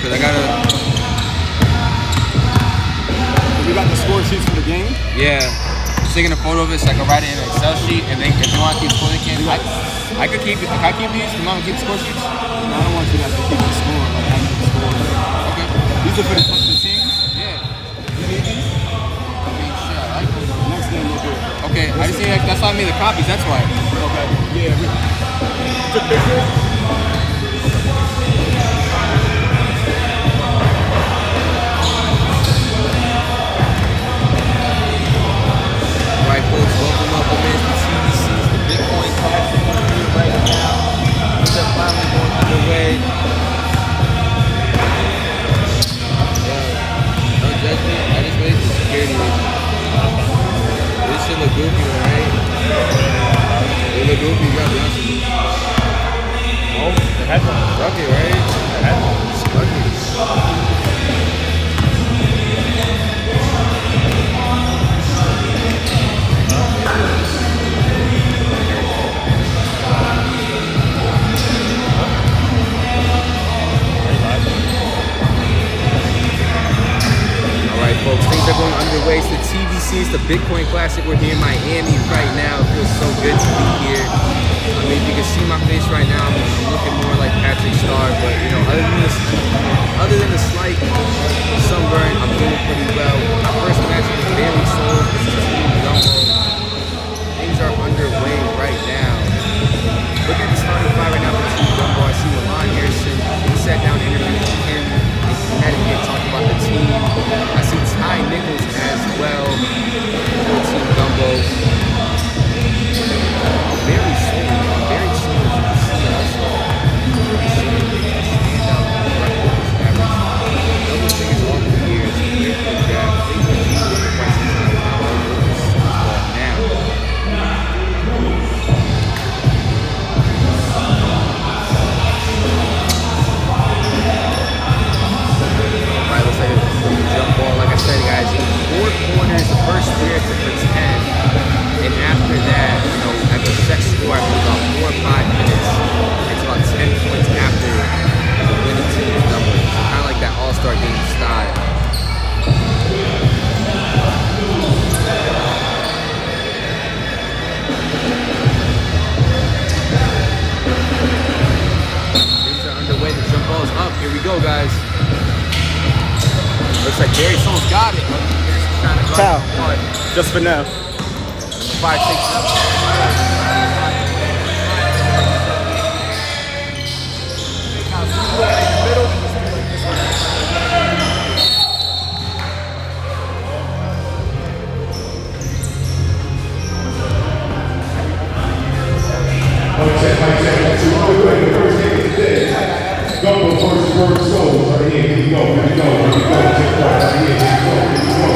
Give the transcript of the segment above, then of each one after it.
because I gotta. You got the score sheets for the game? Yeah. Just taking a photo of it so I can write it in an Excel sheet, and then if you want to keep scoring, I could keep it. Can I keep these? Can I keep the score sheets? No, I don't want you to have to keep the score, like actual score. Okay. These are for the teams? Yeah. You need these? I mean, shit, I like them. Next game we'll do it. Okay, I just need, that's why I made the copies, that's why. Okay, yeah. Took pictures? Alright folks, welcome up amidst the TBCs, the Bitcoin Classic right now. Things are finally going underway. Don't judge me, I just waited for security reasons. This shit look goofy, right? It look goofy, you gotta be honest with you. Oh, the headphones. Fuck it, right? The headphones. Fuck it. Alright folks, things are going underway. It's the TBC, it's the Bitcoin Classic. We're here in Miami right now. It feels so good to be here. I mean, if you can see my face right now, I'm looking more like Patrick Star, but you know, other than the slight sunburn, I'm doing pretty well. My first match was very sold. This is Team Gumbo. Things are underway right now. Look at the starting five right now for Team Gumbo. I see Milan Harrison. He sat down and interviewed him in Connecticut, talking about the team. I see Ty Nichols as well for Team Gumbo. Very soon, very soon, as you can see also. Very soon, they stand out records, average double figures all the years. Great for the draft. They will be with the prices now. Alright, looks like it's a jump ball. Like I said, guys, 4 corners, the first player to pretend. And after that, you know, at the set score, after about 4 or 5 minutes, it's about 10 points after the winning team is doubled. So kind of like that all-star game style. Things are underway. The jump ball is up. Here we go, guys. Looks like Barry Soul's got it. Harrison's trying to guard one. Just for now. 5, 6, 7. Gumbo versus Word Souls. Right here, here we go, here we go, here we go. Check it out. Right here, here we go, here we go.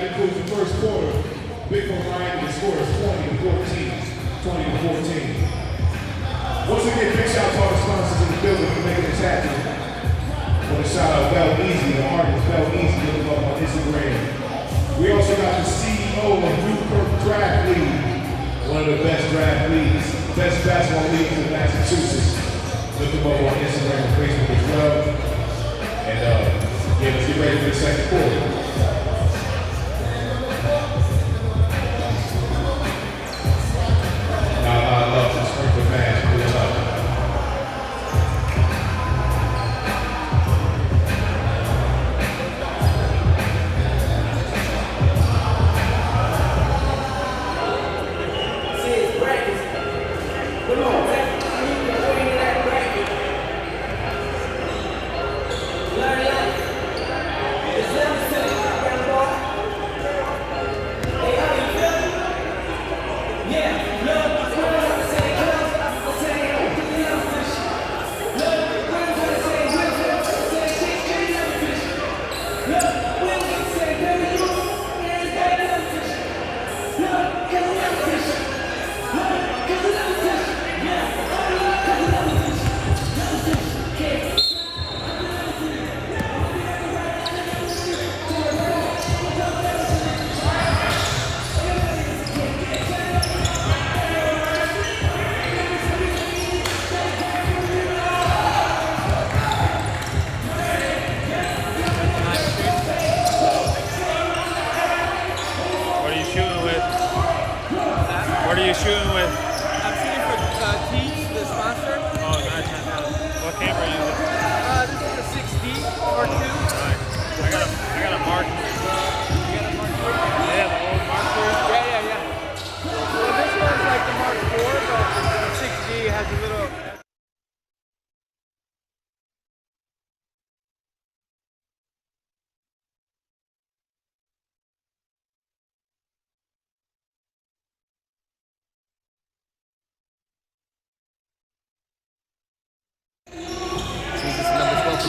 that concludes the first quarter. Bitcoin Miami, the score is 20-14. Once again, big shout out to all the sponsors in the building for making this happen. I want to shout out Bell Easy, the artist Bell Easy, look him up on Instagram. We also got the CEO of Newkirk Draft League, one of the best draft leagues, best basketball leagues in Massachusetts. Look him up on Instagram and Facebook as well. And yeah, let's get ready for the second quarter. I love this sprinkler match. Pull it up.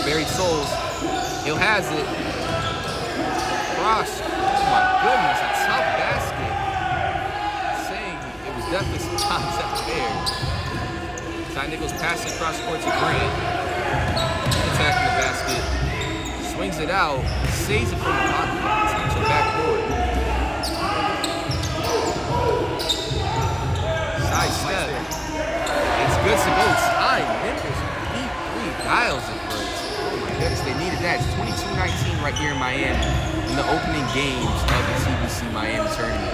Buried Souls. Hill has it. Cross. Oh my goodness, a tough basket. Saying it was definitely some concept there. Ty Nichols passing across court to Grant. Attacking the basket. Swings it out. Saves it from the pocket. Potential backboard. Side step. It's good to go. Ty Nichols deep three. Dials it first. They needed that. It's 22-19 right here in Miami in the opening games of the TBC Miami tournament.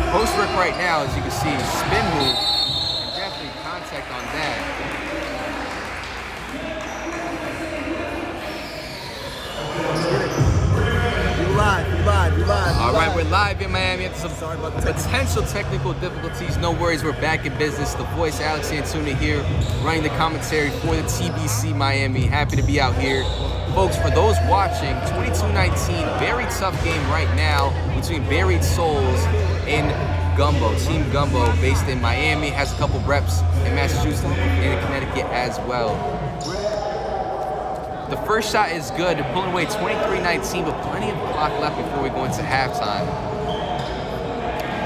Post work right now, as you can see, spin move and definitely contact on that. You live. All right, we're live in Miami after some potential technical difficulties. No worries, we're back in business. The voice, Alex Antuna here, running the commentary for the TBC Miami. Happy to be out here. Folks, for those watching, 22-19, very tough game right now between Buried Souls and GUMBO. Team GUMBO, based in Miami, has a couple reps in Massachusetts and in Connecticut as well. The first shot is good. They're pulling away 23-19, but plenty of clock left before we go into halftime.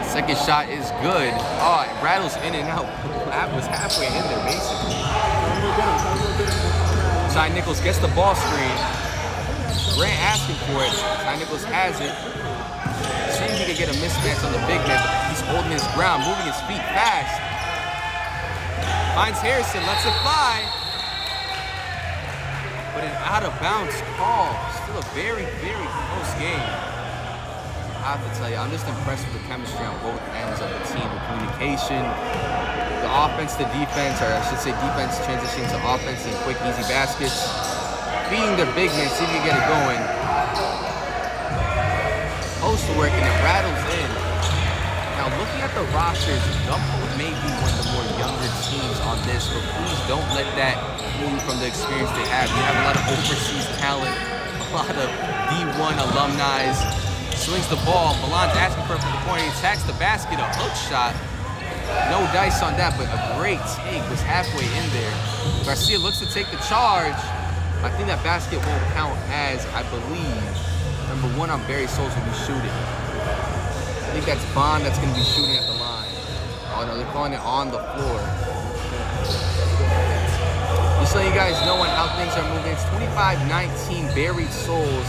Second shot is good. Oh, it rattles in and out. That was halfway in there, basically. Ty Nichols gets the ball screen. Grant asking for it. Ty Nichols has it. Seems he could get a mismatch on the big man, but he's holding his ground, moving his feet fast. Finds Harrison, lets it fly. But an out-of-bounds call. Still a very, very close game. I have to tell you, I'm just impressed with the chemistry on both ends of the team. The communication, the offense to defense, or I should say defense transitioning to offense and quick, easy baskets. Feeding their big men, see if you can get it going. Post work and it rattles in. Now looking at the rosters, GUMBO may be one of the more younger teams on this, but please don't let that move from the experience they have. You have a lot of overseas talent, a lot of D1 alumni. Swings the ball. Milan's asking for it from the corner. He attacks the basket, a hook shot. No dice on that, but a great take. Was halfway in there. Garcia looks to take the charge. I think that basket won't count as, I believe, Number 1 on Barry Souls will be shooting. I think that's Bond that's going to be shooting at the line. Oh no, they're calling it on the floor. Just so you guys know on how things are moving, it's 25-19 Buried Souls.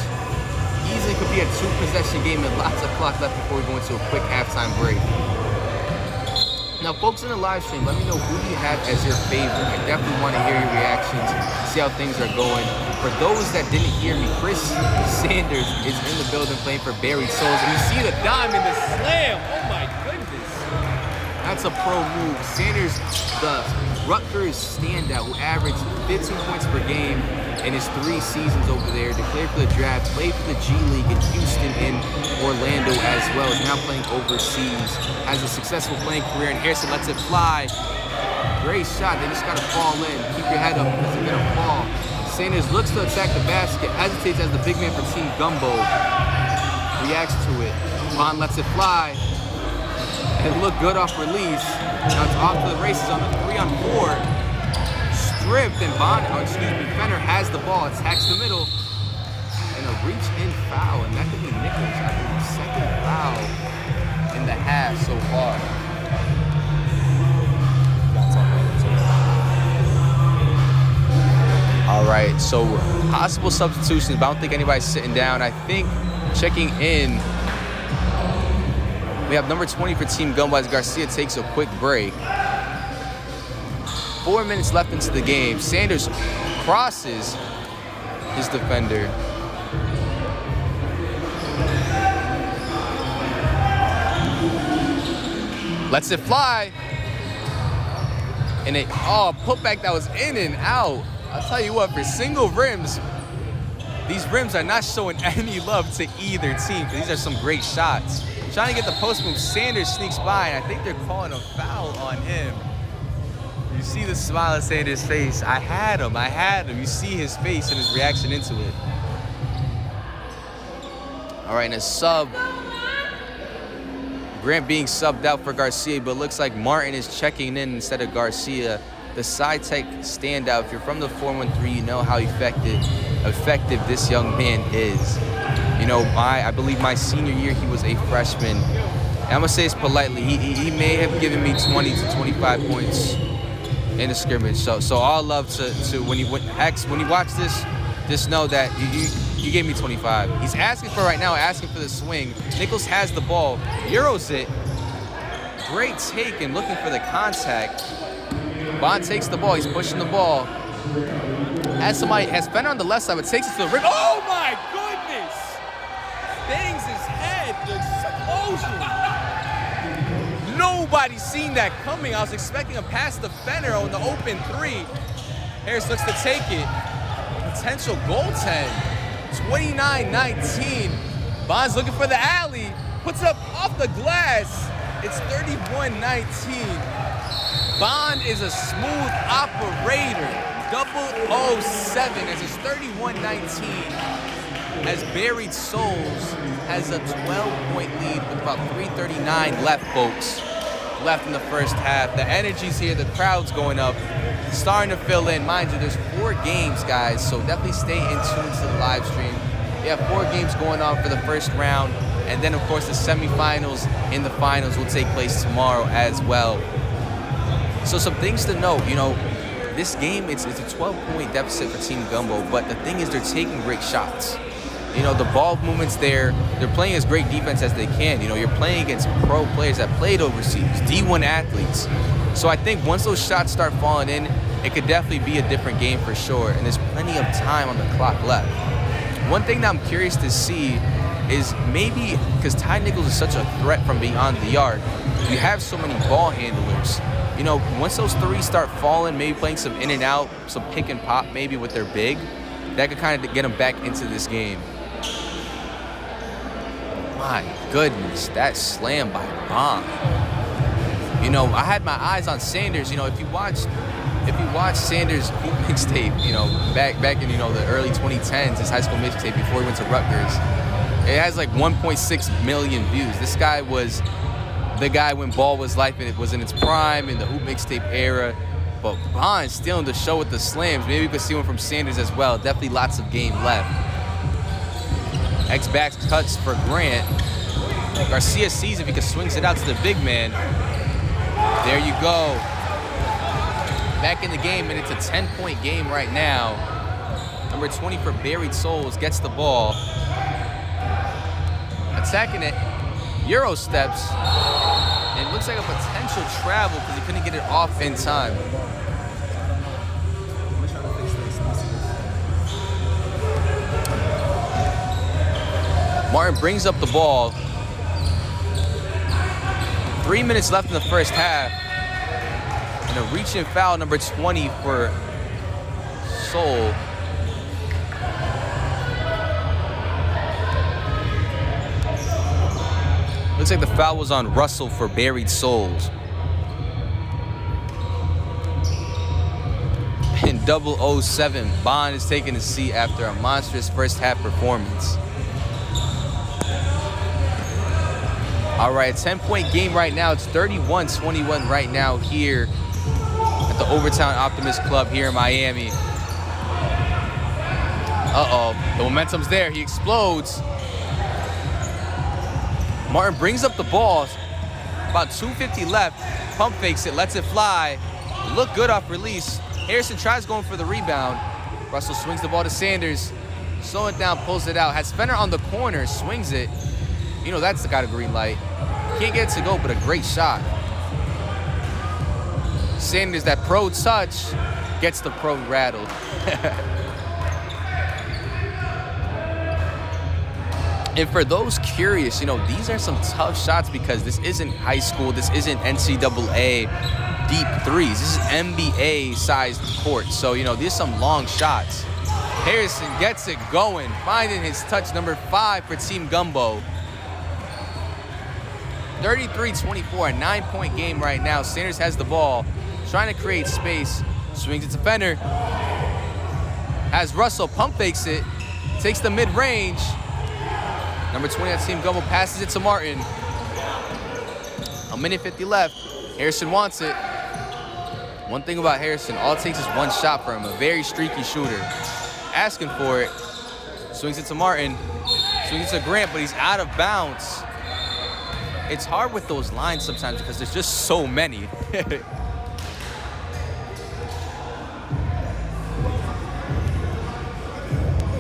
Easily could be a 2-possession game with lots of clock left before we go into a quick halftime break. Now, folks in the live stream, let me know who do you have as your favorite. I definitely want to hear your reactions, see how things are going. For those that didn't hear me, Chris Sanders is in the building playing for Buried Souls. And you see the dime in the slam. Oh my goodness. That's a pro move. Sanders, the Rutgers standout who averaged 15 points per game in his 3 seasons over there, declared for the draft, played for the G League in Houston and Orlando as well, is now playing overseas, has a successful playing career, and Harrison lets it fly. Great shot, they just gotta fall in. Keep your head up because they're gonna fall. Sanders looks to attack the basket, hesitates as the big man for Team Gumbo reacts to it. Bond lets it fly. It looked good off release. Now it's off to the races on the 3-on-4. Stripped, and Fenner has the ball, attacks the middle, and a reach-in foul, and that could be Nichols, I believe, 2nd foul in the half so far. All right, so possible substitutions, but I don't think anybody's sitting down. I think checking in, we have number 20 for Team Gumbo as Garcia takes a quick break. 4 minutes left into the game. Sanders crosses his defender. Lets it fly. And a putback that was in and out. I'll tell you what, for single rims, these rims are not showing any love to either team. These are some great shots. Trying to get the post move, Sanders sneaks by, and I think they're calling a foul on him. You see the smile on Sanders' face. I had him. You see his face and his reaction into it. All right, and a sub. Grant being subbed out for Garcia, but looks like Martin is checking in instead of Garcia. The side tech standout. If you're from the 413, you know how effective this young man is. You know, I believe my senior year, he was a freshman. And I'm gonna say this politely. He may have given me 20 to 25 points in the scrimmage. So all love to when you watch this, just know that you gave me 25. He's asking for the swing. Nichols has the ball, Euros it. Great take and looking for the contact. Bond takes the ball, he's pushing the ball. Has Fenner on the left side, but takes it to the rim. Oh my goodness! Bangs his head, the explosion. Nobody's seen that coming. I was expecting a pass to Fenner on the open 3. Harris looks to take it. Potential goaltend. 29-19. Bond's looking for the alley. Puts up off the glass. It's 31-19. Bond is a smooth operator. 007 as it's 31-19. As Buried Souls has a 12-point lead with about 3:39 left, folks. Left in the first half. The energy's here, the crowd's going up, starting to fill in. Mind you, there's 4 games, guys, so definitely stay in tune to the live stream. We have 4 games going on for the first round, and then, of course, the semifinals and the finals will take place tomorrow as well. So some things to note, you know, this game, it's a 12-point deficit for Team Gumbo, but the thing is they're taking great shots. You know, the ball movement's there. They're playing as great defense as they can. You know, you're playing against pro players that played overseas, D1 athletes. So I think once those shots start falling in, it could definitely be a different game for sure, and there's plenty of time on the clock left. One thing that I'm curious to see is maybe, because Ty Nichols is such a threat from beyond the arc, you have so many ball handlers. You know, once those 3s start falling, maybe playing some in and out, some pick and pop maybe with their big, that could kind of get them back into this game. My goodness, that slam by Bond. You know, I had my eyes on Sanders. You know, if you watch Sanders' hoop mixtape, you know, back in, you know, the early 2010s, his high school mixtape before he went to Rutgers, it has like 1.6 million views. This guy was the guy when ball was life and it was in its prime in the hoop mixtape era. But Bond stealing the show with the slams. Maybe we could see one from Sanders as well. Definitely lots of game left. X-back cuts for Grant. Garcia sees if he can swings it out to the big man. There you go. Back in the game, and it's a 10-point game right now. Number 20 for Buried Souls gets the ball. Attacking it. Euro steps. And it looks like a potential travel because he couldn't get it off in time. Martin brings up the ball. 3 minutes left in the first half. And a reach-in foul, number 20 for Soul. Looks like the foul was on Russell for Buried Souls. And 007, Bond is taking a seat after a monstrous first half performance. All right, 10-point game right now. It's 31-21 right now here at the Overtown Optimist Club here in Miami. Uh-oh, the momentum's there. He explodes. Martin brings up the ball. About 2:50 left. Pump fakes it, lets it fly. Look good off release. Harrison tries going for the rebound. Russell swings the ball to Sanders. Slow it down, pulls it out. Has Fenner on the corner, swings it. You know that's got a green light. Can't get it to go, but a great shot. Sanders, that pro touch, gets the pro rattled. And for those curious, you know, these are some tough shots because this isn't high school. This isn't NCAA deep threes. This is NBA-sized court. So, you know, these are some long shots. Harrison gets it going, finding his touch, number 5 for Team Gumbo. 33-24, a 9-point game right now. Sanders has the ball, trying to create space. Swings it to Fenner. Has Russell, pump fakes it. Takes the mid-range. Number 20 on Team Gumbo passes it to Martin. 1:50 left. Harrison wants it. One thing about Harrison, all it takes is one shot for him. A very streaky shooter. Asking for it. Swings it to Martin. Swings it to Grant, but he's out of bounds. It's hard with those lines sometimes because there's just so many.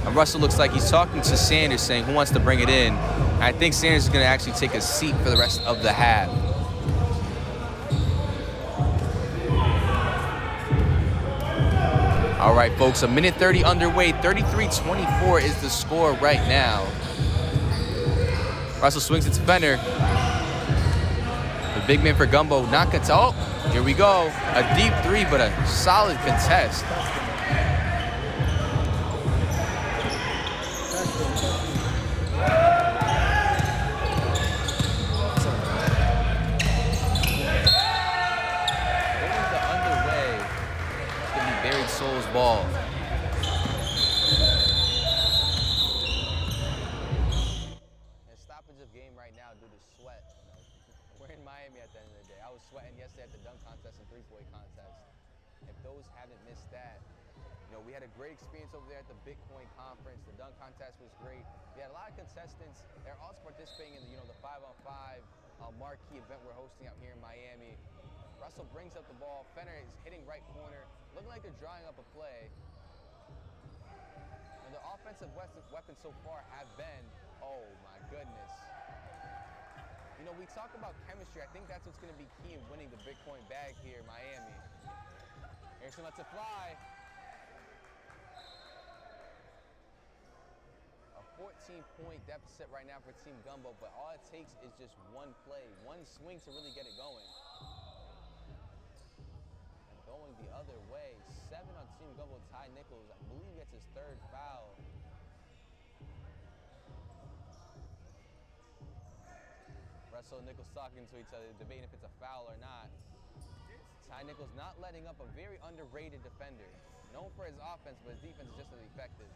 And Russell looks like he's talking to Sanders, saying who wants to bring it in. And I think Sanders is going to actually take a seat for the rest of the half. All right, folks, 1:30 underway. 33-24 is the score right now. Russell swings it to Fenner. The big man for Gumbo, not gonna tell. Oh, here we go. A deep three, but a solid contest. Going the underway. It's gonna be Buried Souls ball. Miami at the end of the day. I was sweating yesterday at the dunk contest and three-point contest. If those haven't missed that, you know, we had a great experience over there at the Bitcoin conference. The dunk contest was great. We had a lot of contestants. They're also participating in the, you know, the 5-on-5 marquee event we're hosting out here in Miami. Russell brings up the ball. Fenner is hitting right corner, looking like they're drawing up a play. And the offensive weapons so far have been, oh my goodness. You know, we talk about chemistry. I think that's what's going to be key in winning the Bitcoin bag here in Miami. Harrison lets it fly. A 14-point deficit right now for Team Gumbo, but all it takes is just one play, one swing to really get it going. And going the other way, 7 on Team Gumbo. Ty Nichols, I believe, gets his 3rd foul. Russell and Nichols talking to each other, debating if it's a foul or not. Ty Nichols not letting up, a very underrated defender. Known for his offense, but his defense is just as effective.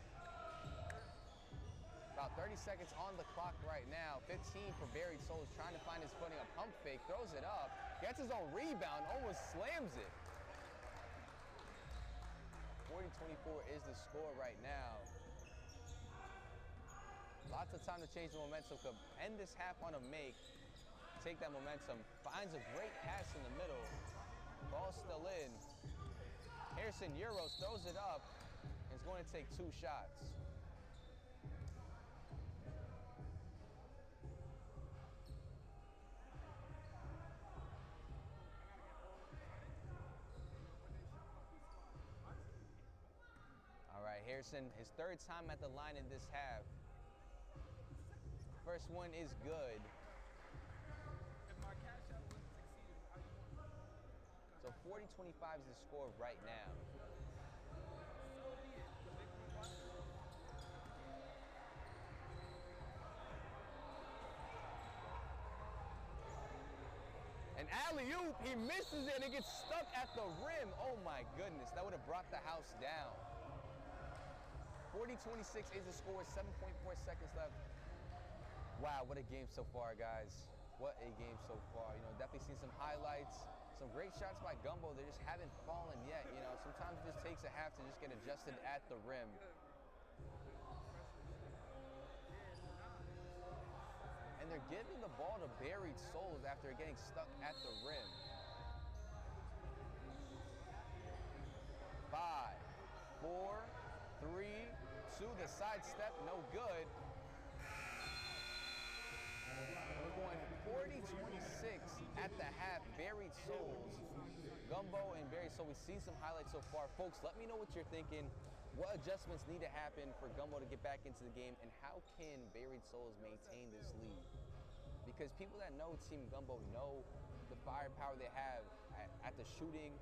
About 30 seconds on the clock right now. 15 for Buried Souls, trying to find his footing. A pump fake, throws it up, gets his own rebound, almost slams it. 40-24 is the score right now. A Lots of time to change the momentum. Could end this half on a make. Take that momentum. Finds a great pass in the middle. Ball's still in. Harrison Euros throws it up. And is going to take 2 shots. All right, Harrison, his 3rd time at the line in this half. First one is good. So 40-25 is the score right now. An alley-oop, he misses it and it gets stuck at the rim. Oh my goodness, that would have brought the house down. 40-26 is the score, 7.4 seconds left. Wow, what a game so far, guys. What a game so far. You know, definitely seen some highlights, some great shots by Gumbo. They just haven't fallen yet, you know. Sometimes it just takes a half to just get adjusted at the rim. And they're giving the ball to Buried Souls after getting stuck at the rim. 5, 4, 3, 2, the sidestep, no good. We're going 40-26 at the half. Buried Souls, Gumbo and Buried Souls. We've seen some highlights so far. Folks, let me know what you're thinking. What adjustments need to happen for Gumbo to get back into the game, and how can Buried Souls maintain this lead? Because people that know Team Gumbo know the firepower they have at the shooting,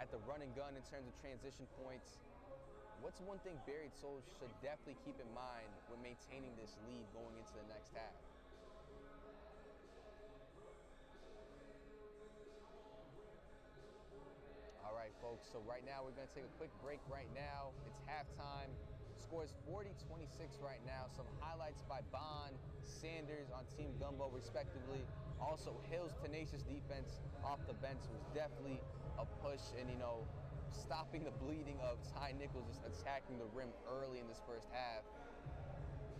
at the run and gun in terms of transition points. What's one thing Buried Souls should definitely keep in mind when maintaining this lead going into the next half? All right, folks, so right now we're going to take a quick break right now. It's halftime. Score is 40-26 right now. Some highlights by Bond, Sanders on Team Gumbo, respectively. Also, Hill's tenacious defense off the bench was definitely a push, and, you know, stopping the bleeding of Ty Nichols just attacking the rim early in this first half.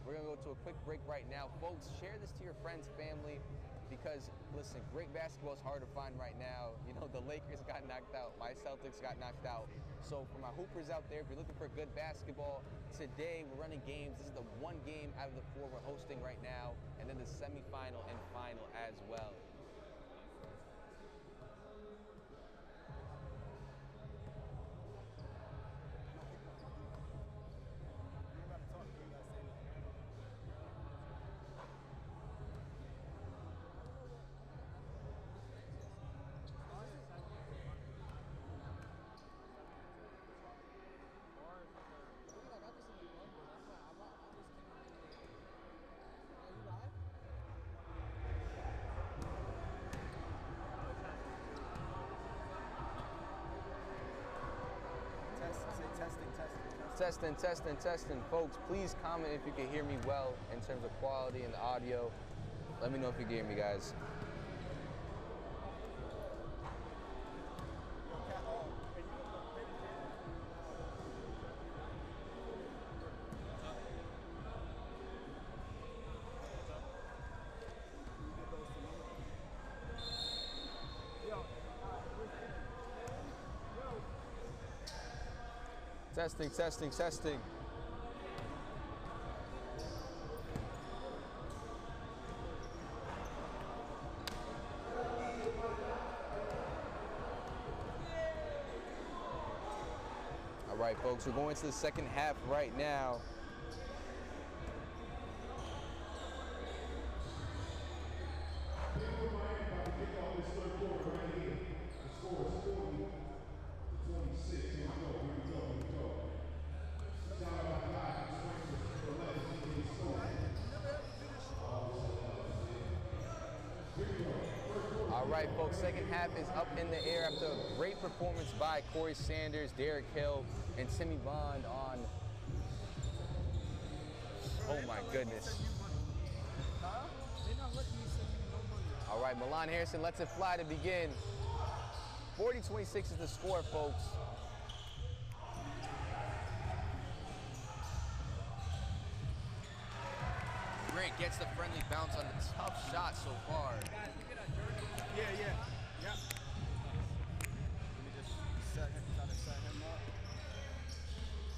We're going to go to a quick break right now. Folks, share this to your friends, family, because, listen, great basketball is hard to find right now. You know, the Lakers got knocked out. My Celtics got knocked out. So for my hoopers out there, if you're looking for good basketball, today we're running games. This is the 1 game out of the 4 we're hosting right now, and then the semifinal and final as well. Testing. Folks, please comment if you can hear me well in terms of quality and the audio. Let me know if you can hear me, guys. Testing. All right, folks, we're going to the second half right now. All right, folks, second half is up in the air after a great performance by Corey Sanders, Derek Hill, and Timmy Bond on, oh my goodness. All right, Milan Harrison lets it fly to begin. 40-26 is the score, folks. Grant gets the friendly bounce on the tough shot so far. Yeah. Let me just try to set him up. So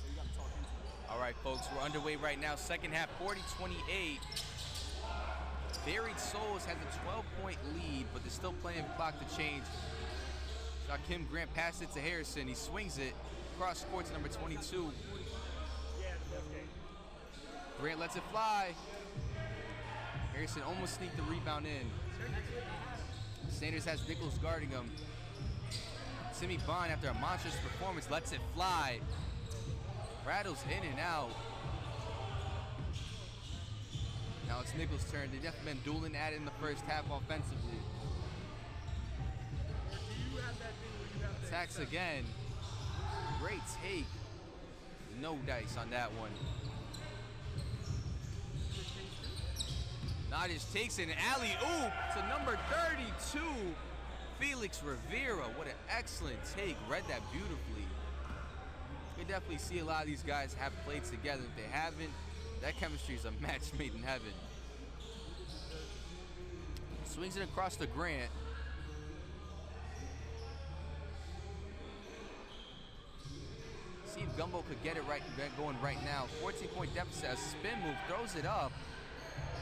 you gotta talk into it. All right, folks, we're underway right now. Second half, 40-28. Buried Souls has a 12-point lead, but there's still plenty of clock to change. Kim Grant passed it to Harrison. He swings it across court to number 22. Grant lets it fly. Harrison almost sneaked the rebound in. Sanders has Nichols guarding him. Timmy Bond, after a monstrous performance, lets it fly. Rattles in and out. Now it's Nichols' turn. They've definitely been dueling at it in the first half offensively. Attacks again. Great take. No dice on that one. Nadic takes an alley-oop to number 32, Felix Rivera. What an excellent take. Read that beautifully. You can definitely see a lot of these guys have played together. If they haven't, that chemistry is a match made in heaven. Swings it across to Grant. See if Gumbo could get it going right now. 14-point deficit, a spin move, throws it up.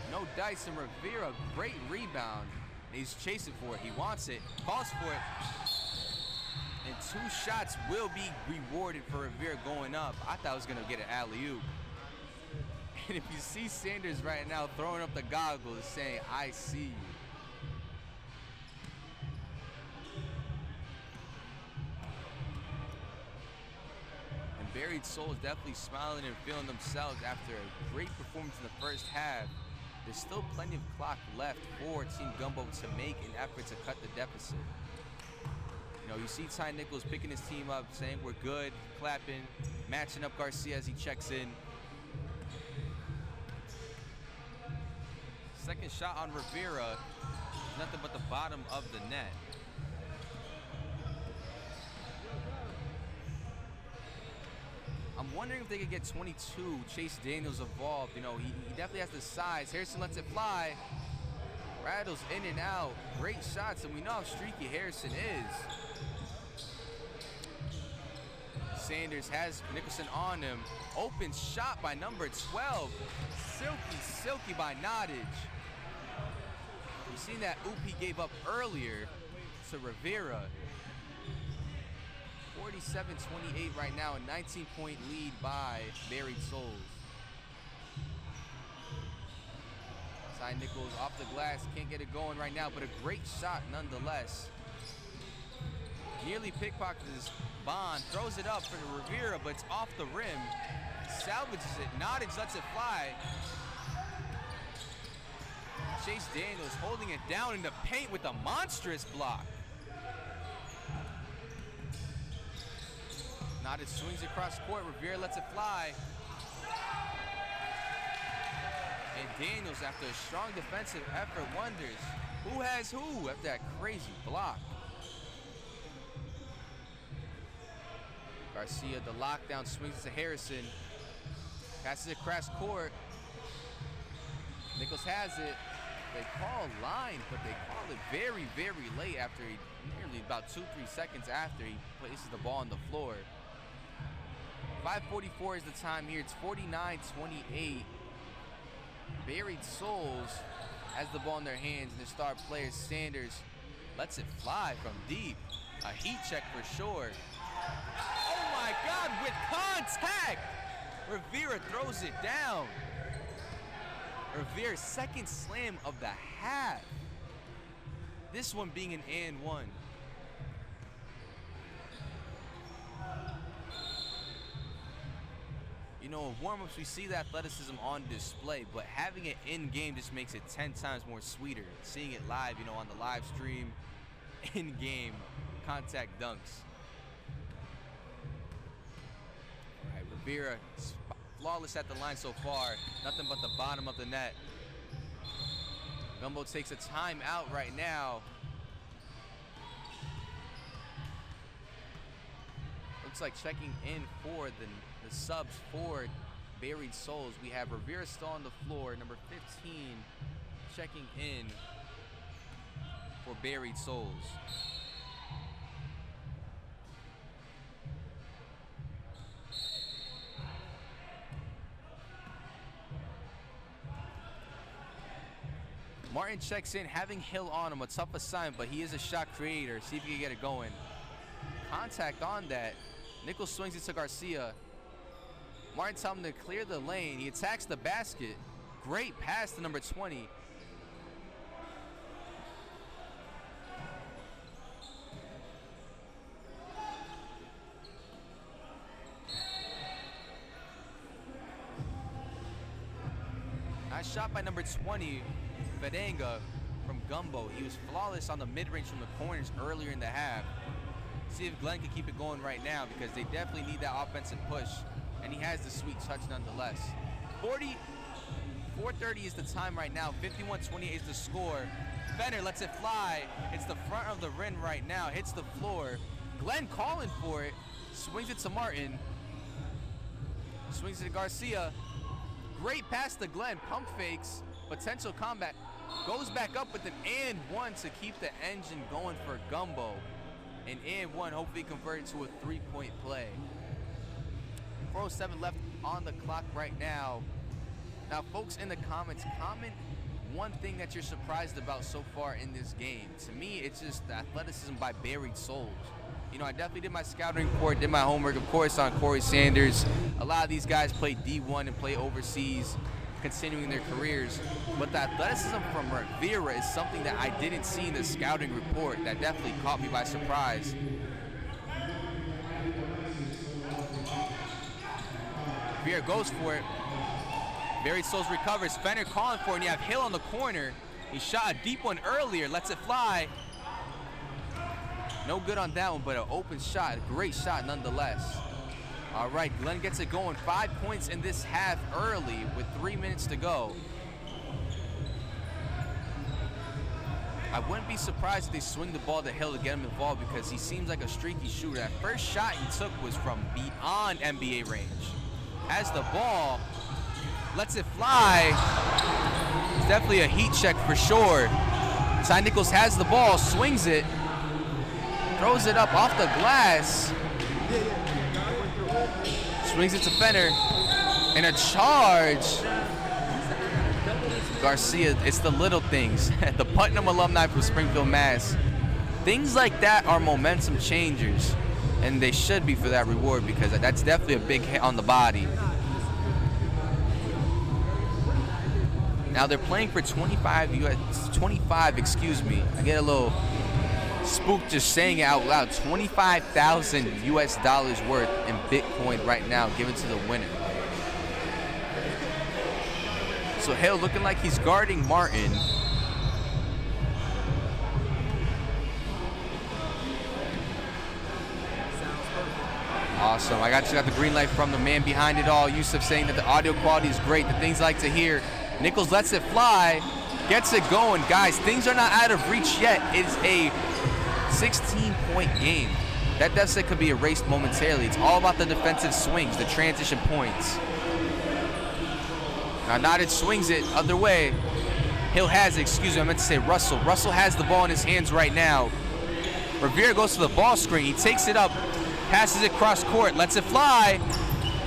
No dice, and Rivera, great rebound. And he's chasing for it. He wants it, calls for it. And 2 shots will be rewarded for Rivera going up. I thought I was going to get an alley-oop. And if you see Sanders right now throwing up the goggles saying, I see you. And Buried Souls definitely smiling and feeling themselves after a great performance in the first half. There's still plenty of clock left for Team Gumbo to make an effort to cut the deficit. You know, you see Ty Nichols picking his team up, saying we're good, clapping, matching up Garcia as he checks in. Second shot on Rivera, nothing but the bottom of the net. I'm wondering if they could get 22, Chase Daniels involved. You know, he definitely has the size. Harrison lets it fly. Rattles in and out. Great shots, and we know how streaky Harrison is. Sanders has Nicholson on him. Open shot by number 12. Silky by Nadic. You've seen that oop he gave up earlier to Rivera. 47-28 right now, a 19-point lead by Buried Souls. Ty Nichols off the glass, can't get it going right now, but a great shot nonetheless. Nearly pickpocketed his Bond, throws it up for the Rivera, but it's off the rim. Salvages it, Nadic lets it fly. Chase Daniels holding it down in the paint with a monstrous block. Nadic swings across court, Rivera lets it fly. And Daniels, after a strong defensive effort, wonders who has who after that crazy block. Garcia, the lockdown, swings to Harrison. Passes it across court. Nichols has it. They call line, but they call it very, very late after he, nearly about 2-3 seconds after he places the ball on the floor. 5:44 is the time here. It's 49-28. Buried Souls has the ball in their hands, and their star player Sanders lets it fly from deep. A heat check for sure. Oh my God, with contact! Rivera throws it down. Rivera's second slam of the half. This one being an and one. You know, in warm-ups, we see the athleticism on display, but having it in-game just makes it 10 times more sweeter. Seeing it live, you know, on the live stream, in-game, contact dunks. All right, Rivera, flawless at the line so far. Nothing but the bottom of the net. Gumbo takes a timeout right now. Looks like checking in for the subs for Buried Souls. We have Rivera still on the floor, number 15 checking in for Buried Souls. Martin checks in, having Hill on him, a tough assignment, but he is a shot creator. See if he can get it going. Contact on that. Nichols swings it to Garcia. Martin tells him to clear the lane. He attacks the basket. Great pass to number 20. Nice shot by number 20, Vedanga from Gumbo. He was flawless on the mid-range from the corners earlier in the half. See if Glenn can keep it going right now, because they definitely need that offensive push. And he has the sweet touch nonetheless. 4:30 is the time right now. 51-28 is the score. Fenner lets it fly. It's the front of the rim right now. Hits the floor. Glenn calling for it. Swings it to Martin. Swings it to Garcia. Great pass to Glenn. Pump fakes. Potential combat. Goes back up with an and one to keep the engine going for Gumbo. An and one, hopefully converted to a 3-point play. 4:07 left on the clock right now. Now, folks in the comments, comment one thing that you're surprised about so far in this game. To me, it's just the athleticism by Buried Souls. You know, I definitely did my scouting report, did my homework, of course, on Corey Sanders. A lot of these guys play D1 and play overseas, continuing their careers. But the athleticism from Rivera is something that I didn't see in the scouting report that definitely caught me by surprise. Rivera goes for it. Buried Souls recovers. Fenner calling for it, and you have Hill on the corner. He shot a deep one earlier, lets it fly. No good on that one, but an open shot, a great shot nonetheless. All right, Glenn gets it going. 5 points in this half early with 3 minutes to go. I wouldn't be surprised if they swing the ball to Hill to get him involved, because he seems like a streaky shooter. That first shot he took was from beyond NBA range. Has the ball, lets it fly. It's definitely a heat check for sure. Ty Nichols has the ball, swings it, throws it up off the glass. Swings it to Fenner, and a charge. Garcia, it's the little things. The Putnam alumni from Springfield, Mass. Things like that are momentum changers, and they should be for that reward, because that's definitely a big hit on the body. Now they're playing for 25, excuse me. I get a little spooked just saying it out loud. $25,000 US worth in Bitcoin right now given to the winner. So Hale looking like he's guarding Martin. Awesome. I just got the green light from the man behind it all. Yusuf saying that the audio quality is great, the things I like to hear. Nichols lets it fly, gets it going. Guys, things are not out of reach yet. It's a 16-point game. That deficit could be erased momentarily. It's all about the defensive swings, the transition points. Now Nottage swings it other way. Hill has it, excuse me, I meant to say Russell. Russell has the ball in his hands right now. Rivera goes to the ball screen. He takes it up, passes it cross court, lets it fly.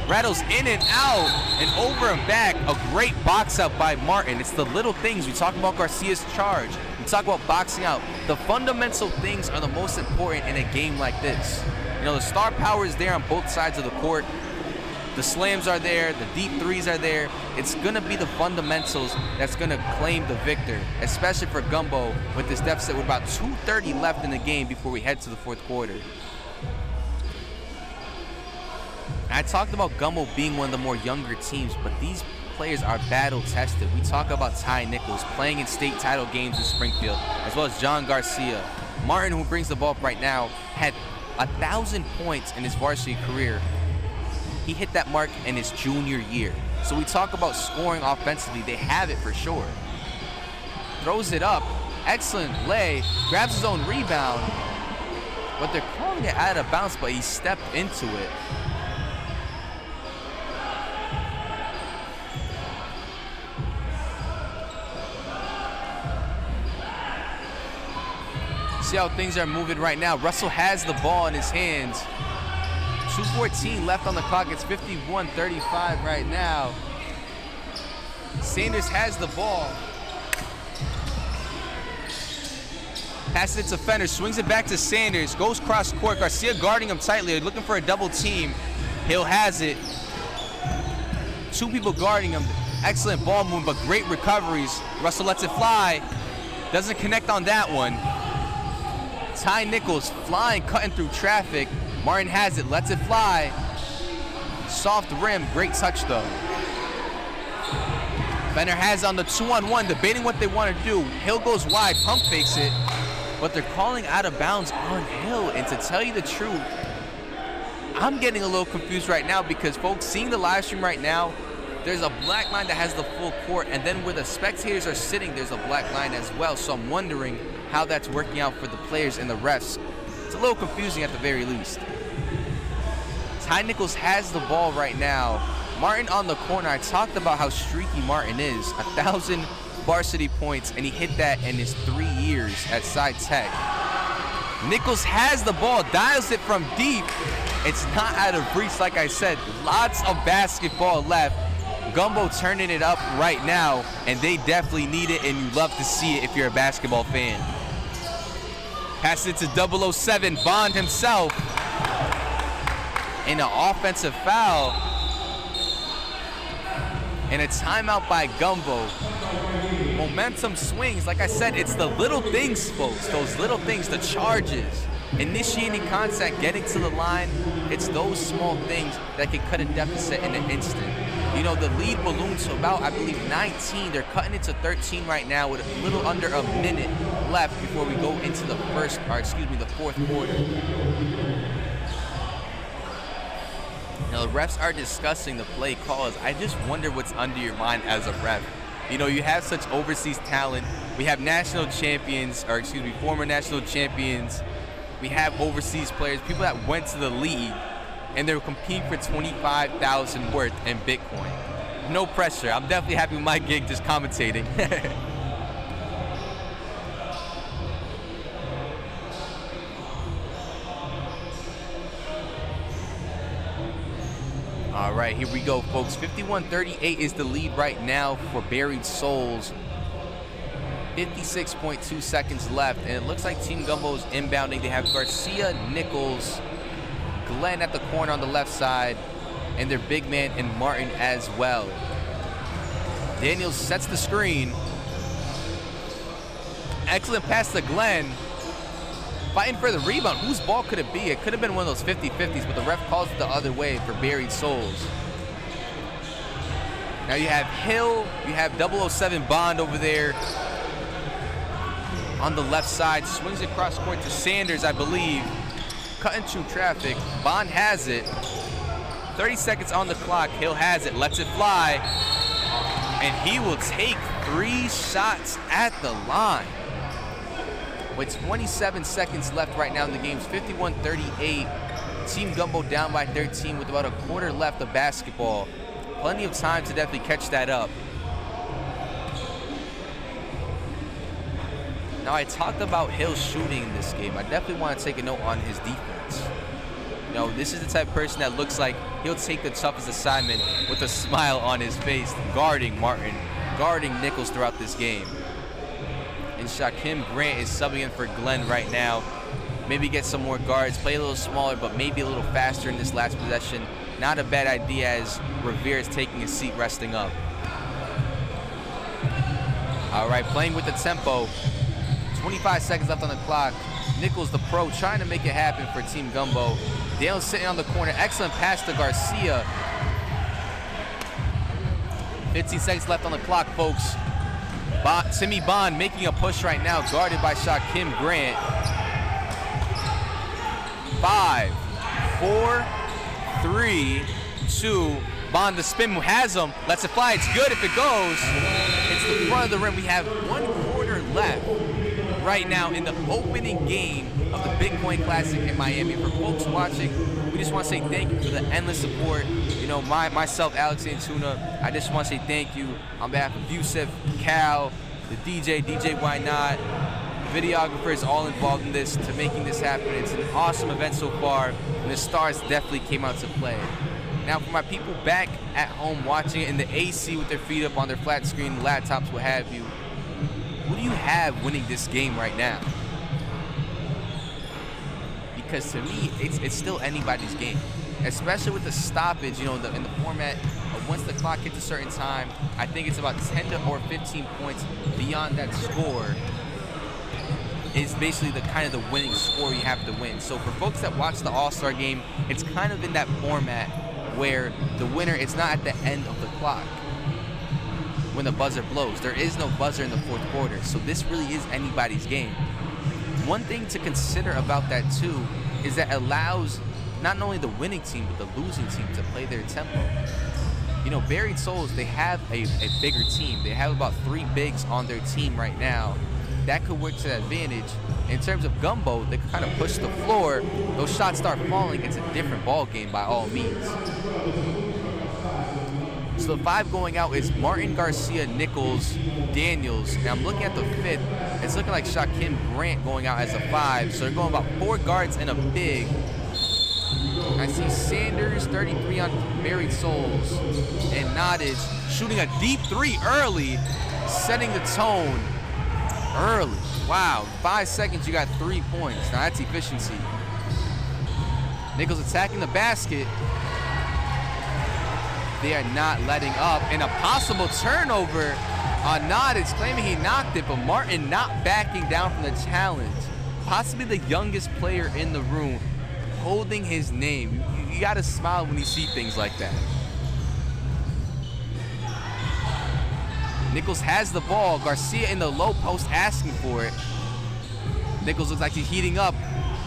Rattles in and out and over and back. A great box out by Martin. It's the little things. We talk about Garcia's charge. We talk about boxing out. The fundamental things are the most important in a game like this. You know, the star power is there on both sides of the court. The slams are there. The deep threes are there. It's going to be the fundamentals that's going to claim the victor, especially for Gumbo with this deficit with about 2:30 left in the game before we head to the fourth quarter. I talked about Gumbo being one of the more younger teams, but these players are battle tested. We talk about Ty Nichols playing in state title games in Springfield, as well as John Garcia. Martin, who brings the ball up right now, had 1,000 points in his varsity career. He hit that mark in his junior year. So we talk about scoring offensively. They have it for sure. Throws it up. Excellent lay. Grabs his own rebound. But they're calling it out of bounds, but he stepped into it. See how things are moving right now. Russell has the ball in his hands. 2:14 left on the clock. It's 51-35 right now. Sanders has the ball. Passes it to Fenner, swings it back to Sanders, goes cross court. Garcia guarding him tightly, looking for a double team. Hill has it. 2 people guarding him. Excellent ball move, but great recoveries. Russell lets it fly. Doesn't connect on that one. Ty Nichols flying, cutting through traffic. Martin has it, lets it fly. Soft rim, great touch though. Fenner has on the 2-on-1, debating what they want to do. Hill goes wide, pump fakes it, but they're calling out of bounds on Hill. And to tell you the truth, I'm getting a little confused right now because, folks, seeing the live stream right now, there's a black line that has the full court, and then where the spectators are sitting, there's a black line as well. So I'm wondering how that's working out for the players and the refs. It's a little confusing at the very least. Ty Nichols has the ball right now. Martin on the corner. I talked about how streaky Martin is. 1,000 varsity points, and he hit that in his 3 years at Sci Tech. Nichols has the ball, dials it from deep. It's not out of reach, like I said. Lots of basketball left. Gumbo turning it up right now, and they definitely need it, and you love to see it if you're a basketball fan. Pass it to 007, Bond himself. And an offensive foul. And a timeout by Gumbo. Momentum swings. Like I said, it's the little things, folks. Those little things, the charges, initiating contact, getting to the line. It's those small things that can cut a deficit in an instant. You know, the lead balloons to about, I believe, 19. They're cutting it to 13 right now with a little under a minute left before we go into the the fourth quarter. Now, the refs are discussing the play calls. I just wonder what's under your mind as a ref. You know, you have such overseas talent. We have national champions, former national champions. We have overseas players, people that went to the league, and they're competing for $25,000 worth in Bitcoin. No pressure. I'm definitely happy with my gig just commentating. All right, here we go, folks. 51-38 is the lead right now for Buried Souls. 56.2 seconds left, and it looks like Team Gumbo is inbounding. They have Garcia, Nichols, Glenn at the corner on the left side, and their big man and Martin as well. Daniels sets the screen. Excellent pass to Glenn. Fighting for the rebound. Whose ball could it be? It could have been one of those 50-50s, but the ref calls it the other way for Buried Souls. Now you have Hill, you have 007 Bond over there on the left side. Swings across court to Sanders, I believe. Cutting through traffic. Bond has it. 30 seconds on the clock. Hill has it, lets it fly. And he will take 3 shots at the line. With 27 seconds left right now in the game, 51-38. Team Gumbo down by 13 with about a quarter left of basketball. Plenty of time to definitely catch that up. Now, I talked about Hill shooting in this game. I definitely want to take a note on his defense. You know, this is the type of person that looks like he'll take the toughest assignment with a smile on his face, guarding Martin, guarding Nichols throughout this game. And Shaquem Grant is subbing in for Glenn right now. Maybe get some more guards, play a little smaller, but maybe a little faster in this last possession. Not a bad idea as Revere is taking a seat, resting up. All right, playing with the tempo. 25 seconds left on the clock. Nichols, the pro, trying to make it happen for Team Gumbo. Dale's sitting on the corner. Excellent pass to Garcia. 15 seconds left on the clock, folks. Timmy Bond making a push right now, guarded by Shaquem Grant. 5, 4, 3, 2. Bond, the spin has him. Lets it fly. It's good if it goes. It's the front of the rim. We have 1 quarter left right now in the opening game of the Bitcoin Classic in Miami. For folks watching, we just want to say thank you for the endless support. You know, myself, Alex Antuna, I just want to say thank you on behalf of Yusuf, Cal, the DJ Why Not, videographers all involved in this to making this happen. It's an awesome event so far, and the stars definitely came out to play. Now, for my people back at home watching it in the AC with their feet up on their flat screen laptops, what have you, who do you have winning this game right now? Because to me, it's still anybody's game, especially with the stoppage, you know, in the format. Once the clock hits a certain time, I think it's about 10 or 15 points beyond that score is basically the kind of the winning score you have to win. So for folks that watch the All-Star game, it's kind of in that format where the winner, it's not at the end of the clock when the buzzer blows. There is no buzzer in the fourth quarter, so this really is anybody's game. One thing to consider about that too is that it allows not only the winning team but the losing team to play their tempo. You know, Buried Souls, they have a bigger team. They have about 3 bigs on their team right now. That could work to their advantage. In terms of Gumbo, they can kind of push the floor. Those shots start falling. It's a different ball game by all means. So the 5 going out is Martin, Garcia, Nichols, Daniels. And I'm looking at the 5th. It's looking like Shaquem Grant going out as a 5. So they're going about 4 guards and a big. I see Sanders, 33 on Buried Souls, and Nottage shooting a deep 3 early, setting the tone early. Wow, 5 seconds, you got 3 points. Now that's efficiency. Nichols attacking the basket. They are not letting up. And a possible turnover on Nottage, claiming he knocked it, but Martin not backing down from the challenge. Possibly the youngest player in the room, holding his name. You gotta smile when you see things like that. Nichols has the ball. Garcia in the low post asking for it. Nichols looks like he's heating up.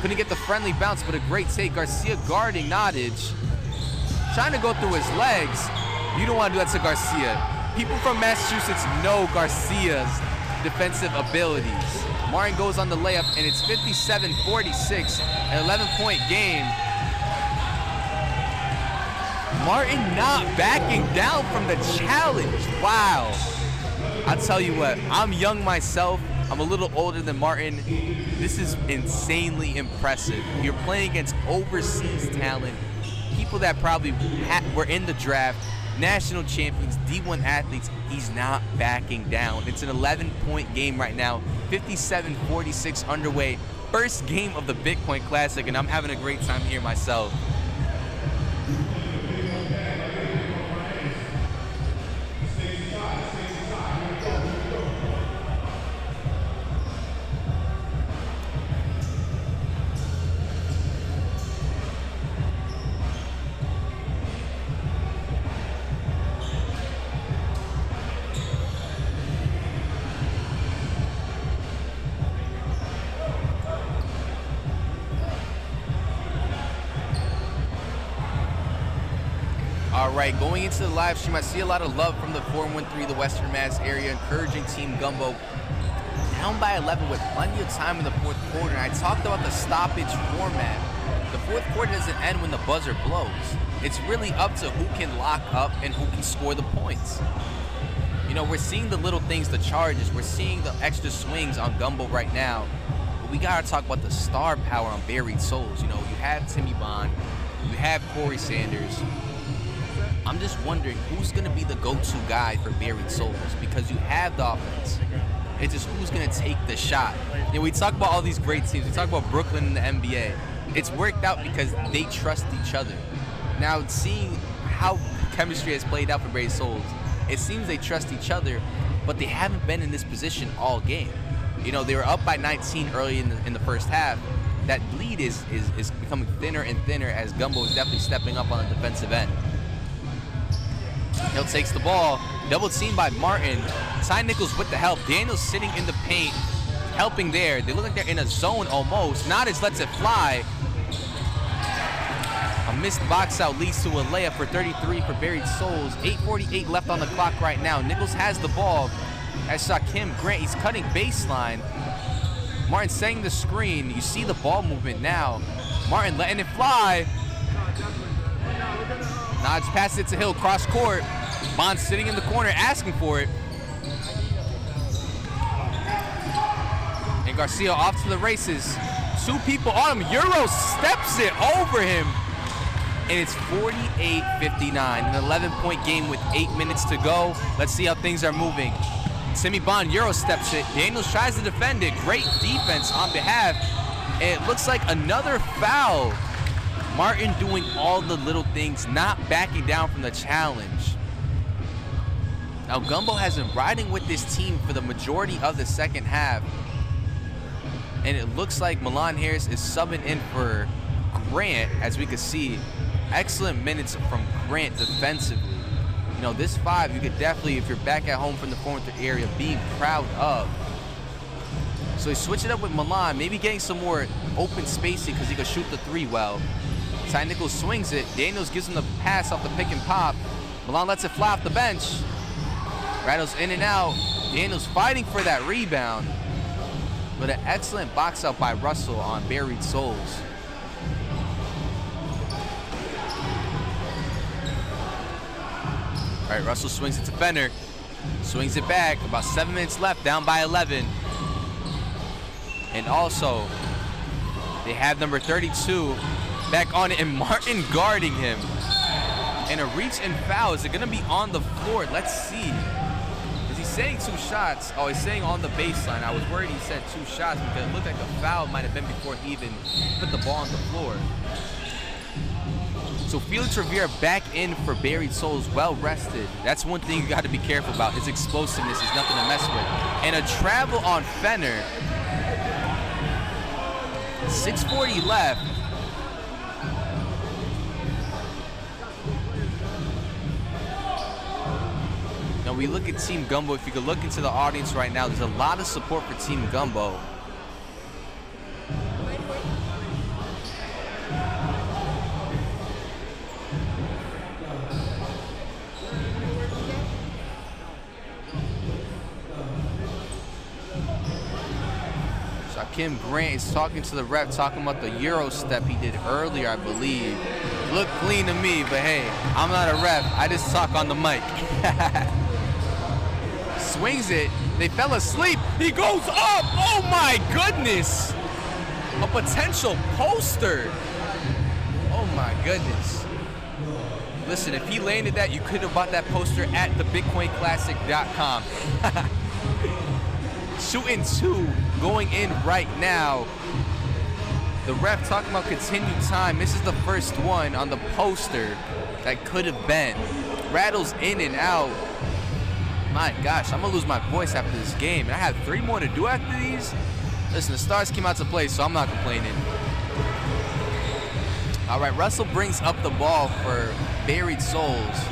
Couldn't get the friendly bounce, but a great take. Garcia guarding Nottage. Trying to go through his legs. You don't want to do that to Garcia. People from Massachusetts know Garcia's defensive abilities. Martin goes on the layup, and it's 57-46, an 11-point game. Martin not backing down from the challenge. Wow. I'll tell you what, I'm young myself. I'm a little older than Martin. This is insanely impressive. You're playing against overseas talent, people that probably were in the draft, national champions, D1 athletes. He's not backing down. It's an 11-point game right now, 57-46 underway. First game of the Bitcoin Classic, and I'm having a great time here myself. All right, going into the live stream, I see a lot of love from the 413, the Western Mass area, encouraging Team Gumbo. Down by 11 with plenty of time in the fourth quarter. And I talked about the stoppage format. The fourth quarter doesn't end when the buzzer blows. It's really up to who can lock up and who can score the points. You know, we're seeing the little things, the charges. We're seeing the extra swings on Gumbo right now. But we got to talk about the star power on Buried Souls. You know, you have Timmy Bond. You have Corey Sanders. I'm just wondering who's going to be the go-to guy for Buried Souls, because you have the offense. It's just who's going to take the shot. You know, we talk about all these great teams. We talk about Brooklyn in the NBA. It's worked out because they trust each other. Now, seeing how chemistry has played out for Buried Souls, it seems they trust each other, but they haven't been in this position all game. You know, they were up by 19 early in the first half. That lead is becoming thinner and thinner as Gumbo is definitely stepping up on the defensive end. Hill takes the ball, double teamed by Martin. Ty Nichols with the help. Daniels sitting in the paint, helping there. They look like they're in a zone almost. Nottage lets it fly. A missed box out leads to a layup for 33 for Buried Souls. 8:48 left on the clock right now. Nichols has the ball as Shaquem Grant. He's cutting baseline. Martin setting the screen. You see the ball movement now. Martin letting it fly. Notch passes it to Hill, cross court. Bond sitting in the corner asking for it. And Garcia off to the races. 2 people on him. Euro steps it over him. And it's 48-59. An 11-point game with 8 minutes to go. Let's see how things are moving. Timmy Bond Euro steps it. Daniels tries to defend it. Great defense on behalf. And it looks like another foul. Martin doing all the little things, not backing down from the challenge. Now Gumbo has been riding with this team for the majority of the second half. And it looks like Milan Harris is subbing in for Grant, as we can see. Excellent minutes from Grant defensively. You know, this 5, you could definitely, if you're back at home from the 4th area, be proud of. So he switched it up with Milan, maybe getting some more open spacing because he could shoot the 3 well. Ty Nichols swings it. Daniels gives him the pass off the pick and pop. Milan lets it fly off the bench. Rattles in and out. Daniels fighting for that rebound. But an excellent box out by Russell on Buried Souls. All right, Russell swings it to Fenner. Swings it back. About 7 minutes left, down by 11. And also, they have number 32 back on it, and Martin guarding him. And a reach and foul. Is it going to be on the floor? Let's see. Is he saying 2 shots? Oh, he's saying on the baseline. I was worried he said 2 shots because it looked like a foul might have been before he even put the ball on the floor. So Felix Rivera back in for Buried Souls, well rested. That's one thing you got to be careful about. His explosiveness is nothing to mess with. And a travel on Fenner. 6:40 left. Now we look at Team Gumbo. If you could look into the audience right now, there's a lot of support for Team Gumbo. Kim Grant is talking to the ref, talking about the Euro step he did earlier, I believe. Looked clean to me, but hey, I'm not a ref. I just talk on the mic. Swings it. They fell asleep. He goes up. Oh my goodness. A potential poster. Oh my goodness. Listen, if he landed that, you could have bought that poster at thebitcoinclassic.com. Shooting 2, going in right now. The ref talking about continued time. This is the first one on the poster that could have been. Rattles in and out. My gosh, I'm gonna lose my voice after this game. And I have 3 more to do after these. Listen, the Stars came out to play, so I'm not complaining. All right, Russell brings up the ball for Buried Souls.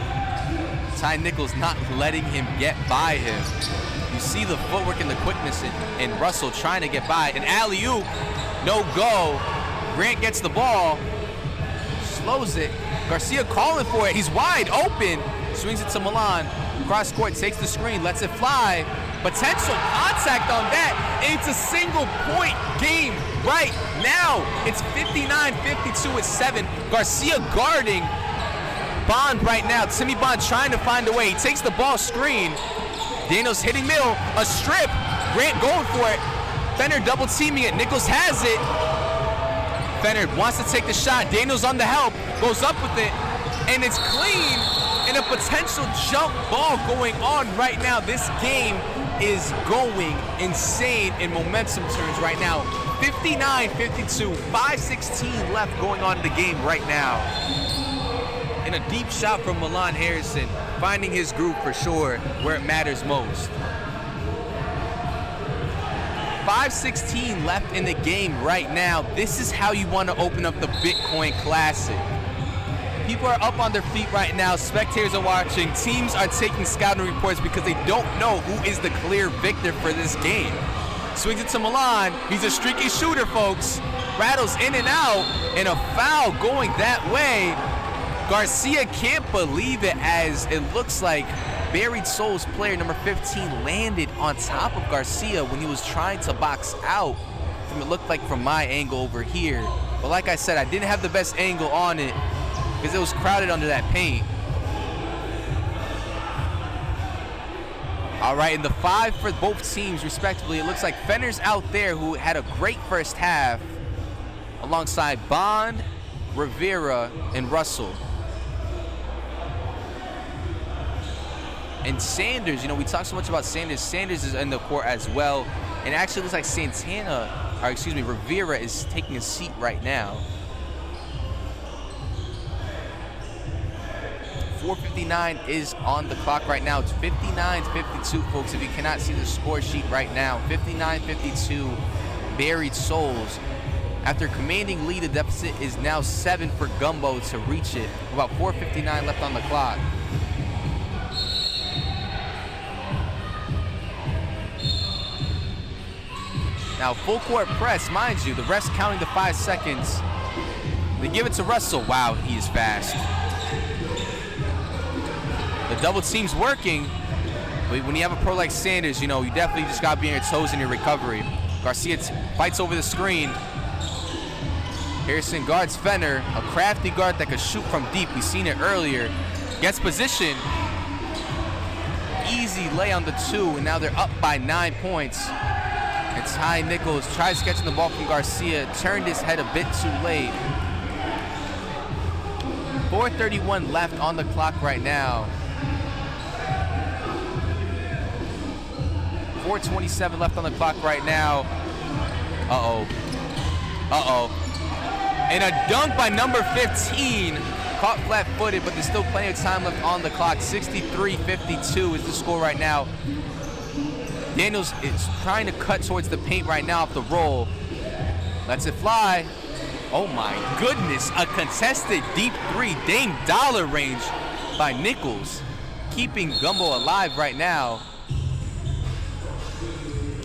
Ty Nichols not letting him get by him. You see the footwork and the quickness in Russell trying to get by. An alley-oop, no go. Grant gets the ball, slows it. Garcia calling for it. He's wide open. Swings it to Milan. Cross court, takes the screen, lets it fly. Potential contact on that. It's a single-point game right now. It's 59-52 at 7. Garcia guarding Bond right now. Timmy Bond trying to find a way. He takes the ball screen. Daniels hitting middle, a strip. Grant going for it. Fenner double teaming it. Nichols has it. Fenner wants to take the shot. Daniels on the help, goes up with it, and it's clean. And a potential jump ball going on right now. This game is going insane in momentum terms right now. 59-52, 5:16 left going on in the game right now. And a deep shot from Milan Harrison, finding his groove for sure where it matters most. 5:16 left in the game right now. This is how you want to open up the Bitcoin Classic. People are up on their feet right now. Spectators are watching. Teams are taking scouting reports because they don't know who is the clear victor for this game. Swings it to Milan. He's a streaky shooter, folks. Rattles in and out, and a foul going that way. Garcia can't believe it, as it looks like Buried Souls player number 15 landed on top of Garcia when he was trying to box out. It looked like from my angle over here. But like I said, I didn't have the best angle on it because it was crowded under that paint. All right, and the 5 for both teams, respectively. It looks like Fenner's out there, who had a great first half, alongside Bond, Rivera, and Russell. And Sanders, you know, we talk so much about Sanders. Sanders is in the court as well. And it actually looks like Rivera is taking a seat right now. 4:59 is on the clock right now. It's 59-52, folks, if you cannot see the score sheet right now. 59-52, Buried Souls. After commanding lead, the deficit is now 7 for Gumbo to reach it. About 4:59 left on the clock. Now, full court press, mind you, the refs counting the 5 seconds. They give it to Russell. Wow, he is fast. The double team's working, but when you have a pro like Sanders, you know, you definitely just got to be on your toes in your recovery. Garcia fights over the screen. Harrison guards Fenner, a crafty guard that can shoot from deep. We've seen it earlier. Gets position. Easy lay on the 2, and now they're up by 9 points. And Ty Nichols tries catching the ball from Garcia, turned his head a bit too late. 4:31 left on the clock right now. 4:27 left on the clock right now. Uh-oh. Uh-oh. And a dunk by number 15. Caught flat-footed, but there's still plenty of time left on the clock. 63-52 is the score right now. Daniels is trying to cut towards the paint right now off the roll. Lets it fly. Oh my goodness, a contested deep 3, Dame Dollar range by Nichols, keeping Gumbo alive right now.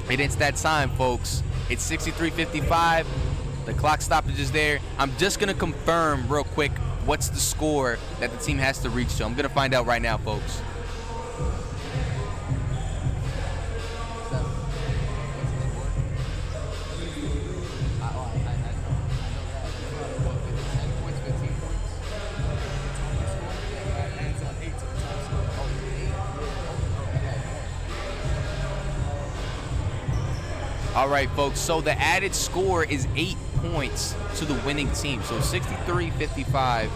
And it's that time, folks. It's 63-55. The clock stoppage is there. I'm just gonna confirm real quick what's the score that the team has to reach to. I'm gonna find out right now, folks. All right, folks, so the added score is 8 points to the winning team. So 63-55,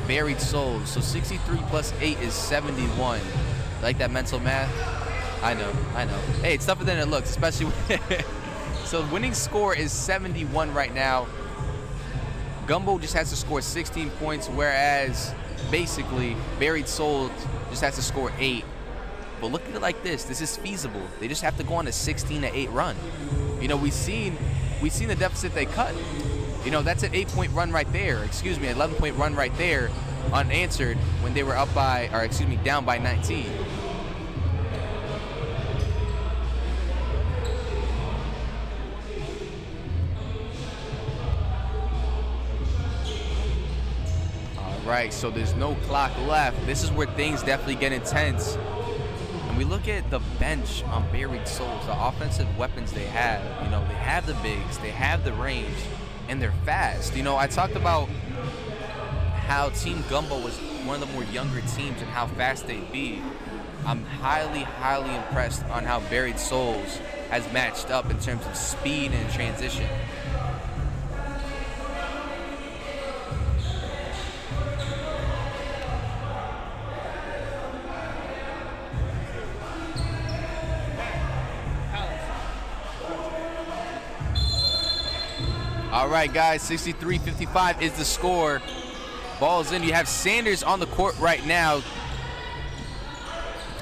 Buried Souls. So 63 plus 8 is 71. Like that mental math? I know. Hey, it's tougher than it looks, especially when so the winning score is 71 right now. Gumbo just has to score 16 points, whereas basically Buried Souls just has to score 8. But look at it like this. This is feasible. They just have to go on a 16-8 run. You know, we've seen the deficit they cut. You know, that's an 8-point run right there. Excuse me, 11-point run right there, unanswered when they were up by, or excuse me, down by 19. All right, so there's no clock left. This is where things definitely get intense. We look at the bench on Buried Souls, the offensive weapons they have. You know, they have the bigs, they have the range, and they're fast. You know, I talked about how Team Gumbo was one of the more younger teams and how fast they'd be. I'm highly, highly impressed on how Buried Souls has matched up in terms of speed and transition. All right, guys, 63-55 is the score. Ball's in. You have Sanders on the court right now.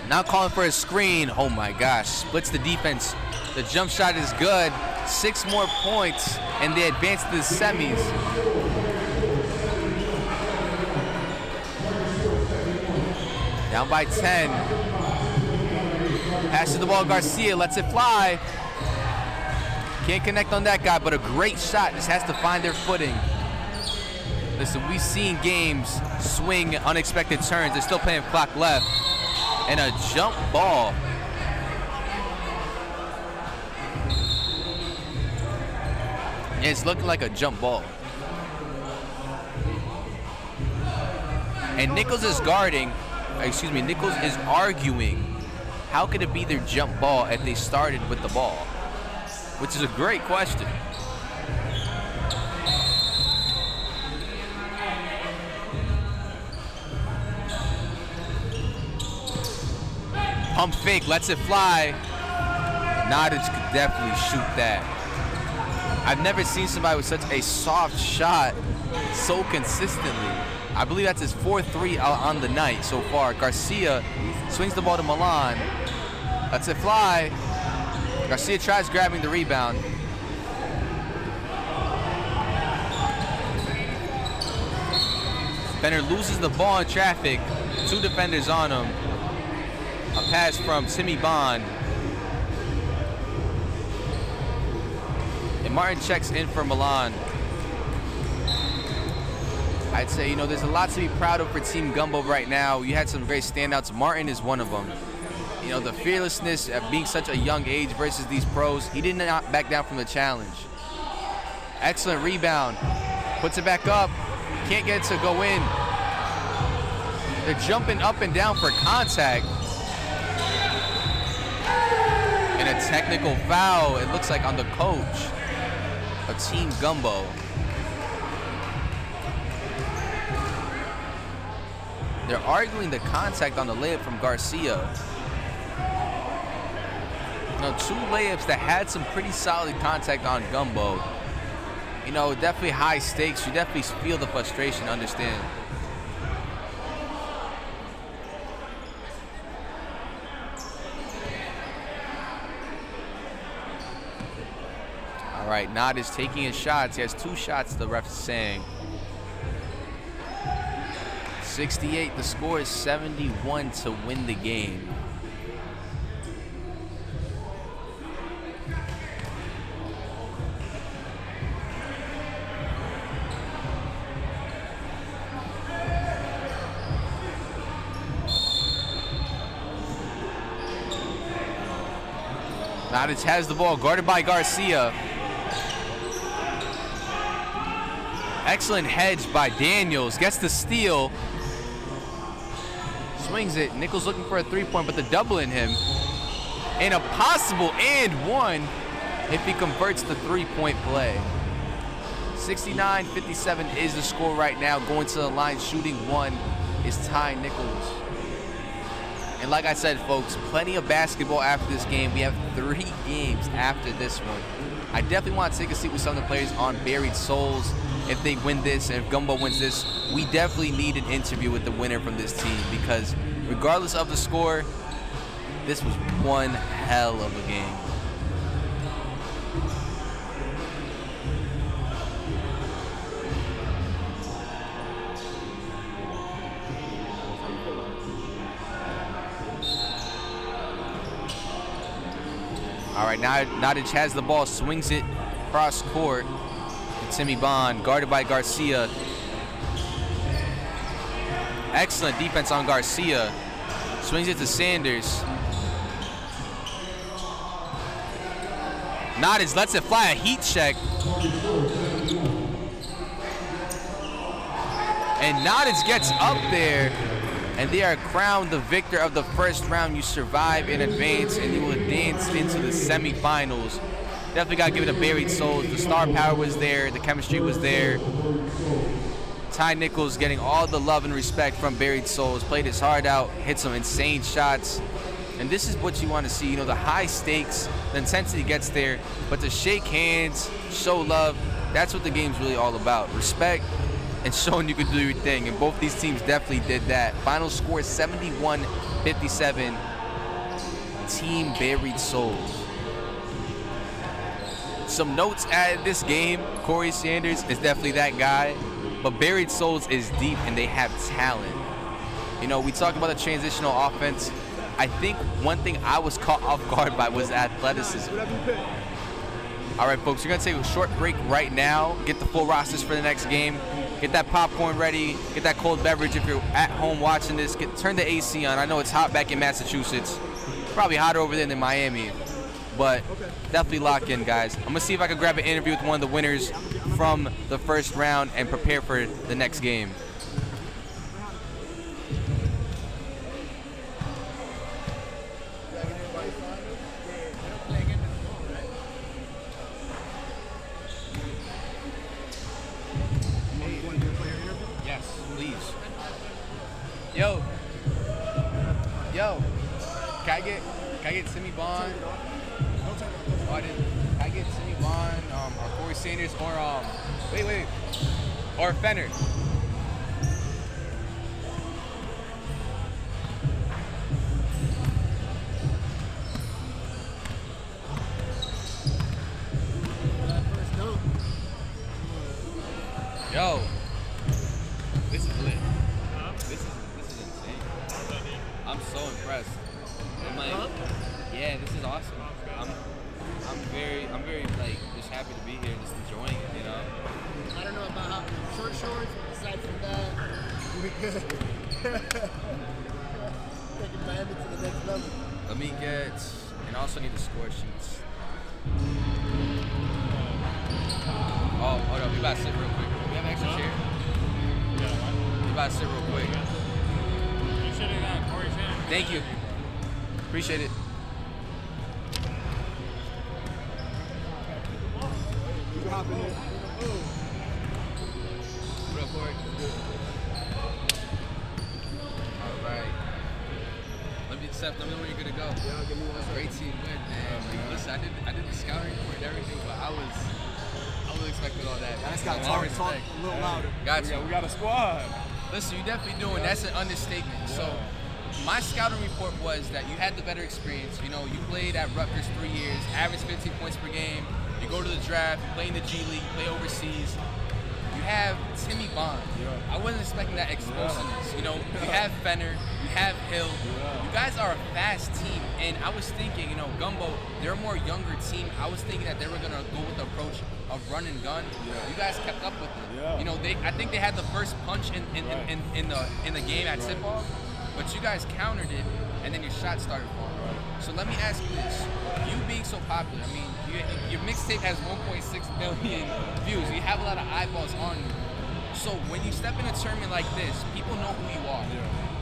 Now calling for a screen. Oh, my gosh. Splits the defense. The jump shot is good. 6 more points, and they advance to the semis. Down by 10. Passes the ball. Garcia lets it fly. Can't connect on that guy, but a great shot. Just has to find their footing. Listen, we've seen games swing unexpected turns. There's still plenty of clock left. And a jump ball. Yeah, it's looking like a jump ball. And Nichols is guarding, Nichols is arguing how could it be their jump ball if they started with the ball? Which is a great question. Pump fake, lets it fly. Nadic could definitely shoot that. I've never seen somebody with such a soft shot so consistently. I believe that's his 4th on the night so far. Garcia swings the ball to Milan. Lets it fly. Garcia tries grabbing the rebound. Benner loses the ball in traffic. 2 defenders on him. A pass from Timmy Bond. And Martin checks in for Milan. I'd say, you know, there's a lot to be proud of for Team Gumbo right now. You had some great standouts. Martin is one of them. You know, the fearlessness of being such a young age versus these pros. He did not back down from the challenge. Excellent rebound. Puts it back up. Can't get it to go in. They're jumping up and down for contact. And a technical foul, it looks like, on the coach of Team Gumbo. They're arguing the contact on the layup from Garcia. You know, 2 layups that had some pretty solid contact on Gumbo. You know, definitely high stakes. You definitely feel the frustration, understand. All right, Nod is taking his shots. He has 2 shots, the ref is saying. 68, the score is 71 to win the game. Nadic has the ball, guarded by Garcia. Excellent hedge by Daniels, gets the steal. Swings it, Nichols looking for a 3-point, but the double in him. And a possible and 1 if he converts the 3-point play. 69-57 is the score right now. Going to the line, shooting 1 is Ty Nichols. And like I said, folks, plenty of basketball after this game. We have 3 games after this one. I definitely want to take a seat with some of the players on Buried Souls. If they win this, and if Gumbo wins this, we definitely need an interview with the winner from this team, because regardless of the score, this was one hell of a game. All right, now Nadic has the ball, swings it cross court. Timmy Bond, guarded by Garcia. Excellent defense on Garcia. Swings it to Sanders. Nadic lets it fly, a heat check. And Nadic gets up there, and they are crowned the victor of the first round. You survive in advance, and you will advance into the semifinals. Definitely got to give it a Buried Souls. The star power was there. The chemistry was there. Ty Nichols getting all the love and respect from Buried Souls. Played his heart out. Hit some insane shots. And this is what you want to see. You know, the high stakes, the intensity gets there. But to shake hands, show love, that's what the game's really all about. Respect and showing you can do your thing. And both these teams definitely did that. Final score is 71-57. Team Buried Souls. Some notes at this game, Corey Sanders is definitely that guy, but Buried Souls is deep and they have talent. You know, we talk about the transitional offense. I think one thing I was caught off guard by was athleticism. All right, folks, we're gonna take a short break right now, get the full rosters for the next game, get that popcorn ready, get that cold beverage if you're at home watching this, turn the AC on. I know it's hot back in Massachusetts, probably hotter over there than Miami. But definitely lock in, guys. I'm going to see if I can grab an interview with one of the winners from the first round and prepare for the next game. Sanders or or Fenner. Yo, this is lit. This is insane. I'm so impressed. I'm like, yeah, this is awesome. I'm very like just happy to be here, just enjoying it, you know. I don't know about short shorts, but aside from that, we good. Taking Miami to the next level. Let me get, and I also need the score sheets. Oh, hold up, we about to sit real quick. We have an extra chair? We about to sit real quick. Thank you. Appreciate it. What up, Corey? All right. Let me know when you're good to go. Yeah, give me one second. Great team win, man. Listen, I did the scouting report and everything, but I was expecting all that. I just got to talk a little louder. Got you. We got a squad. Listen, you definitely doing. That's an understatement. Yeah. So, my scouting report was that you had the better experience. You know, you played at Rutgers 3 years, average 15 points per game. You go to the draft, you play in the G League, you play overseas. You have Timmy Bond. Yeah. I wasn't expecting that explosiveness. You know, you have Fenner, you have Hill. Yeah. You guys are a fast team, and I was thinking, you know, Gumbo, they're a more younger team. I was thinking that they were gonna go with the approach of run and gun. Yeah. You guys kept up with them. Yeah. You know, I think they had the first punch in the game at tip-off, but you guys countered it, and then your shot started falling. So let me ask you this: you being so popular, I mean, your mixtape has 1.6 million views. You have a lot of eyeballs on you. So when you step in a tournament like this, people know who you are. Yeah.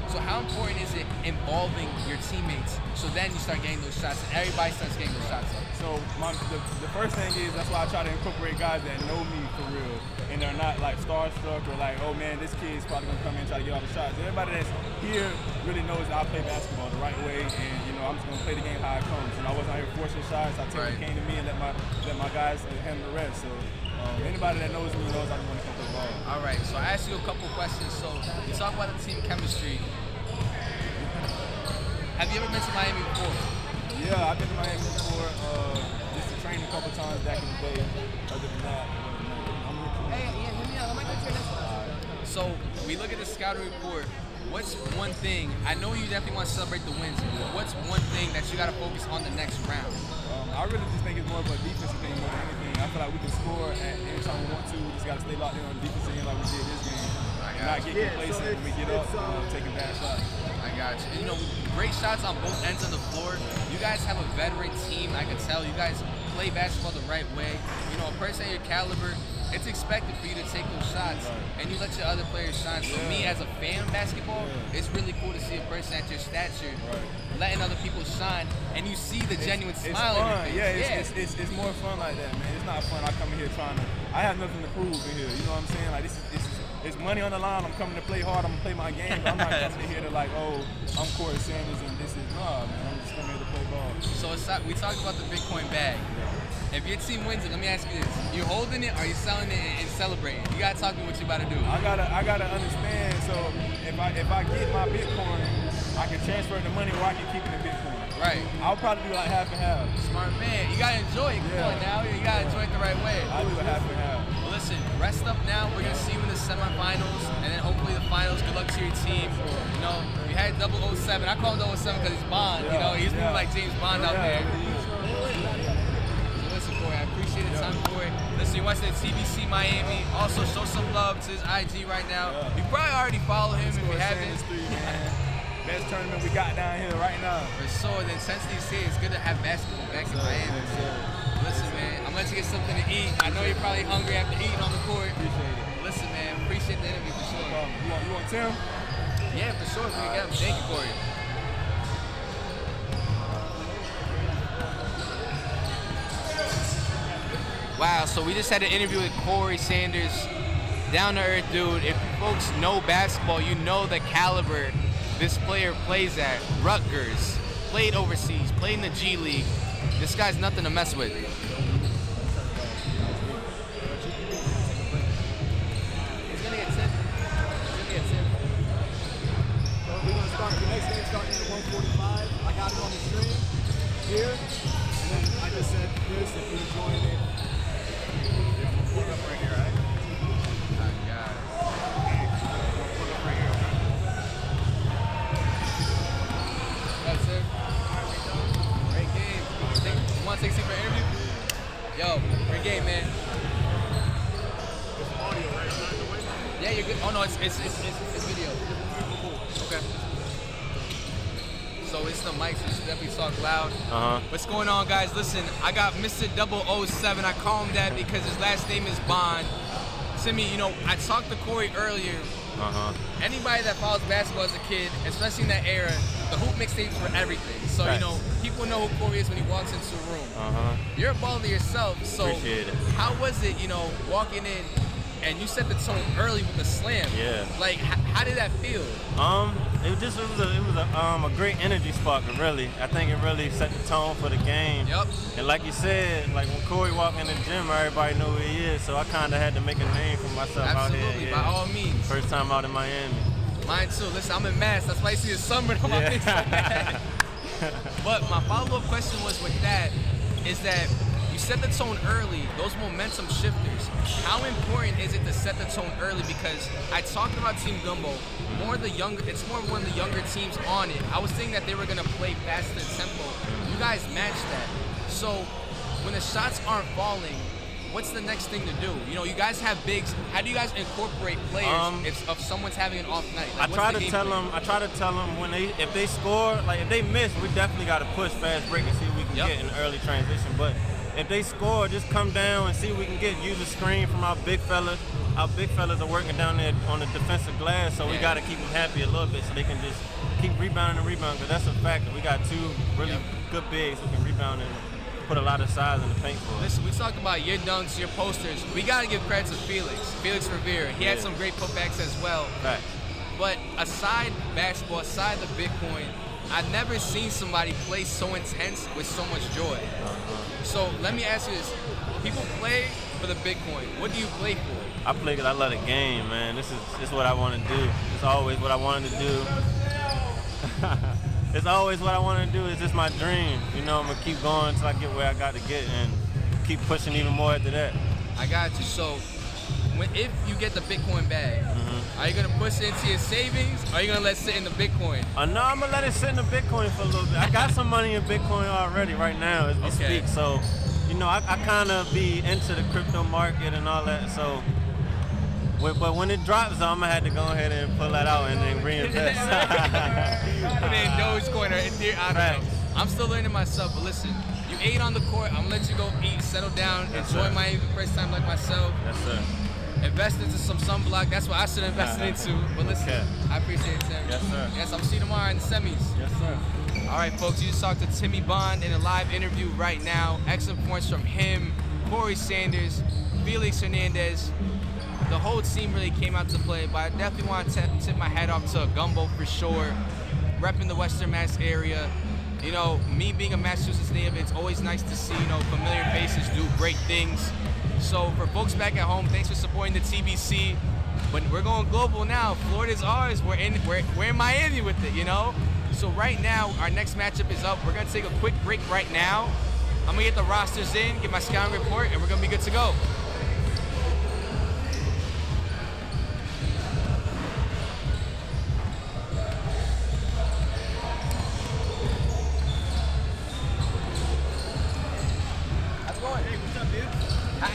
So how important is it involving your teammates so then you start getting those shots and everybody starts getting those shots up? So the first thing is, that's why I try to incorporate guys that know me for real and they're not like starstruck or like, oh man, this kid's probably gonna come in and try to get all the shots. Everybody that's here really knows that I play basketball the right way, and you know, I'm just gonna play the game how it comes. And I wasn't out here forcing shots. I take what came to me and let my guys handle the rest. So anybody that knows me knows I just want to come play ball. All right, so I asked you a couple questions. So you talk about the team chemistry. Have you ever been to Miami before? Yeah, I've been to Miami before. Just to train a couple times back in the day. Other than that, So we look at the scouting report. What's one thing? I know you definitely want to celebrate the wins, but what's one thing that you got to focus on the next round? I really just think it's more of a defensive thing more than anything. I feel like we can score at any time we want to. We just got to stay locked in on the defensive end like we did this game. Not get complacent when we get up, taking bad shots. I got you. You know, great shots on both ends of the floor. You guys have a veteran team. I can tell you guys play basketball the right way. You know, a person of your caliber, it's expected for you to take those shots, and you let your other players shine. So me, as a fan of basketball, it's really cool to see a person at your stature letting other people shine, and you see the genuine smile on your face. Yeah, it's more fun like that, man. It's not fun. I come in here trying to. I have nothing to prove in here. You know what I'm saying? Like it's money on the line. I'm coming to play hard. I'm gonna play my game. But I'm not coming in here to like, oh, I'm Corey Sanders and this is man. I'm just coming here to play ball. So we talked about the Bitcoinbag. If your team wins it, let me ask you this: you holding it, or you selling it and celebrating? You gotta talk to me what you about to do. I gotta understand. So if I get my Bitcoin, I can transfer the money, or I can keep it in Bitcoin. Right. I'll probably do like half and half. Smart man. You gotta enjoy it. Come on now. You gotta enjoy it the right way. I'll do a half and half. Well, listen, rest up now. We're gonna see you in the semifinals, and then hopefully the finals. Good luck to your team. You know, you had 007. I call him 007 because he's Bond. You know, he's moving like James Bond out there. I appreciate the time for it. Listen, you watch the TBC Miami. Also, show some love to his IG right now. You probably already follow him if you haven't. Best tournament we got down here right now. For sure, the intensity is here. It's good to have basketball back in Miami. Listen, man, I'm going to get something to eat. I know you're probably hungry after eating on the court. Appreciate it. Listen, man, appreciate the interview for sure. You want Tim? Yeah, for sure. If we can get him. Thank you, Corey. Wow, so we just had an interview with Corey Sanders, down-to-earth dude. If folks know basketball, you know the caliber this player plays at. Rutgers, played overseas, played in the G League. This guy's nothing to mess with. The next game starting at 1:45. I got it on the stream here, and then I just said this if you're enjoying it. Yeah, I'm gonna plug up right here, right? I got it. Plug up right here. That's it. Great game. You want to take a seat for an interview? Yo, great game, man. It's audio, right? I'm not in the way. Yeah, you're good. Oh no, it's video. Okay. So it's the mics, so you definitely talk loud. What's going on, guys? Listen, I got Mr. 007. I call him that because his last name is Bond. Timmy, you know, I talked to Corey earlier. Anybody that follows basketball as a kid, especially in that era, the hoop mixtapes were everything. So, you know, people know who Corey is when he walks into a room. You're a baller yourself, so Appreciate it. how was it, you know, walking in and you set the tone early with the slam? Yeah. Like, how did that feel? It was a great energy spark, really. I think it really set the tone for the game. Yep. And like you said, like when Corey walked in the gym, everybody knew who he is. So I kind of had to make a name for myself out here. Absolutely, by all means. First time out in Miami. Mine too. Listen, I'm in Mass. That's why you see a sunburn on my face like that. But my follow-up question was with that, is that you set the tone early, those momentum shifters. How important is it to set the tone early? Because I talked about Team Gumbo, it's more one of the younger teams on it. I was thinking that they were gonna play faster tempo. You guys matched that. So when the shots aren't falling, what's the next thing to do? You know, you guys have bigs. How do you guys incorporate players if someone's having an off night? Like, I try to tell them when if they score, like if they miss, we definitely got to push fast break and see if we can get an early transition. But if they score, just come down and see if we can use a screen from our big fellas. Our big fellas are working down there on the defensive glass, so we got to keep them happy a little bit so they can just keep rebounding, because that's a fact. We got two really good bigs who can rebound and put a lot of size in the paint for us. Listen, we talked about your dunks, your posters. We got to give credit to Felix Rivera. He had some great putbacks as well. Right. But aside basketball, aside the Bitcoin, I've never seen somebody play so intense with so much joy. So let me ask you this. People play for the Bitcoin. What do you play for? I play because I love the game, man. This is what I want to do. It's always what I wanted to do. It's always what I want to do. It's just my dream. You know, I'm going to keep going until I get where I got to get and keep pushing even more after that. I got you. So if you get the Bitcoin bag, are you going to push it into your savings or are you going to let it sit in the Bitcoin? No, I'm going to let it sit in the Bitcoin for a little bit. I got some money in Bitcoin already right now as we speak. So, you know, I kind of be into the crypto market and all that. So, but when it drops, I'm going to have to go ahead and pull that out and then reinvest. And then Dogecoin or Ethereum, I don't know. I'm still learning myself, but listen, you ate on the court, I'm going to let you go eat, settle down, enjoy Miami the first time like myself. Yes, sir. Invest into some sunblock, that's what I should invest into. But listen, I appreciate it, Tim. Yes, sir. Yes, I'll see you tomorrow in the semis. Yes, sir. All right, folks, you just talked to Timmy Bond in a live interview right now. Excellent points from him, Corey Sanders, Felix Hernandez. The whole team really came out to play, but I definitely want to tip my hat off to Gumbo for sure. Repping the Western Mass area. You know, me being a Massachusetts native, it's always nice to see, you know, familiar faces do great things. So for folks back at home, thanks for supporting the TBC. But we're going global now. Florida's ours. We're in Miami with it, you know? So right now, our next matchup is up. We're going to take a quick break right now. I'm going to get the rosters in, get my scouting report, and we're going to be good to go.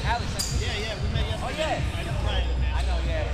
Alex, Yeah, we met yesterday. oh yeah. I know, yeah.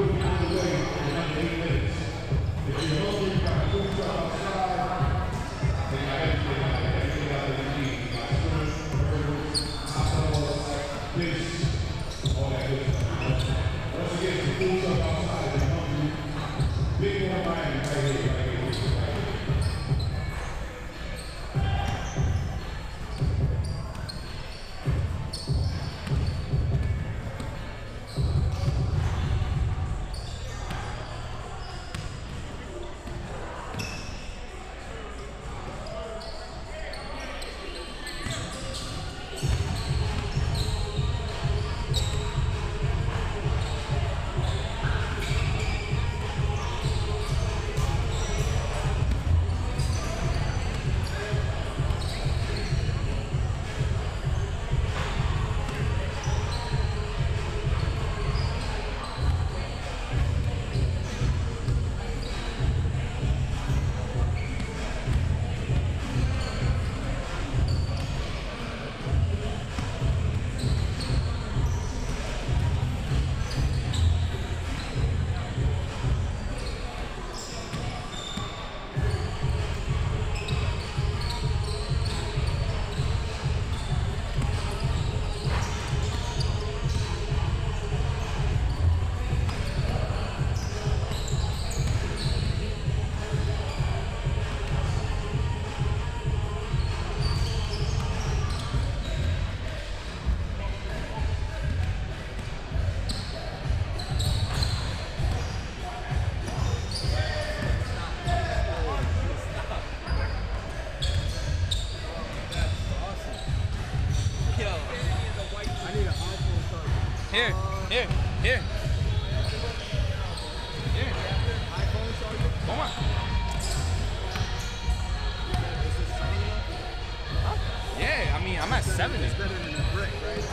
will be on the way in under 8 minutes. If you're hungry, you got food truck outside. They got everything out there you need. You got shrimp, burgers, hot dogs, fish, all that good stuff. Once again, the food truck outside, if you're hungry, big one Miami right here, right here. Here. Here. Come on. Huh? Yeah, I mean, I'm at 7. It's better than a brick, right?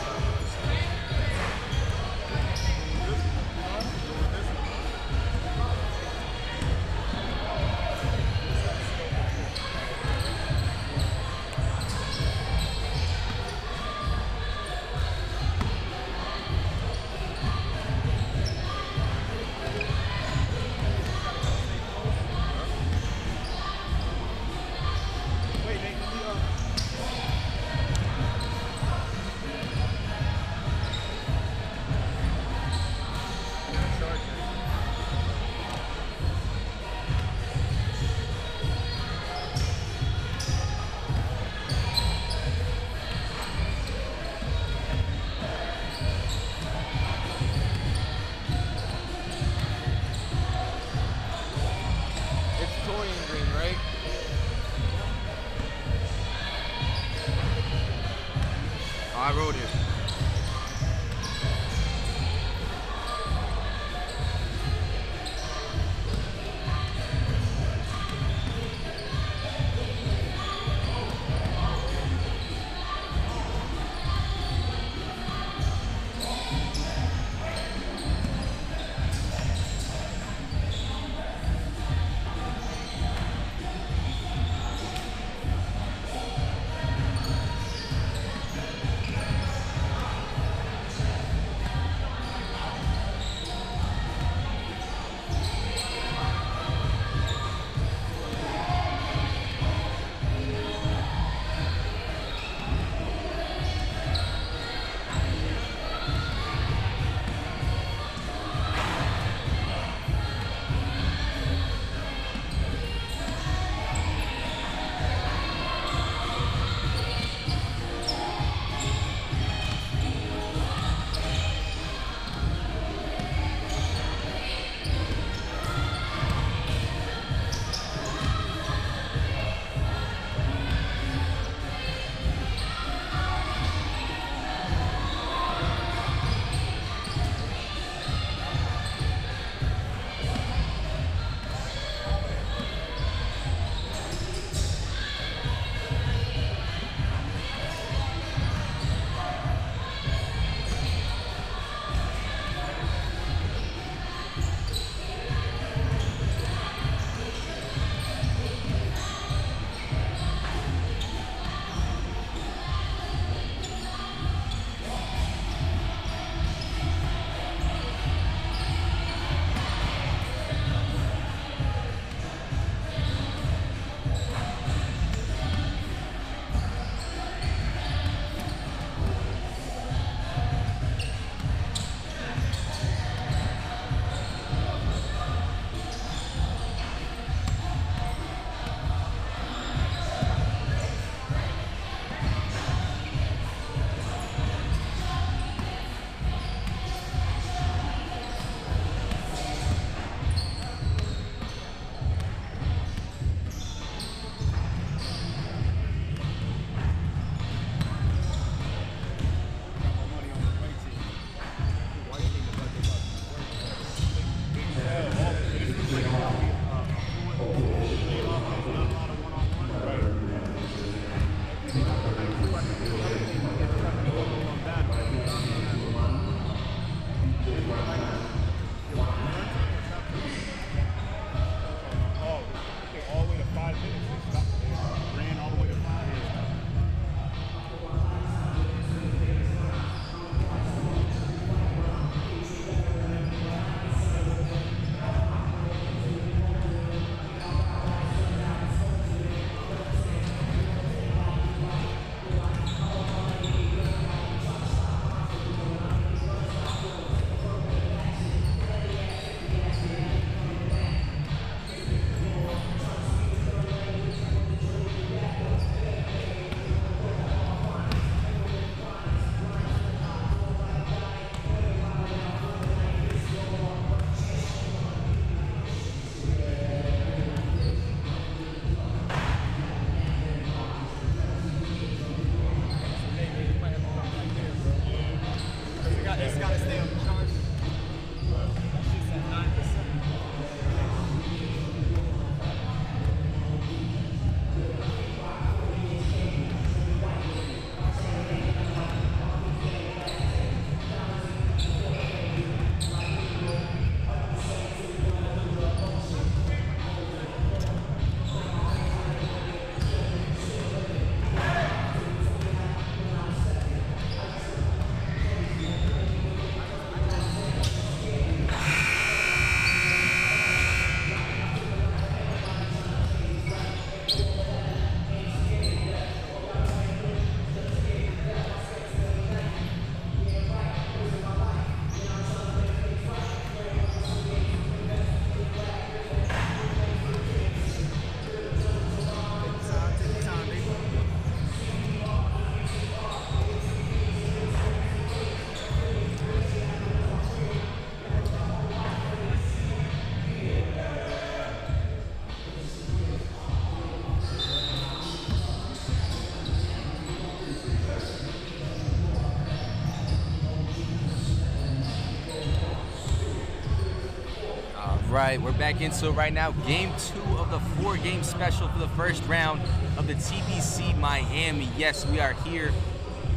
right, we're back into it right now. Game 2 of the 4-game special for the first round of the TBC Miami. Yes, we are here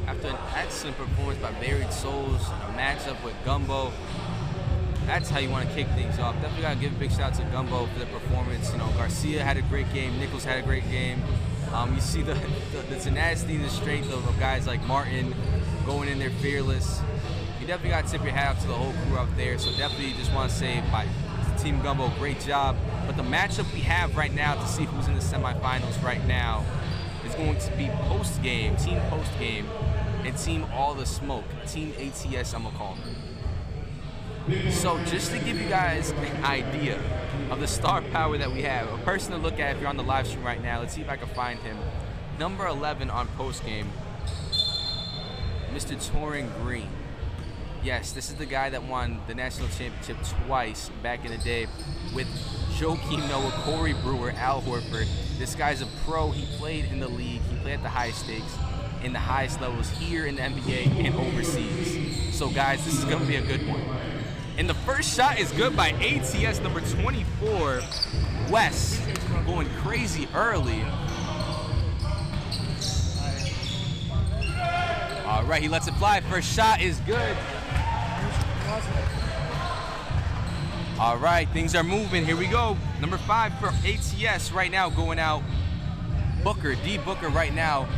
after an excellent performance by Buried Souls, a matchup with Gumbo. That's how you want to kick things off. Definitely got to give a big shout out to Gumbo for the performance. You know, Garcia had a great game. Nichols had a great game. You see the tenacity and the strength of guys like Martin going in there fearless. You definitely got to tip your hat out to the whole crew out there. So definitely just want to say by Team Gumbo, great job. But the matchup we have right now to see who's in the semifinals right now is going to be post-game, Team Post-Game, and Team All the Smoke, Team ATS, I'm going to call them. So just to give you guys an idea of the star power that we have, a person to look at if you're on the live stream right now, let's see if I can find him. Number 11 on Post-Game, Mr. Torin Green. Yes, this is the guy that won the national championship twice back in the day with Joakim Noah, Corey Brewer, Al Horford. This guy's a pro. He played in the league. He played at the highest stakes, in the highest levels here in the NBA and overseas. So guys, this is going to be a good one. And the first shot is good by ATS number 24, Wes, going crazy early. All right, he lets it fly. First shot is good. All right, things are moving. Here we go. Number 5 for ATS right now going out. Booker, D Booker right now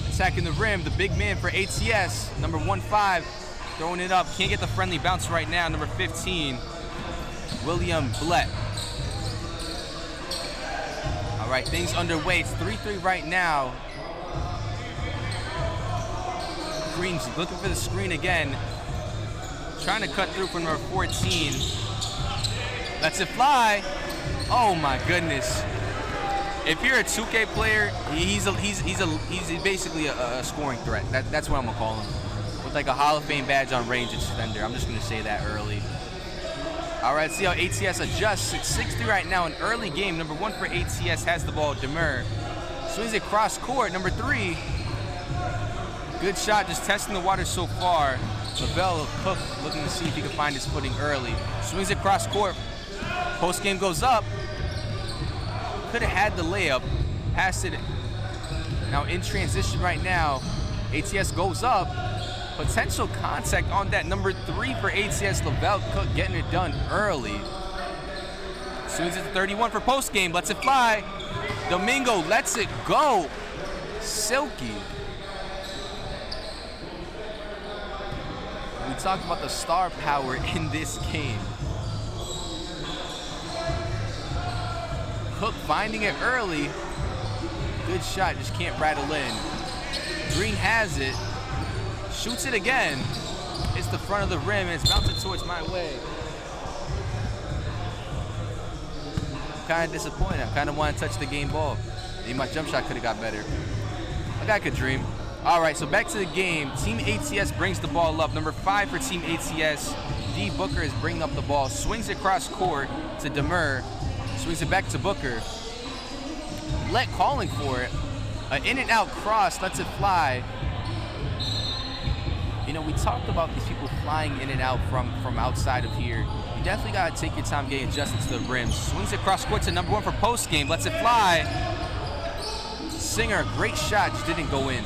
attacking the rim. The big man for ATS, number 1-5, throwing it up. Can't get the friendly bounce right now. Number 15, William Blett. All right, things underway. It's 3-3 right now. Green's looking for the screen again. Trying to cut through from number 14. Lets it fly. Oh my goodness. If you're a 2K player, he's basically a scoring threat. That's what I'm gonna call him. With like a Hall of Fame badge on range extender. I'm just gonna say that early. All right, see how ATS adjusts. It's 6-3 right now, an early game. Number 1 for ATS has the ball. Demur swings it cross court. Number 3. Good shot, just testing the water so far. Lavelle Cook looking to see if he can find his footing early. Swings it cross court. Post game goes up. Could have had the layup. Passed it. Now in transition right now. ATS goes up. Potential contact on that. Number 3 for ATS. Lavelle Cook getting it done early. Swings it to 31 for post game. Lets it fly. Domingo lets it go. Silky. We talked about the star power in this game. Cook finding it early. Good shot, just can't rattle in. Green has it. Shoots it again. It's the front of the rim and it's bouncing towards my way. I'm kind of disappointed. I kind of want to touch the game ball. Maybe my jump shot could have got better. A guy could dream. All right, so back to the game. Team ATS brings the ball up. Number 5 for Team ATS. D Booker is bringing up the ball. Swings it across court to Demur. Swings it back to Booker. Let calling for it. An in and out cross, lets it fly. You know, we talked about these people flying in and out from outside of here. You definitely got to take your time getting adjusted to the rim. Swings it across court to number 1 for post game. Lets it fly. Singer, great shot, just didn't go in.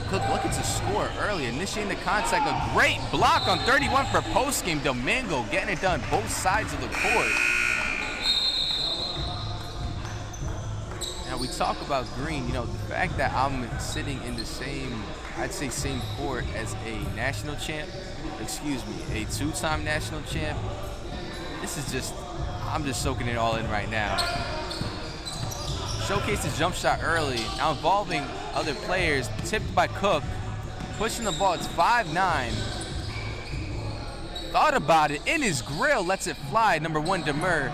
Cook looking to score early, initiating the contact. A great block on 31 for post-game. Domingo getting it done both sides of the court. Now we talk about Green, you know, the fact that I'm sitting in the same, I'd say same court as a national champ, excuse me, a 2-time national champ. This is just, I'm just soaking it all in right now. Showcased his jump shot early, now involving other players, tipped by Cook, pushing the ball, it's 5-9. Thought about it, in his grill, lets it fly, number 1, Demur.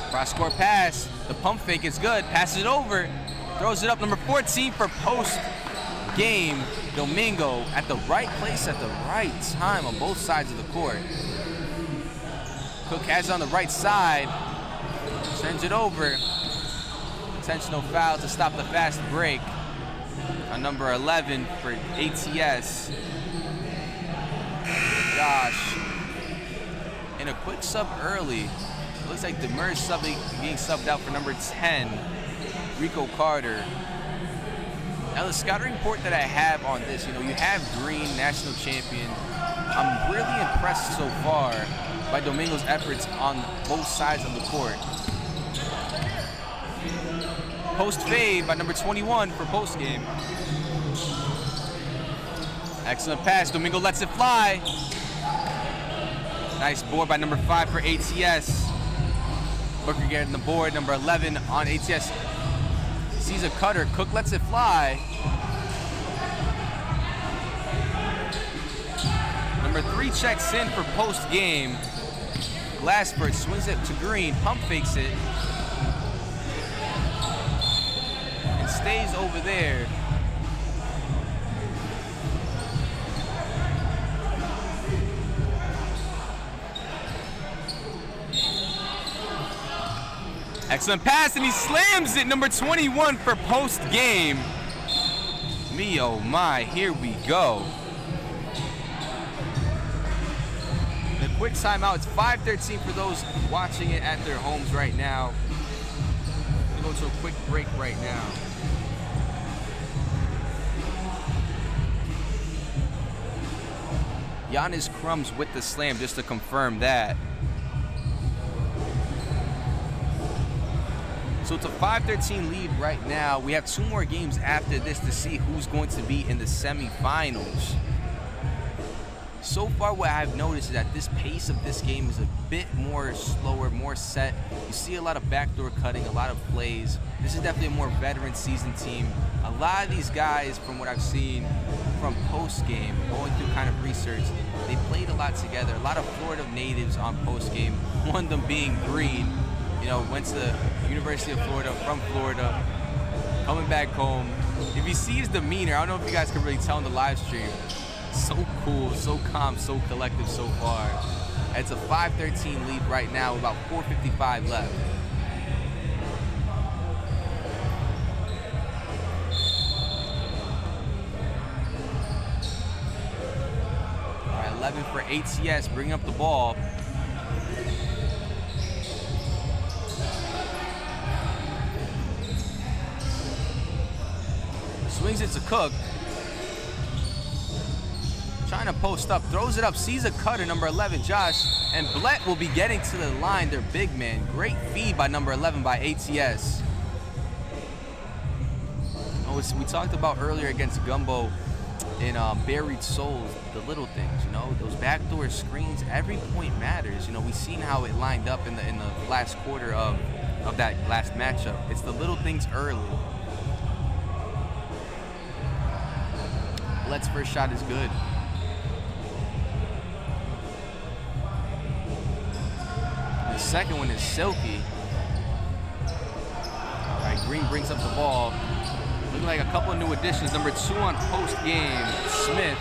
Cross-court pass, the pump fake is good, passes it over, throws it up, number 14 for post-game. Domingo at the right place at the right time on both sides of the court. Cook has it on the right side. Turns it over. Intentional foul to stop the fast break on number 11 for ATS. Josh. And a quick sub early. Looks like Demers being subbed out for number 10, Rico Carter. Now the scouting report that I have on this, you have Green, national champion. I'm really impressed so far by Domingo's efforts on both sides of the court. Post fade by number 21 for post game. Excellent pass, Domingo lets it fly. Nice board by number 5 for ATS. Booker getting the board, number 11 on ATS. Sees a cutter, Cook lets it fly. Number 3 checks in for post game. Glassford swings it to Green, pump fakes it. And stays over there. Excellent pass, and he slams it, number 21 for post game. Me, oh my, here we go. The quick timeout, it's 5:13 for those watching it at their homes right now. We'll go to a quick break right now. Giannis Crumbs with the slam, just to confirm that. So it's a 5-13 lead right now. We have 2 more games after this to see who's going to be in the semifinals. So far, what I've noticed is that this pace of this game is a bit more slower, more set. You see a lot of backdoor cutting, a lot of plays. This is definitely a more veteran seasoned team. A lot of these guys, from what I've seen from post-game, going through kind of research, they played a lot together. A lot of Florida natives on post-game, one of them being Green. Went to the University of Florida, from Florida, coming back home. If you see his demeanor, I don't know if you guys can really tell in the live stream. So cool, so calm, so collective so far. It's a 5-13 lead right now, about 4:55 left. All right, 11 for ATS, bringing up the ball. Swings it to Cook. Trying to post up, throws it up, sees a cutter, number 11, Josh. And Blett will be getting to the line, their big man. Great feed by number 11 by ATS. We talked about earlier against Gumbo in Buried Souls, the little things, those backdoor screens, every point matters. We've seen how it lined up in the last quarter of that last matchup. It's the little things early. Blett's first shot is good. The second one is silky. All right, Green brings up the ball. Looking like a couple of new additions. Number 2 on post game, Smith.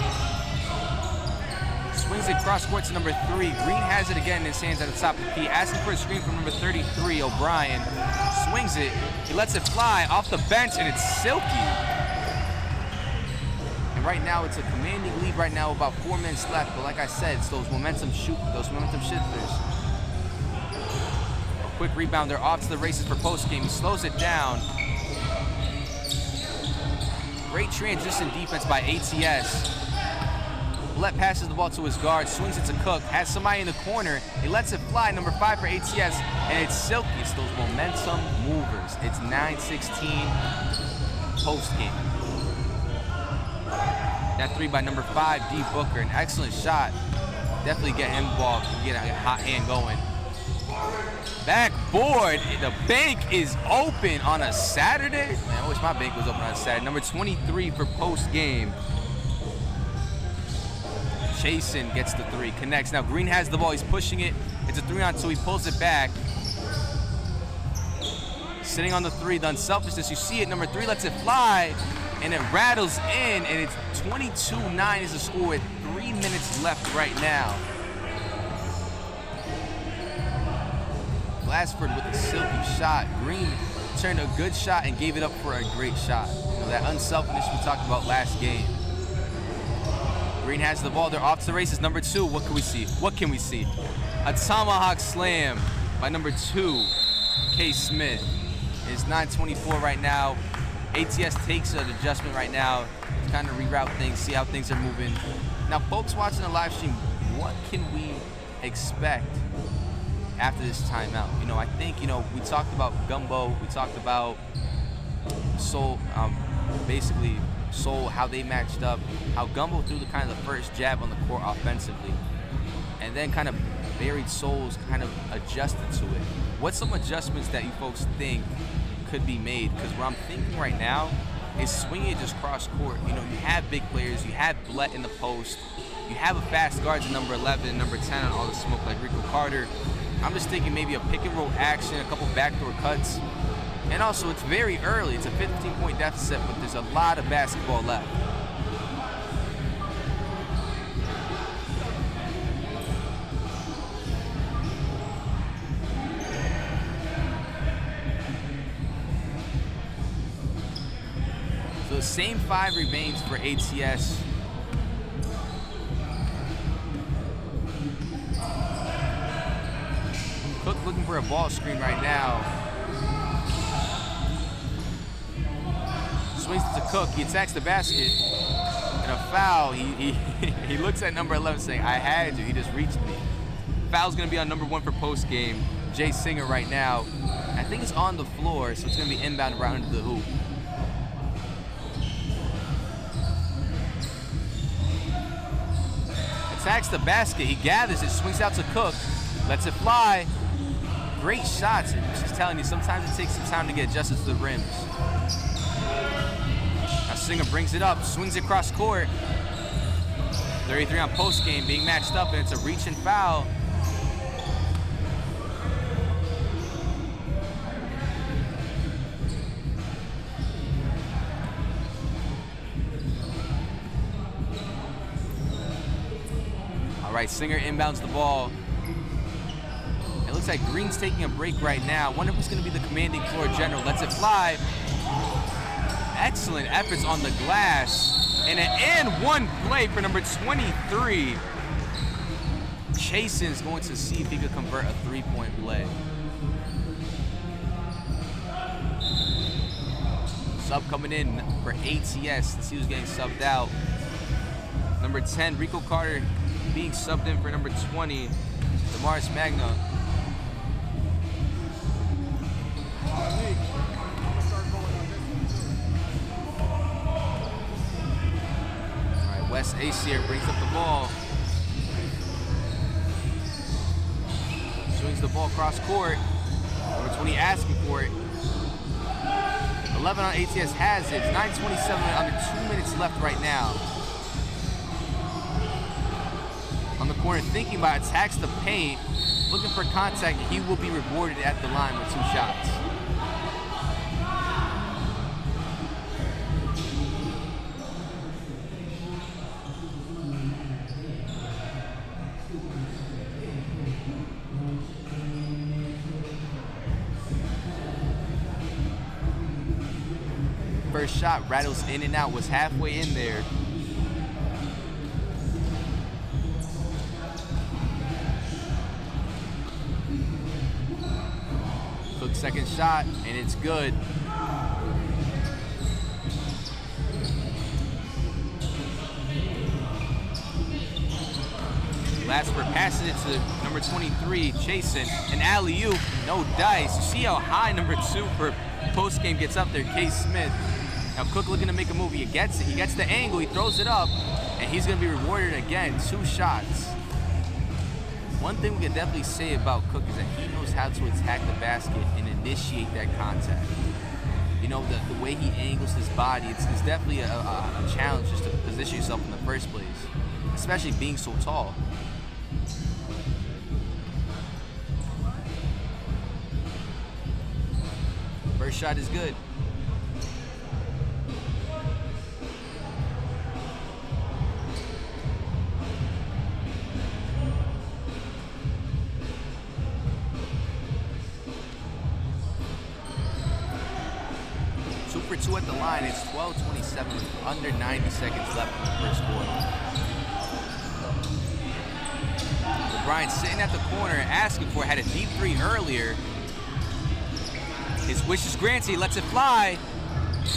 Swings it cross court to number 3. Green has it again in his hands at the top of the key. Asking for a screen from number 33, O'Brien. Swings it. He lets it fly off the bench, and it's silky. And right now, it's a commanding lead right now, about 4 minutes left. But like I said, it's those momentum shifters. A quick rebound. They're off to the races for post-game. He slows it down. Great transition defense by ATS. Blett passes the ball to his guard, swings it to Cook, has somebody in the corner. He lets it fly, number 5 for ATS, and it's silky. It's those momentum movers. It's 9-16 post-game. That 3 by number 5, D. Booker, an excellent shot. Definitely get him the ball, get a hot hand going. Backboard, the bank is open on a Saturday. Man, I wish my bank was open on a Saturday. Number 23 for post-game. Chasen gets the 3, connects. Now Green has the ball, he's pushing it. It's a 3-on-2, he pulls it back. Sitting on the 3, the unselfishness, you see it. Number 3 lets it fly, and it rattles in, and it's 22-9 is the score with 3 minutes left right now. Glassford with a silky shot. Green turned a good shot and gave it up for a great shot. That unselfishness we talked about last game. Green has the ball. They're off to the races. Number 2. What can we see? What can we see? A tomahawk slam by number 2, K. Smith. It's 9:24 right now. ATS takes an adjustment right now to kind of reroute things, see how things are moving. Now, folks watching the live stream, what can we expect after this timeout? You know, I think, you know, we talked about Gumbo, we talked about Soul, basically Soul, how they matched up, how Gumbo threw the kind of the first jab on the court offensively, and then kind of buried Soul's kind of adjusted to it. What's some adjustments that you folks think could be made? Because what I'm thinking right now is swinging it just cross court. You know, you have big players, you have Blett in the post, you have a fast guards at number 11, number 10 on all the smoke like Rico Carter. I'm just thinking maybe a pick and roll action, a couple backdoor cuts. And also, it's very early. It's a 15-point deficit, but there's a lot of basketball left. So the same 5 remains for ATS. Cook looking for a ball screen right now. Swings it to Cook. He attacks the basket. And a foul. He looks at number 11 saying, I had you. He just reached me. Foul's going to be on number 1 for post game. Jay Singer right now. I think it's on the floor, so it's going to be inbound right under the hoop. Attacks the basket. He gathers it. Swings out to Cook. Lets it fly. Great shots. I'm just telling you, sometimes it takes some time to get adjusted to the rims. Now Singer brings it up, swings it across court. 33 on post game, being matched up, and it's a reach and foul. All right, Singer inbounds the ball. It looks like Green's taking a break right now. Wonder who's going to be the commanding floor general. Lets it fly. Excellent efforts on the glass. And an and one play for number 23. Chasen's going to see if he could convert a 3-point play. Sub coming in for ATS. Let's see who's getting subbed out. Number 10, Rico Carter being subbed in for number 20, Damaris Magna. Wes Acier brings up the ball. Swings the ball across court. Number 20 asking for it. 11 on ATS has it. It's 9:27, under 2 minutes left right now. On the corner, thinking about it, attacks the paint. Looking for contact. He will be rewarded at the line with 2 shots. First shot rattles in and out, was halfway in there. Cook second shot, and it's good. Lasper passes it to number 23, Chasen, an alley-oop, no dice. You see how high number 2 for post-game gets up there, K. Smith. Now Cook looking to make a move. He gets it. He gets the angle. He throws it up, and he's going to be rewarded again. 2 shots. One thing we can definitely say about Cook is that he knows how to attack the basket and initiate that contact. You know, the way he angles his body, it's definitely a challenge just to position yourself in the first place, especially being so tall. First shot is good. For 2 at the line, it's 12:27 with under 90 seconds left in the first quarter. Bryant sitting at the corner asking for it. Had a deep three earlier. His wish is granted. He lets it fly.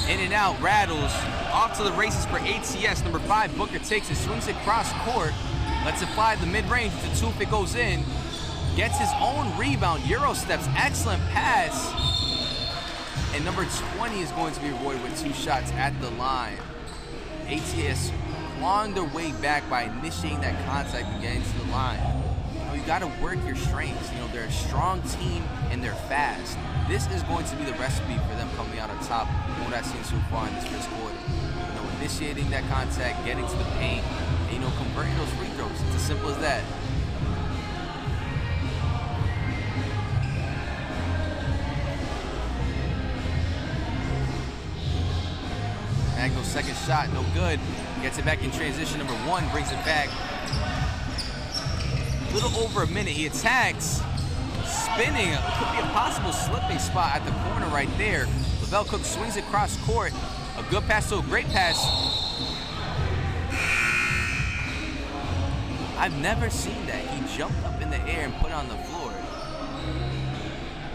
In and out, rattles. Off to the races for ATS. Number 5, Booker takes it, swings it cross court. Lets it fly the mid-range. The 2 if it goes in. Gets his own rebound. Euro steps. Excellent pass. And number 20 is going to be rewarded with 2 shots at the line. ATS clawing their way back by initiating that contact and getting to the line. You got to work your strengths. They're a strong team and they're fast. This is going to be the recipe for them coming out on top from what I've seen so far in this first quarter. Initiating that contact, getting to the paint, and converting those free throws. It's as simple as that. Magno's second shot, no good. Gets it back in transition. Number 1 brings it back. A little over a minute. He attacks. Spinning. It could be a possible slipping spot at the corner right there. Lavelle Cook swings it across court. A good pass to a great pass. I've never seen that. He jumped up in the air and put it on the floor.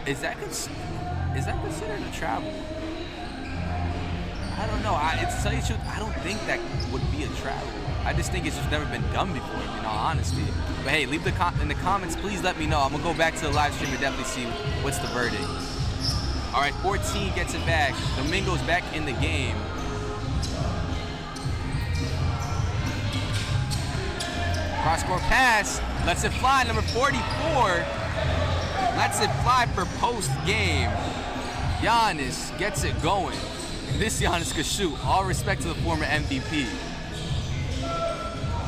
Is that considered a travel? I don't know. To tell you the truth, I don't think that would be a travel. I just think it's just never been done before, in all honesty. But hey, leave in the comments, please let me know. I'm going to go back to the live stream and definitely see what's the verdict. All right, 14 gets it back. Domingo's back in the game. Cross-court pass. Lets it fly. Number 44 lets it fly for post-game. Giannis gets it going. This Giannis could shoot. All respect to the former MVP.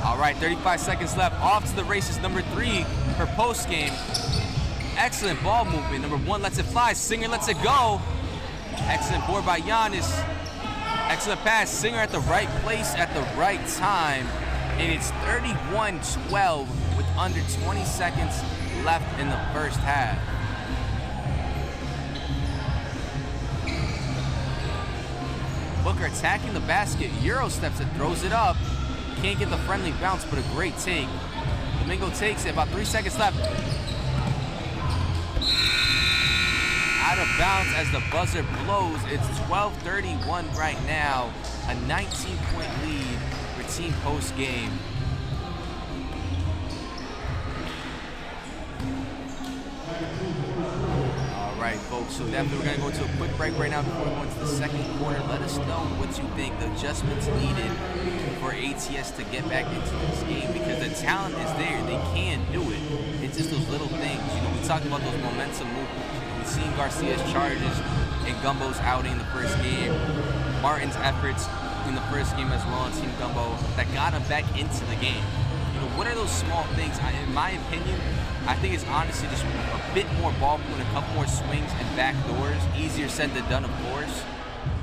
All right, 35 seconds left. Off to the races. Number 3 for post-game. Excellent ball movement. Number 1 lets it fly. Singer lets it go. Excellent board by Giannis. Excellent pass. Singer at the right place at the right time. And it's 31-12 with under 20 seconds left in the first half. Booker attacking the basket. Euro steps it, throws it up. Can't get the friendly bounce, but a great take. Domingo takes it. About 3 seconds left. Out of bounds as the buzzer blows. It's 12:31 right now. A 19-point lead for Team Post game. All right, folks. So definitely we're gonna go to a quick break right now before we go into the second quarter. Let us know what you think the adjustments needed for ATS to get back into this game, because the talent is there. They can do it. It's just those little things. We talked about those momentum movements. We've seen Garcia's charges and Gumbo's outing in the first game. Martin's efforts in the first game as well on Team Gumbo that got him back into the game. What are those small things? In my opinion, I think it's honestly just a bit more ball movement, a couple more swings and back doors. Easier said than done, of course.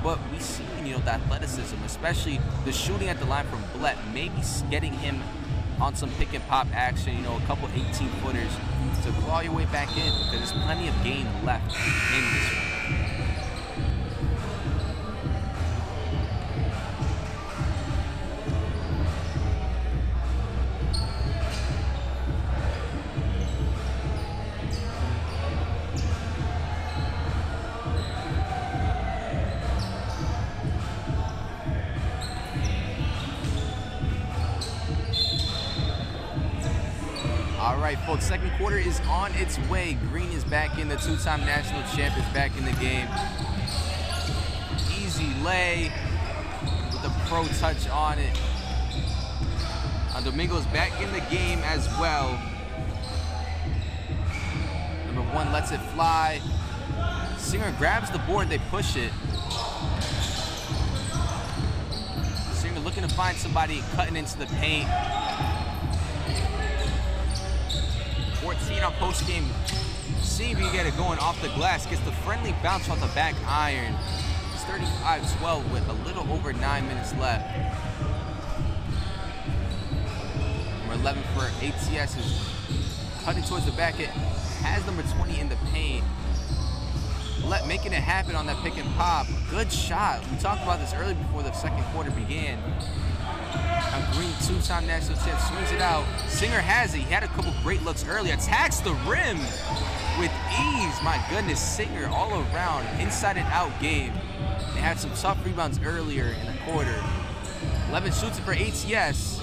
But we see, the athleticism, especially the shooting at the line from Blett, maybe getting him on some pick and pop action, a couple 18-footers to claw your way back in, because there's plenty of game left in this one. All right, folks, second quarter is on its way. Green is back in, the 2-time national champ is back in the game. Easy lay with a pro touch on it. Domingo's back in the game as well. Number 1 lets it fly. Singer grabs the board, they push it. Singer looking to find somebody cutting into the paint. 14 on post game. See if you get it going off the glass. Gets the friendly bounce off the back iron. It's 35-12 with a little over 9 minutes left. Number 11 for ATS is cutting towards the back. It has number 20 in the paint. Making it happen on that pick and pop. Good shot. We talked about this earlier before the second quarter began. A green two-time national champ swings it out. Singer has it. He had a couple great looks earlier. Attacks the rim with ease. My goodness, Singer all around, inside and out game. They had some tough rebounds earlier in the quarter. 11 shoots it for ATS.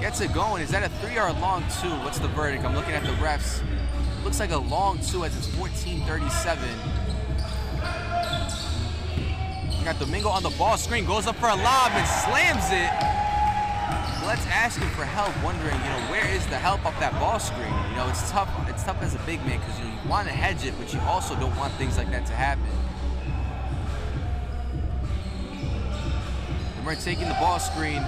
Gets it going. Is that a 3 or a long 2? What's the verdict? I'm looking at the refs. Looks like a long 2 as it's 14:37. Got Domingo on the ball screen, goes up for a lob and slams it. Let's ask him for help, wondering, where is the help off that ball screen? It's tough as a big man because you want to hedge it, but you also don't want things like that to happen. Demar taking the ball screen.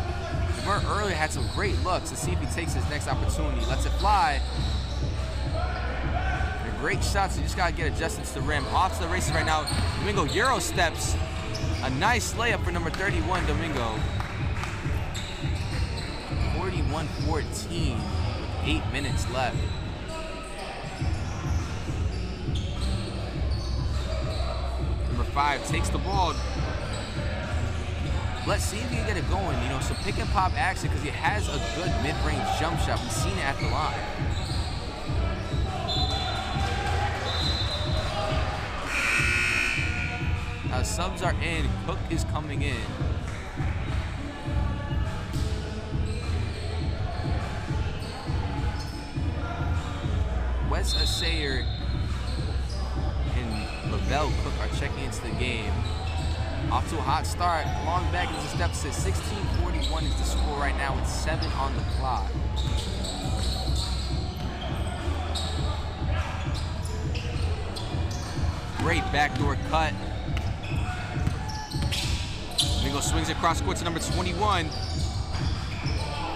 Demar earlier had some great looks. Let's see if he takes his next opportunity. Lets it fly. They're great shots, so you just got to get adjusted to the rim. Off to the races right now. Domingo Euro steps. A nice layup for number 31, Domingo. 41-14 with 8 minutes left. Number 5 takes the ball. Let's see if he can get it going. Some pick and pop action because he has a good mid-range jump shot. We've seen it at the line. Subs are in. Cook is coming in. Wes Asayer and Lavelle Cook are checking into the game. Off to a hot start. Long back is the step. Says 16:41 is the score right now with 7 on the clock. Great backdoor cut. Domingo swings across court to number 21.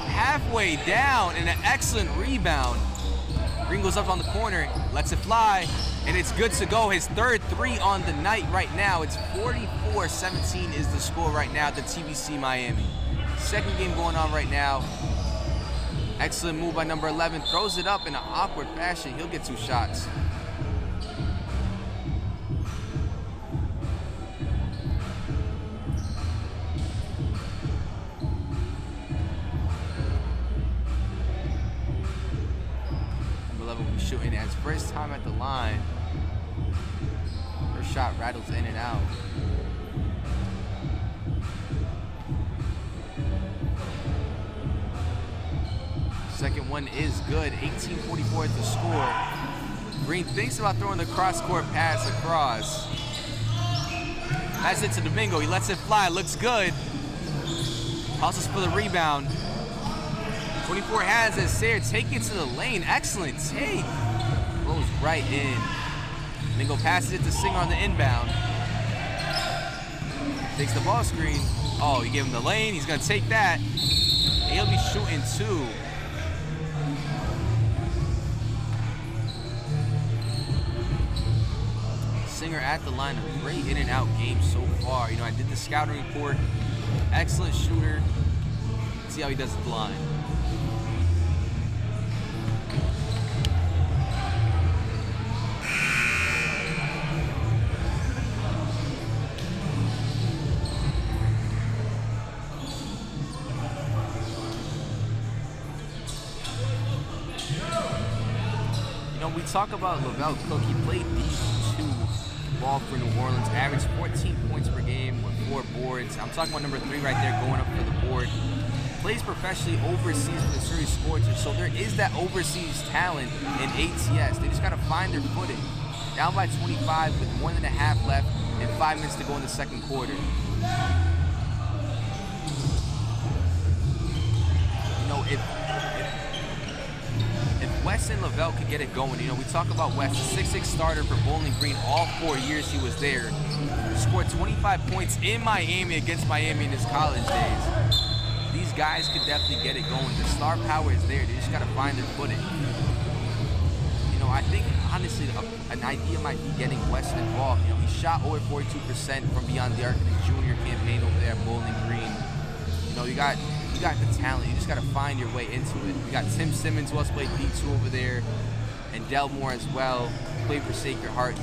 Halfway down and an excellent rebound. Green goes up on the corner, lets it fly, and it's good to go. His third 3 on the night right now. It's 44-17 is the score right now at the TBC Miami. Second game going on right now. Excellent move by number 11. Throws it up in an awkward fashion. He'll get 2 shots. Shooting as first time at the line. Her shot rattles in and out. Second one is good. 18:44 is the score. Green thinks about throwing the cross-court pass across. That's it to Domingo. He lets it fly. Looks good. Hustles for the rebound. 24 has as Sayre take it to the lane. Excellent take. Goes right in. Domingo passes it to Singer on the inbound. Takes the ball screen. Oh, you give him the lane. He's going to take that. He'll be shooting 2. Singer at the line. A great in and out game so far. I did the scouting report. Excellent shooter. Let's see how he does at the line. We talk about Lavelle Cook. He played D2 ball for New Orleans, averaged 14 points per game with 4 boards. I'm talking about number 3 right there going up for the board. Plays professionally overseas for the Surrey Scorchers, so there is that overseas talent in ATS. They just got to find their footing. Down by 25 with 1.5 left and 5 minutes to go in the second quarter. If Wes and Lavelle could get it going, we talk about Wes, the 6'6" starter for Bowling Green all 4 years he was there. Scored 25 points in Miami against Miami in his college days. These guys could definitely get it going. The star power is there. They just got to find their footing. I think, honestly, an idea might be getting Wes involved. He shot over 42% from beyond the arc in his junior campaign over there at Bowling Green. You got the talent. You just got to find your way into it. We got Tim Simmons, who also played D2 over there, and Delmore as well, played for Sacred Heart.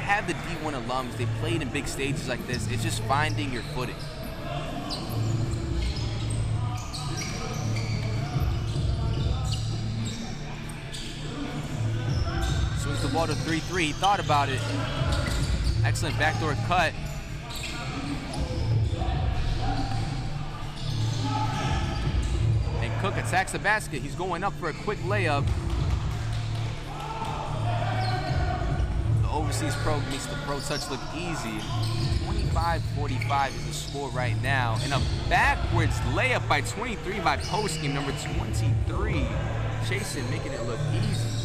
Have the D1 alums. They played in big stages like this. It's just finding your footing. ball to 3-3. He thought about it. Excellent backdoor cut. And Cook attacks the basket. He's going up for a quick layup. The overseas pro makes the pro touch look easy. 25-45 is the score right now. And a backwards layup by 23 by POSTGAME, number 23. Chasing, making it look easy.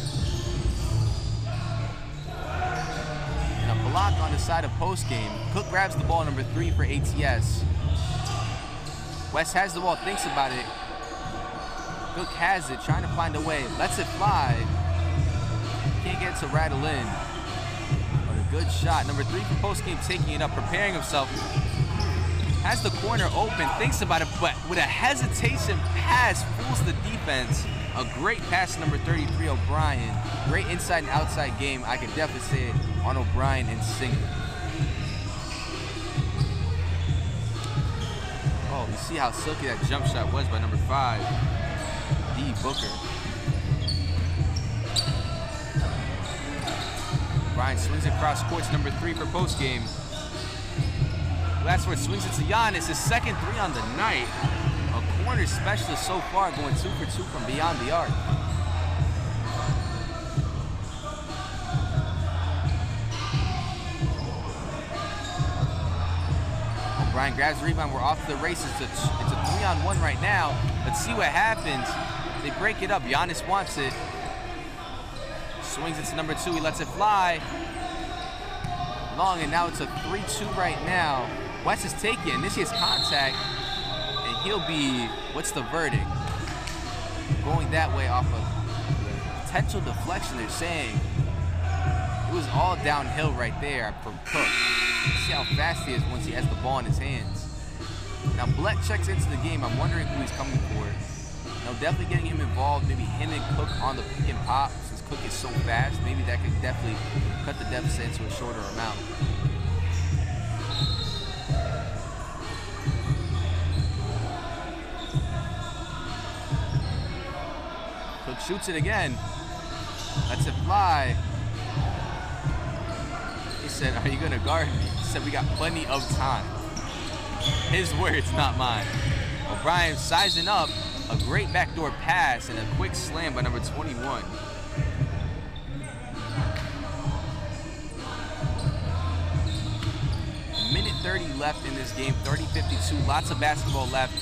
And a block on the side of POSTGAME. Cook grabs the ball, number 3 for ATS. West has the ball, thinks about it. Cook has it, trying to find a way. Lets it fly. Can't get it to rattle in. But a good shot. Number 3 for POSTGAME, taking it up, preparing himself. Has the corner open, thinks about it, but with a hesitation pass, fools the defense. A great pass, number 33, O'Brien. Great inside and outside game. I can definitely say it on O'Brien and Singer. Oh, you see how silky that jump shot was by number 5, D. Booker. O'Brien swings across courts, number 3 for POSTGAME. Glassford swings it to Giannis, his second 3 on the night. A corner specialist so far, going 2 for 2 from beyond the arc. O'Brien grabs the rebound, we're off to the races. It's a 3-on-1 right now. Let's see what happens. They break it up, Giannis wants it. Swings it to number 2, he lets it fly. Long, and now it's a 3-2 right now. West is taking, initiates contact, and he'll be, what's the verdict? Going that way off of potential deflection, they're saying. It was all downhill right there from Cook. See how fast he is once he has the ball in his hands. Now Black checks into the game. I'm wondering who he's coming for. Now definitely getting him involved, maybe him and Cook on the pick and pop. Since Cook is so fast, maybe that could definitely cut the deficit into a shorter amount. Cook shoots it again. Lets it fly. He said, "Are you gonna guard me?" He said, "We got plenty of time." His words, not mine. O'Brien sizing up. A great backdoor pass and a quick slam by number 21. Minute 30 left in this game, 30-52. Lots of basketball left.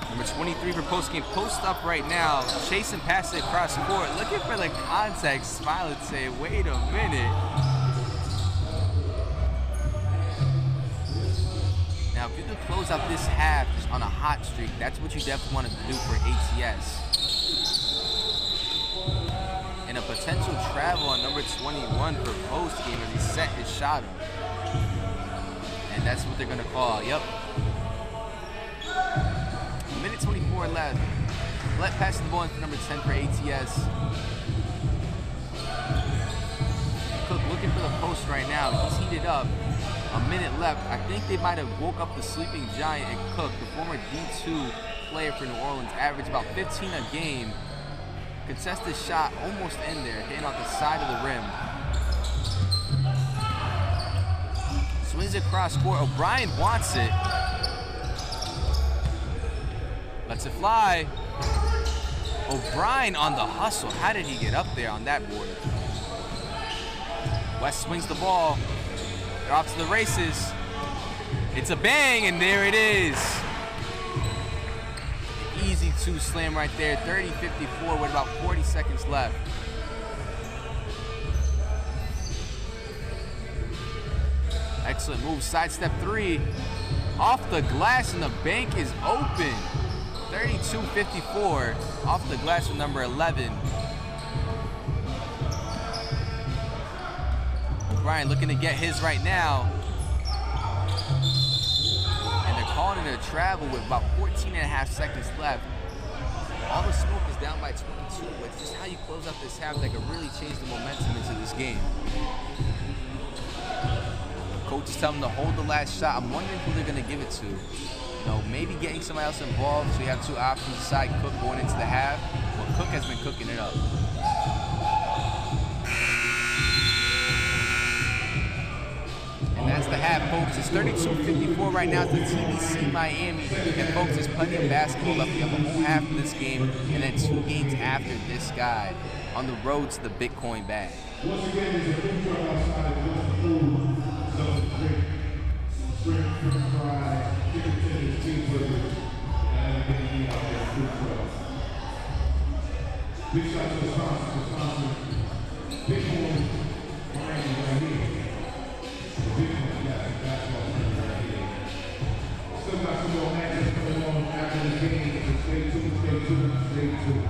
Number 23 for POSTGAME, post up right now. Chasing past it across court. Looking for the contact. Smile and say, wait a minute. Now, if you could close out this half just on a hot streak, that's what you definitely want to do for ATS. And a potential travel on number 21 for POSTGAME as he set his shot up. And that's what they're going to call. Yep. Minute 24 left. Let pass the ball in for number 10 for ATS. Cook looking for the post right now. He's heated up. A minute left. I think they might have woke up the sleeping giant and Cook, the former D2 player for New Orleans, averaged about 15 a game. Contested shot almost in there, hitting off the side of the rim. Swings it across court. O'Brien wants it. Lets it fly. O'Brien on the hustle. How did he get up there on that board? West swings the ball. They're off to the races. It's a bang, and there it is. Easy 2 slam right there. 30-54 with about 40 seconds left. Excellent move. Sidestep 3. Off the glass, and the bank is open. 32-54. Off the glass from number 11. O'Brien looking to get his right now. And they're calling it a travel with about 14.5 seconds left. All the smoke is down by 22. It's just how you close up this half that could really change the momentum into this game. Coach is telling them to hold the last shot. I'm wondering who they're going to give it to. know, maybe getting somebody else involved. So you have two options aside Cook going into the half. Well, Cook has been cooking it up. And that's the half, folks. It's 32-54 right now. It's the TBC Miami. And folks, there's plenty of basketball left. We have a whole half of this game and then 2 games after this guy on the road to the Bitcoin bag. Once again, there's a food truck outside of the food. Shrimp fries, chicken tenders, cheeseburgers, and everything out there, food trucks. Big shout to the sponsor, Bitcoin Miami right here. The Bitcoin, yeah, basketball right here. Still got some more matches coming on after the game, so stay tuned, stay tuned, stay tuned.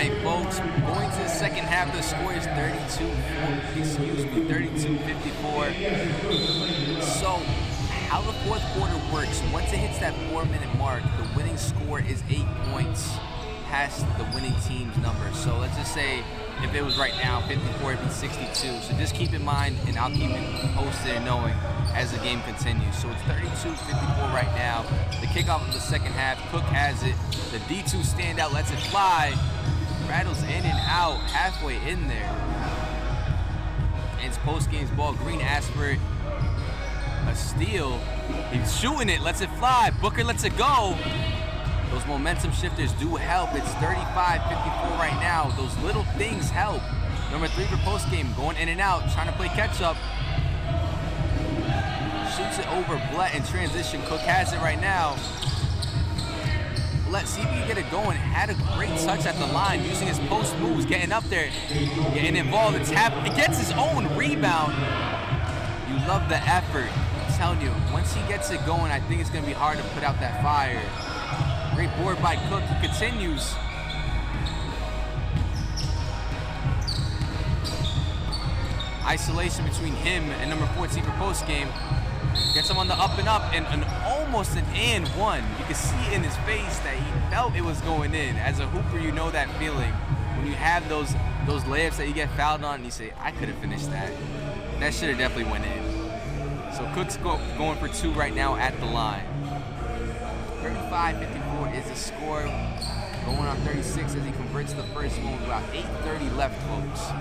right, folks, going to the second half, the score is 32-54. So, how the fourth quarter works, once it hits that 4-minute mark, the winning score is 8 points past the winning team's number. So let's just say if it was right now 54, it'd be 62. So just keep in mind, and I'll keep it posted and knowing as the game continues. So it's 32-54 right now. The kickoff of the second half, Cook has it. The D2 standout lets it fly. Rattles in and out, halfway in there. And it's post-game's ball. Green asks for it. A steal. He's shooting it, lets it fly. Booker lets it go. Those momentum shifters do help. It's 35-54 right now. Those little things help. Number 3 for post-game, going in and out, trying to play catch-up. Shoots it over Blett in transition. Cook has it right now. Blett, see if he can get it going. Had a great touch at the line, using his post moves, getting up there, getting involved. He gets his own rebound. You love the effort. I'm telling you, once he gets it going, I think it's going to be hard to put out that fire. Great board by Cook. He continues. Isolation between him and number 14 for post-game. Gets him on the up and up, and almost an and one. You can see in his face that he felt it was going in. As a hooper, you know that feeling. When you have those layups that you get fouled on, and you say, I could have finished that. That should have definitely went in. So Cook's going for 2 right now at the line. 35-54 is the score. Going on 36 as he converts the first one with about 8:30 left, folks.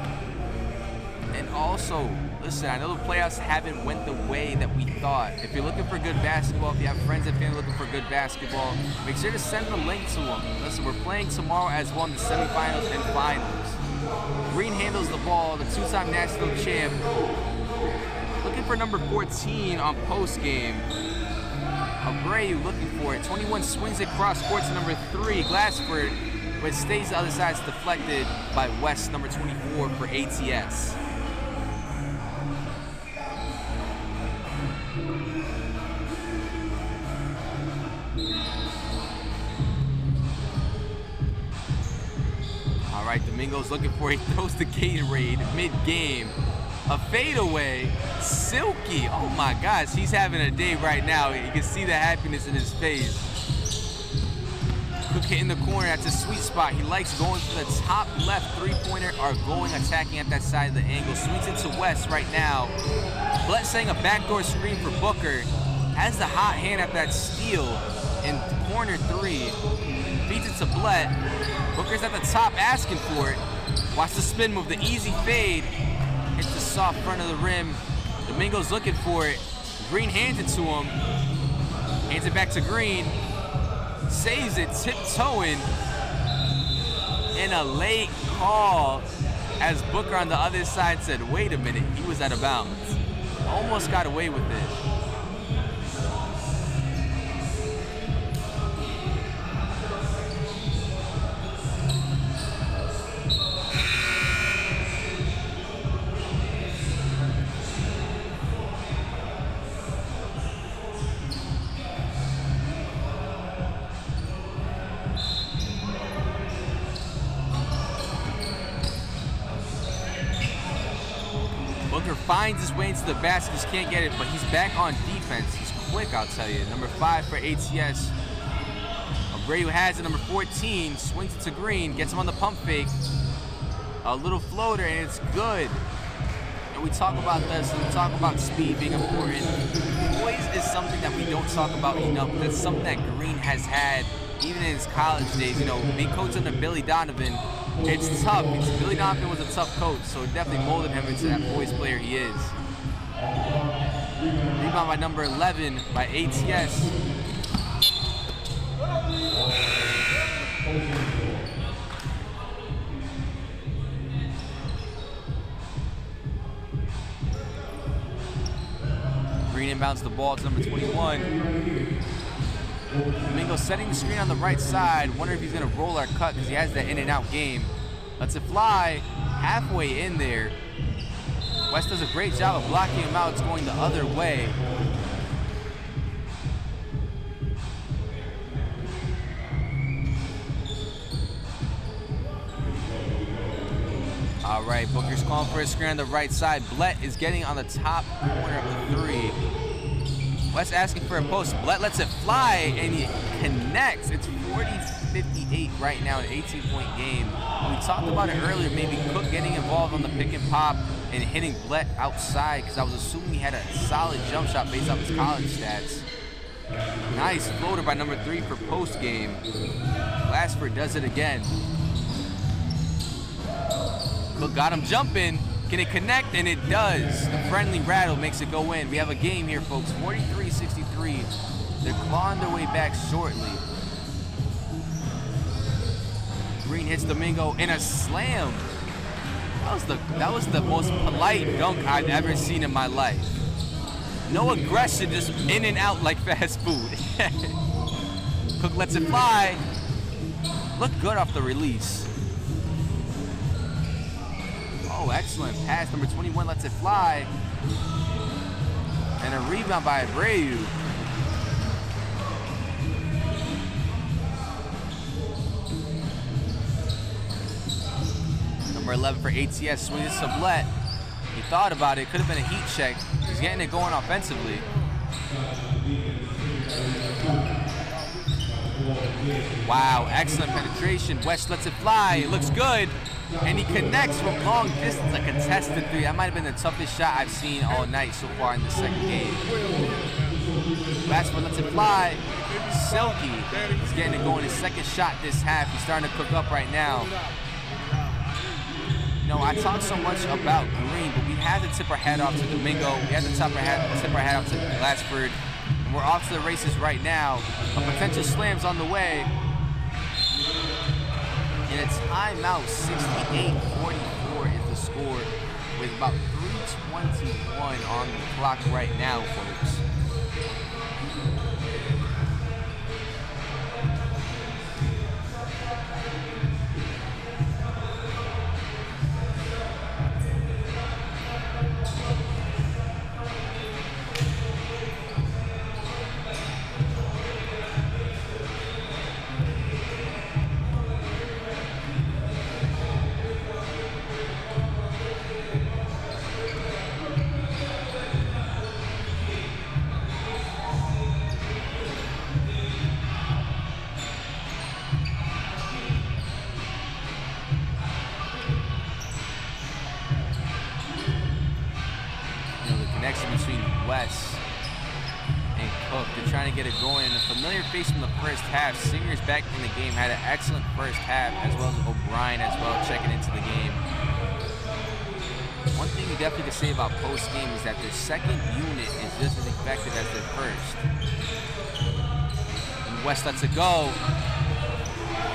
And also, listen, I know the playoffs haven't went the way that we thought. If you're looking for good basketball, if you have friends and family looking for good basketball, make sure to send the link to them. Listen, we're playing tomorrow as well in the semifinals and finals. Green handles the ball, the 2-time national champ. Looking for number 14 on post game. OSPREY looking for it. 21 swings it cross court to number 3, Glassford, but it stays the other side. It's deflected by West, number 24 for ATS. All right, Domingo's looking for it. He throws the Gatorade mid-game. A fadeaway, Silky. Oh my gosh, he's having a day right now. You can see the happiness in his face. Cook hitting the corner. That's a sweet spot. He likes going for the top left 3-pointer or going attacking at that side of the angle. Swings it to West right now. Blett setting a backdoor screen for Booker. Has the hot hand at that steal in corner 3. Feeds it to Blett. Booker's at the top asking for it. Watch the spin move, the easy fade. Hits the soft front of the rim. Domingo's looking for it. Green hands it to him. Hands it back to Green. Saves it, tiptoeing. And a late call as Booker on the other side said, wait a minute, he was out of bounds. Almost got away with it. Finds his way into the basket, just can't get it, but he's back on defense. He's quick, I'll tell you. Number 5 for ATS. OSPREY has it, number 14, swings it to Green, gets him on the pump fake. A little floater, and it's good. And we talk about this, and we talk about speed being important. Poise is something that we don't talk about enough. That's something that Green has had, even in his college days. You know, being coached under Billy Donovan, it's tough. Billy Donovan was a tough coach, so it definitely molded him into that poised player he is. Rebound by number 11 by ATS. Green inbounds the ball to number 21. Domingo setting the screen on the right side. Wonder if he's going to roll or cut because he has that in and out game. Lets it fly halfway in there. West does a great job of blocking him out. It's going the other way. All right, Booker's calling for a screen on the right side. Blett is getting on the top corner of the 3. West asking for a post. Blett lets it fly, and he connects. It's 40-58 right now, an 18-point game. We talked about it earlier, maybe Cook getting involved on the pick and pop and hitting Blett outside, because I was assuming he had a solid jump shot based off his college stats. Nice floater by number 3 for post game. Glassford does it again. Cook got him jumping. Can it connect? And it does. The friendly rattle makes it go in. We have a game here, folks. 43-63. They're clawing their way back shortly. Green hits Domingo in a slam. That was the most polite dunk I've ever seen in my life. No aggression, just in and out like fast food. Cook lets it fly. Looked good off the release. Oh, excellent pass. Number 21 lets it fly. And a rebound by Abreu. Number 11 for ATS swings it to Blett. He thought about it. Could have been a heat check. He's getting it going offensively. Wow, excellent penetration. West lets it fly. It looks good. And he connects from long distance, a contested 3. That might have been the toughest shot I've seen all night so far in the second game. Glassford lets it fly. Silky is getting it going. His second shot this half. He's starting to cook up right now. You know, I talk so much about Green, but we had to tip our hat off to Domingo. We had to tip our hat off to Glassford. And we're off to the races right now. A potential slam's on the way. And a timeout, 68-44 is the score with about 3:21 on the clock right now, folks. Get it going, and a familiar face from the first half. Singer's back in the game, had an excellent first half, as well as O'Brien as well checking into the game. One thing you definitely can say about post game is that their second unit is just as effective as their first. And West lets it go.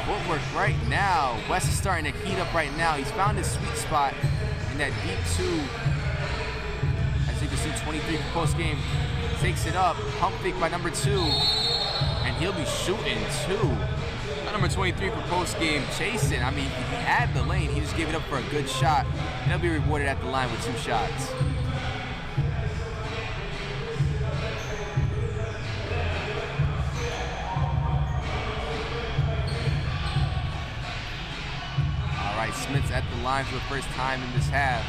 Footwork right now. West is starting to heat up right now. He's found his sweet spot in that deep 2. As you can see, 23 for post game. Takes it up, pump fake by number 2, and he'll be shooting 2. Number 23 for post game, chasing. I mean, he had the lane, he just gave it up for a good shot, and he'll be rewarded at the line with 2 shots. All right, Smith's at the line for the first time in this half.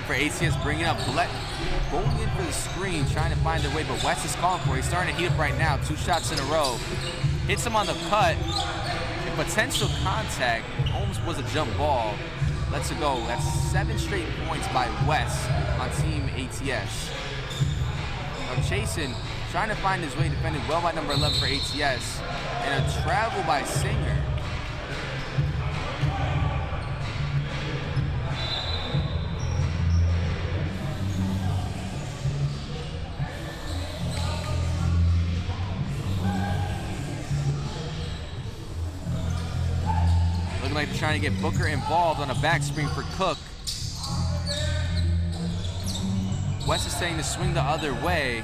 For ACS bringing up Blett, going in for the screen, trying to find their way, but West is calling for it. He's starting to heat up right now. 2 shots in a row. Hits him on the cut. And potential contact. Holmes was a jump ball. Lets it go. That's 7 straight points by West on team ATS. Now chasing, trying to find his way, defended well by number 11 for ATS. And a travel by Singer. Like they're trying to get Booker involved on a back screen for Cook. West is saying to swing the other way.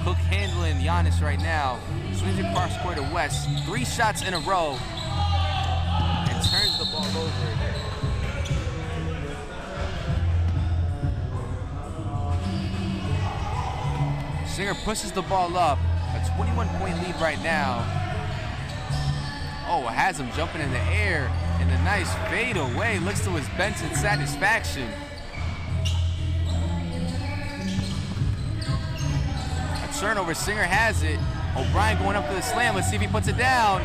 Cook handling Giannis right now. Swings across court to West. 3 shots in a row. And turns the ball over. Singer pushes the ball up. A 21-point lead right now. Oh, has him jumping in the air. And a nice fade away. Looks to his bench in satisfaction. A turnover. Singer has it. O'Brien going up for the slam. Let's see if he puts it down.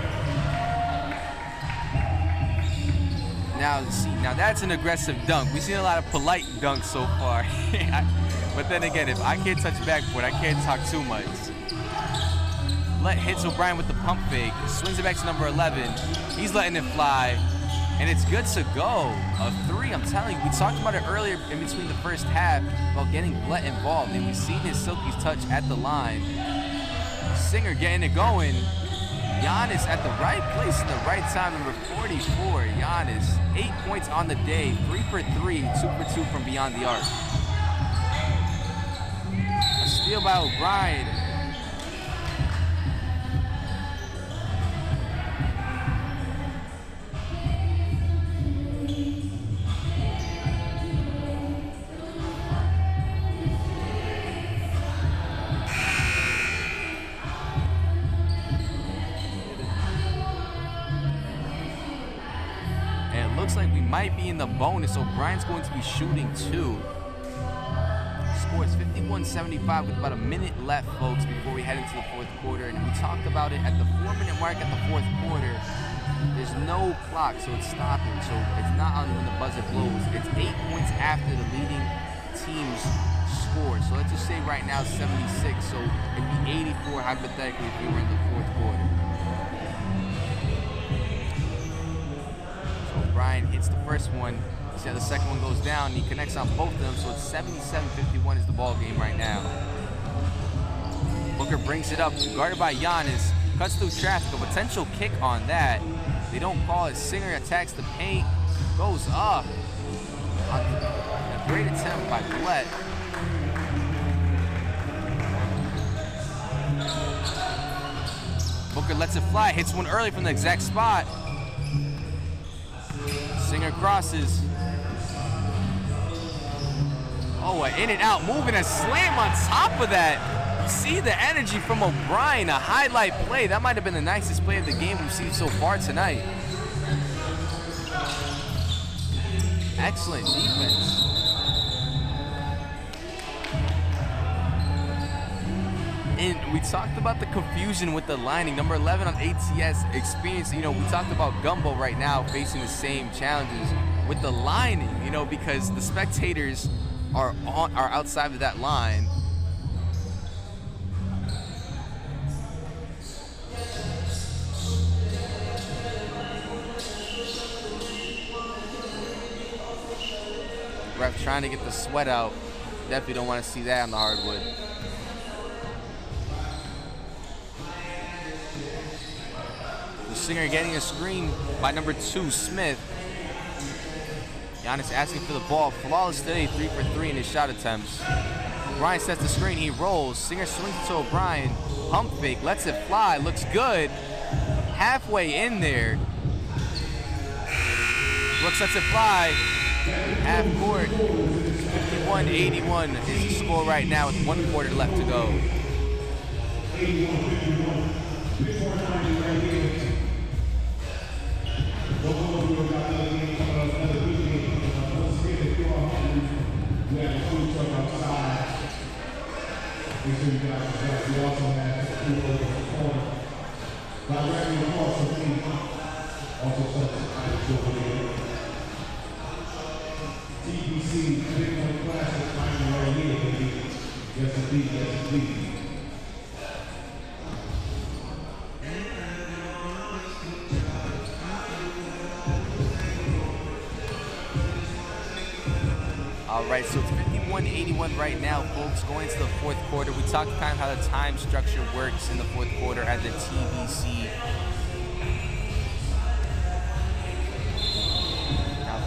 Now that's an aggressive dunk. We've seen a lot of polite dunks so far. But then again, if I can't touch backboard, I can't talk too much. Let hits O'Brien with the pump fake. Swings it back to number 11. He's letting it fly. And it's good to go. A 3, I'm telling you. We talked about it earlier in between the first half about getting Blett involved. And we've seen his Silky's touch at the line. Singer getting it going. Giannis at the right place at the right time, number 44. Giannis, 8 points on the day, 3 for 3, 2 for 2 from beyond the arc. A steal by O'Brien. Like we might be in the bonus. O'Brien's going to be shooting 2. Scores 51-75 with about a minute left, folks, before we head into the 4th quarter. And we talked about it at the 4-minute mark at the 4th quarter. There's no clock, so it's stopping. So it's not on when the buzzer blows. It's 8 points after the leading team's score. So let's just say right now 76. So it'd be 84 hypothetically if we were in the 4th quarter. O'Brien hits the first one. See how the second one goes down. He connects on both of them, so it's 77-51 is the ball game right now. Booker brings it up, guarded by Giannis. Cuts through traffic, a potential kick on that. They don't call it. Singer attacks the paint, goes up. A great attempt by Blett. Booker lets it fly, hits one early from the exact spot. Singer crosses. Oh, an in and out move and a slam on top of that. You see the energy from O'Brien, a highlight play. That might have been the nicest play of the game we've seen so far tonight. Excellent defense. And we talked about the confusion with the lining. Number 11 on ATS experience. You know, we talked about Gumbo right now facing the same challenges with the lining, you know, because the spectators are outside of that line. Ref trying to get the sweat out. Definitely don't want to see that on the hardwood. The Singer getting a screen by number 2, Smith. Giannis asking for the ball. Flawless today, 3 for 3 in his shot attempts. O'Brien sets the screen, he rolls. Singer swings it to O'Brien. Pump fake, lets it fly, looks good. Halfway in there. Brooks lets it fly. Half court. 51-81 is the score right now with 1 quarter left to go. TBC, Bitcoin Classic, finally right here, baby. Yes, indeed, yes, indeed. All right, so it's 51-81 right now, folks, going into the 4th quarter. We talked kind of how the time structure works in the 4th quarter at the TBC.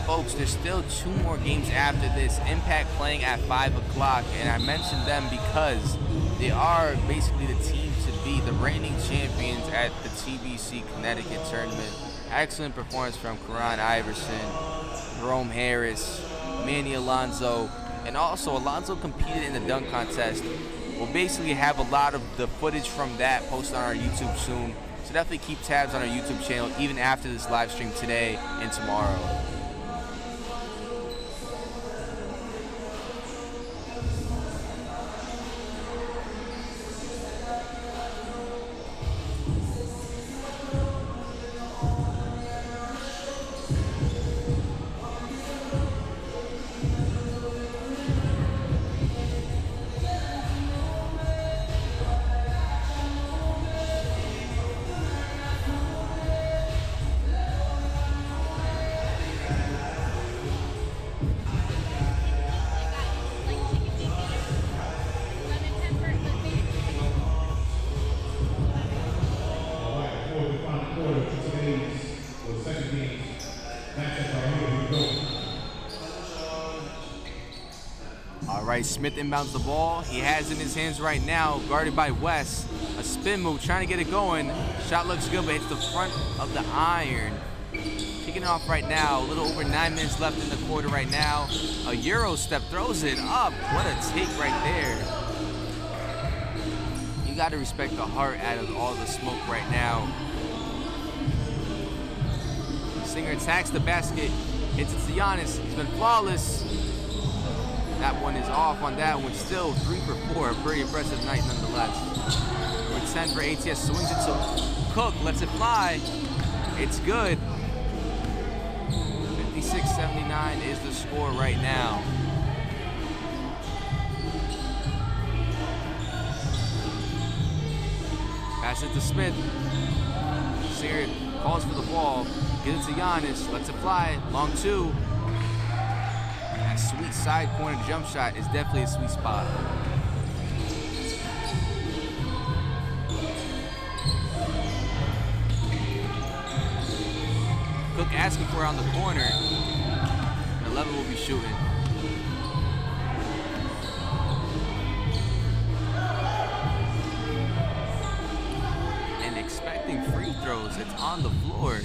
Folks, there's still 2 more games after this. Impact playing at 5 o'clock, and I mentioned them because They are basically the team to beat, the reigning champions at the TBC Connecticut tournament. Excellent performance from Karan Iverson, Jerome Harris, Manny Alonso, and also Alonso competed in the dunk contest. We'll basically have a lot of the footage from that posted on our YouTube soon. So definitely keep tabs on our YouTube channel even after this live stream today and tomorrow. Smith inbounds the ball. He has it in his hands right now, guarded by West. A spin move, trying to get it going. Shot looks good, but hits the front of the iron. Kicking it off right now. A little over 9 minutes left in the quarter right now. A Euro step, throws it up. What a take right there. You got to respect the heart out of all the smoke right now. Singer attacks the basket. Hits it to Giannis. He's been flawless. That one is off on that one. Still 3 for 4. A pretty impressive night nonetheless. Number 10 for ATS. Swings it to Cook. Lets it fly. It's good. 56-79 is the score right now. Pass it to Smith. Singer calls for the ball. Gives it to Giannis. Lets it fly. Long 2. That sweet side corner jump shot is definitely a sweet spot. Cook asking for it on the corner. 11 will be shooting. And expecting free throws. It's on the floor.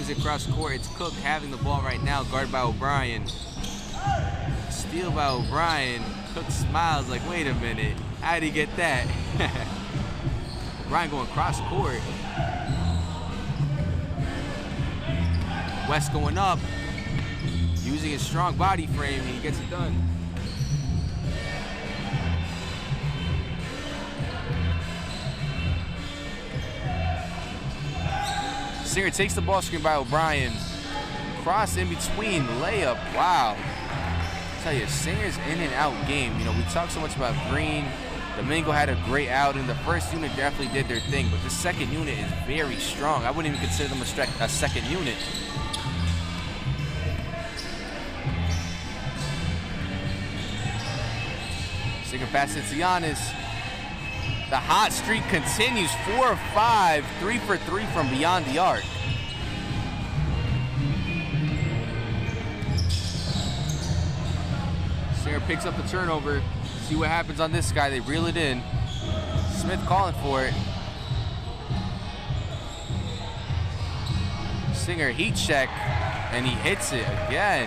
Across court, it's Cook having the ball right now, guarded by O'Brien. Steal by O'Brien. Cook smiles like, wait a minute, how did he get that? O'Brien going cross court. West going up, using his strong body frame, and he gets it done. Singer takes the ball screen by O'Brien. Cross in between, layup, wow. I tell you, Singer's in and out game. You know, we talk so much about Green. Domingo had a great outing. The first unit definitely did their thing, but the second unit is very strong. I wouldn't even consider them a second unit. Singer passes it to Giannis. The hot streak continues, 4 of 5, 3 for 3 from beyond the arc. Singer picks up the turnover. See what happens on this guy. They reel it in. Smith calling for it. Singer heat check, and he hits it again.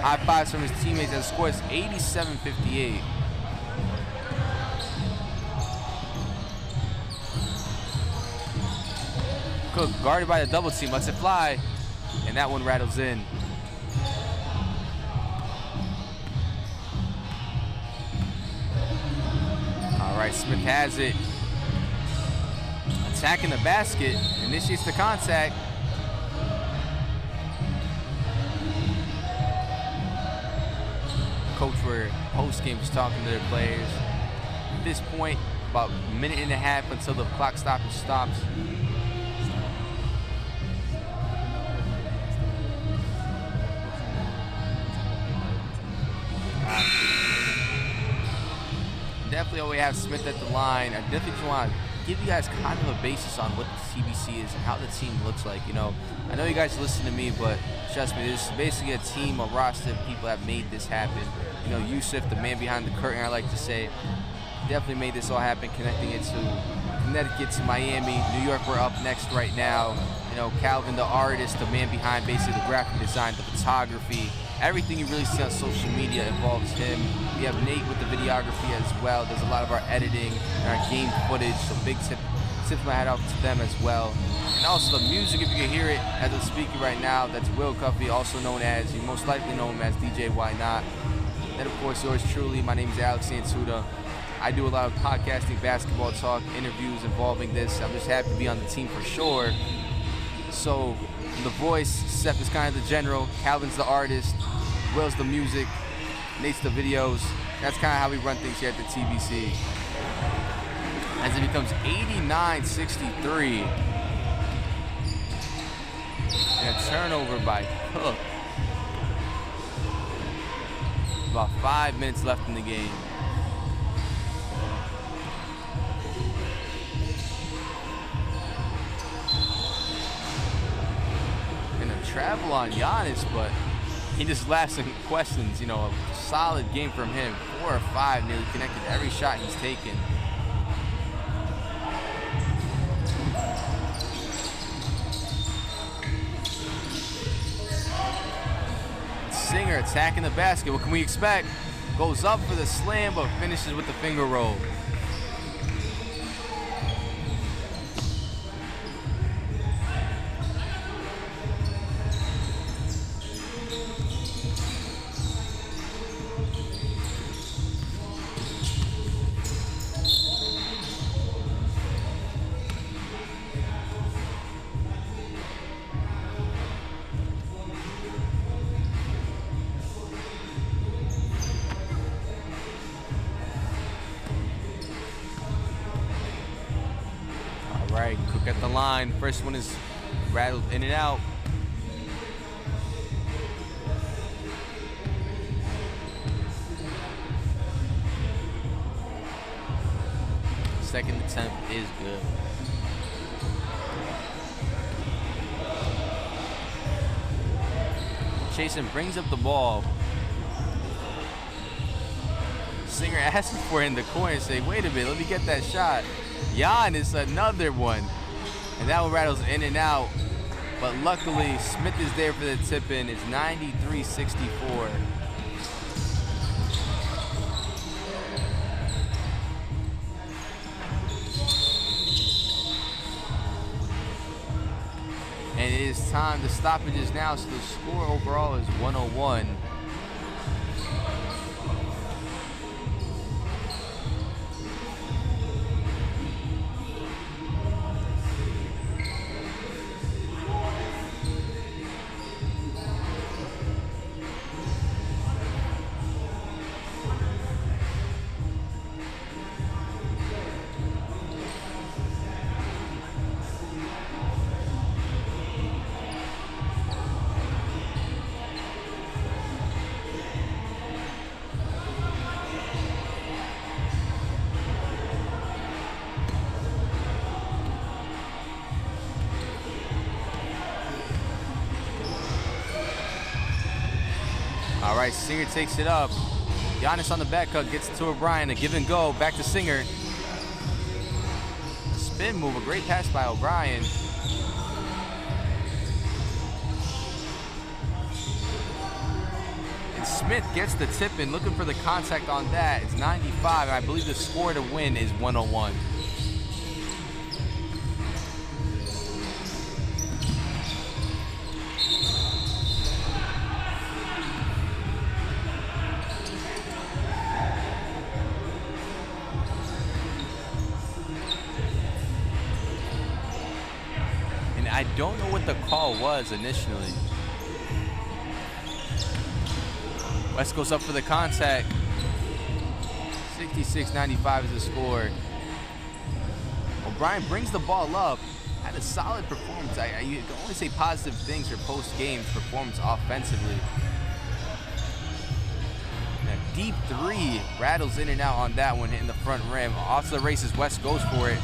High fives from his teammates and scores 87-58. Cook guarded by the double team, lets it fly, and that one rattles in. All right, Smith has it. Attacking the basket, initiates the contact. Coach for post-game is talking to their players. At this point, about a minute and a half until the clock stoppage stops. Definitely always have Smith at the line. I definitely just want to give you guys kind of a basis on what the TBC is and how the team looks like. You know, I know you guys listen to me, but trust me, this is basically a team, a roster of people that made this happen. You know, Yusuf, the man behind the curtain, I like to say, definitely made this all happen, connecting it to Connecticut to Miami. New York, we're up next right now. You know, Calvin, the artist, the man behind basically the graphic design, the photography, everything you really see on social media involves him. We have Nate with the videography as well. Does a lot of our editing and our game footage, so big tip my hat out to them as well. And also the music, if you can hear it as I'm speaking right now, that's Will Cuffey, also known as, you most likely know him as DJ Why Not. Then of course yours truly, my name is Alex Santuda. I do a lot of podcasting, basketball talk, interviews involving this. I'm just happy to be on the team for sure. So the voice, Seth is kind of the general, Calvin's the artist, Will's the music, Nate's the videos. That's kind of how we run things here at the TBC. As it becomes 89-63. And a turnover by Cook. About 5 minutes left in the game. And a travel on Giannis, but he just last some questions. You know, a solid game from him. 4 or 5, nearly connected every shot he's taken. Singer attacking the basket. What can we expect? Goes up for the slam, but finishes with the finger roll. Cook at the line. First one is rattled in and out. Second attempt is good. Chasen brings up the ball. Singer asking for it in the corner and say, wait a minute, let me get that shot. Giannis, another one. And that one rattles in and out. But luckily, Smith is there for the tip-in. It's 93-64. And it is time. The stoppages now, so the score overall is 101. All right, Singer takes it up. Giannis on the back cut, gets it to O'Brien. A give and go, back to Singer. Spin move, a great pass by O'Brien. And Smith gets the tip in, looking for the contact on that. It's 95, and I believe the score to win is 101. I don't know what the call was initially. West goes up for the contact. 66-95 is the score. O'Brien brings the ball up. Had a solid performance. You can only say positive things for post-game performance offensively. And a deep three rattles in and out on that one, hitting the front rim. Off to the races, West goes for it.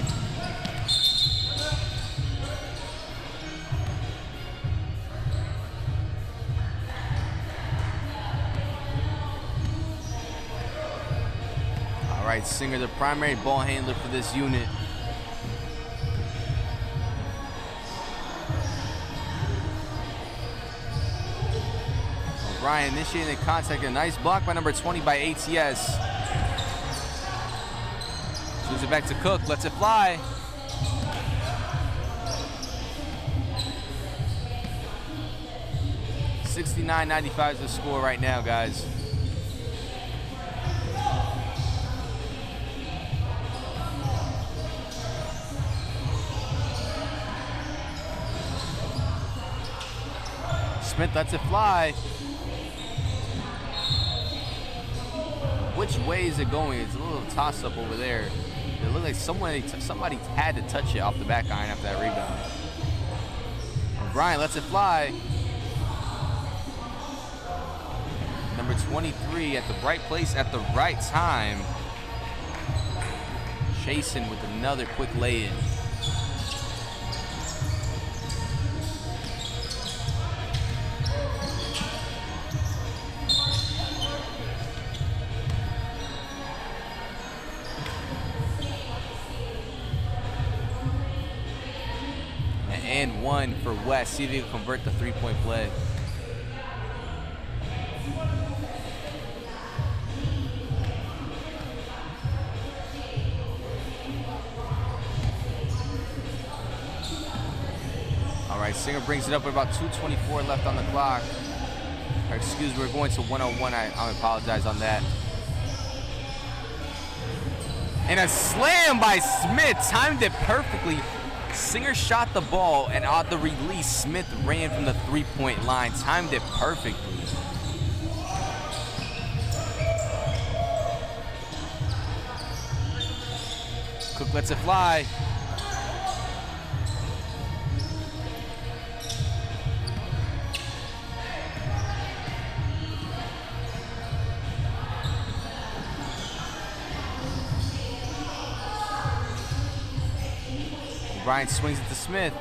All right, Singer, the primary ball handler for this unit. O'Brien initiating the contact. A nice block by number 20 by ATS. Swings it back to Cook. Lets it fly. $69.95 is the score right now, guys. Smith lets it fly. Which way is it going? It's a little toss-up over there. It looked like somebody had to touch it off the back iron after that rebound. O'Brien lets it fly. Number 23 at the right place at the right time. Chasing with another quick lay-in. And one for West. See if he can convert the three-point play. All right, Singer brings it up with about 2:24 left on the clock. Or excuse me, we're going to 101. I apologize on that. And a slam by Smith, timed it perfectly. Singer shot the ball, and on the release, Smith ran from the three-point line, timed it perfectly. Cook lets it fly. Bryant swings it to Smith.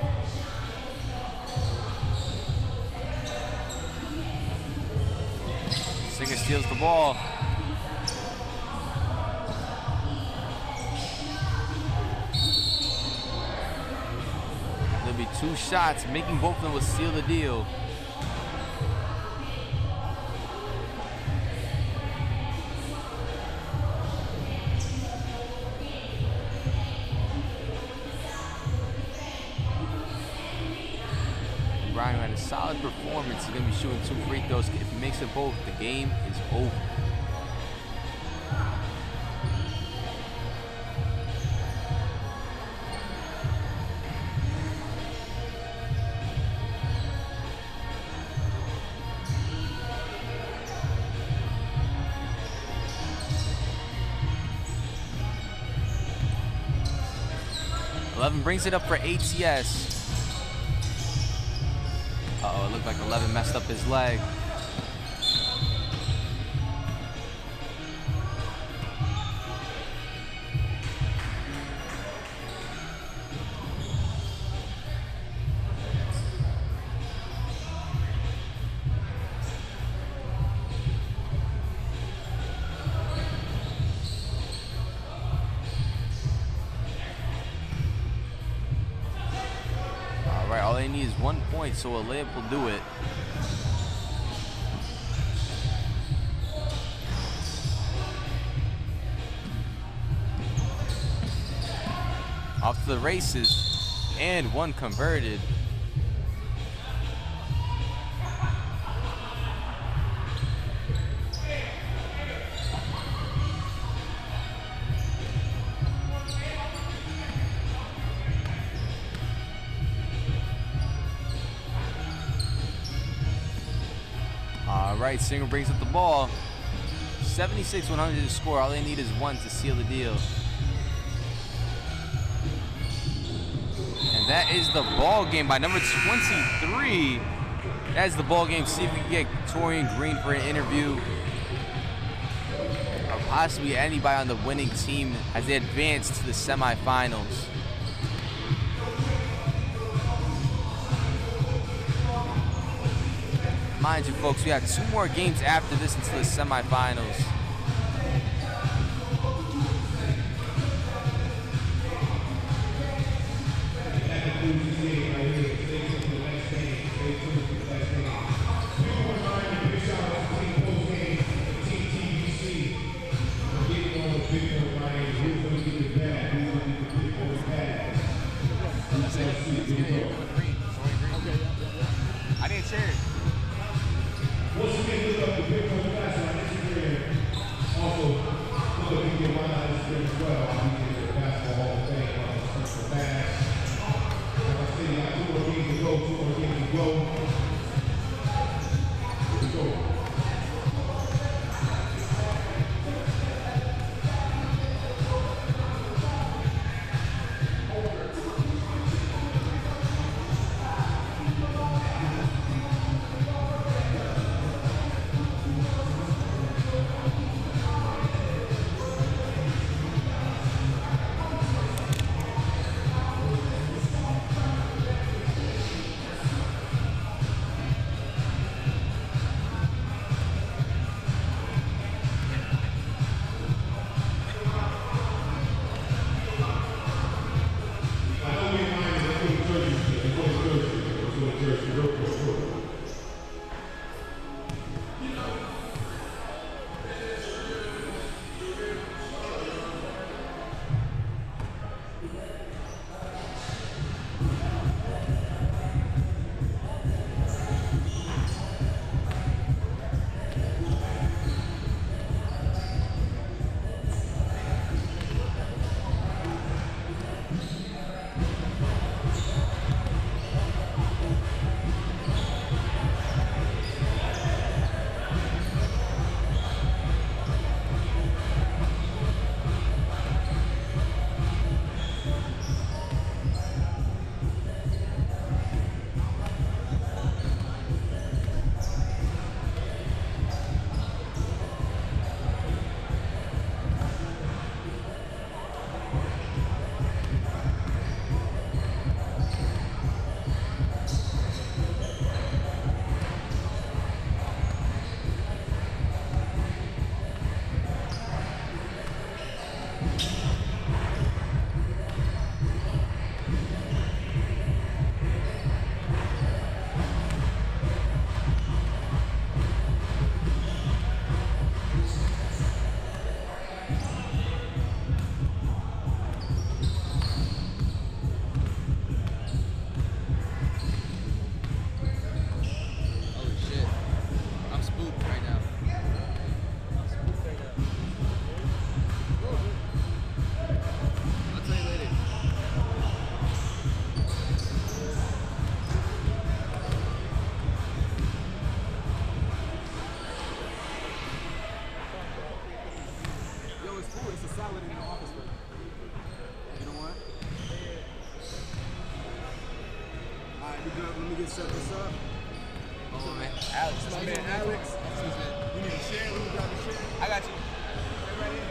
Singer steals the ball. There'll be two shots, making both of them will seal the deal. Ryan had a solid performance. He's going to be shooting 2 free throws. If he makes it both, the game is over. Eleven brings it up for ATS. Uh-oh, it looked like 11 messed up his leg. All they need is 1 point, so a layup will do it. Off to the races, and one converted. All right, Singer brings up the ball. 76-100 to score. All they need is 1 to seal the deal. And that is the ball game by number 23. That is the ball game. See if we can get Torian Green for an interview. Or possibly anybody on the winning team as they advance to the semifinals. Mind you, folks, we have 2 more games after this into the semifinals. share it. Once again, look up the Bitcoin Classic on Instagram. Also, look up DJ Wine on Instagram as well. DJ the Basketball Hall of Fame on the Central Bass. Like I said, you got 2 more games to go, 2 more games to go. Here we go. Set this up. Oh man, Alex, My man Alex. You need to share. Let me grab a share. I got you. Right here.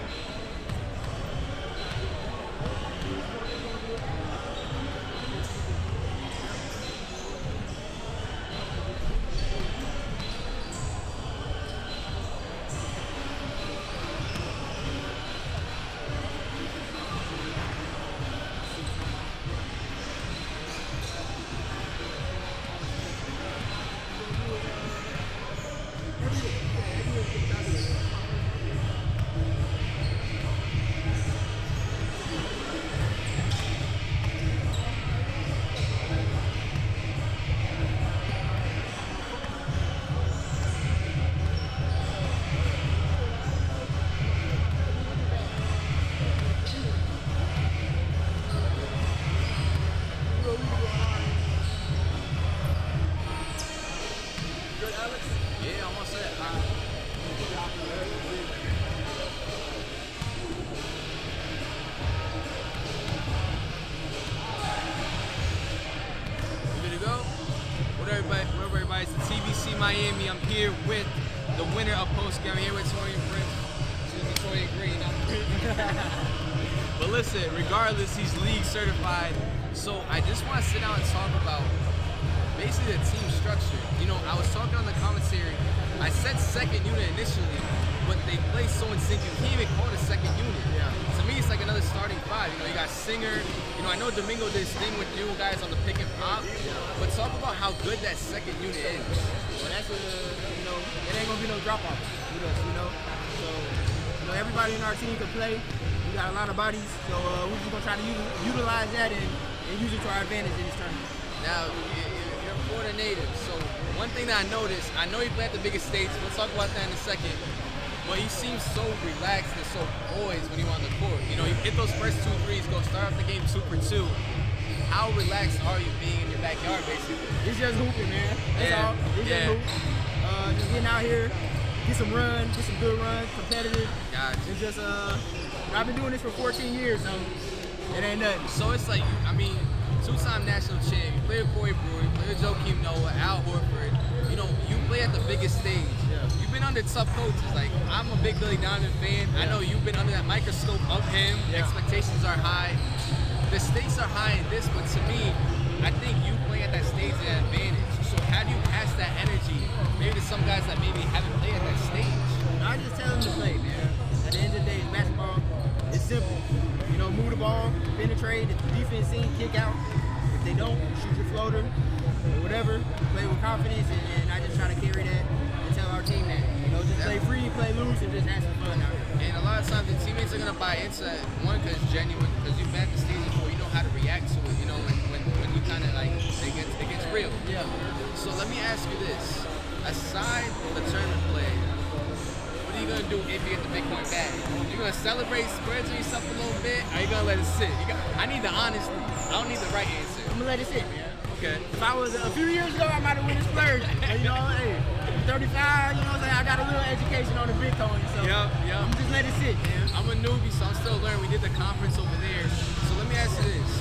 Miami. I'm here with the winner of POSTGAME. I'm here with Torian Prince. Excuse me, Torian Green. But listen, regardless, he's league certified. So I just want to sit down and talk about basically the team structure. You know, I was talking on the commentary. I said second unit initially, but they play so in sync. You can't even call it a second unit. Yeah. To me, it's like another starting five. You know, you got Singer. You know, I know Domingo did his thing with you guys on the pick and pop. Yeah. But talk about how good that second unit is. Well, that's what, you know, it ain't gonna be no drop off with us, you know. So, you know, everybody in our team can play. We got a lot of bodies, so we're just gonna try to utilize that and use it to our advantage in this tournament. Now, you Florida native. So one thing that I noticed, I know he played at the biggest states. We'll talk about that in a second. But he seems so relaxed and so poised when he's on the court. You know, he hit those first 2 threes, go start off the game 2 for 2. How relaxed are you being in your backyard, basically? It's just hooping, man. That's all. It's just hoop. Just getting out here, get some runs, get some good runs, competitive. Gotcha. It's just, I've been doing this for 14 years, so it ain't nothing. So it's like, I mean, 2-time national champ. You play with Corey Brewer, you play with Joakim Noah, Al Horford. You know, you play at the biggest stage. Yeah. You've been under tough coaches. Like, I'm a big Billy Donovan fan. I know you've been under that microscope of him. Yeah. Expectations are high. The stakes are high in this, but to me, I think you playing at that stage is an advantage. So how do you pass that energy maybe to some guys that maybe haven't played at that stage? I just tell them to play, man. At the end of the day, it's basketball. It's simple. You know, move the ball, penetrate. If the defense scene, kick out. If they don't, shoot your floater or whatever. Play with confidence, and I just try to carry that and tell our team that. You know, just play free, play loose, and just have some fun out here. And a lot of times the teammates are gonna buy into that. One, because it's genuine, because you've been at the stage before, you know how to react to it. You know, when you kind of like it gets real. Yeah. So let me ask you this: aside from the tournament play, what are you gonna do if you get the Bitcoin bag? You gonna celebrate, spread to yourself a little bit? Or are you gonna let it sit? I need the honesty. I don't need the right answer. I'm gonna let it sit, man. Okay. If I was a few years ago, I might have went and splurged. But, you know, hey, I'm 35, you know what I'm saying? I got a little education on the Bitcoin, so Yep. I'm just let it sit, man. I'm a newbie, so I'm still learning. We did the conference over there. So let me ask you this.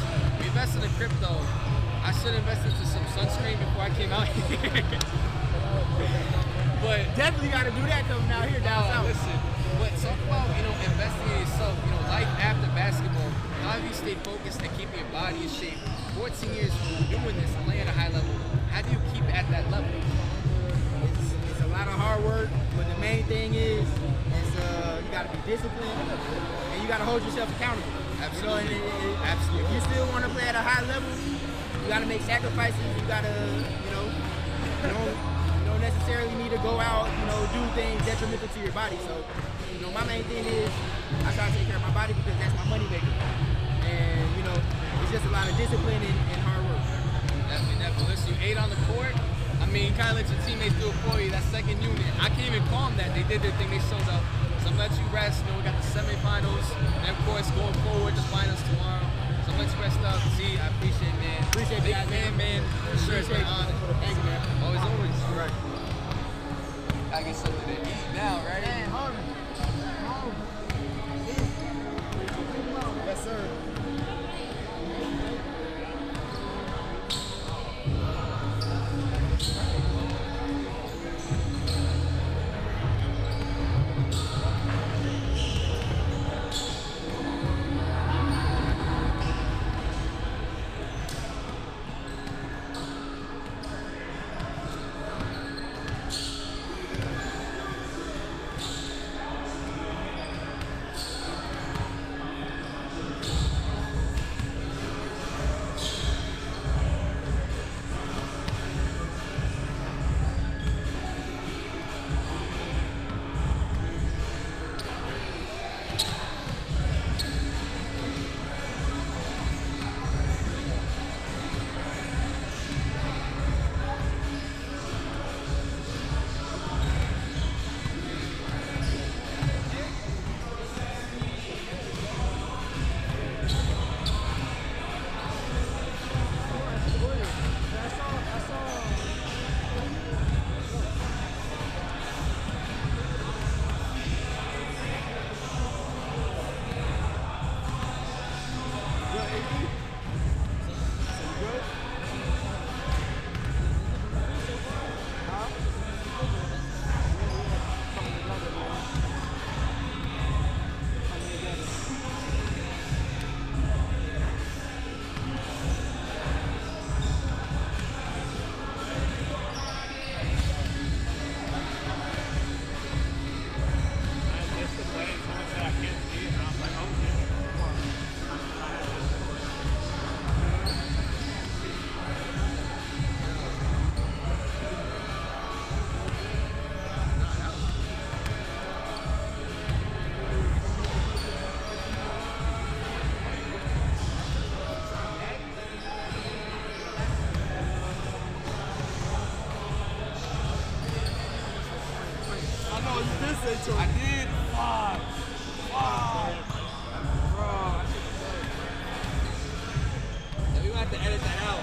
We invested in crypto. I should have invested into some sunscreen before I came out here. But Definitely got to do that coming out here down south. listen, but talk about, you know, investing in yourself, you know, life after basketball. How have you stayed focused and keeping your body in shape? 14 years doing this, playing at a high level. How do you keep it at that level? It's a lot of hard work, but the main thing is you got to be disciplined and you got to hold yourself accountable. Absolutely. You know, Absolutely. If you still want to play at a high level, you got to make sacrifices. You got to, you don't necessarily need to go out, do things detrimental to your body. So, my main thing is I try to take care of my body because that's my money maker. And, it's just a lot of discipline and hard work. Definitely. Listen, you ate on the court. I mean, you kind of let your teammates do it for you. That second unit. I can't even call them that. They did their thing. They showed up. So I'm gonna let you rest. We got the semifinals. And of course, going forward, the finals tomorrow. So I'm gonna let you rest up. Z, I appreciate it, man. Appreciate you guys, man. For sure, it's been an honor. Thank you, man. Always. All right. I get something to eat now, right? Hey, hold on. Yes, sir. say to I him. did. Fuck. Bro, I should have. Yeah, we gonna have to edit that out.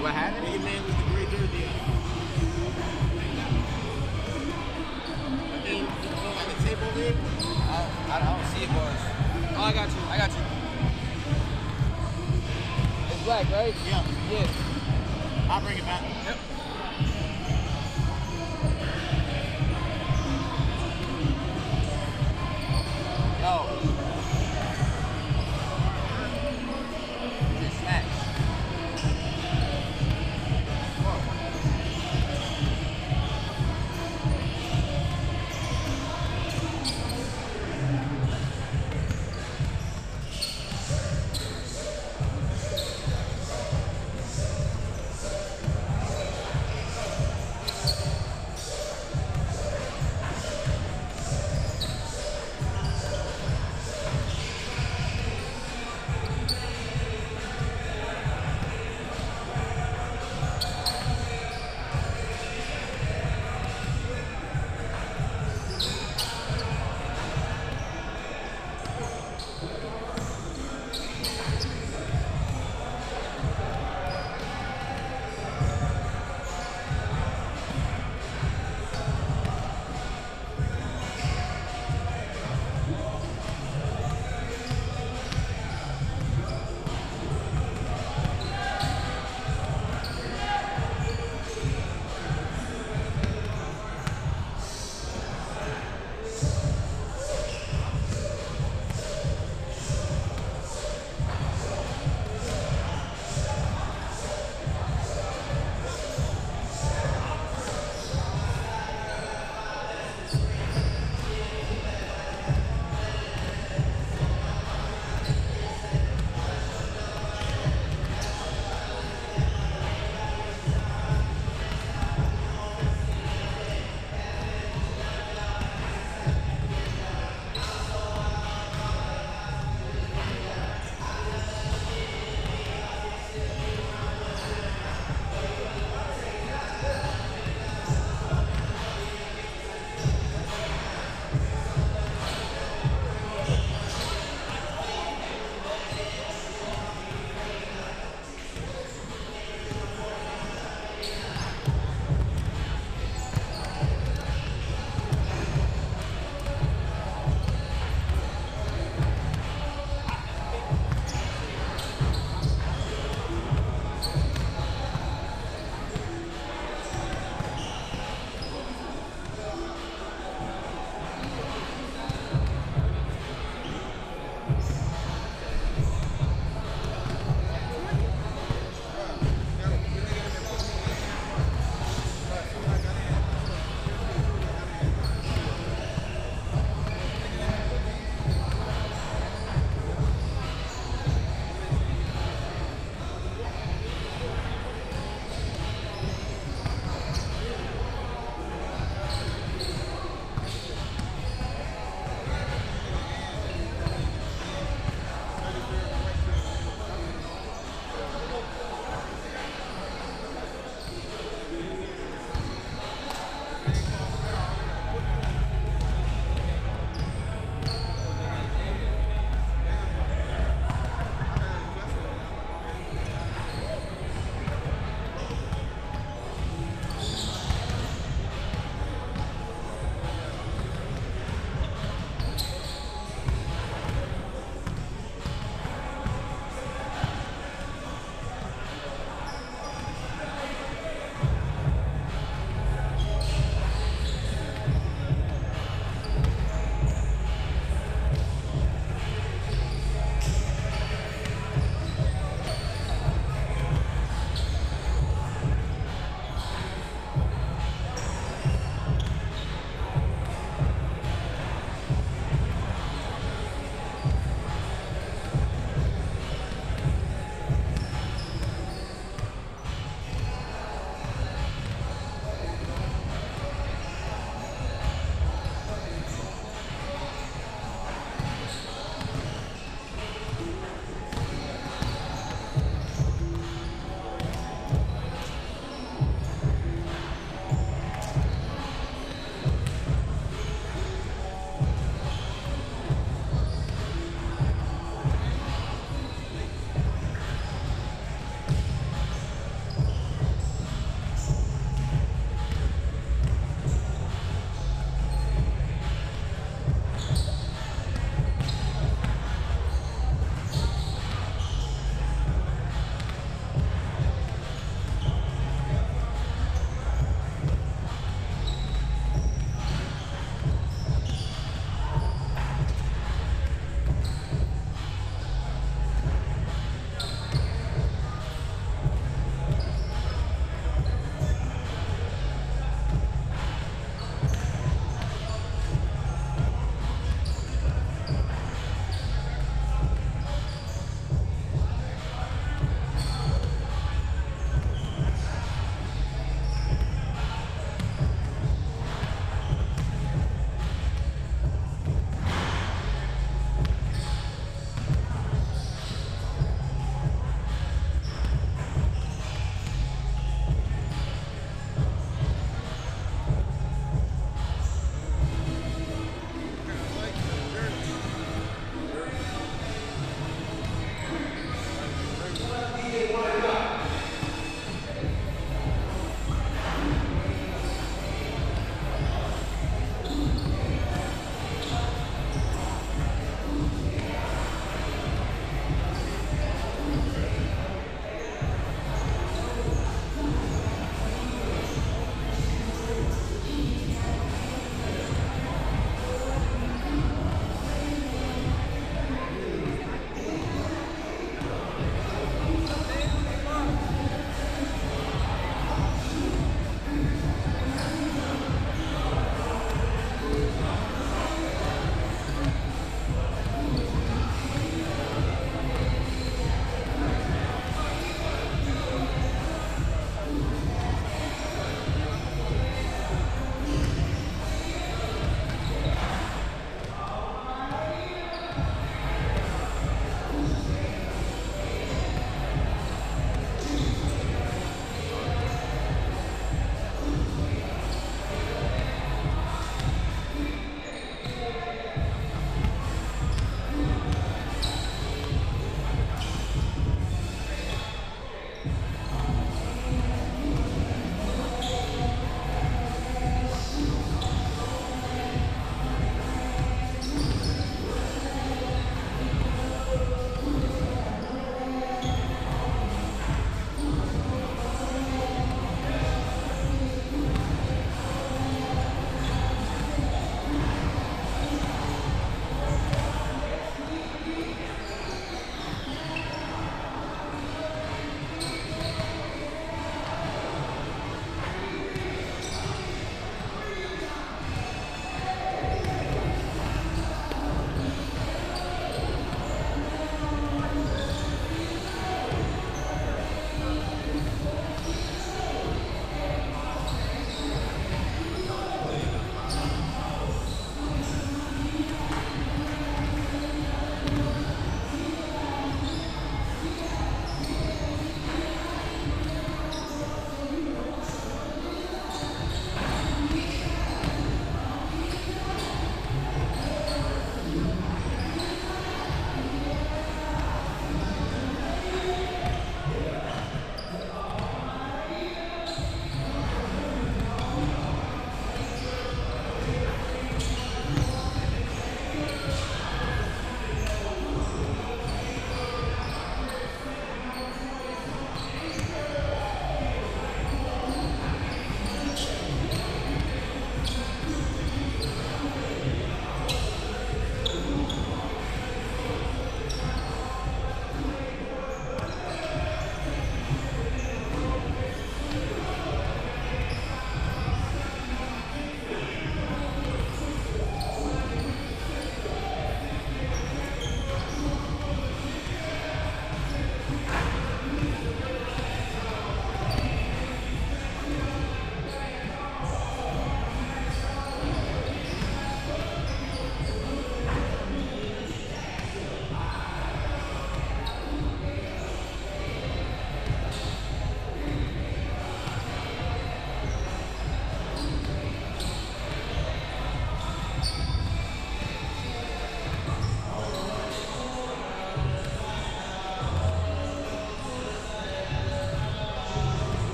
What happened? Hey man with the gray jersey on. Hey, like the tape over here? I don't see it, boys. Oh, I got you. I got you. It's black, right? Yeah. Yeah. I'll bring it back. Yep. Yo. It's snacks.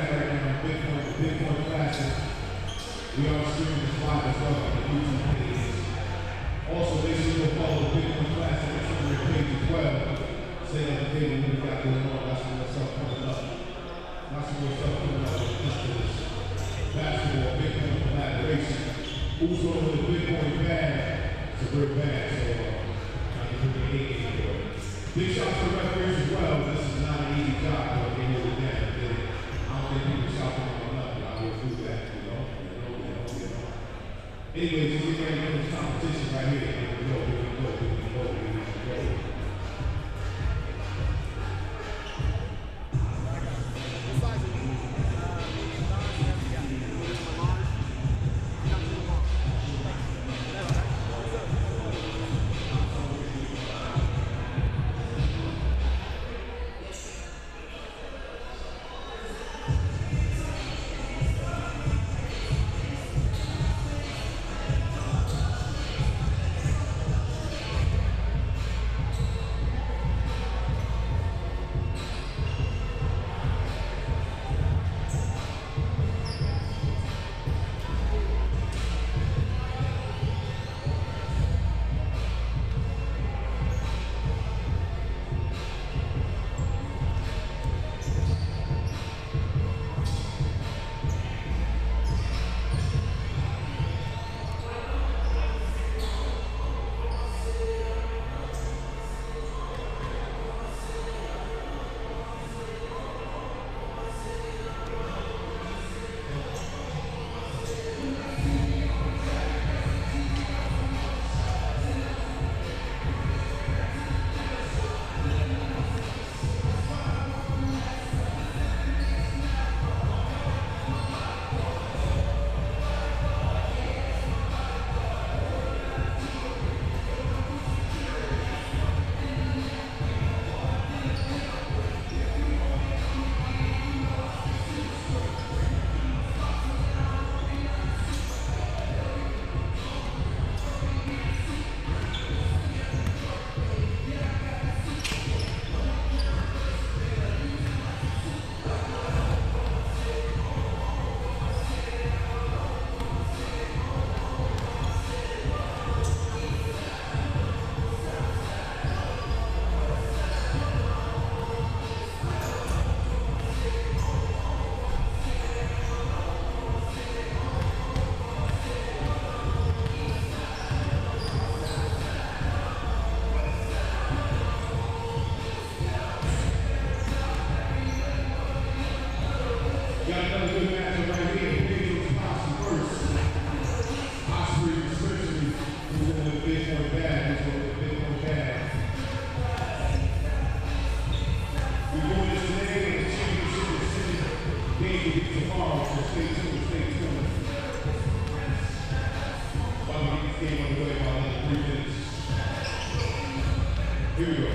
fast right now, Bitcoin Classic. We are streaming this live as well on the YouTube page. Also, make sure you follow the Bitcoin Classic on your page as well. Stay on the table when we got going on. That's some more stuff coming up. Lots of more stuff coming up with this basketball, Bitcoin collaboration. Who's going with the Bitcoin bag? It's a great bag, so I can put the 8 in for it. Big shout to the referees as well. This is not an easy job, but they hold it down. I don't think people shout them on enough, but I will do that, you know. Anyways, we're getting into this competition right here. Here we go. Got another good matchup right here. PEDRO's Posse first. OSPREY especially, who's in the Bitcoinbag. We're doing this today, and the championship is sitting game tomorrow, so stay tuned. About to get this game on the way about another 3 minutes. Here we go.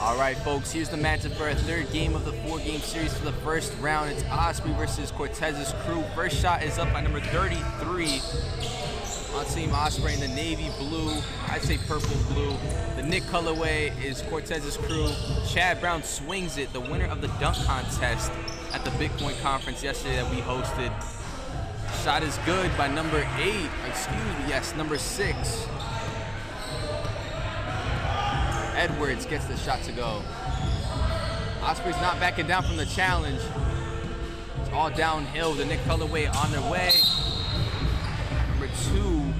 All right, folks, here's the matchup for our third game of the 4-game series for the first round. It's Osprey versus Cortez's crew. First shot is up by number 33 on Team Osprey in the navy blue. I'd say purple blue. The Nick colorway is Cortez's crew. Chad Brown swings it, the winner of the dunk contest at the Bitcoin conference yesterday that we hosted. Shot is good by number 8, number 6. Edwards gets the shot to go. Osprey's not backing down from the challenge. It's all downhill. The Nick colorway on their way. Number 2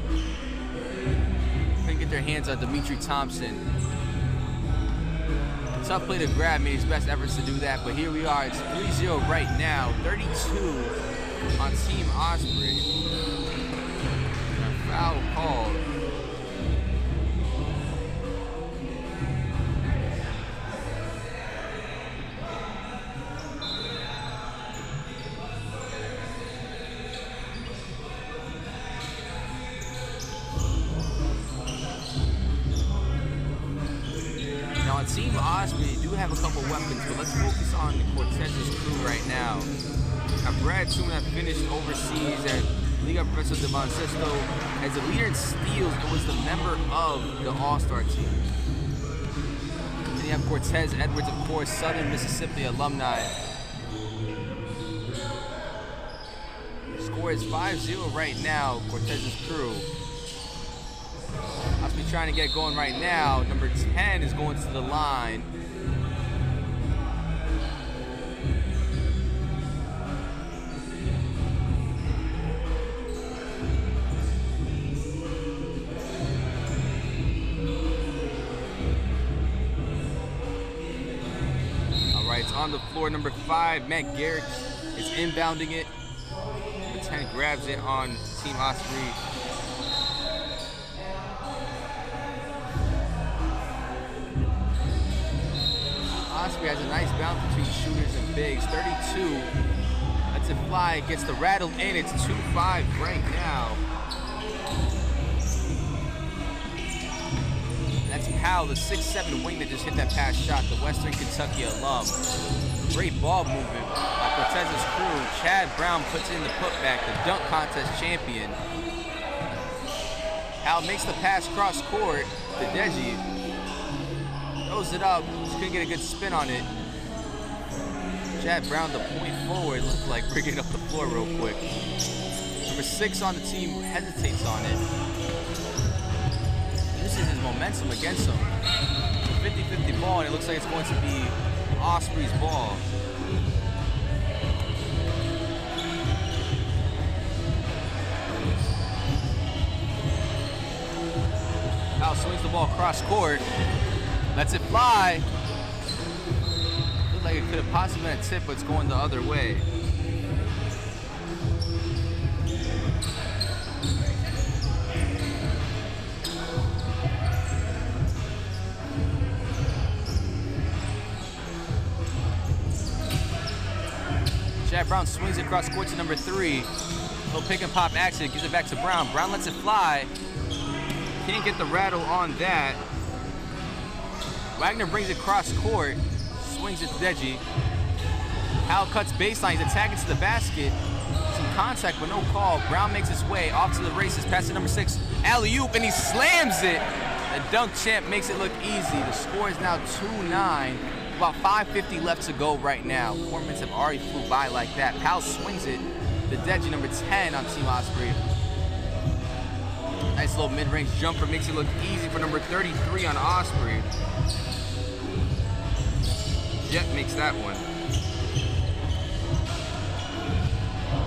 couldn't get their hands on Dimitri Thompson. Tough play to grab, made his best efforts to do that, but here we are. It's 3-0 right now. 32 on Team Osprey. A foul called. On Team Osprey, they do have a couple weapons, but let's focus on Cortez's crew right now. Now, Brad Toon have finished overseas at Liga Professor Devon Sisto. As a leader in steals, it was the member of the All-Star team. Then you have Cortez Edwards, of course, Southern Mississippi alumni. Score is 5-0 right now, Cortez's crew. Osprey trying to get going right now. Number 10 is going to the line. All right, it's on the floor. Number 5, Matt Garrett is inbounding it. Number 10 grabs it on Team Osprey. Osprey has a nice balance between shooters and bigs. 32 lets it fly, gets the rattle in. It's 2-5 right now. That's Powell, the 6'7" wing that just hit that pass shot, the Western Kentucky alum. Great ball movement by Cortez's crew. Chad Brown puts in the putback, the dunk contest champion. Powell makes the pass cross court to Deji. Throws it up, just couldn't get a good spin on it. Chad Brown, the point forward, looked like bringing it up the floor real quick. Number 6 on the team hesitates on it. Uses his momentum against him. It's a 50-50 ball, and it looks like it's going to be Osprey's ball. Powell swings the ball cross court. Lets it fly. Looked like it could have possibly been a tip, but it's going the other way. Chad Brown swings it across court to number 3. Little pick and pop action, gives it back to Brown. Brown lets it fly. Can't get the rattle on that. Wagner brings it cross court, swings it to Deji. Powell cuts baseline, he's attacking to the basket. Some contact, but no call. Brown makes his way off to the races, past to number 6, alley-oop, and he slams it. The dunk champ makes it look easy. The score is now 2-9. About 5:50 left to go right now. 4 minutes have already flew by like that. Powell swings it to Deji, number 10 on Team Osprey. Nice little mid-range jumper, makes it look easy for number 33 on Osprey. Jet makes that one.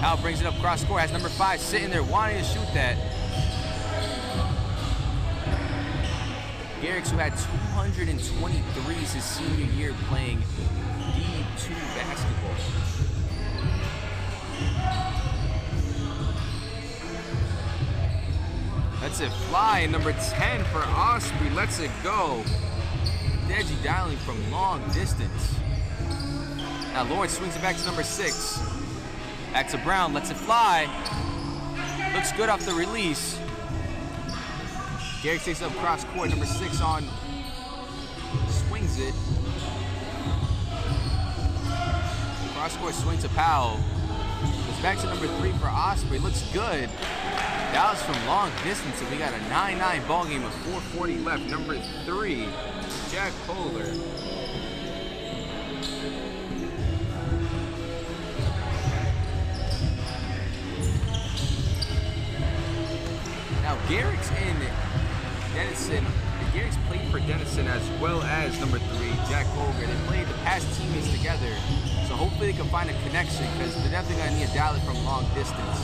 Powell brings it up cross court, has number 5 sitting there wanting to shoot that. Garrix, who had 223s his senior year playing D2 basketball. Lets it fly, and number 10 for Osprey lets it go. Deji dialing from long distance. Now Lawrence swings it back to number 6. Back to Brown, lets it fly. Looks good off the release. Garrix takes up cross court, number 6 on swing bangs it. Cross-court swing to Powell. Goes back to number 3 for Osprey. Looks good. That was from long distance, and we got a 9-9 ball game with 4:40 left. Number 3, Jack Kohler. Now Garrick's in Dennison. Garrick's played for Dennison as well as number 3, Jack Kohler. They played the past teammates together, so hopefully they can find a connection because they're definitely going to need a dial from long distance.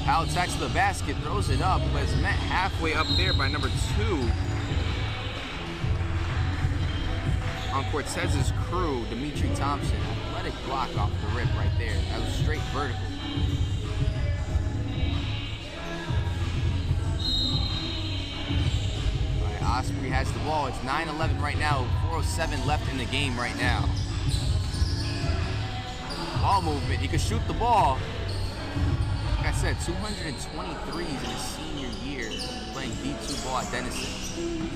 Powell attacks the basket, throws it up, but it's met halfway up there by number 2. On Cortez's crew, Dimitri Thompson. Athletic block off the rip right there. That was straight vertical. Osprey has the ball. It's 9-11 right now. 4:07 left in the game right now. Ball movement. He could shoot the ball. Like I said, 223s in his senior year playing D2 ball at Dennison.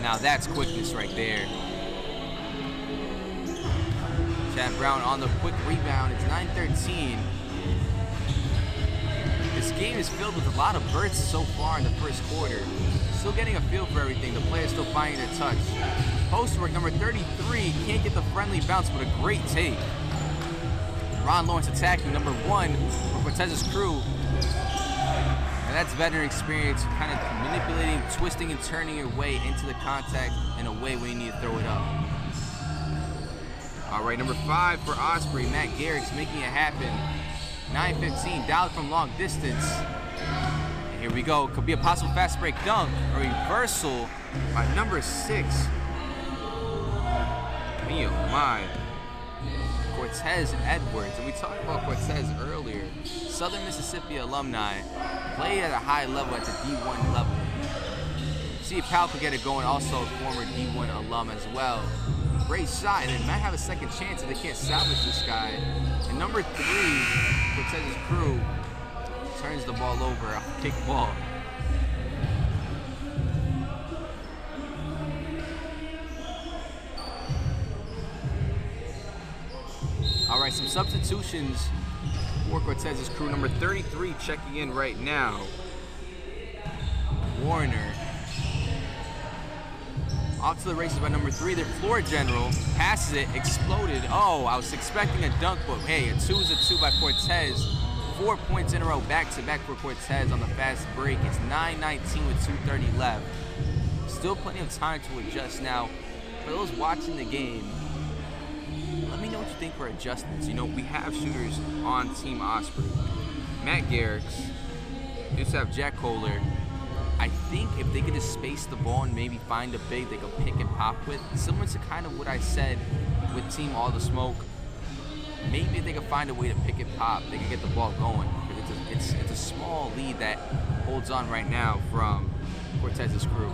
Now that's quickness right there. Chad Brown on the quick rebound. It's 9-13. This game is filled with a lot of bursts so far in the first quarter. Still getting a feel for everything. The players still finding their touch. Post work, number 33, can't get the friendly bounce, but a great take. Ron Lawrence attacking, number 1 for Cortez's crew. And that's veteran experience, kind of manipulating, twisting, and turning your way into the contact in a way when you need to throw it up. All right, number 5 for Osprey, Matt Garrick's making it happen. 9-15, dialed from long distance. And here we go, could be a possible fast break dunk, a reversal by number 6. Me oh my. Cortez Edwards, and we talked about Cortez earlier. Southern Mississippi alumni, played at a high level at the D1 level. See if Powell could get it going, also a former D1 alum as well. Great shot, and they might have a second chance if they can't salvage this guy. And number 3, Cortez's crew, turns the ball over, a kick ball. All right, some substitutions for Cortez's crew. Number 33 checking in right now. Warner. Off to the races by number 3, their floor general. Passes it, exploded. Oh, I was expecting a dunk, but hey, a 2 is a 2 by Cortez. 4 points in a row, back-to-back for Cortez on the fast break. It's 9-19 with 2:30 left. Still plenty of time to adjust now. For those watching the game, let me know what you think for adjustments. You know, we have shooters on Team Osprey. Matt Garrix. We just have Jack Kohler. I think if they could just space the ball and maybe find a big they could pick and pop with, similar to kind of what I said with Team All the Smoke, maybe if they could find a way to pick and pop, they could get the ball going. Because it's a small lead that holds on right now from Cortez's crew.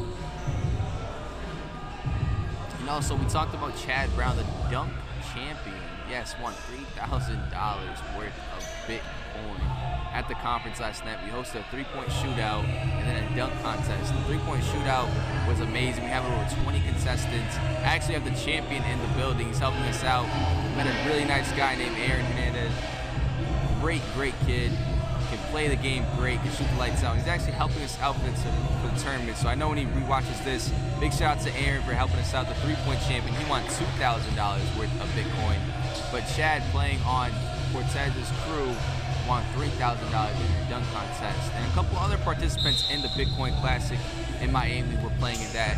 And also, we talked about Chad Brown, the dunk champion. Yes, won $3,000 worth of Bitcoin at the conference last night. We hosted a 3-point shootout and then a dunk contest. The 3-point shootout was amazing. We have over 20 contestants. I actually have the champion in the building. He's helping us out. We met a really nice guy named Aaron Hernandez. Great kid. Can play the game great, can shoot the lights out. He's actually helping us out for the tournament. So I know when he rewatches this, big shout out to Aaron for helping us out, the 3-point champion. He won $2,000 worth of Bitcoin. But Chad, playing on Cortez's crew, won $3,000 in the dunk contest. And a couple other participants in the Bitcoin Classic in Miami were playing in that.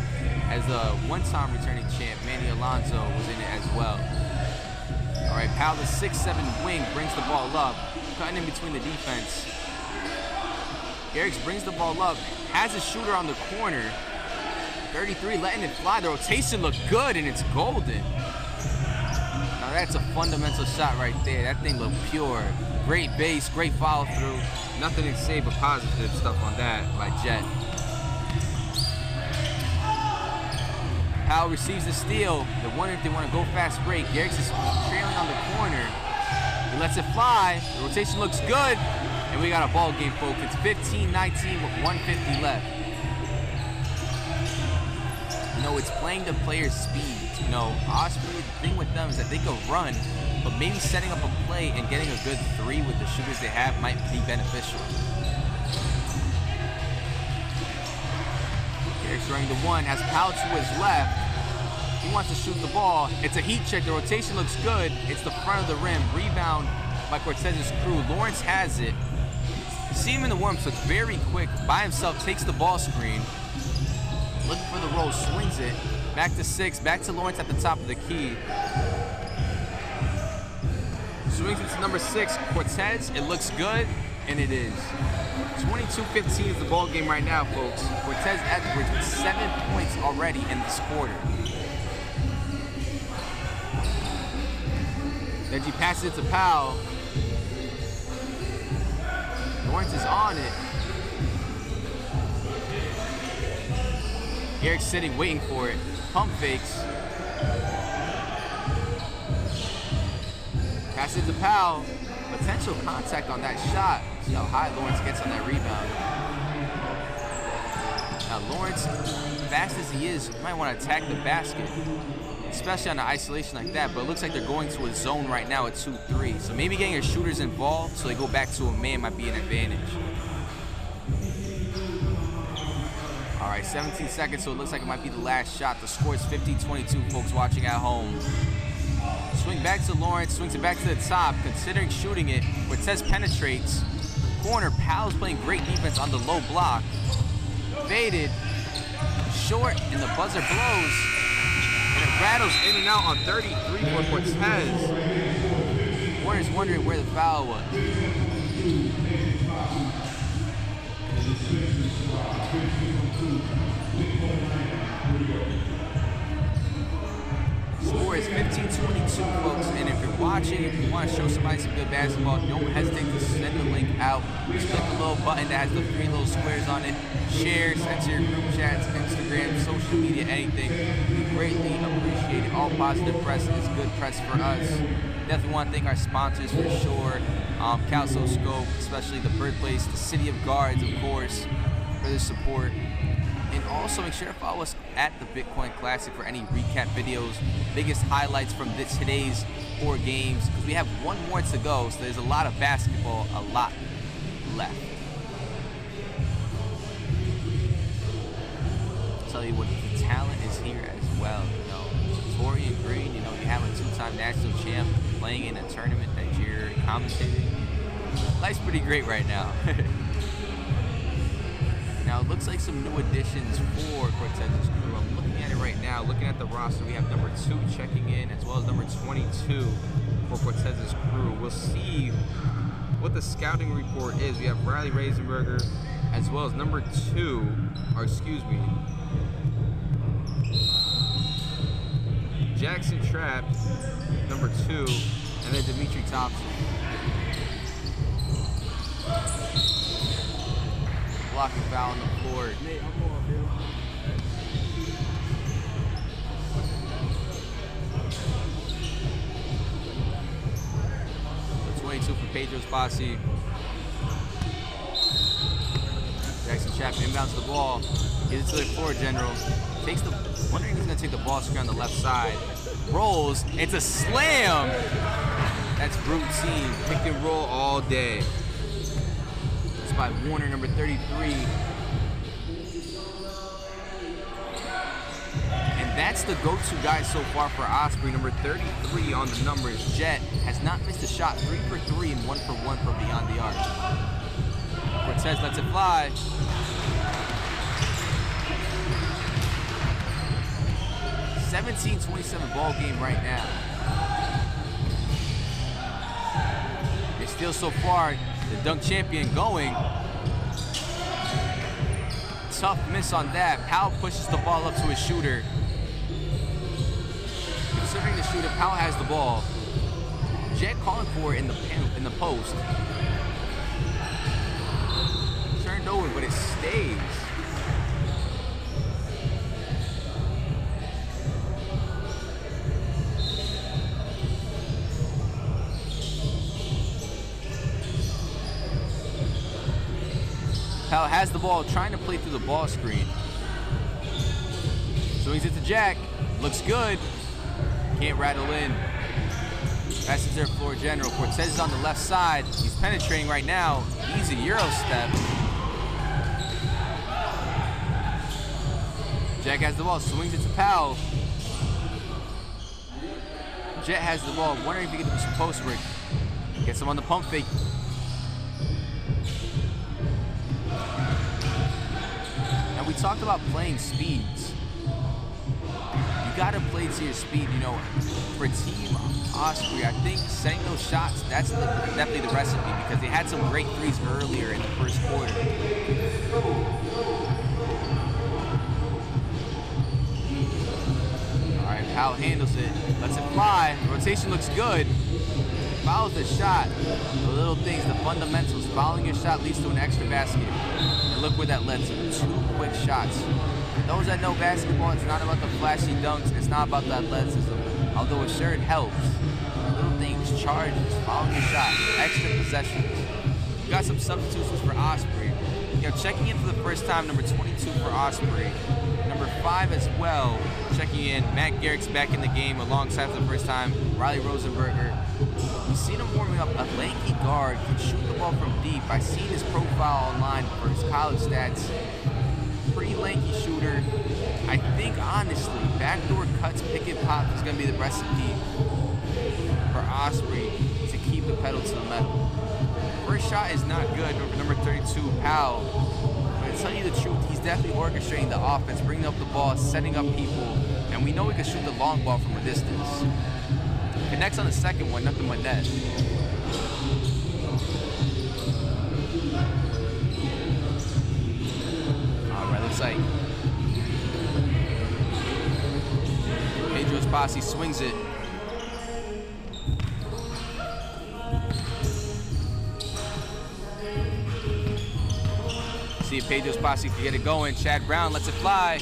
As a one-time returning champ, Manny Alonso was in it as well. All right, Powell, the 6'7" wing, brings the ball up, cutting in between the defense. Garrix brings the ball up, has a shooter on the corner. 33 letting it fly. The rotation looked good, and it's golden. Now that's a fundamental shot right there. That thing looked pure. Great base, great follow through. Nothing to say but positive stuff on that by Jet. Powell receives the steal. They're wondering if they want to go fast break. Garrix is trailing on the corner. He lets it fly. The rotation looks good. And we got a ball game, folks. It's 15-19 with 1:50 left. it's playing the player's speed. You know, Osprey, the thing with them is that they can run, but maybe setting up a play and getting a good 3 with the shooters they have might be beneficial. Eric's running to 1, has Powell to his left. He wants to shoot the ball. It's a heat check. The rotation looks good. It's the front of the rim. Rebound by Cortez's crew. Lawrence has it. You see him in the warm-ups, looks very quick. By himself, takes the ball screen. Looking for the roll, swings it. Back to 6, back to Lawrence at the top of the key. Swings it to number 6, Cortez. It looks good, and it is. 22-15 is the ball game right now, folks. Cortez Edwards with 7 points already in this quarter. Deji passes it to Powell. Lawrence is on it. Eric's sitting, waiting for it. Pump fakes. Pass it to Powell. Potential contact on that shot. See how high Lawrence gets on that rebound. Now Lawrence, fast as he is, might want to attack the basket, especially on an isolation like that, but it looks like they're going to a zone right now at 2-3. So maybe getting your shooters involved so they go back to a man might be an advantage. All right, 17 seconds, so it looks like it might be the last shot. The score is 50-22, folks watching at home. Swing back to Lawrence, swings it back to the top, considering shooting it. Cortez penetrates. Corner, Powell's playing great defense on the low block. Faded, short, and the buzzer blows. And it rattles in and out on 33 for Cortez. Warner's wondering where the foul was. Score is 15-22, folks, and if you're watching, if you want to show somebody some good basketball, don't hesitate to send the link out. Just click the little button that has the 3 little squares on it. Share, send to your group chats, Instagram, social media, anything. We greatly appreciate it. All positive press is good press for us. Definitely want to thank our sponsors for sure. Calsoscope, especially the birthplace, the City of Guards, of course, for the support. And also make sure to follow us at the Bitcoin Classic for any recap videos, biggest highlights from today's 4 games, because we have 1 more to go, so there's a lot of basketball, a lot left. I'll tell you what, the talent is here as well. You know, Torian Green, you know, you have a 2-time national champ playing in a tournament that you're commentating. Life's pretty great right now. Now, it looks like some new additions for Cortez's crew. I'm looking at it right now. Looking at the roster, we have number 2 checking in, as well as number 22 for Cortez's crew. We'll see what the scouting report is. We have Riley Reisenberger, as well as number 2, or excuse me, Jackson Trapp, number 2, and then Dimitri Thompson. Blocking foul on the floor. Nate, I'm going up here. So 22 for Pedro's posse. Jackson Trapp inbounds the ball. Gives it to the floor general. Takes the, wondering if he's going to take the ball screen on the left side. Rolls. It's a slam. That's routine. Pick and roll all day. By Warner, number 33. And that's the go-to guy so far for Osprey, number 33 on the numbers. Jet has not missed a shot, 3 for 3 and 1 for 1 from beyond the arc. Cortez lets it fly. (17-27) ball game right now. They still so far. The dunk champion going. Tough miss on that. Powell pushes the ball up to his shooter. Considering the shooter, Powell has the ball. Jet calling for it in the post. Turned over, but it stays. Powell has the ball, trying to play through the ball screen. So Swings it to Jack. Looks good. Can't rattle in. Passes their floor general. Cortez is on the left side. He's penetrating right now. Easy Euro step. Jack has the ball. Swings it to Powell. Jet has the ball. Wondering if he can do some post work. Gets him on the pump fake. And we talked about playing speeds. You gotta play to your speed. You know, for Team Osprey, I think setting those shots, that's definitely the recipe, because they had some great threes earlier in the first quarter. All right, Powell handles it, lets it fly. The rotation looks good. Fouls the shot. The little things, the fundamentals. Fouling your shot leads to an extra basket. And look where that led to. 2 quick shots. For those that know basketball, it's not about the flashy dunks. It's not about the athleticism. Although it sure helps. Little things, charges, fouling your shot, extra possessions. We got some substitutions for Osprey. You know, checking in for the first time, number 22 for Osprey. Number 5 as well, checking in. Matt Garrick's back in the game alongside for the first time. Riley Rosenberger. We've seen him warming up. A lanky guard, can shoot the ball from deep. I've seen his profile online for his college stats. Pretty lanky shooter. I think, honestly, backdoor cuts, pick and pop is going to be the recipe for Osprey to keep the pedal to the metal. First shot is not good, number 32, Powell. But to tell you the truth, he's definitely orchestrating the offense, bringing up the ball, setting up people, and we know he can shoot the long ball from a distance. Connects on the second one, nothing but net. All right, looks like Pedro's posse swings it. See if Pedro's posse can get it going. Chad Brown lets it fly.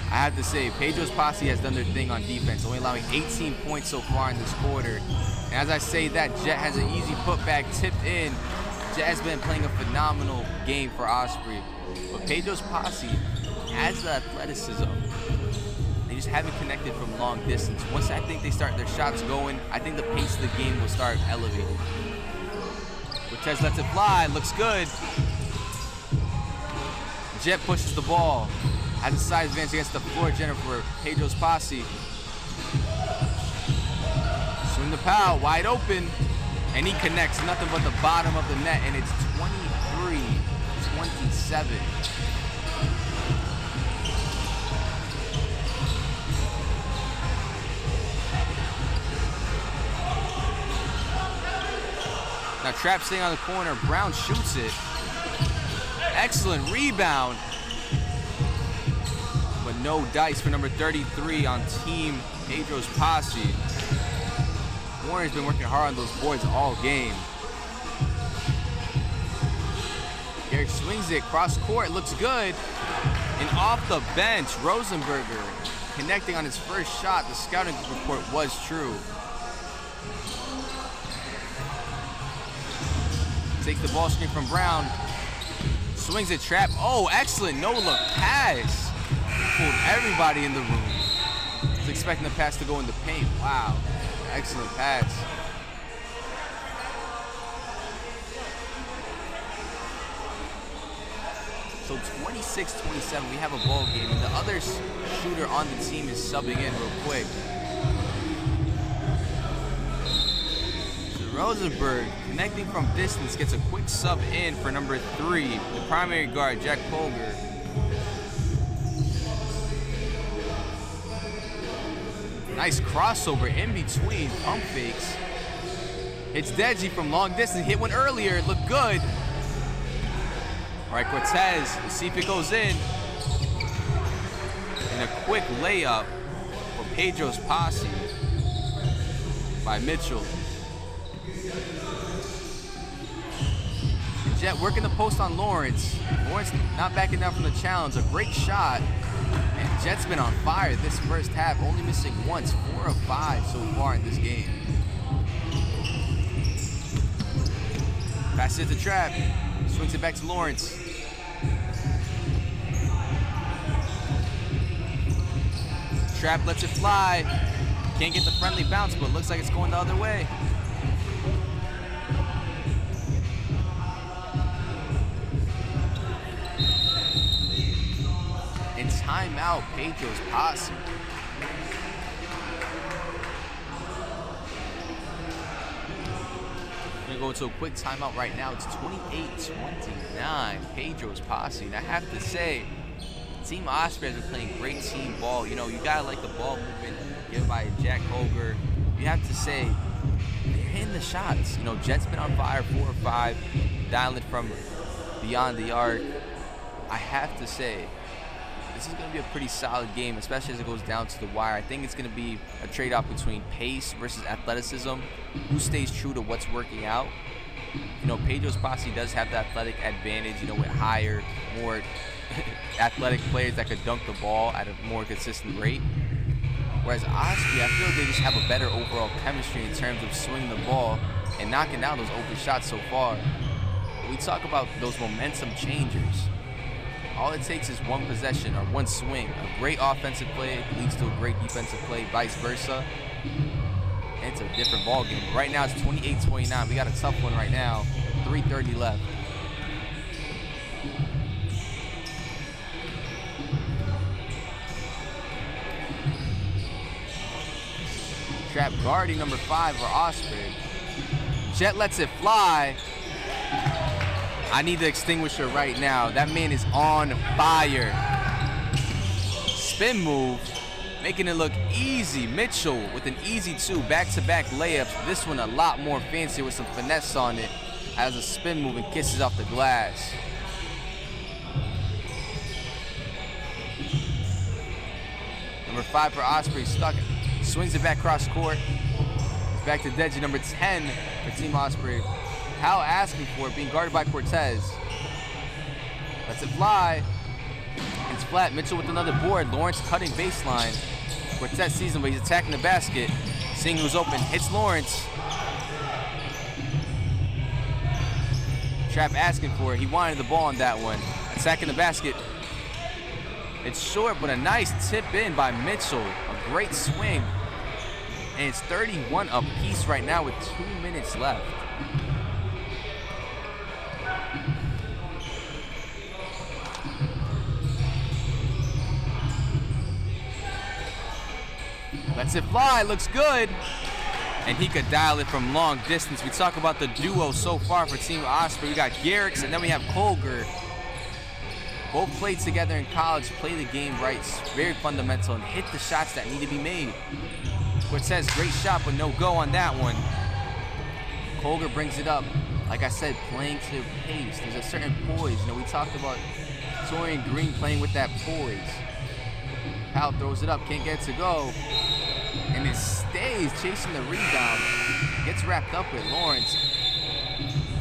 I have to say, Pedro's posse has done their thing on defense, only allowing 18 points so far in this quarter. And as I say that, Jet has an easy putback tipped in. Jet has been playing a phenomenal game for Osprey. But Pedro's posse has the athleticism. They just haven't connected from long distance. Once I think they start their shots going, I think the pace of the game will start elevating. Cortez lets it fly, looks good. Jet pushes the ball. Has a size advantage against the floor general for Pedro's posse. Swing the Powell, wide open. And he connects nothing but the bottom of the net, and it's 23-27. Now Trap staying on the corner, Brown shoots it. Excellent rebound. But no dice for number 33 on Team Pedro's posse. Warner's been working hard on those boards all game. Garrick swings it, cross court, looks good. And off the bench, Rosenberger connecting on his first shot. The scouting report was true. Takes the ball screen from Brown. Swings it, Trap. Oh, excellent no-look pass. Pulled everybody in the room. Was expecting the pass to go in the paint. Wow, excellent pass. So 26-27, we have a ball game, and the other shooter on the team is subbing in real quick. So Rosenberg, connecting from distance, gets a quick sub in for number 3, the primary guard, Jack Polger. Nice crossover in between pump fakes. It's Deji from long distance. Hit one earlier. Looked good. All right, Cortez. Let's see if it goes in. And a quick layup for Pedro's posse by Mitchell. Jet working the post on Lawrence. Lawrence not backing down from the challenge. A great shot. And Jet's been on fire this first half, only missing once, 4 of 5 so far in this game. Pass it to Trap. Swings it back to Lawrence. Trap lets it fly. Can't get the friendly bounce, but looks like it's going the other way. And timeout, Pedro's Posse. We're gonna go into a quick timeout right now. It's 28-29, Pedro's Posse. And I have to say, Team Osprey has been playing great team ball. You know, you gotta like the ball movement given by Jack Holger. You have to say, they're hitting the shots. You know, Jet's been on fire, 4 or 5, dialing from beyond the arc. I have to say, this is gonna be a pretty solid game, especially as it goes down to the wire. I think it's gonna be a trade-off between pace versus athleticism. Who stays true to what's working out? You know, Pedro's Posse does have the athletic advantage, you know, with higher, more athletic players that could dunk the ball at a more consistent rate. Whereas Osprey, I feel like they just have a better overall chemistry in terms of swinging the ball and knocking down those open shots so far. We talk about those momentum changers. All it takes is one possession or one swing. A great offensive play leads to a great defensive play, vice versa. And it's a different ball game. Right now it's 28-29. We got a tough one right now. 3:30 left. Trap guarding number 5 for Osprey. Jet lets it fly. I need the extinguisher right now. That man is on fire. Spin move, making it look easy. Mitchell with an easy 2 back-to-back layups. This one a lot more fancy with some finesse on it. Has a spin move and kisses off the glass. Number 5 for Osprey, stuck it. Swings it back cross court. Back to Deji, number 10 for Team Osprey. Hal asking for it, being guarded by Cortez. Lets it fly. It's flat. Mitchell with another board. Lawrence cutting baseline. Cortez sees him, but he's attacking the basket. Seeing who's open, hits Lawrence. Trap asking for it. He wanted the ball on that one. Attacking the basket. It's short, but a nice tip in by Mitchell. A great swing. And it's 31 apiece right now with 2 minutes left. Lets it fly, looks good. And he could dial it from long distance. We talk about the duo so far for Team Osprey. We got Garrix and then we have Colger. Both played together in college, play the game right, very fundamental, and hit the shots that need to be made. Cortez, great shot, but no go on that one. Colger brings it up. Like I said, playing to pace. There's a certain poise. You know, we talked about Torian Green playing with that poise. Hal throws it up, can't get it to go. And it stays chasing the rebound. Gets wrapped up with Lawrence.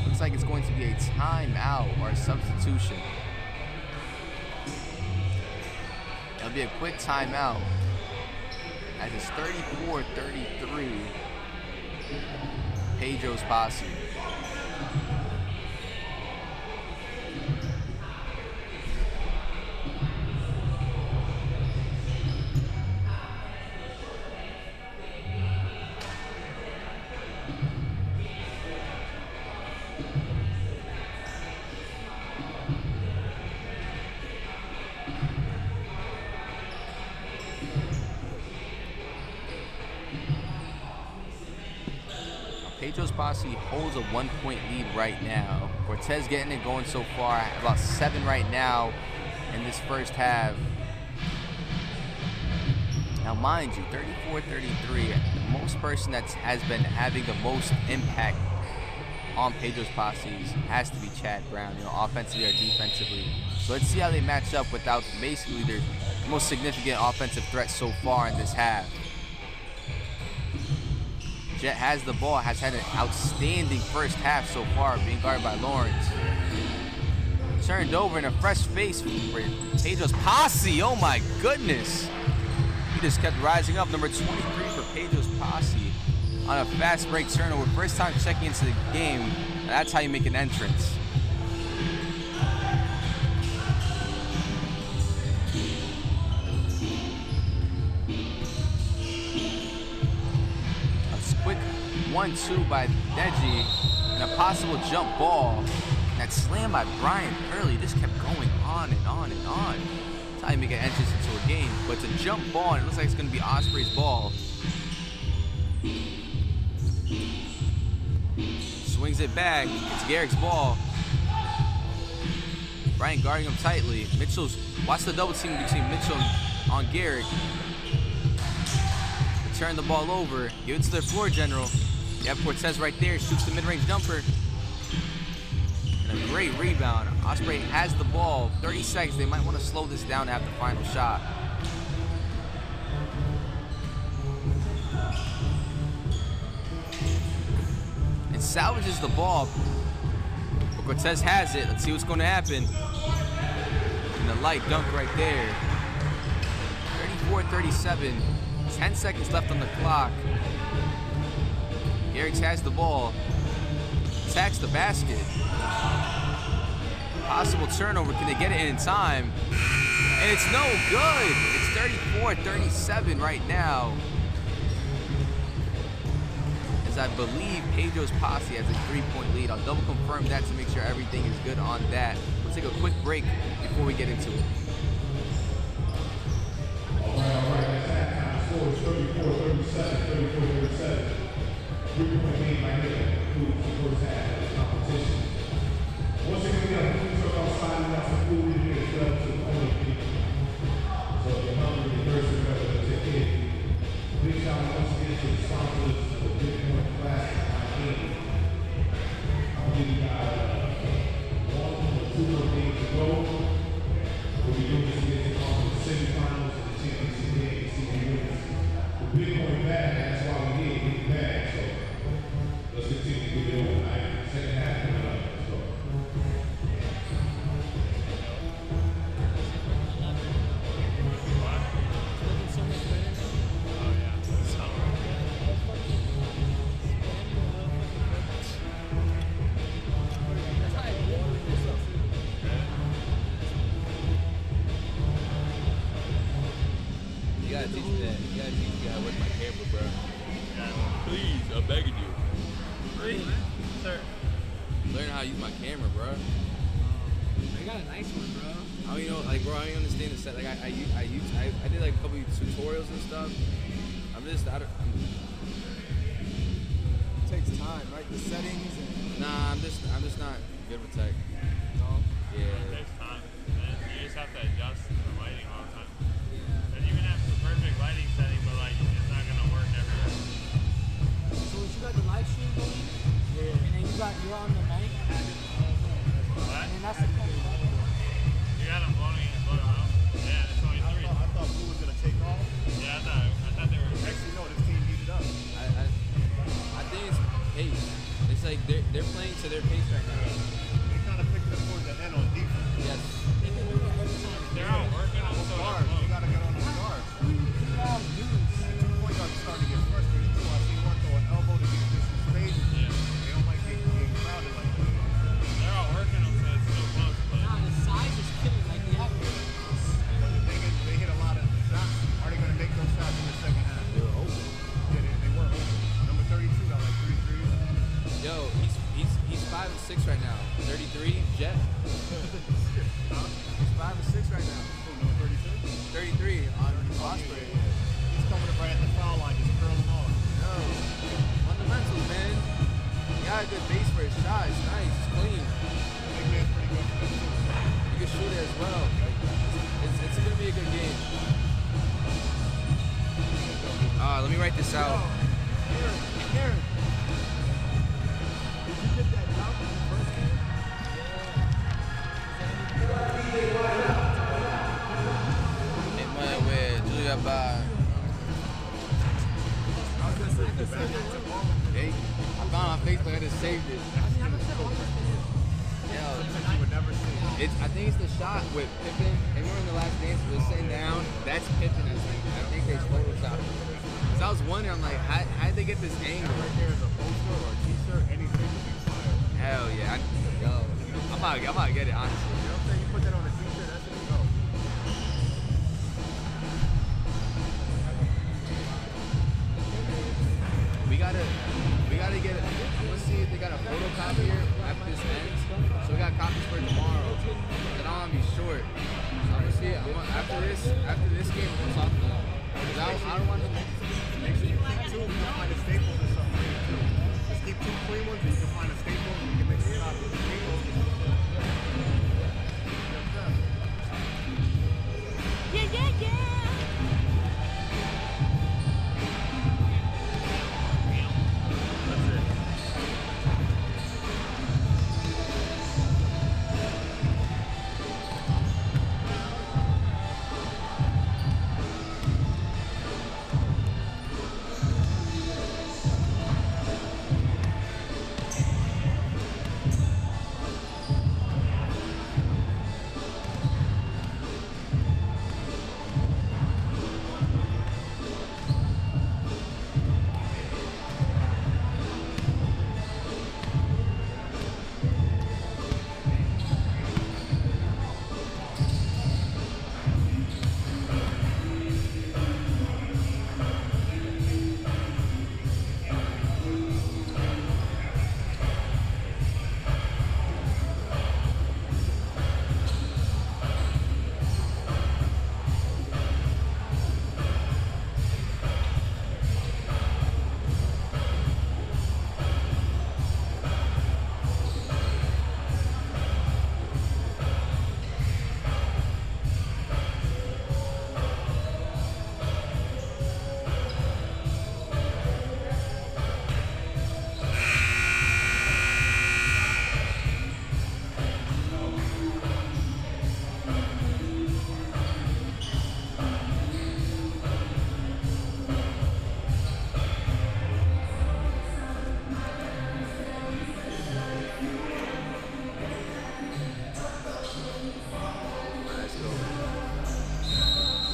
Looks like it's going to be a timeout or a substitution. It'll be a quick timeout. As it's 34-33. Pedro's Posse. Pedro's Posse holds a 1-point lead right now. Cortez getting it going so far, about 7 right now in this first half. Now mind you, 34-33, the most person that has been having the most impact on Pedro's Posse has to be Chad Brown, you know, offensively or defensively. So let's see how they match up without basically their most significant offensive threat so far in this half. Jet has the ball, has had an outstanding first half so far, being guarded by Lawrence. Turned over in a fresh face for Pedro's Posse. Oh my goodness. He just kept rising up. Number 23 for Pedro's Posse on a fast break turnover. First time checking into the game That's how you make an entrance. A quick 1-2 by DIDDY, and a possible jump ball. And that slam by Brian Hurley just kept going on and on and on. That's how you make an entrance into a game. But it's a jump ball, and it looks like it's going to be Osprey's ball. Swings it back. It's Garrick's ball. Brian guarding him tightly. Mitchell's, watch the double team between Mitchell on Garrick. Turn the ball over. Give it to their floor general. You have Cortez right there. Shoots the mid-range jumper. And a great rebound. Osprey has the ball. 30 seconds. They might want to slow this down to have the final shot. And salvages the ball. But Cortez has it. Let's see what's going to happen. And the light dunk right there. 34-37. 10 seconds left on the clock. Garrix has the ball. Attacks the basket. Possible turnover. Can they get it in time? And it's no good. It's 34-37 right now. As I believe Pedro's posse has a 3-point lead. I'll double confirm that to make sure everything is good on that. We'll take a quick break before we get into it. All right. That's halftime score is 34-37, 34-37. 3-point lead by Hill, who first half of the competition. Once again, we have food truck outside and have some food in here as well to the only people. So if you're hungry and thirsty, remember to take care of you. Big shout out once again to the sponsors of the Bitcoin Classic Miami. I'll give you guys 1 or 2 more games to go. We'll be doing this against the semifinals of the championship game to see who wins. The Bitcoin bag, that's why we need a big bag. So let's continue to get it over tonight. Second half coming up. Let's go. You gotta teach me that. You gotta teach me how to work my camera, bro. Please, I'm begging you. Please, sir. Learn how to use my camera, bro. I got a nice one, bro. I don't, you know, like, bro, I don't understand the set. Like, I did like a couple of tutorials and stuff. It takes time, right? The settings and Nah, I'm just not good with tech. no. Yeah. It takes time. And you just have to adjust the lighting all the time. And you can have the perfect lighting setting, but like it's not gonna work everywhere. So what you got the live stream going? Yeah. And then you're on the mic. What? And that's the point. You got them blowing out? Yeah, it's only 3. I thought Blue was gonna take off. Yeah, I thought they were. Actually, no, this team heated up. I think it's pace. It's like they're playing to their pace right now. They kind of picked up towards the end on defense. Yes. They're all working on Those so guards, you gotta get on those guards. And 2 point guards are starting to get frustrated too. I see one throw an elbow to get this in space. Yeah. They don't like getting crowded like that. They're all working on so it's so close. But The size is killing like they have. But the thing is, they hit a lot of shots. Are they gonna make those shots in the second half? They were open. Yeah, they were open. Number 32 got like 3 threes. Yo, he's 5 and 6 right now. 33, Jet. Huh? He's 5 and 6 right now. Who, number 32? 33 on Osprey. He's coming up right at the foul line, just curling off. No. Fundamentals, man. He got a good base for his shot. It's nice. It's clean. Big man's pretty good for them too. You can shoot it as well. Like, it's gonna be a good game. Let me write this out. Aaron. Did you get that dunk in the first game? It might wear Julia by. Hey, I found my Facebook. I just saved it. Yo, You would never see. I think it's the shot with Pippen. And remember in the last dance, it was sitting down. That's Pippen. I think they photoshopped it. So I was wondering, I'm like, how did they get this angle? Right there is a poster or a t-shirt, anything would be fire. Hell gonna get it, honestly. You know what I'm saying? You put that on a t-shirt, that's what you know. We gotta get it. I'm gonna see if they got a photocopier after this ends. So we got copies for tomorrow. Then I'm gonna be short. So I'm gonna see it. After this game, I'm gonna talk to them. I don't want to Make sure you keep two. You can find a staples or something too. Just keep two clean ones, and you can find a staple, and you can mix it up with the staples.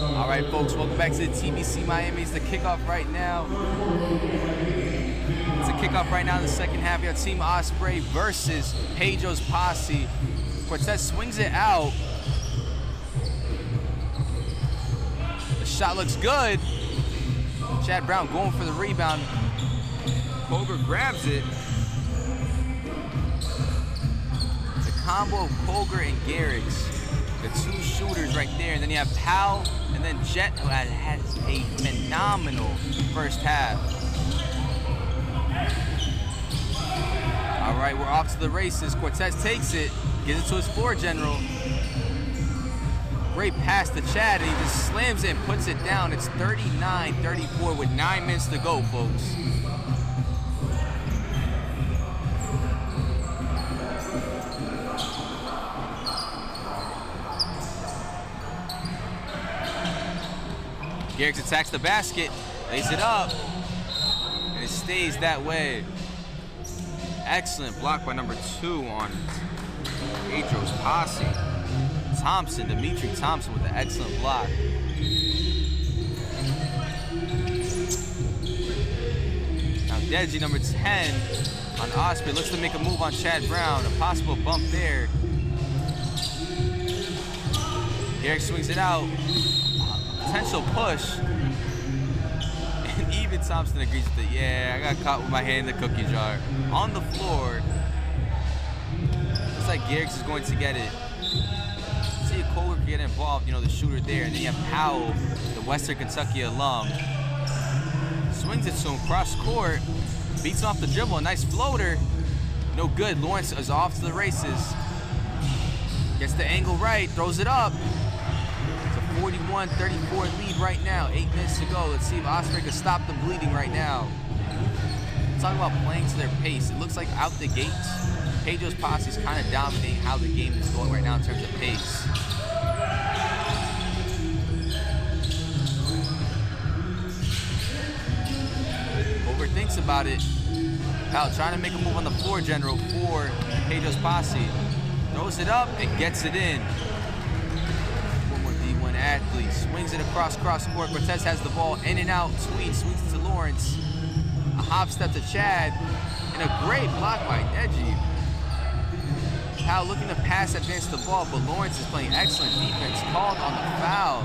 All right, folks, welcome back to the TBC Miami. It's the kickoff right now. It's a kickoff right now in the second half. Your team Osprey versus Pedro's Posse. Cortez swings it out. The shot looks good. Chad Brown going for the rebound. Colger grabs it. The combo of Colger and Garrix. The two shooters right there. And then you have Powell and then Jet, who has a phenomenal first half. All right, we're off to the races. Cortez takes it, gives it to his floor general. Great pass to Chad, and he just slams it and puts it down. It's 39-34 with 9 minutes to go, folks. Garrix attacks the basket, lays it up, and it stays that way. Excellent block by number 2 on Pedro's Posse. Thompson, Dimitri Thompson with an excellent block. Now DIDDY, number 10 on Osprey, looks to make a move on Chad Brown. A possible bump there. Garrix swings it out. Potential push. And even Thompson agrees with it. Yeah, I got caught with my hand in the cookie jar. On the floor. Looks like Garrix is going to get it. See if Kohler can get involved, you know, the shooter there. And then you have Powell, the Western Kentucky alum. Swings it to him, cross court. Beats him off the dribble, a nice floater. No good, Lawrence is off to the races. Gets the angle right, throws it up. 41-34 lead right now. 8 minutes to go. Let's see if Osprey can stop the bleeding right now. Talking about playing to their pace. It looks like out the gates, Pedro's Posse is kind of dominating how the game is going right now in terms of pace. Overthinks about it. Powell trying to make a move on the floor general for Pedro's Posse. Throws it up and gets it in. Athlete swings it across court. Cortez has the ball in and out. Swings it to Lawrence. A hop step to Chad. And a great block by DIDDY. Powell looking to pass advance the ball, but Lawrence is playing excellent defense. Called on the foul.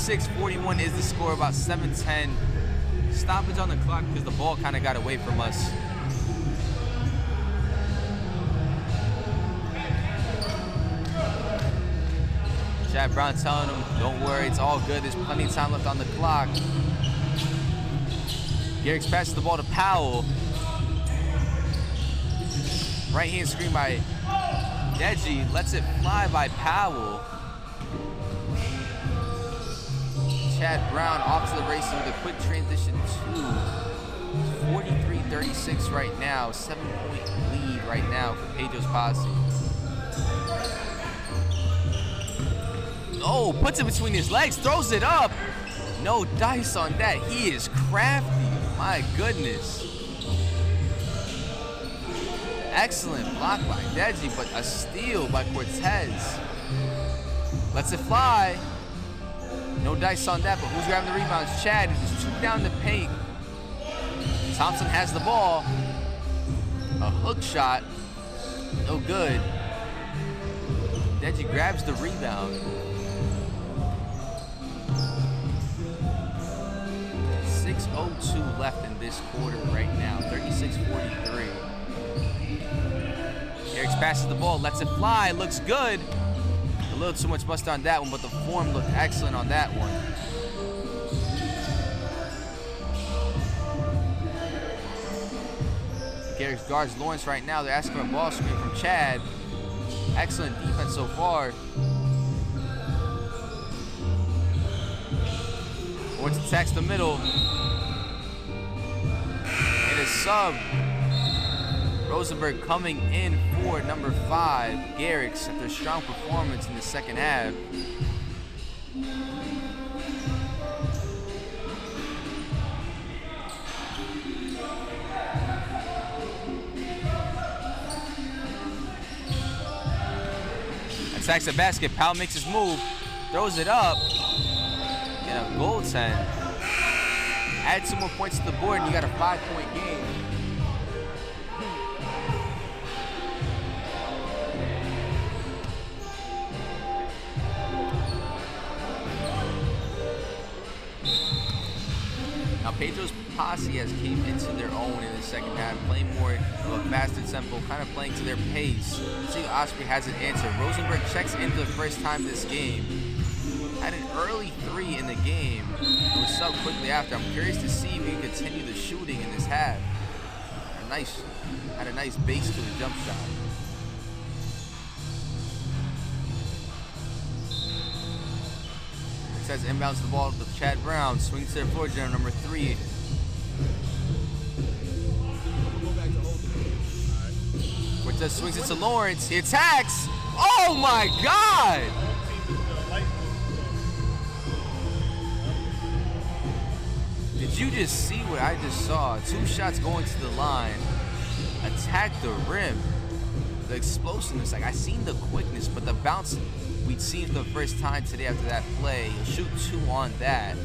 .41 is the score, about 7:10. Stoppage on the clock because the ball kind of got away from us. Chad Brown telling him, don't worry, it's all good. There's plenty of time left on the clock. Garrick's passes the ball to Powell. Right hand screen by DIDDY. Lets it fly by Powell. Chad Brown off to the races with a quick transition to 43-36 right now. 7-point lead right now for Pedro's Posse. Oh, puts it between his legs, throws it up. No dice on that. He is crafty. My goodness. Excellent block by DIDDY, but a steal by Cortez. Lets it fly. No dice on that, but who's grabbing the rebounds? Chad, who's 2 down the paint. Thompson has the ball. A hook shot. No good. DIDDY grabs the rebound. 6:02 left in this quarter right now. 36-43. Garrick's passes the ball, lets it fly, looks good. A little too much bust on that one, but the form looked excellent on that one. Garrick's guards Lawrence right now. They're asking for a ball screen from Chad. Excellent defense so far. Lawrence attacks the middle. And a sub. Rosenberg coming in for number 5, Garrick's, after a strong performance in the second half. Attacks the basket, Powell makes his move, throws it up, and a goaltend. Add some more points to the board and you got a 5-point game. Now Pedro's Posse has came into their own in the second half, playing more of a faster tempo, kind of playing to their pace. Let's see if Osprey has an answer. Rosenberg checks in for the first time this game. Had an early 3 in the game. It was subbed quickly after. I'm curious to see if he can continue the shooting in this half. Had a nice base to the jump shot. Says inbounds the ball to Chad Brown, swings to their floor general number 3. Cortez swings it to Lawrence, he attacks! Oh my God! Did you just see what I just saw? 2 shots going to the line, attack the rim. The explosiveness, like I seen the quickness, but the bounce we'd seen for the first time today after that play. He'll shoot 2 on that.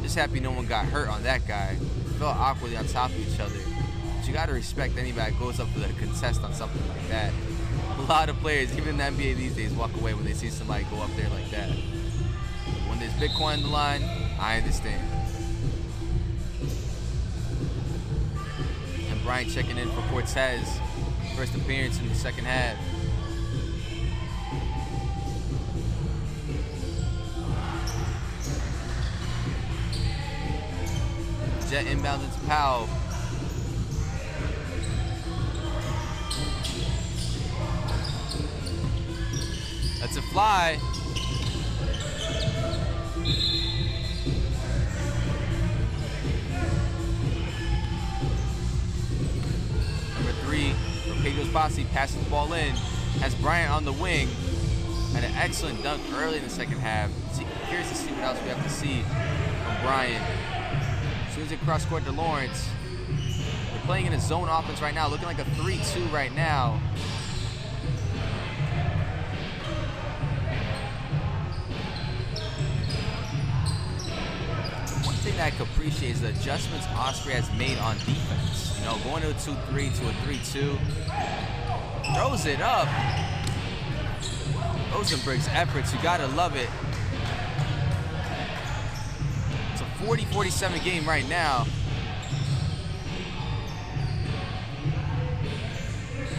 Just happy no one got hurt on that guy. Fell awkwardly on top of each other. But you gotta respect anybody that goes up for the contest on something like that. A lot of players, even in the NBA these days, walk away when they see somebody go up there like that. When there's Bitcoin on the line, I understand. And Bryant checking in for Cortez. First appearance in the second half. Jet inbounds into Powell. That's a fly. Number 3 for Pedro's Posse, passes the ball in. Has Bryant on the wing. Had an excellent dunk early in the second half. Curious to see what else we have to see from Bryant. Swings it cross court to Lawrence. playing in a zone offense right now, looking like a 3-2 right now. One thing that I could appreciate is the adjustments Osprey has made on defense. You know, going to a 2-3 to a 3-2. Throws it up. Rosenberg's efforts, you gotta love it. It's a 40-47 game right now.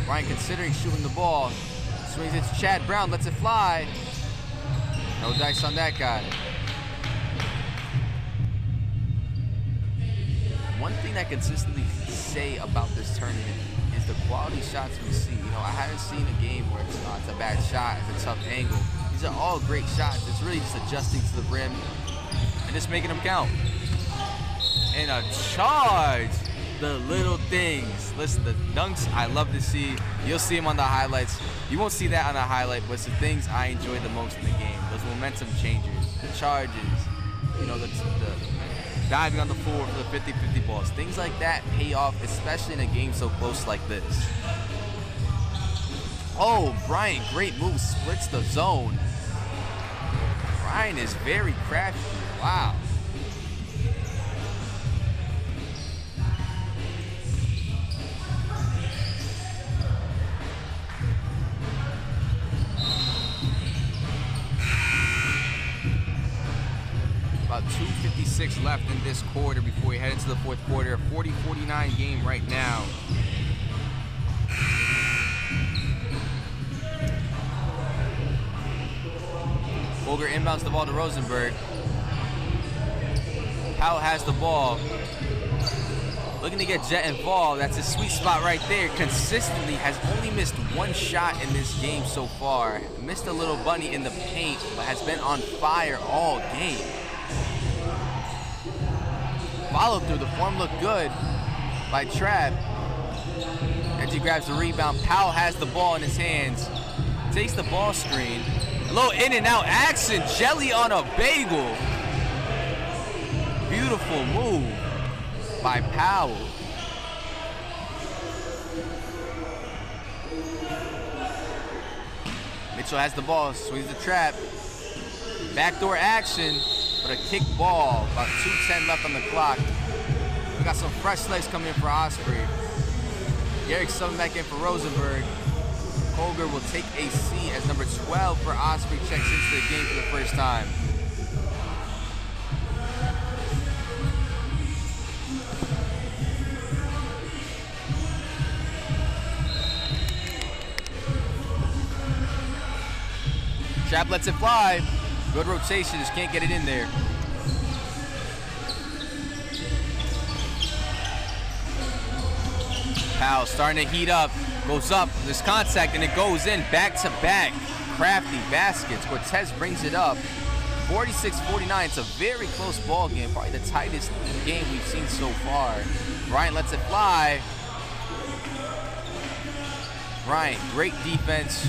Ryan considering shooting the ball. Swings it to Chad Brown, lets it fly. No dice on that guy. One thing I consistently say about this tournament is the quality shots we see. You know, I haven't seen a game where it's a bad shot, it's a tough angle. These are all great shots. It's really just adjusting to the rim and just making them count. And a charge. The little things. Listen, the dunks I love to see. You'll see them on the highlights. You won't see that on the highlight, but it's the things I enjoy the most in the game. Those momentum changers, the charges, you know, the diving on the floor for the 50-50 balls. Things like that pay off, especially in a game so close like this. Oh, Bryant, great move, splits the zone. Bryant is very crafty. Wow. About 2:56 left in this quarter before we head into the fourth quarter. A 40-49 game right now. Boger inbounds the ball to Rosenberg. Powell has the ball. Looking to get Jet involved. That's a sweet spot right there. Consistently has only missed one shot in this game so far. Missed a little bunny in the paint, but has been on fire all game. Follow through, the form looked good by Trapp. Reggie grabs the rebound. Powell has the ball in his hands. Takes the ball screen. A little in and out action. Jelly on a bagel. Beautiful move by Powell. Mitchell has the ball, swings the trap. Backdoor action, but a kick ball. About 2:10 left on the clock. We got some fresh legs coming in for Osprey. Garrick's subbing back in for Rosenberg. Holger will take a seat as number 12 for Osprey checks into the game for the first time. Trap lets it fly. Good rotation, just can't get it in there. Powell starting to heat up. Goes up, there's contact, and it goes in back-to-back. Crafty baskets. Cortez brings it up. 46-49, it's a very close ball game. Probably the tightest game we've seen so far. Bryant lets it fly. Bryant, great defense.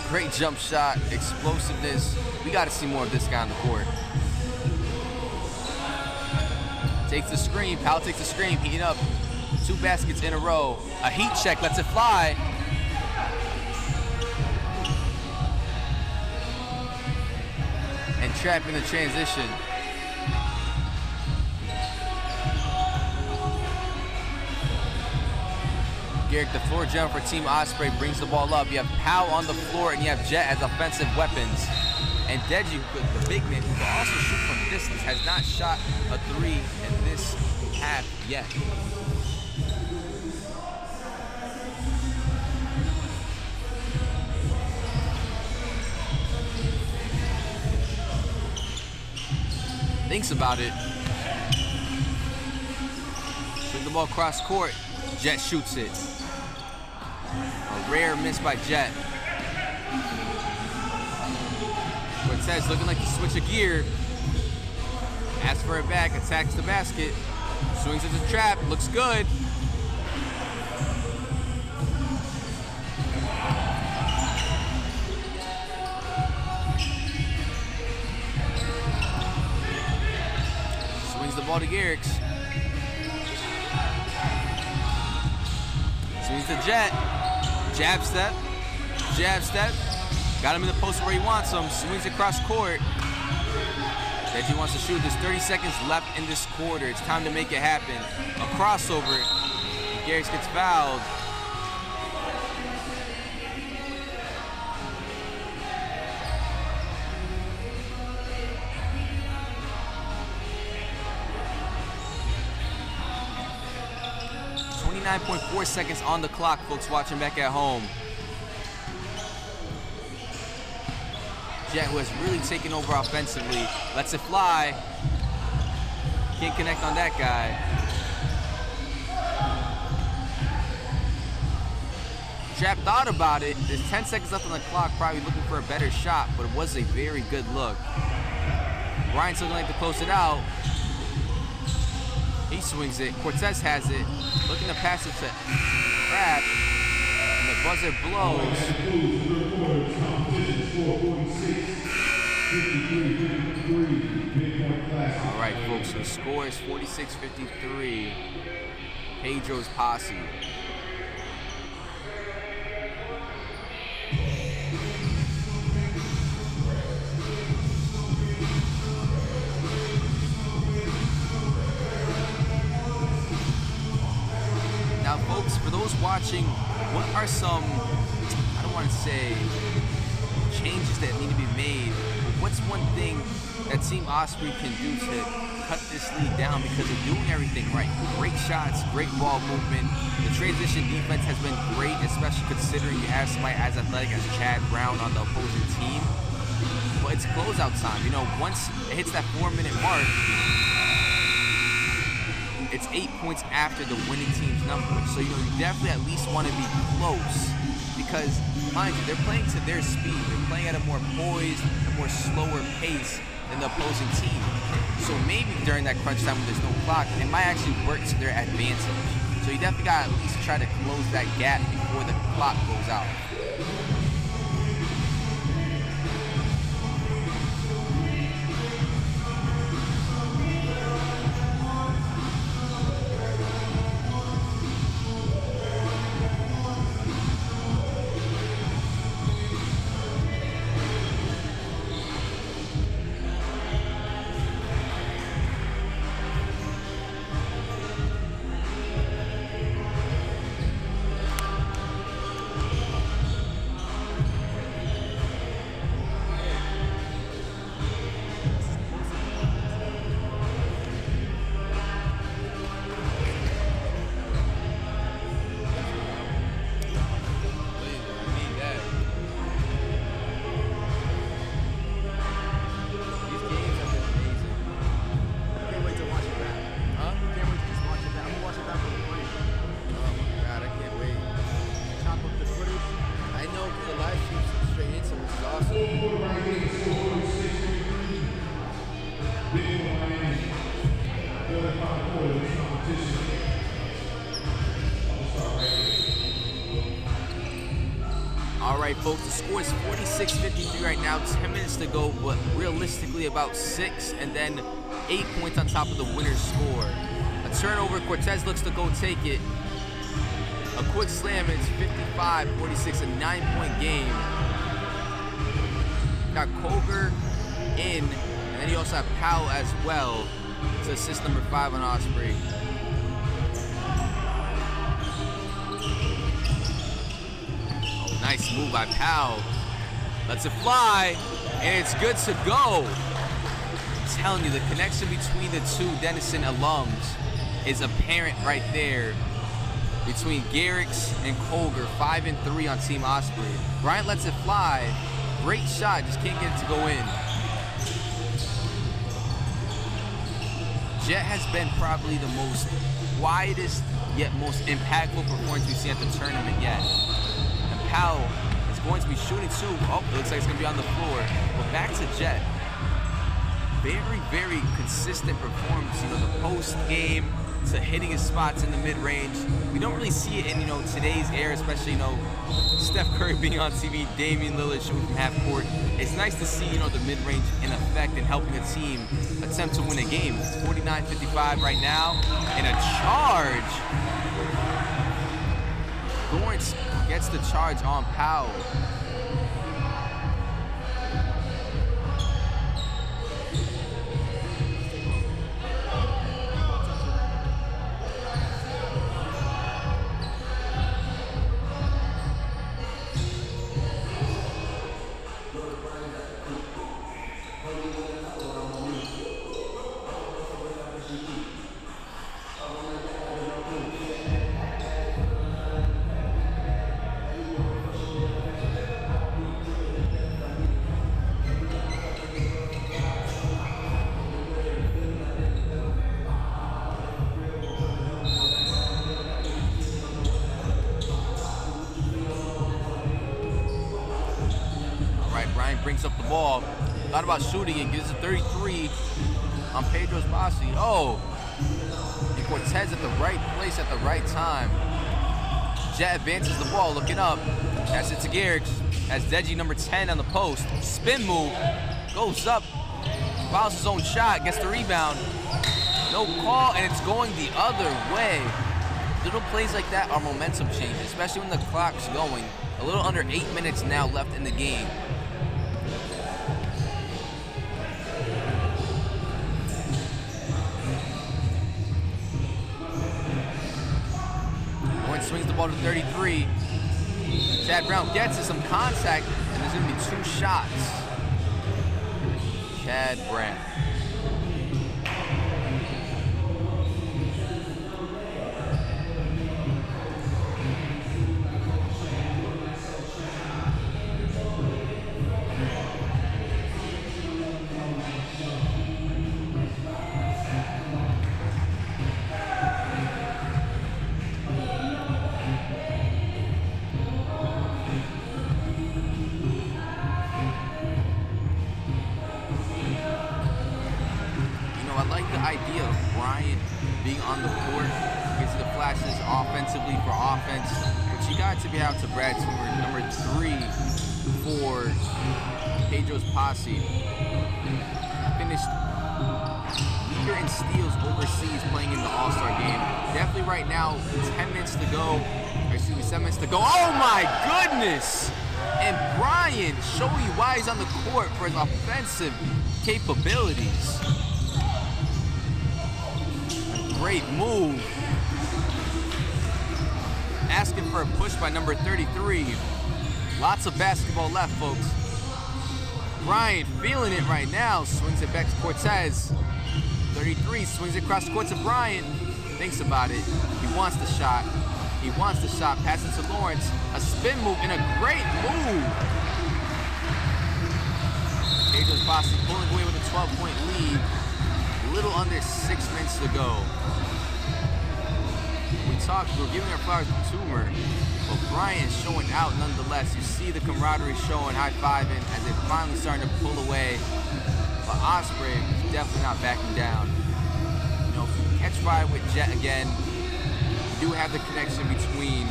Great jump shot, explosiveness. We got to see more of this guy on the court. Takes the screen, Powell takes the screen, heating up. 2 baskets in a row. A heat check, lets it fly. And trapping the transition. Garrick, the floor jump for Team Osprey, brings the ball up. You have Powell on the floor, and you have Jet as offensive weapons. And Deji, the big man, who can also shoot from distance, has not shot a 3 in this half yet. Thinks about it. Swing the ball cross court. Jet shoots it. A rare miss by Jet. Cortez looking like to switch a gear. Asks for it back, attacks the basket. Swings into the trap, looks good. Swings the ball to Garrix. Swings the Jet. Jab step. Jab step. Got him in the post where he wants him. Swings across court. Reggie wants to shoot. There's 30 seconds left in this quarter. It's time to make it happen. A crossover. Garrix gets fouled. .4 seconds on the clock, folks watching back at home. Jet, who has really taken over offensively, lets it fly. Can't connect on that guy. Trap thought about it. There's 10 seconds left on the clock, probably looking for a better shot, but it was a very good look. Ryan's still gonna like to close it out. He swings it. Cortez has it. Looking to pass it to Trap. And the buzzer blows. All right, folks. So the score is 46-53. Pedro's posse. Now, folks, for those watching, what are some, I don't want to say changes that need to be made, but what's one thing that Team Osprey can do to cut this lead down, because they're doing everything right? Great shots, great ball movement. The transition defense has been great, especially considering you have somebody as athletic as Chad Brown on the opposing team. But it's closeout time. You know, once it hits that 4-minute mark, it's 8 points after the winning team's number. So, you know, you definitely at least want to be close, because, mind you, they're playing to their speed. They're playing at a more poised, a more slower pace than the opposing team. So maybe during that crunch time when there's no clock, it might actually work to their advantage. So you definitely got to at least try to close that gap before the clock goes out. Folks, the score is 46-53 right now, 10 minutes to go, but realistically about 6 and then 8 points on top of the winner's score. A turnover, Cortez looks to go take it. A quick slam, it's 55-46, a 9-point game. Got Koger in, and then you also have Powell as well to assist number 5 on Osprey. Nice move by Powell. Lets it fly, and it's good to go. I'm telling you, the connection between the two Denison alums is apparent right there between Garrix and Koger, 5 and 3 on Team Osprey. Bryant lets it fly. Great shot, just can't get it to go in. Jet has been probably the most widest yet most impactful performance we've seen at the tournament yet. Powell is going to be shooting too. Oh, it looks like it's going to be on the floor. But back to Jet. Very, very consistent performance. You know, the post game to hitting his spots in the mid-range. We don't really see it in, you know, today's era, especially, you know, Steph Curry being on TV, Damian Lillard shooting from half court. It's nice to see, you know, the mid-range in effect and helping a team attempt to win a game. It's 49-55 right now. And a charge Lawrence gets the charge on Powell. Brings up the ball, thought about shooting it, gives a 33 on Pedro's Posse. Oh, and Cortez at the right place at the right time. Jet advances the ball, looking up. That's it to Garrix. Has Deji number 10 on the post. Spin move, goes up, fouls his own shot, gets the rebound. No call, and it's going the other way. Little plays like that are momentum changes, especially when the clock's going. A little under 8 minutes now left in the game. Swings the ball to 33. Chad Brown gets it, some contact, and there's going to be 2 shots. Chad Brown. Idea of Bryant being on the court, gets the flashes offensively for offense, but you got to be out to Brad Stewart, number 3 for Pedro's Posse. Finished leader in steals overseas playing in the All-Star game. Definitely right now, 10 minutes to go, or excuse me, 7 minutes to go. Oh my goodness! And Bryant showing you why he's on the court for his offensive capabilities. Great move. Asking for a push by number 33. Lots of basketball left, folks. Bryant feeling it right now. Swings it back to Cortez. 33 swings it across the court to Bryant. Thinks about it. He wants the shot. He wants the shot. Passes to Lawrence. A spin move and a great move. Pedro's Posse pulling away with a 12-point lead. A little under 6 minutes to go. We're giving our flowers to Toomer, but Bryant's showing out nonetheless. You see the camaraderie showing, high-fiving as they're finally starting to pull away. But Osprey is definitely not backing down. You know, if you catch fire with Jet again, you do have the connection between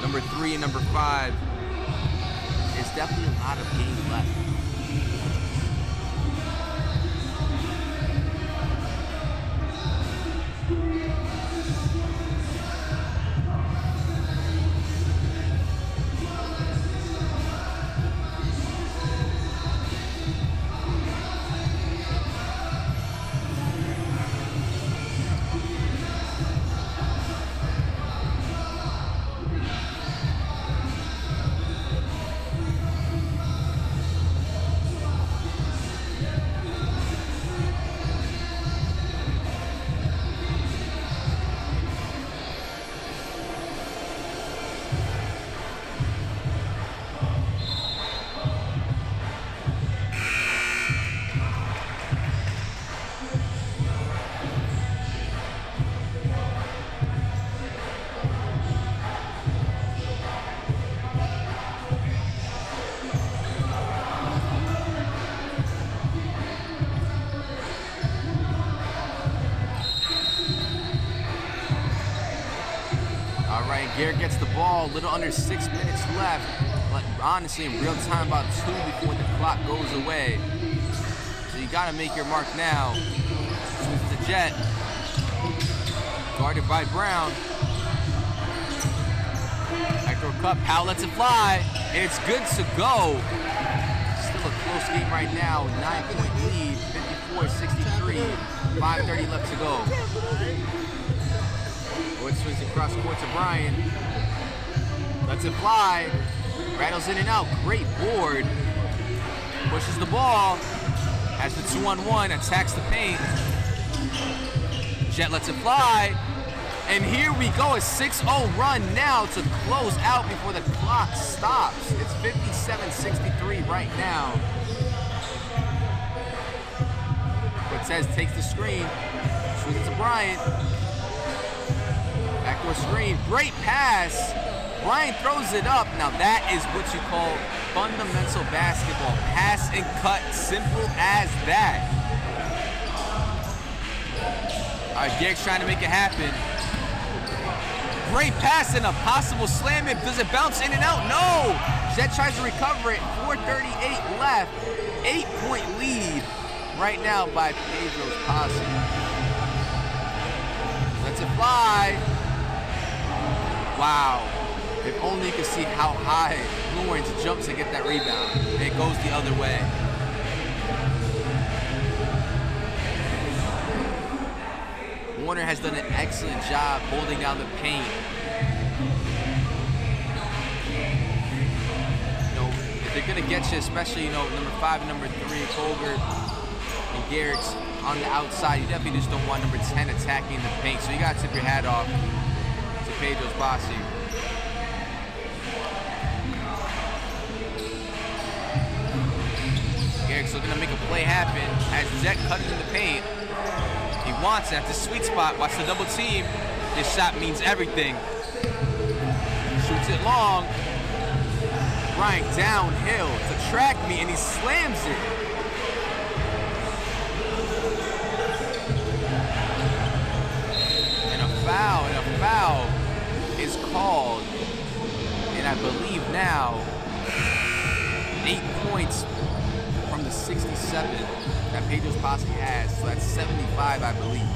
number 3 and number 5. There's definitely a lot of game left. Garrett gets the ball, a little under 6 minutes left, but honestly in real time about 2 before the clock goes away. So you gotta make your mark now. Swings to Jet, guarded by Brown. Backdoor cut, Powell lets it fly, and it's good to go. Still a close game right now, 9-point lead, 54-63, 5:30 left to go. Wood swings across court to Bryant. Lets it fly, rattles in and out, great board. Pushes the ball, has the 2-on-1, attacks the paint. Jet lets it fly, and here we go, a 6-0 run now to close out before the clock stops. It's 57-63 right now. Cortez takes the screen, swings it to Bryant. Backdoor screen, great pass. Bryant throws it up. Now that is what you call fundamental basketball. Pass and cut, simple as that. All right, Garrick's trying to make it happen. Great pass and a possible slam. Does it bounce in and out? No! Jet tries to recover it. 4:38 left. 8-point lead right now by Pedro's Posse. Lets it fly. Wow. If only you could see how high Lawrence jumps to get that rebound. And it goes the other way. Warner has done an excellent job holding down the paint. You know, if they're gonna get you, especially, you know, number 5 and number 3, Colbert and Garrick's on the outside, you definitely just don't want number 10 attacking the paint. So you gotta tip your hat off to Pedro's Posse. Garrick's looking to make a play happen. Has Jet cutting in the paint. He wants it at the sweet spot. Watch the double team. This shot means everything. Shoots it long. Bryant downhill to track me, and he slams it. And a foul is called. And I believe now 8 points from the 67 that Pedro's Posse has, so that's 75, I believe.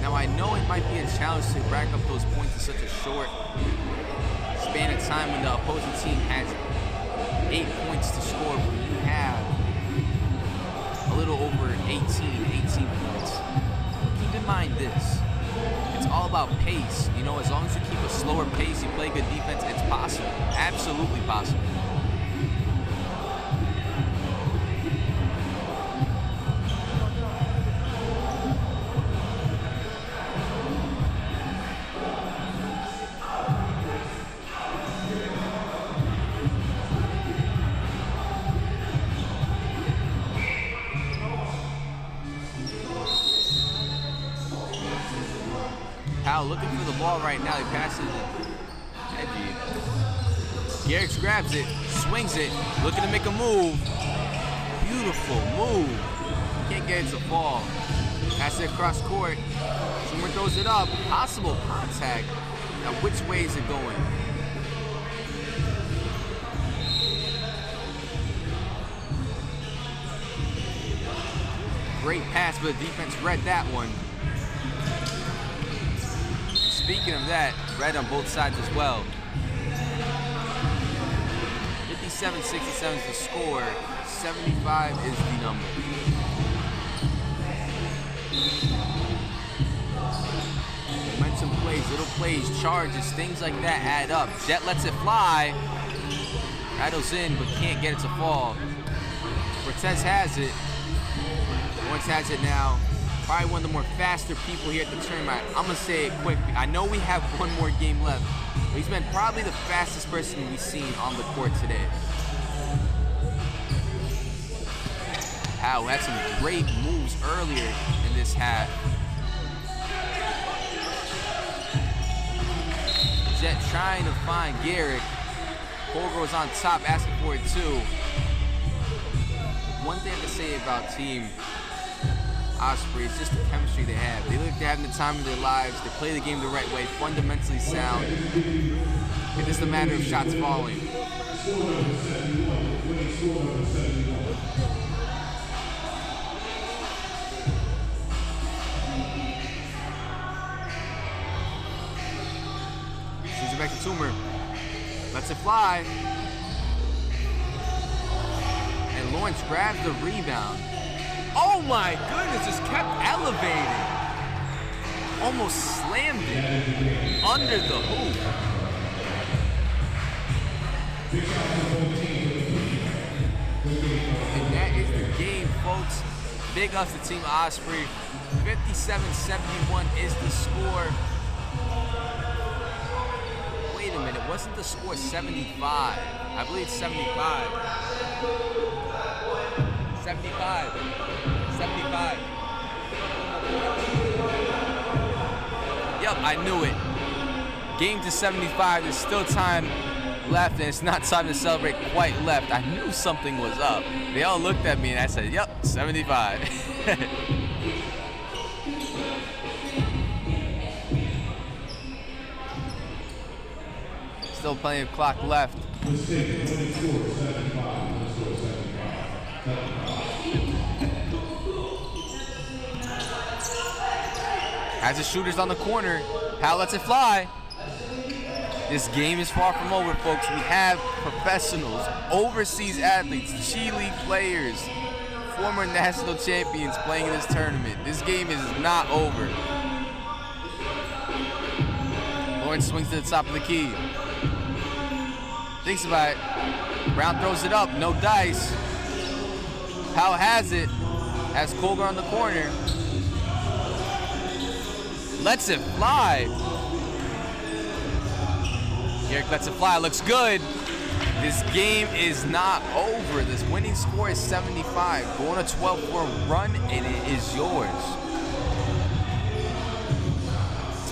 Now I know it might be a challenge to rack up those points in such a short span of time when the opposing team has 8 points to score, but you have a little over 18 points. Keep in mind this. It's all about pace. You know, as long as you keep a slower pace, you play good defense, it's possible. Absolutely possible. Powell looking for the ball right now. He passes it. Edgy. Garrix grabs it, swings it, looking to make a move. Beautiful move. Can't get it to fall. Pass it across court. Someone throws it up. Possible contact. Now, which way is it going? Great pass, but the defense read that one. Speaking of that, red on both sides as well. 57-67 is the score. 75 is the number. Momentum plays, little plays, charges, things like that add up. Jet lets it fly. Rattles in, but can't get it to fall. Cortez has it. Lawrence has it now. Probably one of the more faster people here at the tournament. I'm gonna say it quick. I know we have one more game left, but he's been probably the fastest person we've seen on the court today. Powell had some great moves earlier in this half. Jet trying to find Garrick. Holger was on top, asking for it too. One thing I have to say about Team Osprey, it's just the chemistry they have. They look like they're having the time of their lives. They play the game the right way, fundamentally sound. It's just a matter of shots falling. Toomer lets it fly. And Lawrence grabs the rebound. Oh my goodness, just kept elevating. Almost slammed it under the hoop. And that is the game, folks. Big ups to Team Osprey. 57-71 is the score. Wait a minute, wasn't the score 75? I believe it's 75. 75. 75. Yup, I knew it. Game to 75. There's still time left, and it's not time to celebrate quite left. I knew something was up. They all looked at me, and I said, yup, 75. Still plenty of clock left. Has the shooters on the corner. Powell lets it fly. This game is far from over, folks. We have professionals, overseas athletes, G League players, former national champions playing in this tournament. This game is not over. Lawrence swings to the top of the key. Thinks about it. Brown throws it up, no dice. Powell has it. Has Colgar on the corner. Lets it fly. Garrick lets it fly, looks good. This game is not over. This winning score is 75. Go on a 12-4 run and it is yours.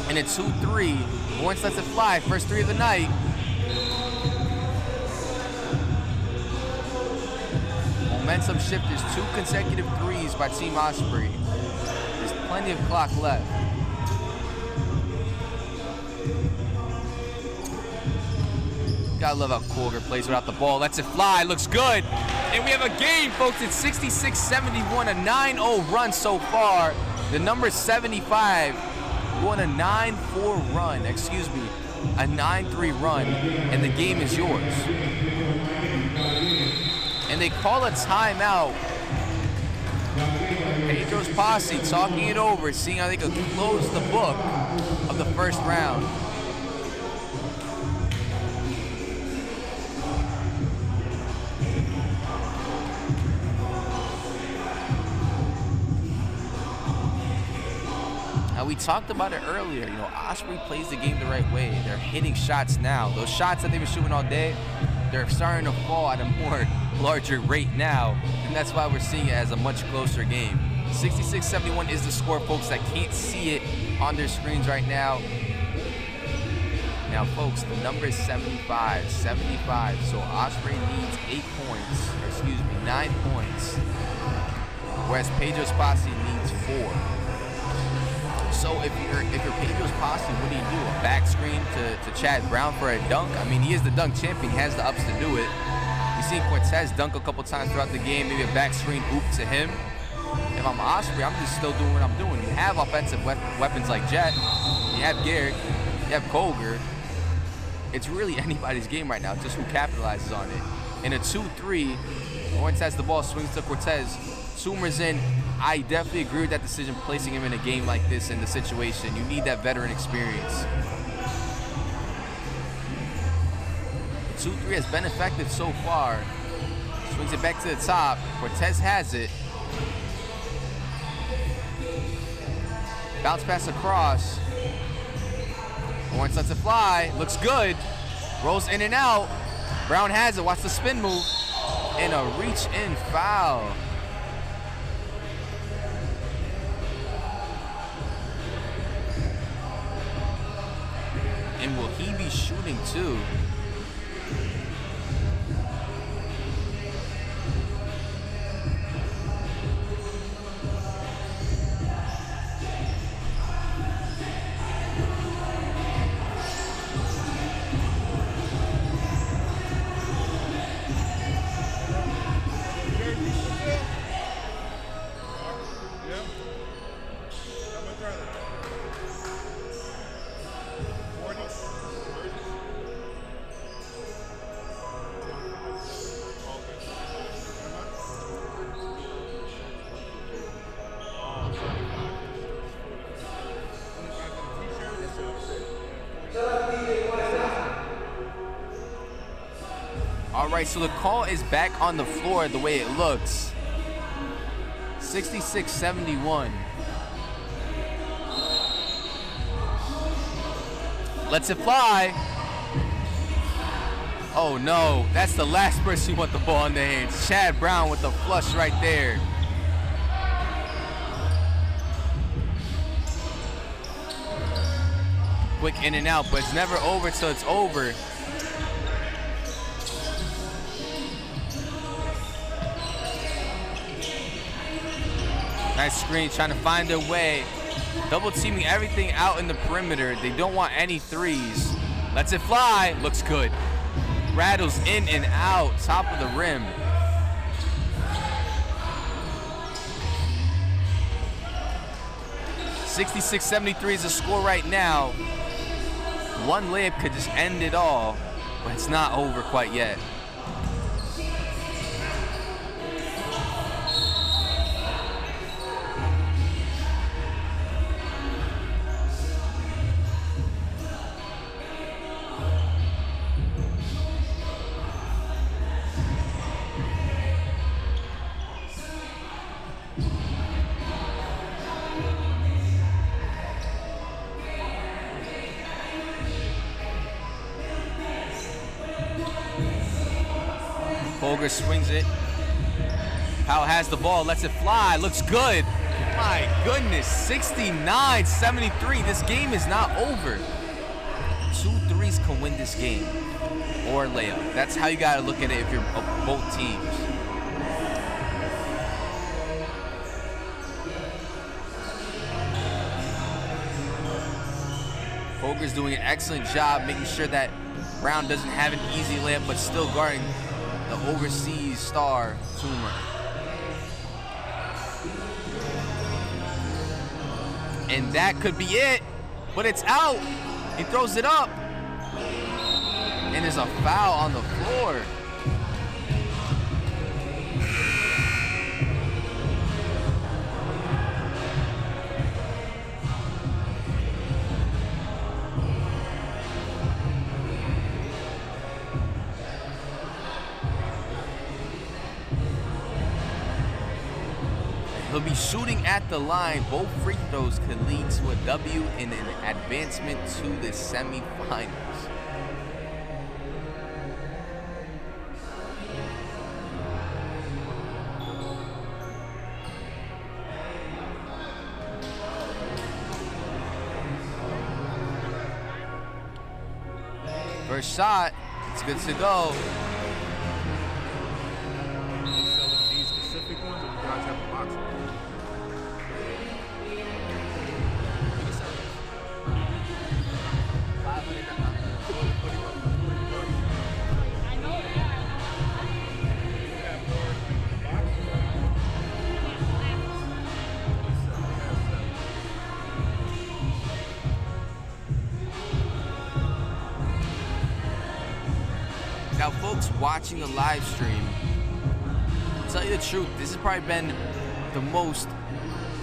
And a 2-3. Lawrence lets it fly, first three of the night. Momentum shifters, 2 consecutive threes by Team Osprey. There's plenty of clock left. Gotta love how Colgar plays without the ball. Lets it fly, looks good. And we have a game, folks. It's 66-71, a 9-0 run so far. The number 75 going a 9-4 run, excuse me, a 9-3 run, and the game is yours. And they call a timeout. Pedro's posse talking it over, seeing how they could close the book of the first round. Now, we talked about it earlier. You know, Osprey plays the game the right way. They're hitting shots now. Those shots that they've been shooting all day, they're starting to fall at a more larger rate now, and that's why we're seeing it as a much closer game. 66-71 is the score, folks, that can't see it on their screens right now. Now, folks, the number is 75, so Osprey needs 8 points, or excuse me, 9 points, whereas Pedro's posse needs 4. So if you're Pedro's posse, what do? A back screen to Chad Brown for a dunk? I mean, he is the dunk champion, he has the ups to do it. We've seen Cortez dunk a couple times throughout the game, maybe a back screen oop to him. If I'm Osprey, I'm just still doing what I'm doing. You have offensive weapons like Jet, you have Garrick, you have Colgar. It's really anybody's game right now, just who capitalizes on it. In a 2-3, Lawrence has the ball, swings to Cortez. Toomer's in. I definitely agree with that decision, placing him in a game like this in the situation. You need that veteran experience. The 2-3 has been effective so far. Swings it back to the top. Cortez has it. Bounce pass across. Lawrence lets it fly. Looks good. Rolls in and out. Brown has it. Watch the spin move. And a reach-in foul. And will he be shooting too? right, so the call is back on the floor the way it looks. 66-71. Lets it fly. Oh no, that's the last person you want the ball in their hands. Chad Brown with the flush right there. Quick in and out, but it's never over till it's over. Nice screen, trying to find their way. Double teaming everything out in the perimeter. They don't want any threes. Lets it fly, looks good. Rattles in and out, top of the rim. $66-73 is the score right now. One layup could just end it all, but it's not over quite yet. Holger swings it. Powell has the ball, lets it fly, looks good. My goodness, 69-73. This game is not over. 2 threes can win this game, or layup. That's how you gotta look at it if you're both teams. Holger's doing an excellent job making sure that Brown doesn't have an easy layup, but still guarding the overseas star, Toomer. And that could be it, but it's out. He throws it up. And there's a foul on the floor. He'll be shooting at the line. Both free throws could lead to a W and an advancement to the semifinals. First shot, it's good to go. These specific ones, or you guys have a box? Now, folks watching the live stream, to tell you the truth, this has probably been the most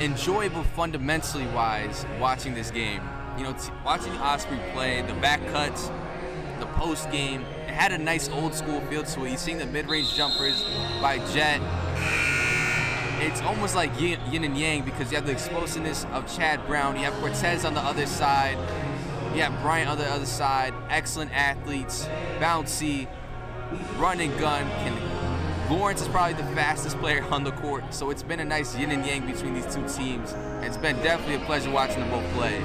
enjoyable fundamentally wise watching this game. You know, watching Osprey play, the back cuts, the post game, it had a nice old school feel to it. You're seeing the mid-range jumpers by Jet. It's almost like yin and yang because you have the explosiveness of Chad Brown, you have Cortez on the other side, you have Bryant on the other side, excellent athletes, bouncy, run and gun. Lawrence is probably the fastest player on the court, so it's been a nice yin and yang between these two teams. It's been definitely a pleasure watching them both play.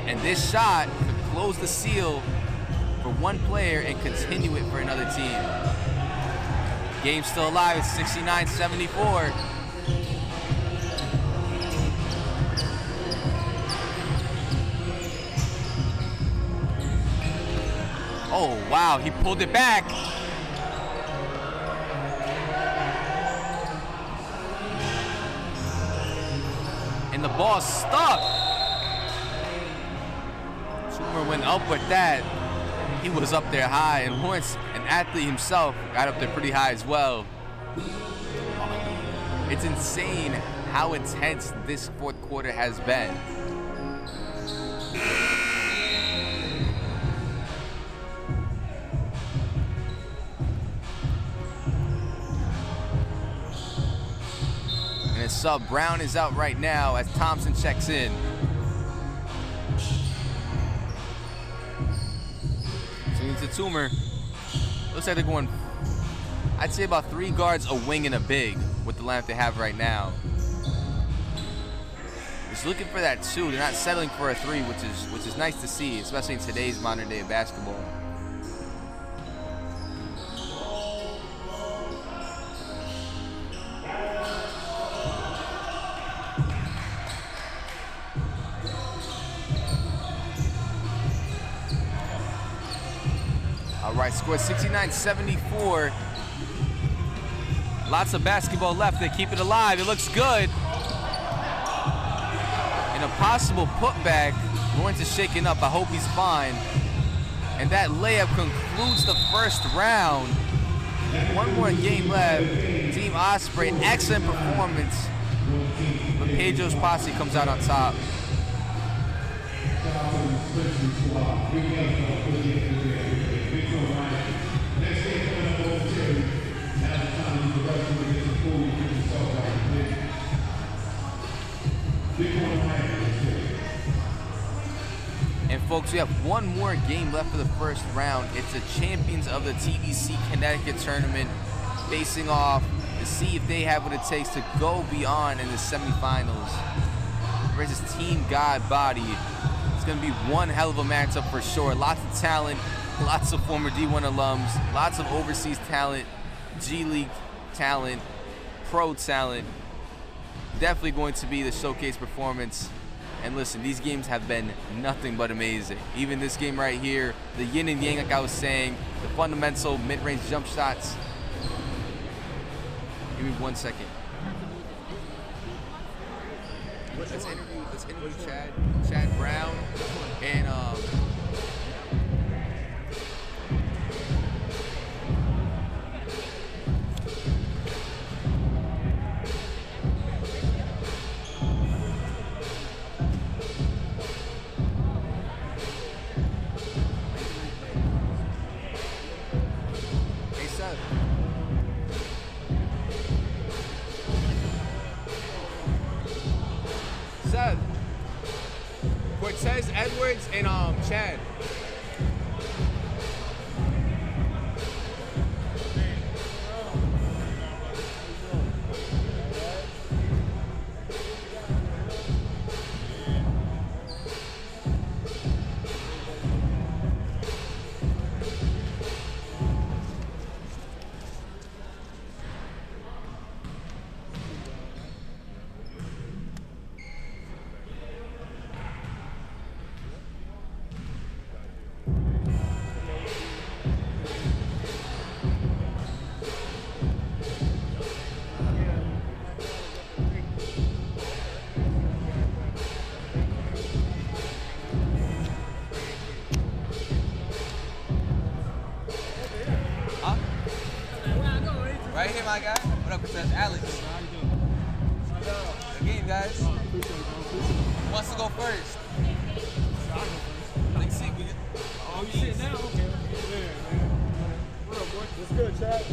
And this shot could close the seal for one player and continue it for another team. Game's still alive, it's 69-74. Oh, wow, he pulled it back. And the ball's stuck. Toomer went up with that. He was up there high, and Lawrence, an athlete himself, got up there pretty high as well. It's insane how intense this fourth quarter has been. sub. Brown is out right now as Thompson checks in. Swinging to Toomer. Looks like they're going, I'd say about 3 guards, a wing, and a big with the lineup they have right now. Just looking for that 2. They're not settling for a 3, which is nice to see, especially in today's modern day basketball. All right, score 69-74. Lots of basketball left. They keep it alive. It looks good. And a possible putback. Going to shake it up. I hope he's fine. And that layup concludes the first round. 1 more game left. Team Osprey, excellent performance. But Pedro's posse comes out on top. And folks, we have 1 more game left for the first round. It's the champions of the TVC Connecticut tournament facing off to see if they have what it takes to go beyond in the semifinals versus Team GODBODY. It's going to be one hell of a matchup for sure. Lots of talent, lots of former D1 alums, lots of overseas talent, G League talent, pro talent. Definitely going to be the showcase performance. And listen, these games have been nothing but amazing. Even this game right here, the yin and yang, like I was saying, the fundamental mid-range jump shots. Give me 1 second. Let's interview Chad Brown, and Cortez, Edwards, and Chad. Right here, my guy. What up, Cortez? Alex. How you doing? Good game, guys. Who wants to go first? Let's see. Oh, you sitting down? Okay. Yeah, man. What up, boy? What's good, Chad?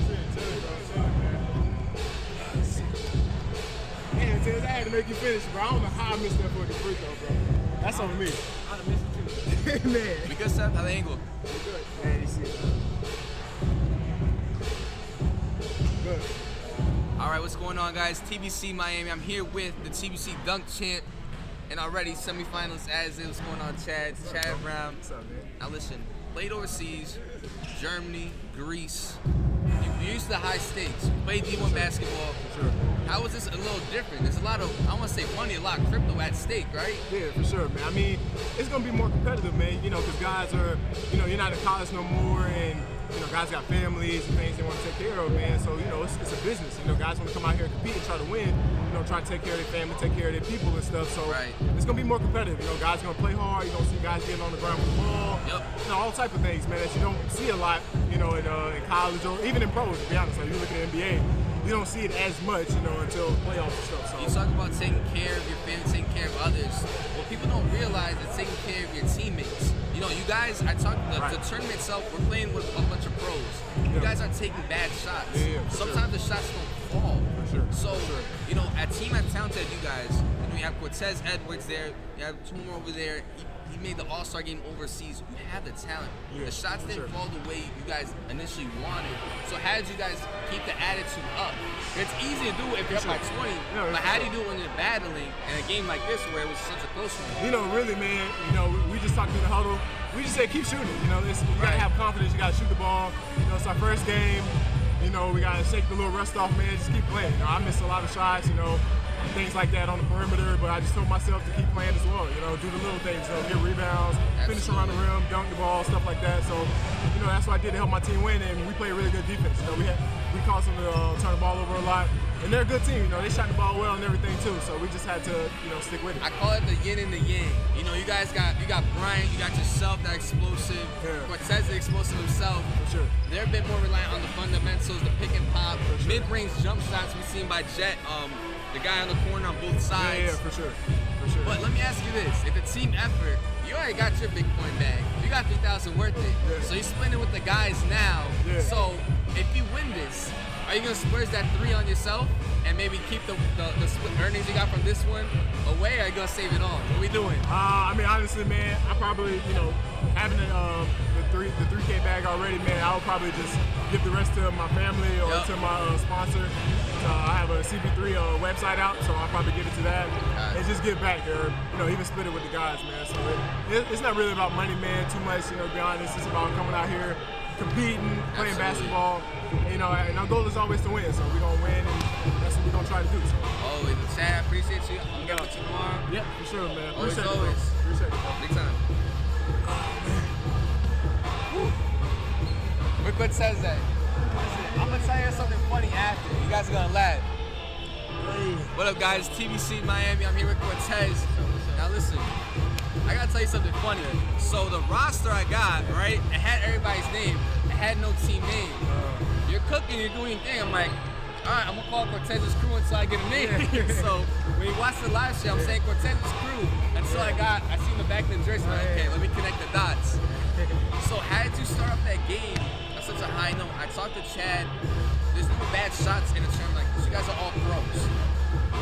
Man, Tiz, I had to make you finish, bro. I don't know how I missed that fucking free throw, bro. That's on me. I'd have missed it too. Man. We good, Seth? How the angle? We good. Man, you see it. Good. All right, what's going on, guys? TBC Miami. I'm here with the TBC Dunk Champ and already semifinalists as it was going on, Chad Brown. What's up, man? Now listen, played overseas, Germany, Greece. You're used to the high stakes. You played D1 basketball. Sure. How is this a little different? There's a lot of, I want to say money, a lot of crypto at stake, right? Yeah, for sure, man. I mean, it's going to be more competitive, man, you know, because guys are, you know, you're not in college no more, and, you know, guys got families and things they want to take care of, man. So, you know, it's a business. You know, guys want to come out here and compete and try to win, you know, try to take care of their family, take care of their people and stuff. So right. It's going to be more competitive. You know, guys are going to play hard. You're going to see guys getting on the ground with the ball. Yep. You know, all type of things, man, that you don't see a lot, you know, in college or even in pros, to be honest. Like, you look at the NBA, you don't see it as much, you know, until playoffs and stuff. So You talk about taking care of your family, taking care of others. What people don't realize is taking care of your teammates. You know, you guys, the tournament itself, we're playing with a bunch of pros. You guys are taking bad shots. Yeah, Sometimes the shots don't ball. For sure. So, you know, a team as talented as you guys, you know, you have Cortez Edwards there, you have two more over there. He made the All-Star game overseas. You have the talent. Yeah, the shots for didn't sure. fall the way you guys initially wanted. So how did you guys keep the attitude up? It's easy to do if you're up by 20, Yeah, but how do you do it when you're battling in a game like this where it was such a close one? You know, really, man, you know, we just talked in the huddle. We just said keep shooting. You know, you gotta have confidence. You gotta shoot the ball. You know, it's our first game. You know, we gotta shake the little rust off, man. Just keep playing. You know, I missed a lot of shots. You know, things like that on the perimeter, but I just told myself to keep playing as well. You know, do the little things. You know, get rebounds, finish around the rim, dunk the ball, stuff like that. So, you know, that's what I did to help my team win, and we played really good defense. You know, we caused them to turn the ball over a lot. And they're a good team, you know, they shot the ball well and everything too, so we just had to, you know, stick with it. I call it the yin and the yang. You know, you guys got Bryant, you got yourself, that explosive. Yeah. Cortez, the explosive himself. For sure. They're a bit more reliant on the fundamentals, the pick and pop, mid-range jump shots we've seen by Jet, the guy on the corner on both sides. Yeah, for sure. For sure. But let me ask you this, if it's team effort, you already got your Bitcoinbag. You got 3,000 worth it. Yeah. So you're splitting it with the guys now. Yeah. So if you win this, are you gonna splurge that 3 on yourself and maybe keep the split earnings you got from this one away, or are you gonna save it all? What are we doing? I mean, honestly, man, I probably, you know, having the 3K bag already, man, I'll probably just give the rest to my family or to my sponsor. I have a CP3 website out, so I'll probably give it to that and just give back, or you know, even split it with the guys, man. So it's not really about money, man, too much. You know, to be honest, it's about coming out here, competing, playing basketball. You know, and our goal is always to win, so we're gonna win, and that's what we're gonna try to do. So. Always, Chad, I appreciate you. I'm gonna get with you tomorrow. Yeah, for sure, man. Always. Appreciate it, bro. Big time. Look what says that. Listen, I'm gonna tell you something funny after. You guys are gonna laugh. What up, guys? TBC Miami. I'm here with Cortez. Now listen, I gotta tell you something funny. So the roster I got, right, it had everybody's name. It had no team name. You're cooking, you're doing your thing. I'm like, all right, I'm gonna call Cortez's crew until I get a name. So when you watch the live show, I'm saying Cortez's crew until I seen the back of the jersey. I'm like, okay, let me connect the dots. So how did you start off that game on such a high note? I talked to Chad. There's no bad shots in a term like this. You guys are all pros.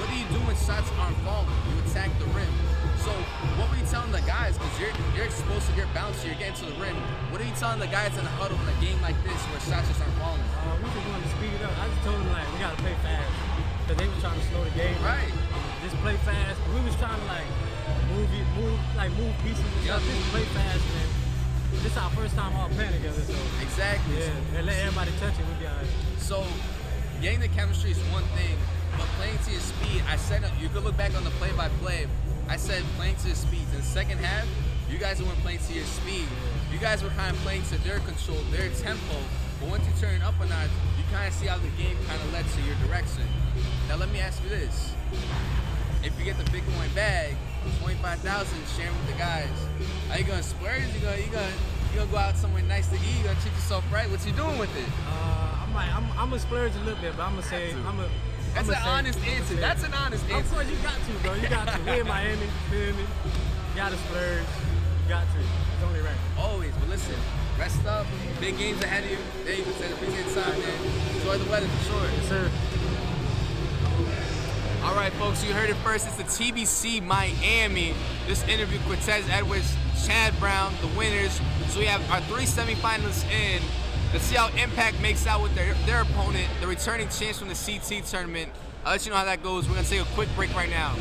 What do you do when shots aren't falling? You attack the rim. So what were you telling the guys? Because you're explosive, you're bouncy, you're getting to the rim. What are you telling the guys in the huddle in a game like this where shots just aren't falling? We just wanted to speed it up. I just told them, like, we gotta play fast. Because they were trying to slow the game. Right. Just play fast. We was trying to, like, move pieces and stuff. Just play fast, man. This is our first time all playing together, so. Exactly. Yeah, and let everybody touch it, we'll be all right. So getting the chemistry is one thing, but playing to your speed, I said, you could look back on the play-by-play, I said playing to your speed. In the second half, you guys weren't playing to your speed. You guys were kind of playing to their control, their tempo, but once you turn it up a notch, you kind of see how the game kind of led to your direction. Now let me ask you this. If you get the Bitcoin bag, 25,000, sharing with the guys, are you gonna splurge? You gonna go out somewhere nice to eat? You gonna treat yourself right? What you doing with it? I'm gonna splurge a little bit, but I'm gonna say That's an honest answer. That's an honest answer. Of course, you got to, bro. You got to. We in Miami, feel me? You gotta splurge. You got to. It's only right. Always, but listen, rest up. Big games ahead of you. There you go. Appreciate the time, man. Enjoy the weather for sure. Yes, sir. All right, folks, you heard it first. It's the TBC Miami. This interview, Cortez Edwards, Chad Brown, the winners. So we have our 3 semifinalists in. Let's see how Impact makes out with their opponent, the returning champs from the CT tournament. I'll let you know how that goes. We're going to take a quick break right now.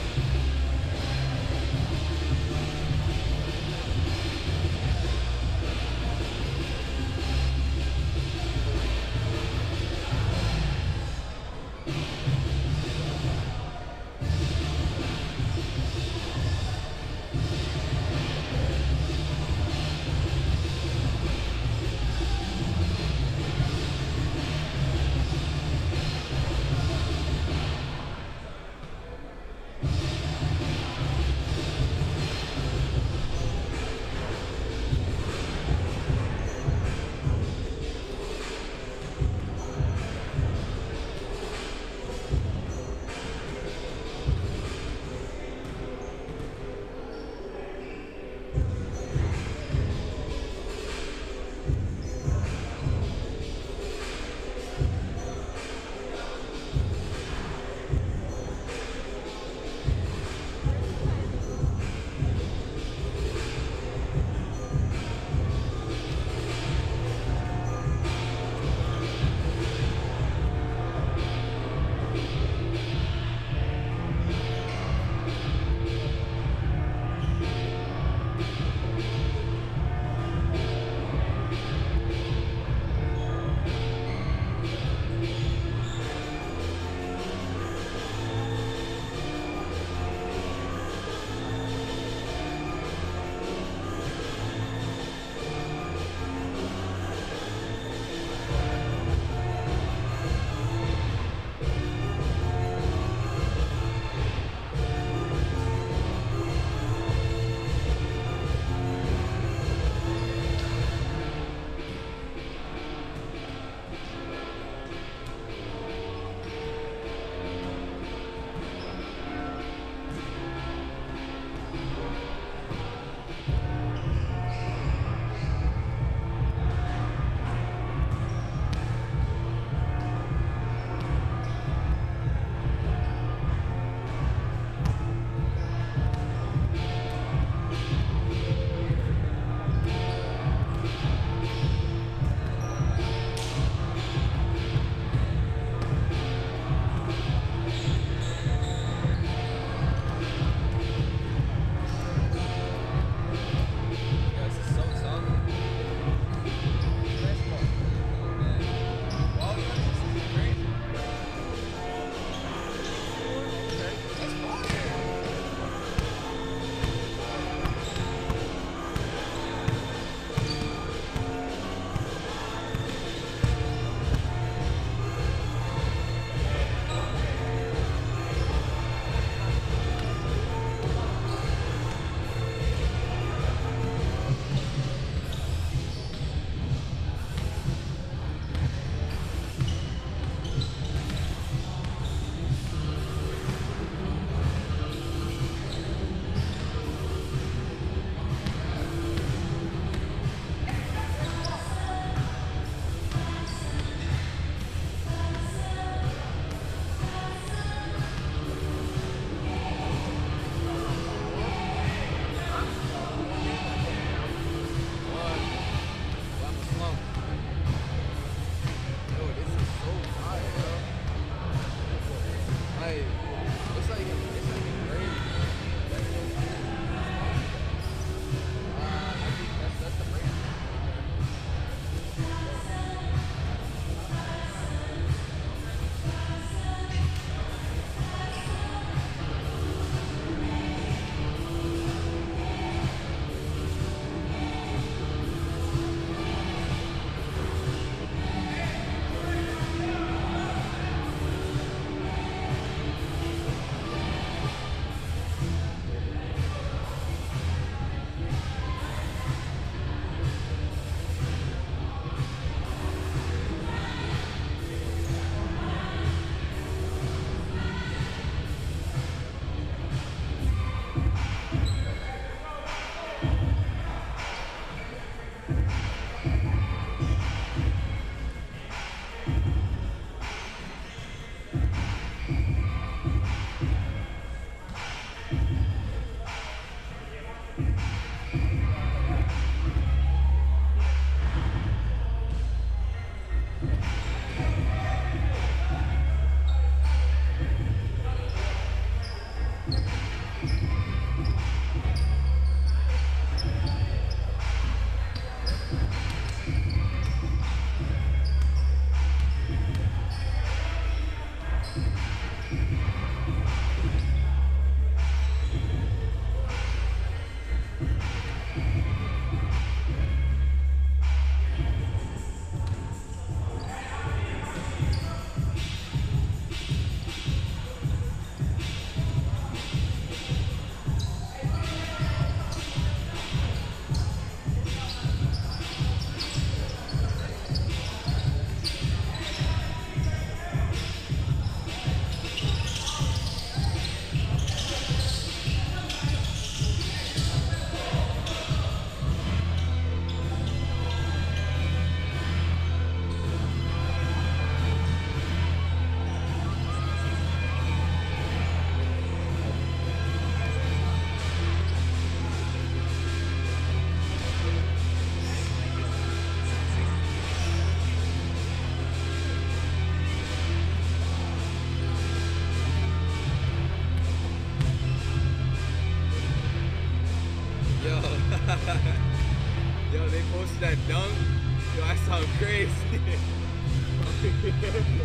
That sounds crazy.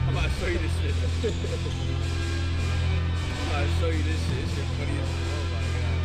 I'm about to show you this shit. I'm about to show you this shit. This shit funny as hell. Oh my god.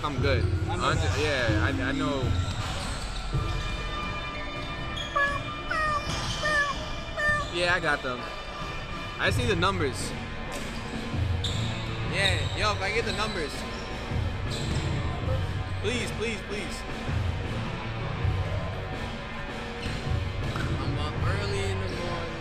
I'm good. Yeah, I know. Yeah, I got them. I just need the numbers. Yeah, yo, if I get the numbers. Please, please, please. I'm up early in the morning.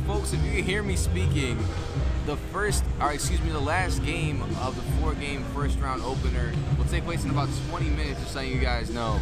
folks, if you can hear me speaking, the last game of the 4-game first round opener will take place in about 20 minutes, just letting you guys know.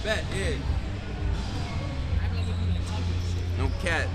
Bet, yeah. No cat.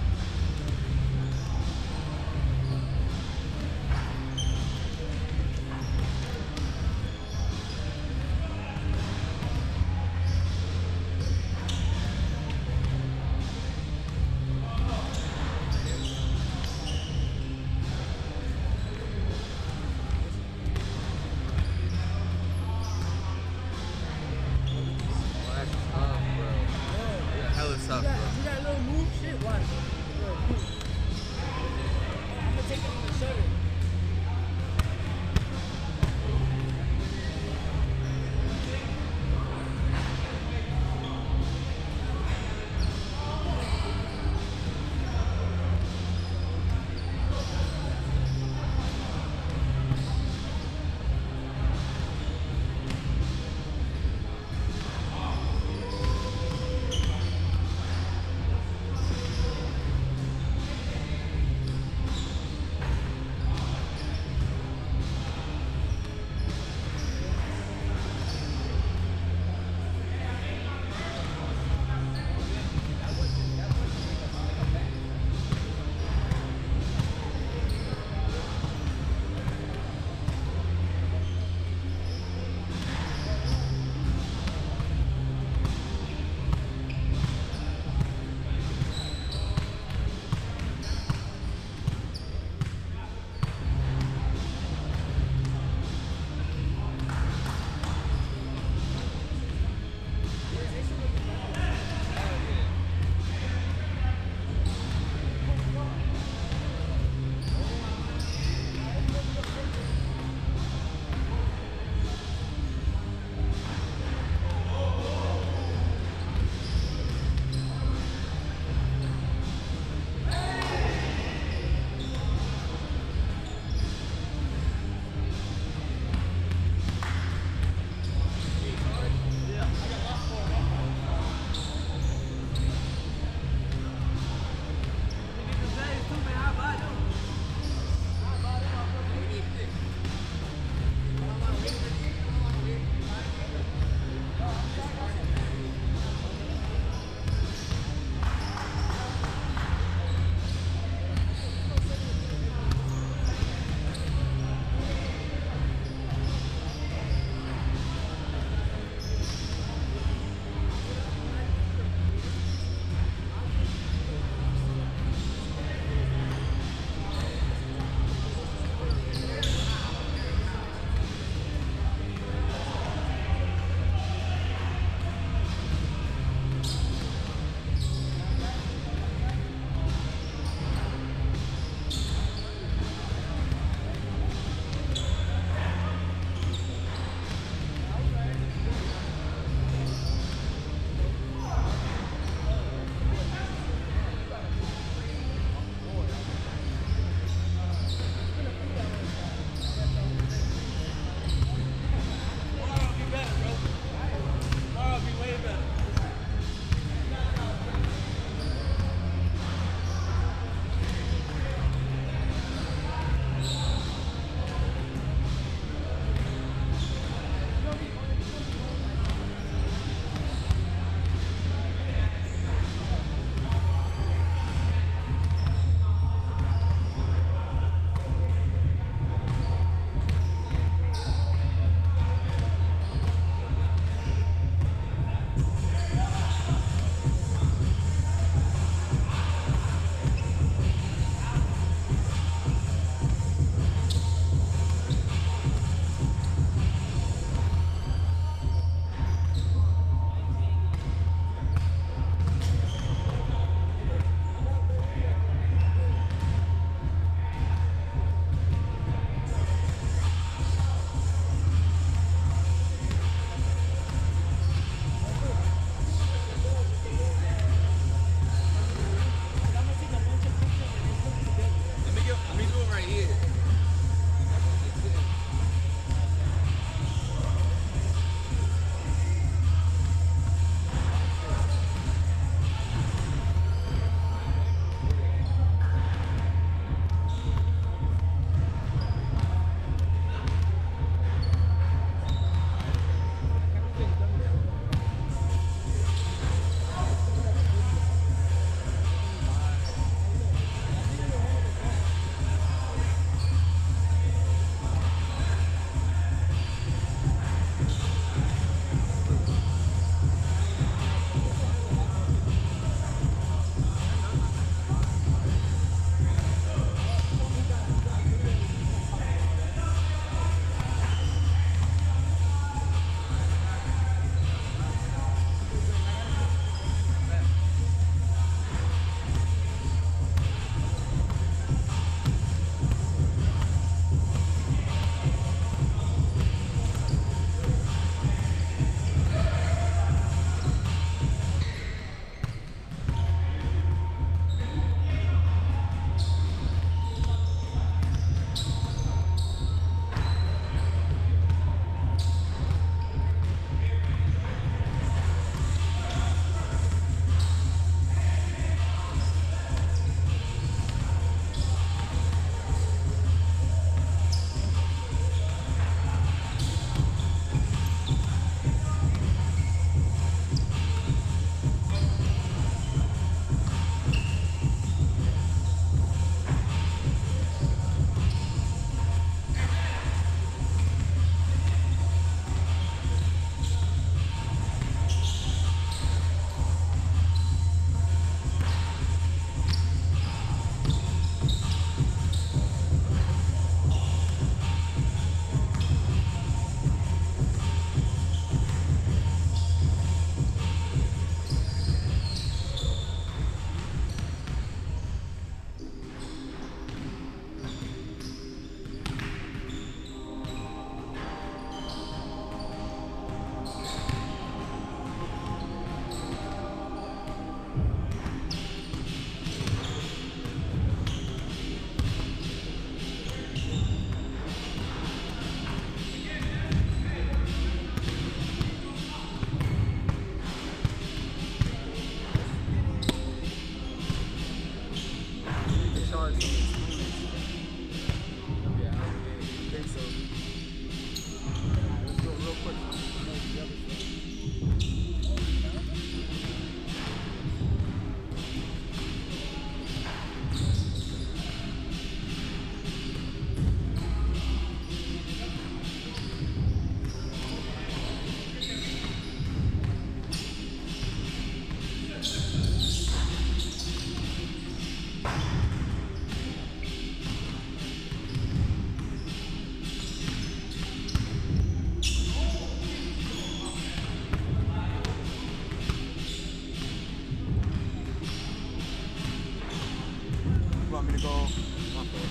want me to go? My fault.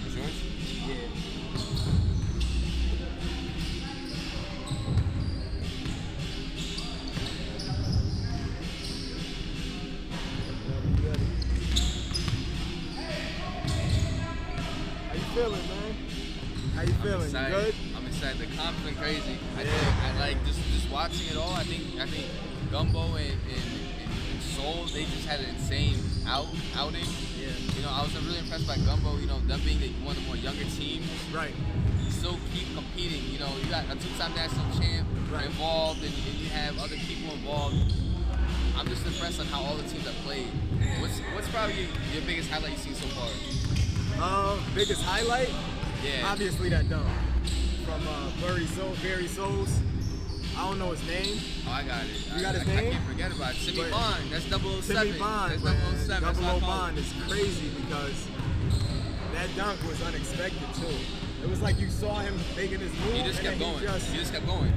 Insurance? Yeah. How you feeling, man? How you feeling? You good? I'm excited. The comp's been crazy. I like just watching it all. I think Gumbo and Soul, they just had an insane outing. Yeah. You know, I was really impressed by Gumbo. You know, them being one of the more younger teams. Right. Still keep competing. You know, you got a 2-time national champ involved, and you have other people involved. I'm just impressed on how all the teams have played. What's probably your biggest highlight you've seen so far? Biggest highlight? Yeah. Obviously that dunk from Barry Souls. I don't know his name. Oh, I got it. You got his name? I can't forget about it. Timmy Bond. That's 007. Timmy Bond, That's man. 007. 00 Bond is crazy because that dunk was unexpected too. It was like you saw him making his move. He just kept going. He just kept going.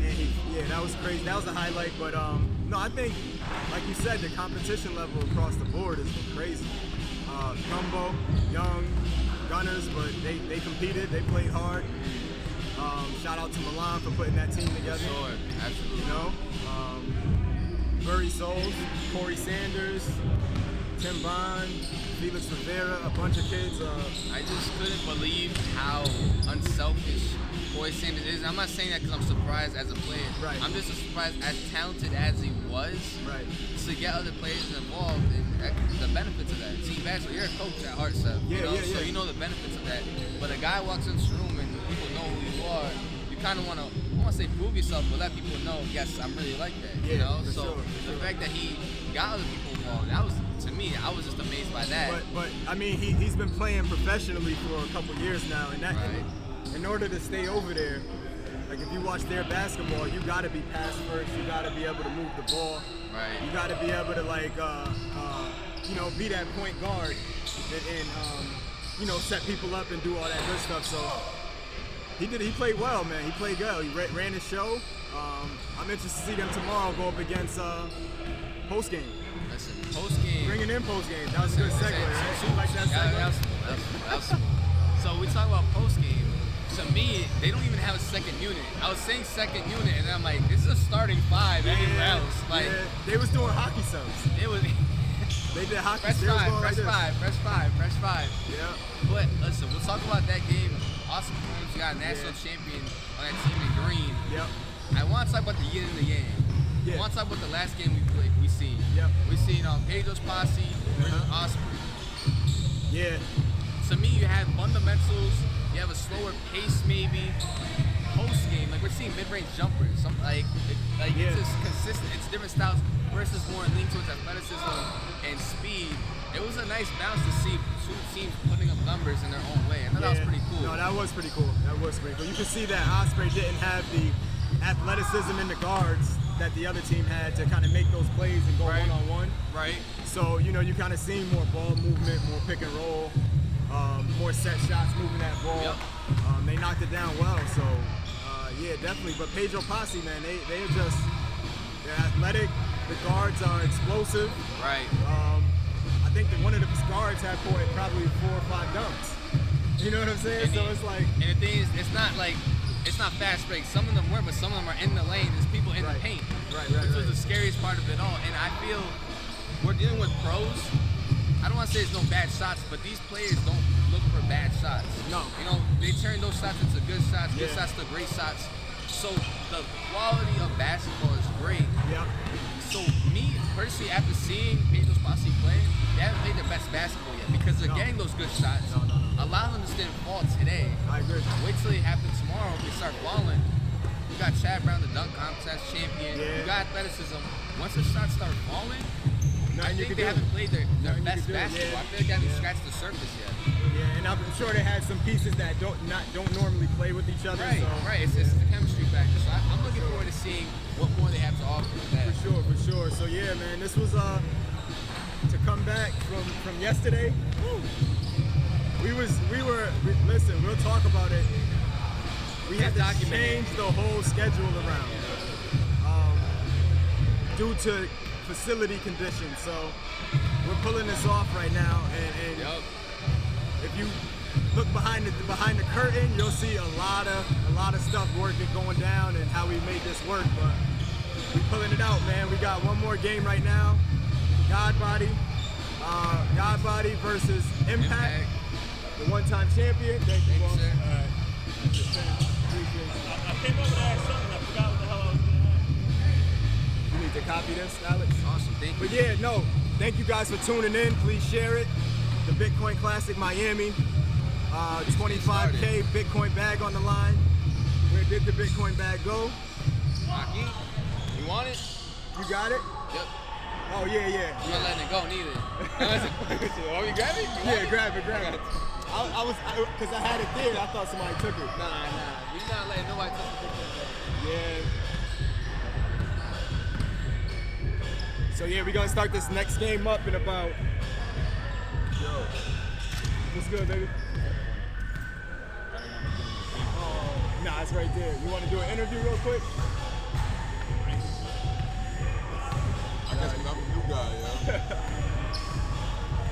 And yeah, that was crazy. That was a highlight. But no, I think, like you said, the competition level across the board has been crazy. Gumbo, young gunners, but they competed. They played hard. Shout out to Milan for putting that team together. Sure, absolutely. You know, Murray Souls, Corey Sanders, Tim Bond, Felix Rivera, a bunch of kids. I just couldn't believe how unselfish Corey Sanders is. I'm not saying that because I'm surprised as a player. Right. I'm just surprised as talented as he was. Right. To get other players involved and the benefits of that. Team basketball, you're a coach at heart, Seth. So you know the benefits of that. But a guy walks in this room and people know who you are. You kind of want to, I don't want to say prove yourself, but let people know, yes, I'm really like that. Yeah, you know. for So sure, the fact that he got other people involved, that was, to me, I was just amazed by that. But I mean, he's been playing professionally for a couple years now, and that in order to stay over there. Like if you watch their basketball, you gotta be pass first. You gotta be able to move the ball. Right. You gotta be able to you know, be that point guard and you know, set people up and do all that good stuff. So he played well, man. He played well. He ran his show. I'm interested to see them tomorrow go up against POSTGAME. Listen, POSTGAME. Bringing in POSTGAME. That was a good segue. Right? You like that segue? So we talk about POSTGAME. To me, they don't even have a second unit. I was saying second unit, and I'm like, this is a starting five anywhere else. Like, they was doing hockey subs. It was. They did hockey. Fresh five. Yeah. But listen, we'll talk about that game. Awesome performance. We got a national champion on that team in green. Yep. I want to talk about the yin and the yang. I want to talk about the last game we seen. Yep. We seen Pedro's posse versus OSPREY. Yeah. To me, you have fundamentals. You have a slower pace, maybe. Post game, like we're seeing mid-range jumpers. It's just consistent. It's different styles versus more lean towards athleticism and speed. It was a nice balance to see two teams putting up numbers in their own way. I thought that was pretty cool. No, that was pretty cool. You can see that OSPREY didn't have the athleticism in the guards that the other team had to kind of make those plays and go one-on-one. Right. So, you know, you kind of seen more ball movement, more pick and roll. More set shots, moving that ball. Yep. They knocked it down well, so yeah, definitely. But Pedro Posse, man, they're athletic. The guards are explosive. Right. I think that one of the guards had probably 4 or 5 dunks. You know what I'm saying? And it's like. And the thing is, it's not fast break. Some of them were, but some of them are in the lane. There's people in the paint. Which was the scariest part of it all. And I feel we're dealing with pros. I don't want to say there's no bad shots, but these players don't look for bad shots. No. You know, they turn those shots into good shots to great shots. So the quality of basketball is great. Yeah. So me, personally, after seeing Pedro's posse play, they haven't played their best basketball yet because they're getting those good shots. Allow them to stay fall today. I agree. Wait till it happens tomorrow. They start falling. You got Chad Brown, the dunk contest champion. Yeah. You got athleticism. Once the shots start falling, I think they do. haven't played their best basketball. Yeah. I feel like they haven't scratched the surface yet. Yeah, and I'm sure they had some pieces that don't normally play with each other. Right, so, right. It's the chemistry factor. So I'm looking forward to seeing what more they have to offer with that. For sure. So yeah, man, this was to come back from yesterday. Listen, we'll talk about it. We had to change the whole schedule around due to facility conditions. So we're pulling this off right now, and if you look behind the curtain, you'll see a lot of stuff going down and how we made this work. But we're pulling it out, man. We got one more game right now. GODBODY versus Impact. The one-time champion. Thank you, boss. I came over to ask something. I forgot what the hell I was going to ask. You need to copy this, Alex? Awesome, thank you. But yeah, no, thank you guys for tuning in. Please share it. The Bitcoin Classic Miami. 25K Bitcoin bag on the line. Where did the Bitcoin bag go? Aki, you want it? You got it? Yep. Oh, yeah. You're not letting it go neither. Want me to grab it? Yeah, grab it. Because I had it there, I thought somebody took it. Nah. We not letting nobody touch the Bitcoin bag. Yeah. So yeah, we're gonna start this next game up in about. Yo. What's good, baby? Oh, nah, it's right there. You want to do an interview real quick? I guess I'm a new guy, yeah.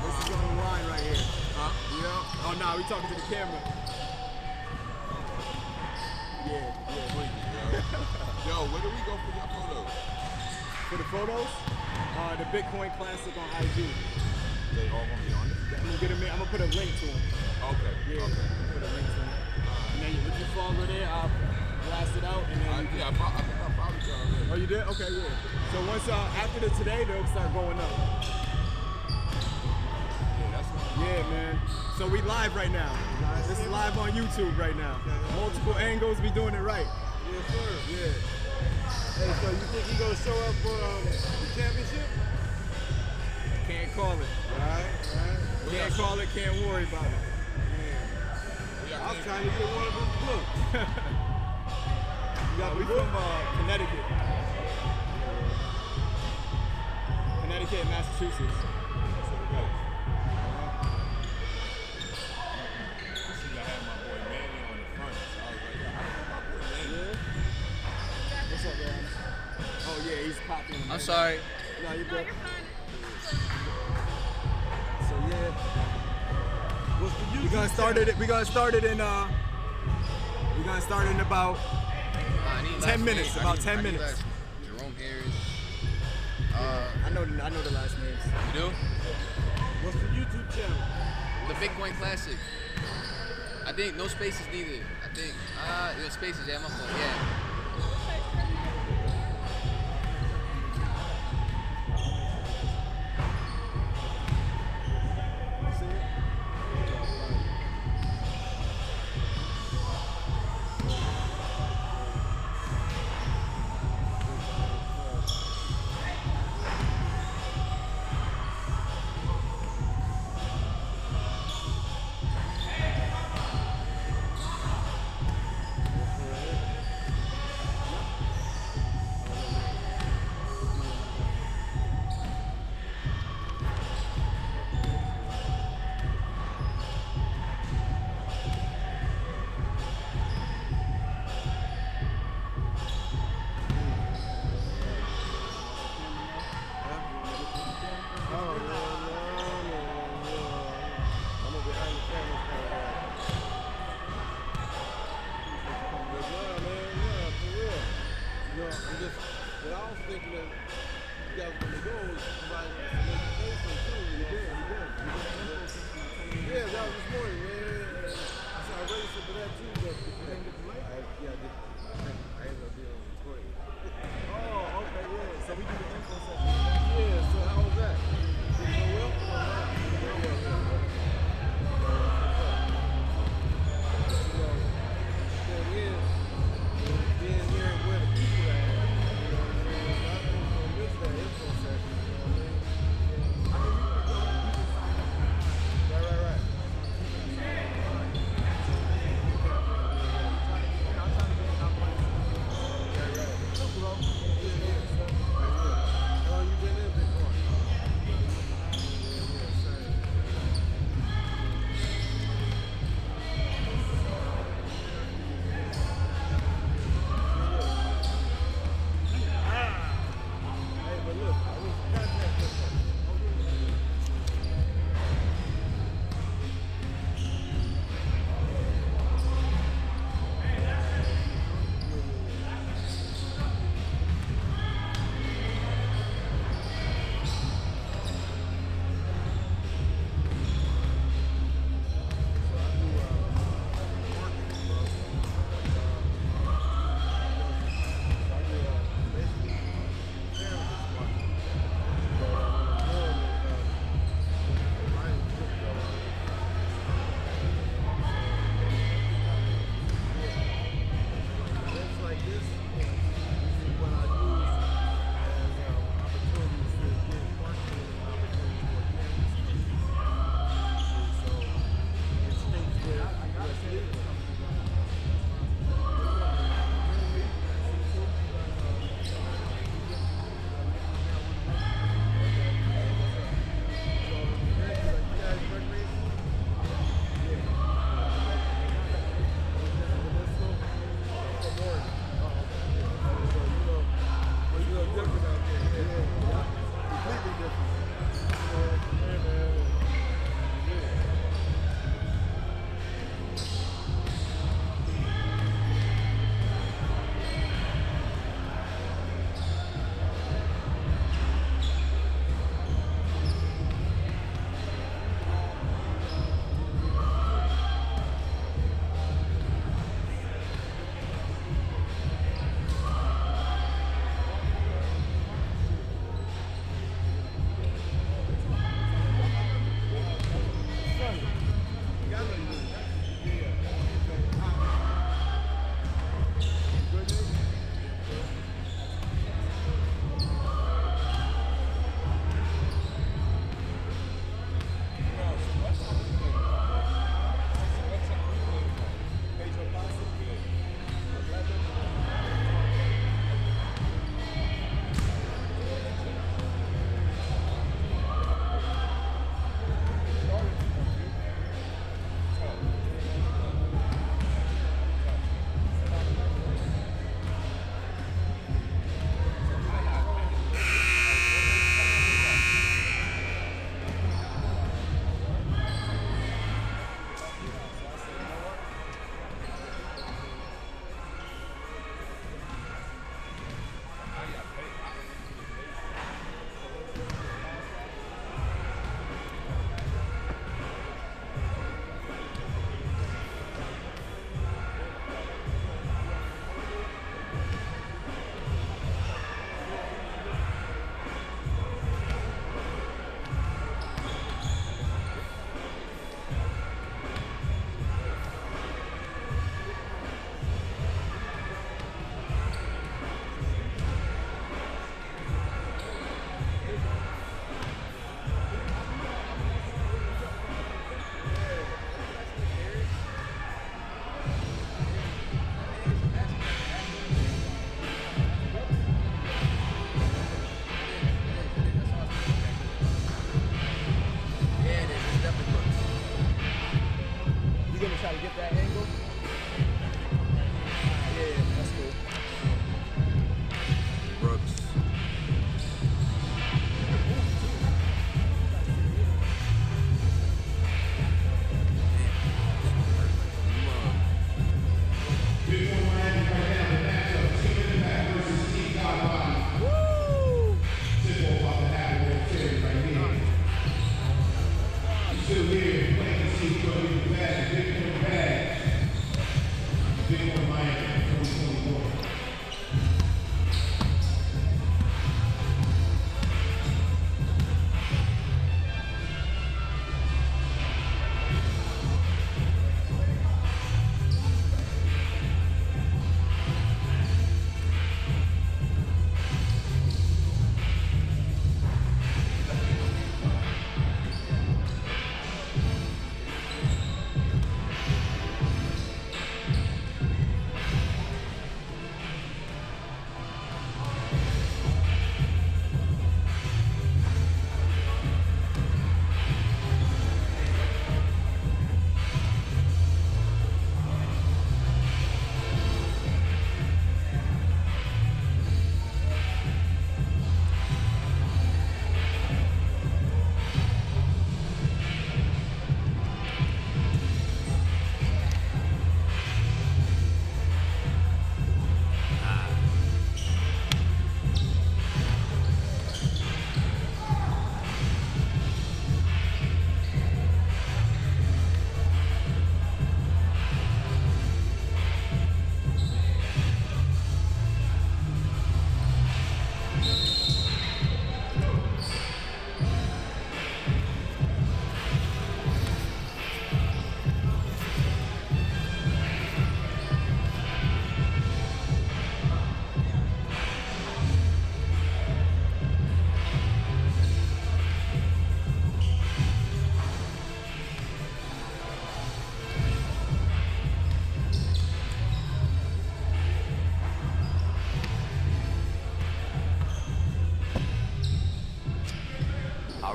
This is on the line right here. Yeah. Oh, nah, we talking to the camera. Yeah. Yo, where do we go for your photos? For the photos? The Bitcoin Classic on IG. They all gonna be on it? I'm gonna put a link to them. Okay. Yeah, Okay. put a link to them. And then if you follow there, I'll blast it out. And then I think I probably got it. Oh, you did? Okay, yeah. So once after today, they'll start going up. Yeah, man. So we live right now. This is live on YouTube right now. Multiple angles, we doing it right. Yes, sir. Yeah. Hey, so you think he gonna show up for the championship? Can't call it. Right. Can't call it, can't worry about it. I was trying to get one of his books. We from Connecticut. Connecticut and Massachusetts. That's what we got. What's up, man? Oh yeah, he's copying. I'm sorry. No, you're good. So yeah, we're gonna start it in about 10 minutes. About 10 minutes. Jerome Harris. I know the last names. You do? What's the YouTube channel? The Bitcoin Classic. I think no spaces needed. I think no spaces. Yeah, my fault. Yeah.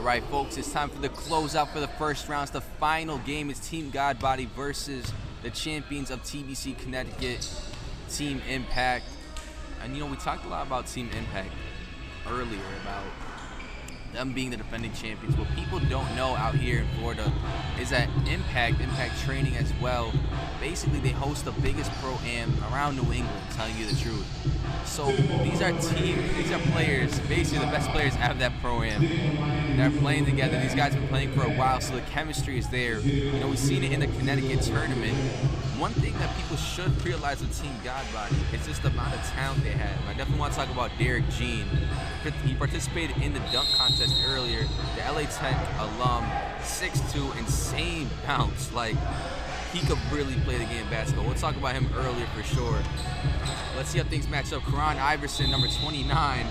right, folks, it's time for the closeout for the first round. It's the final game. It's Team Godbody versus the champions of TBC Connecticut, Team Impact. And, you know, we talked a lot about Team Impact earlier, about them being the defending champions. What people don't know out here in Florida is that Impact Training as well, basically they host the biggest pro-am around New England, telling you the truth. So these are players, basically the best players out of that pro-am. They're playing together. These guys have been playing for a while, so the chemistry is there. You know, we've seen it in the Connecticut tournament. One thing that people should realize with Team Godbody is just the amount of talent they have. I definitely want to talk about Derek Jean. He participated in the dunk contest earlier. The LA Tech alum, 6'2", insane bounce. Like, he could really play the game of basketball. We'll talk about him earlier for sure. Let's see how things match up. Karan Iverson, number 29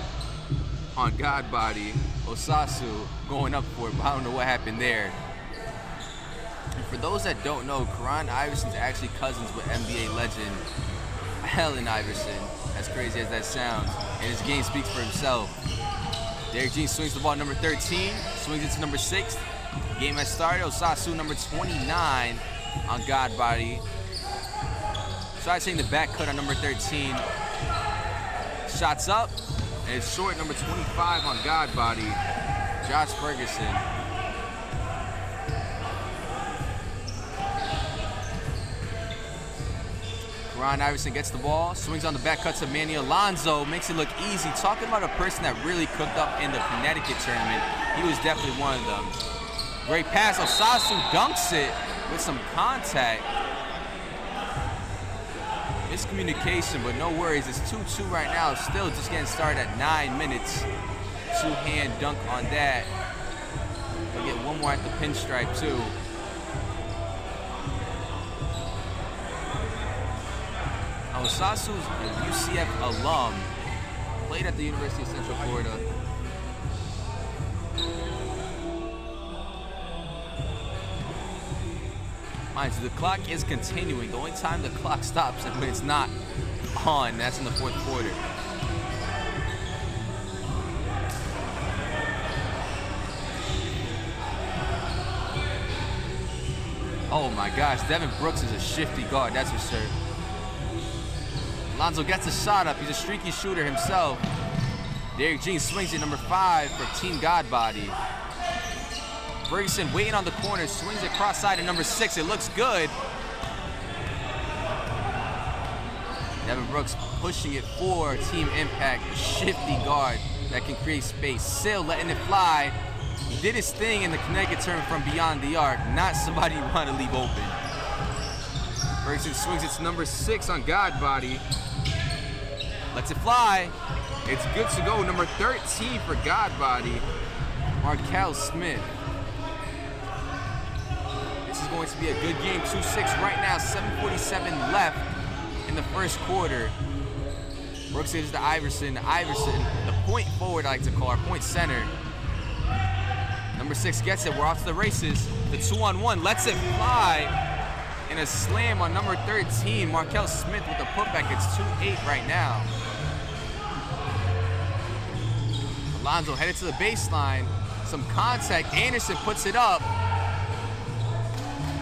on Godbody. Osasu going up for it, but I don't know what happened there. And for those that don't know, Karan Iverson's actually cousins with NBA legend Allen Iverson. As crazy as that sounds. And his game speaks for himself. Derek Jean swings the ball, number 13, swings it to number 6. Game has started. Osasu, number 29 on Godbody. Started taking the back cut on number 13. Shots up, and it's short, number 25 on Godbody, Josh Ferguson. Karan Iverson gets the ball, swings on the back cut to Manny Alonso, makes it look easy. Talking about a person that really cooked up in the Connecticut tournament, he was definitely one of them. Great pass, Osasu dunks it with some contact. Miscommunication, but no worries. It's 2-2 right now. Still just getting started at 9 minutes. Two-hand dunk on that. We'll get one more at the pinstripe, too. Osasu's a UCF alum. Played at the University of Central Florida. Mind you, the clock is continuing. The only time the clock stops is when it's not on. That's in the fourth quarter. Oh my gosh, Devin Brooks is a shifty guard, that's for sure. Alonso gets a shot up. He's a streaky shooter himself. Derek Jean swings it, number 5 for Team Godbody. Ferguson waiting on the corner, swings it cross side to number 6. It looks good. Devin Brooks pushing it for Team Impact. A shifty guard that can create space. Still letting it fly. He did his thing in the Connecticut tournament from beyond the arc. Not somebody you want to leave open. Ferguson swings it to number 6 on Godbody. Lets it fly. It's good to go. Number 13 for Godbody, Markel Smith. This is going to be a good game. 2-6 right now. 7:47 left in the first quarter. Brooks gives to Iverson. Iverson, the point forward I like to call her, point center. Number 6 gets it. We're off to the races. The 2-on-1 lets it fly. And a slam on number 13, Markel Smith with the putback. It's 2-8 right now. Alonso headed to the baseline. Some contact. Anderson puts it up.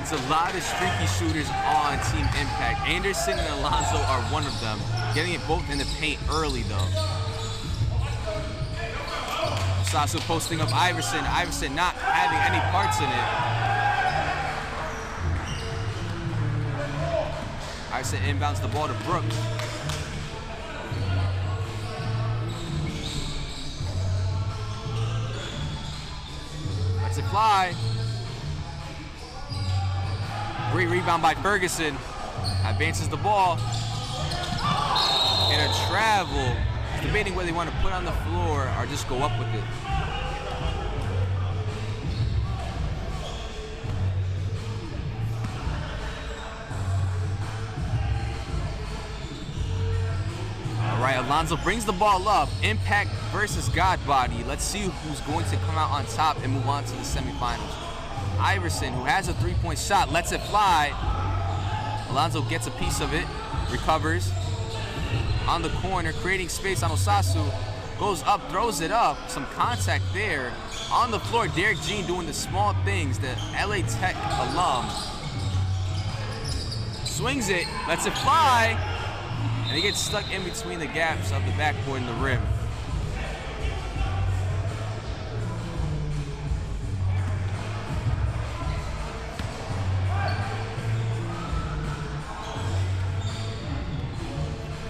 It's a lot of streaky shooters on Team Impact. Anderson and Alonso are one of them. Getting it both in the paint early, though. Sasu posting up Iverson. Iverson not having any parts in it. Iverson inbounds the ball to Brooks. Lets it fly. Great rebound by Ferguson. Advances the ball. And a travel. He's debating whether they want to put on the floor or just go up with it. All right, Alonso brings the ball up. Impact versus Godbody. Let's see who's going to come out on top and move on to the semifinals. Iverson, who has a three-point shot, lets it fly. Alonso gets a piece of it, recovers. On the corner, creating space on Osasu. goes up, throws it up, some contact there. On the floor, Derek Jean doing the small things, the LA Tech alum. Swings it, lets it fly, and he gets stuck in between the gaps of the backboard and the rim.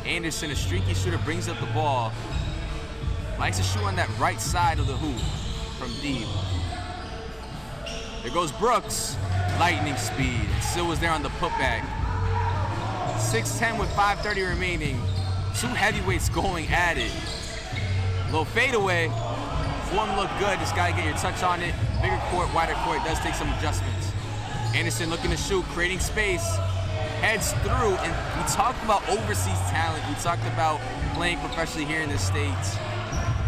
Anderson, a streaky shooter, brings up the ball. Likes to shoot on that right side of the hoop from deep. There goes Brooks, lightning speed. Still was there on the putback. 6'10" with 5:30 remaining. Two heavyweights going at it. Little fadeaway. Form looked good. Just gotta get your touch on it. Bigger court, wider court. Does take some adjustments. Anderson looking to shoot, creating space. Heads through, and we talked about overseas talent. We talked about playing professionally here in the States.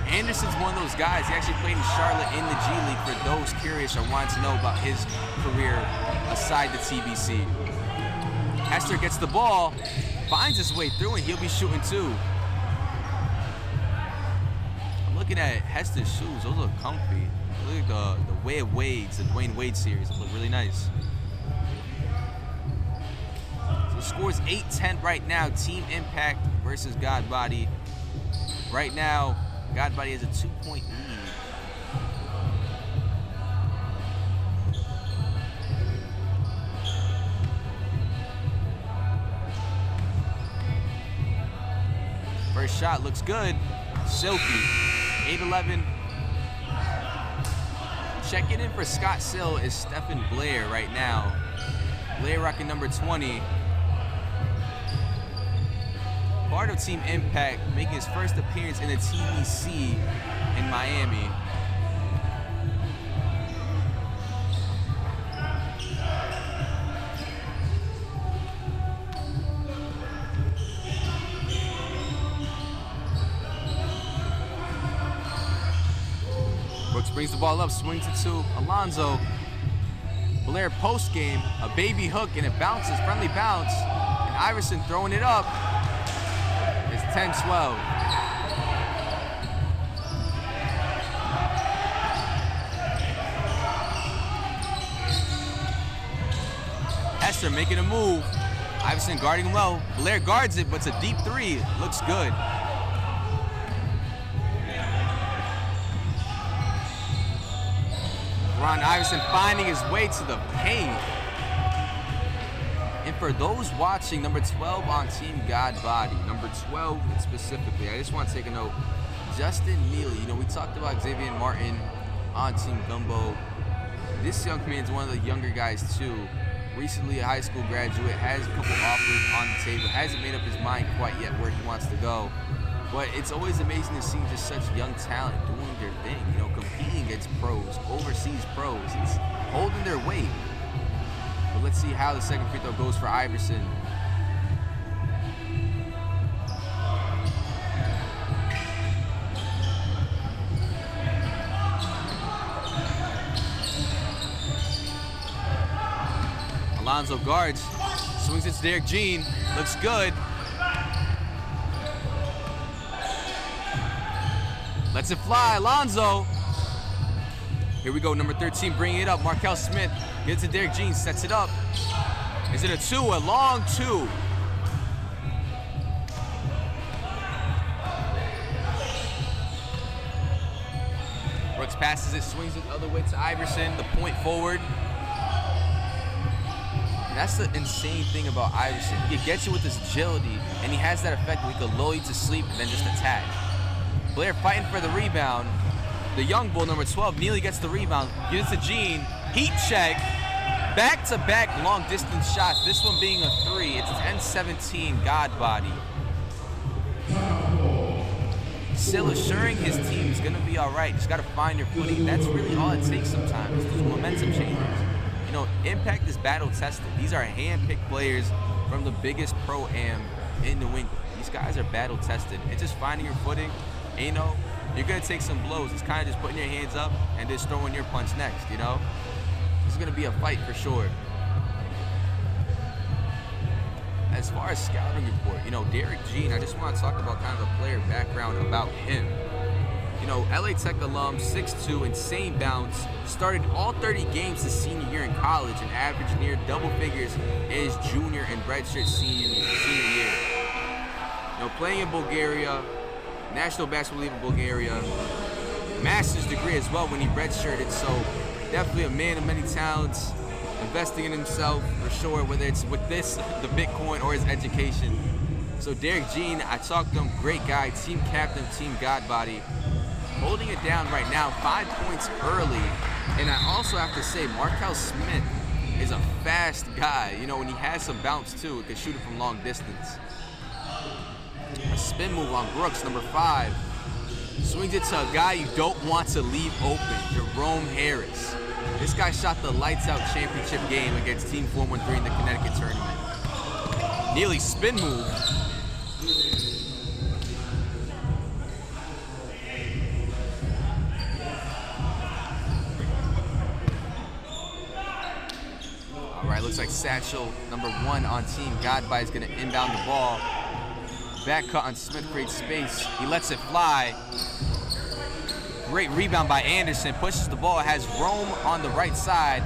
Anderson's one of those guys. He actually played in Charlotte in the G League for those curious or wanting to know about his career aside the TBC. Hester gets the ball, finds his way through, and he'll be shooting too. I'm looking at Hester's shoes. Those look comfy. Look at the Way of Wades, the Dwayne Wade series. They look really nice. So the score is 8-10 right now. Team Impact versus Godbody. Right now, Godbody has a 2-point lead. First shot looks good. Silky. 8-11. Checking in for Scott Sill is Stephen Blair right now. Blair rocking number 20. Part of Team Impact, making his first appearance in the TBC in Miami. Brooks brings the ball up, swings it to Alonzo. Blair post game, a baby hook, and it bounces, friendly bounce. And Iverson throwing it up. It's 10-12. Hester making a move. Iverson guarding well. Blair guards it, but it's a deep three. Looks good. Ron Iverson finding his way to the paint. And for those watching, number 12 on Team Godbody, number 12 specifically, I just want to take a note. Justin Neely, you know, we talked about Xavier Martin on Team Gumbo. This young man is one of the younger guys too. Recently a high school graduate, has a couple offers on the table, hasn't made up his mind quite yet where he wants to go. But it's always amazing to see just such young talent doing their thing, you know, competing against pros, overseas pros. It's holding their weight. But let's see how the second free throw goes for Iverson. Alonzo guards, swings it to Derek Jean, looks good. Lets it fly, Alonzo. Here we go, number 13 bringing it up. Markel Smith gets to Derek Jean, sets it up. Is it a two? A long two. Brooks passes it, swings it the other way to Iverson, the point forward. And that's the insane thing about Iverson. He gets you with his agility, and he has that effect where he can lull you to sleep and then just attack. Blair fighting for the rebound. The young bull, number 12, Neely gets the rebound, gives it to Jean, heat check, back-to-back long-distance shots, this one being a three. It's 10-17, Godbody. Still assuring his team is gonna be all right, just gotta find your footing. That's really all it takes sometimes, those momentum changes. You know, Impact is battle-tested. These are hand-picked players from the biggest pro-am in New England. These guys are battle-tested. It's just finding your footing. And, you know, you're gonna take some blows. It's kind of just putting your hands up and just throwing your punch next, you know? This is gonna be a fight for sure. As far as scouting report, you know, Derek Jean, I just want to talk about kind of the player background about him. You know, LA Tech alum, 6'2", insane bounce. Started all 30 games his senior year in college and averaged near double figures in his junior and redshirt senior year. You know, playing in Bulgaria, National Basketball League of Bulgaria, master's degree as well when he redshirted, so definitely a man of many talents, investing in himself for sure, whether it's with this, the Bitcoin, or his education. So Derek Jean, I talked to him, great guy, team captain, team Godbody, holding it down right now, 5 points early. And I also have to say, Markel Smith is a fast guy. You know, when he has some bounce too, he can shoot it from long distance. A spin move on Brooks, number 5. Swings it to a guy you don't want to leave open, Jerome Harris. This guy shot the lights out championship game against Team 413 in the Connecticut tournament. Neely spin move. All right, looks like Satchel, number 1 on Team Godbody, is gonna inbound the ball. Back cut on Smith, creates space. He lets it fly. Great rebound by Anderson, pushes the ball, has Rome on the right side.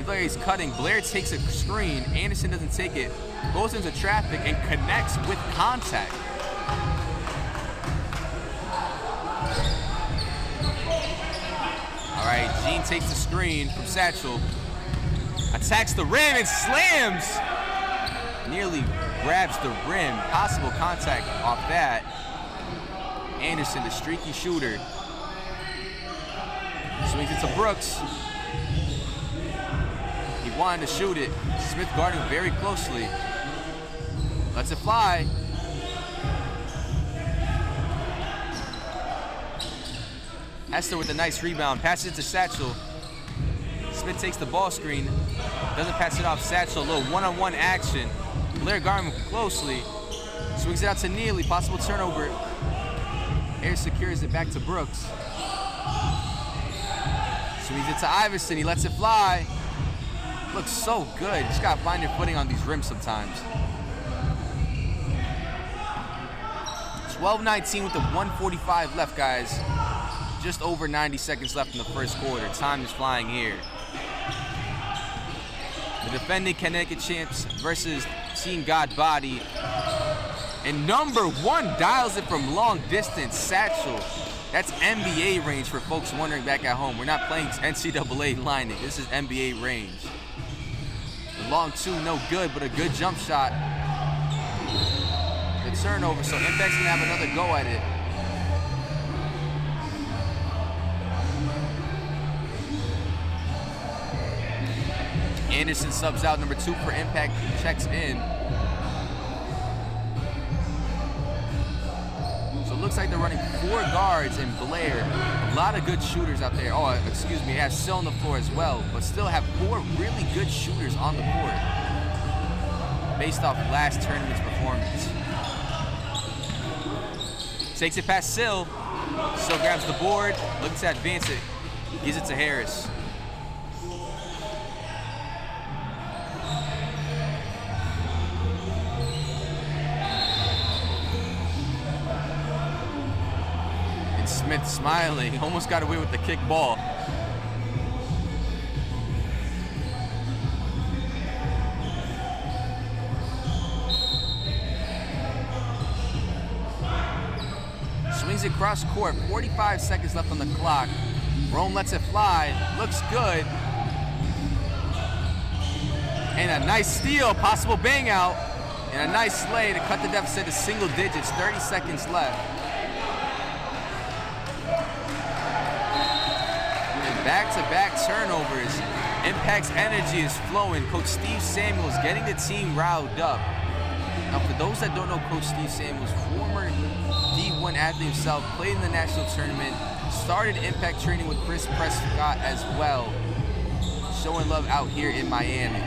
He's cutting, Blair takes a screen, Anderson doesn't take it, goes into traffic and connects with contact. All right, Jean takes the screen from Satchel, attacks the rim and slams. Nearly grabs the rim, possible contact off that. Anderson, the streaky shooter. Swings it to Brooks. He wanted to shoot it. Smith guarding very closely. Lets it fly. Hester with a nice rebound. Passes it to Satchel. Smith takes the ball screen. Doesn't pass it off Satchel. A little one-on-one action. Blair guarding closely. Swings it out to Neely. Possible turnover. Air secures it back to Brooks. Swings it to Iverson. He lets it fly. Looks so good. Just gotta find your footing on these rims sometimes. 12-19 with the 1:45 left, guys. Just over 90 seconds left in the first quarter. Time is flying here. The defending Connecticut champs versus Team Godbody. And number 1 dials it from long distance, Satchel. That's NBA range for folks wondering back at home. We're not playing NCAA lining. This is NBA range. The long 2, no good, but a good jump shot. The turnover, so Impact's gonna have another go at it. Anderson subs out, number 2 for Impact, checks in. So it looks like they're running 4 guards in Blair. A lot of good shooters out there. Oh, excuse me, it has Sill on the floor as well, but still have 4 really good shooters on the court based off last tournament's performance. Takes it past Sill. Sill grabs the board, looks to advance it, gives it to Harris. Smith smiling, almost got away with the kick ball. Swings it cross court, 45 seconds left on the clock. Rome lets it fly, looks good. And a nice steal, possible bang out. And a nice slay to cut the deficit to single digits, 30 seconds left. Back-to-back turnovers. Impact's energy is flowing. Coach Steve Samuels getting the team riled up. Now, for those that don't know Coach Steve Samuels, former D1 athlete himself, played in the national tournament, started Impact training with Chris Prescott as well. Showing love out here in Miami.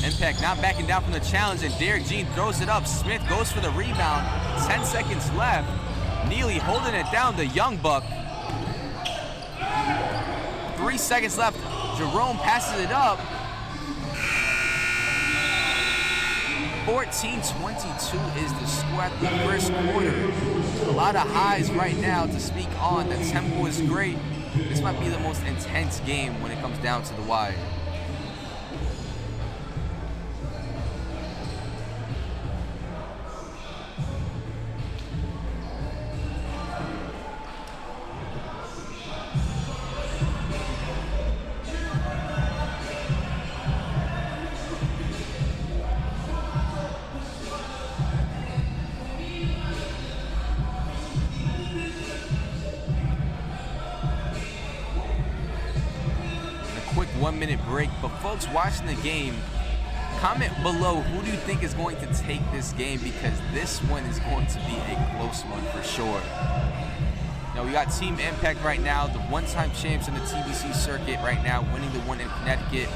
Impact not backing down from the challenge, and Derek Jean throws it up. Smith goes for the rebound. 10 seconds left. Neely holding it down, the young buck. 3 seconds left. Jerome passes it up. 14-22 is the score at the first quarter. A lot of highs right now to speak on. The tempo is great. This might be the most intense game when it comes down to the wire. Quick 1 minute break, but folks watching the game, comment below who do you think is going to take this game, because this one is going to be a close one for sure. Now we got Team Impact right now, the one-time champs in the TBC circuit right now, winning the one in Connecticut.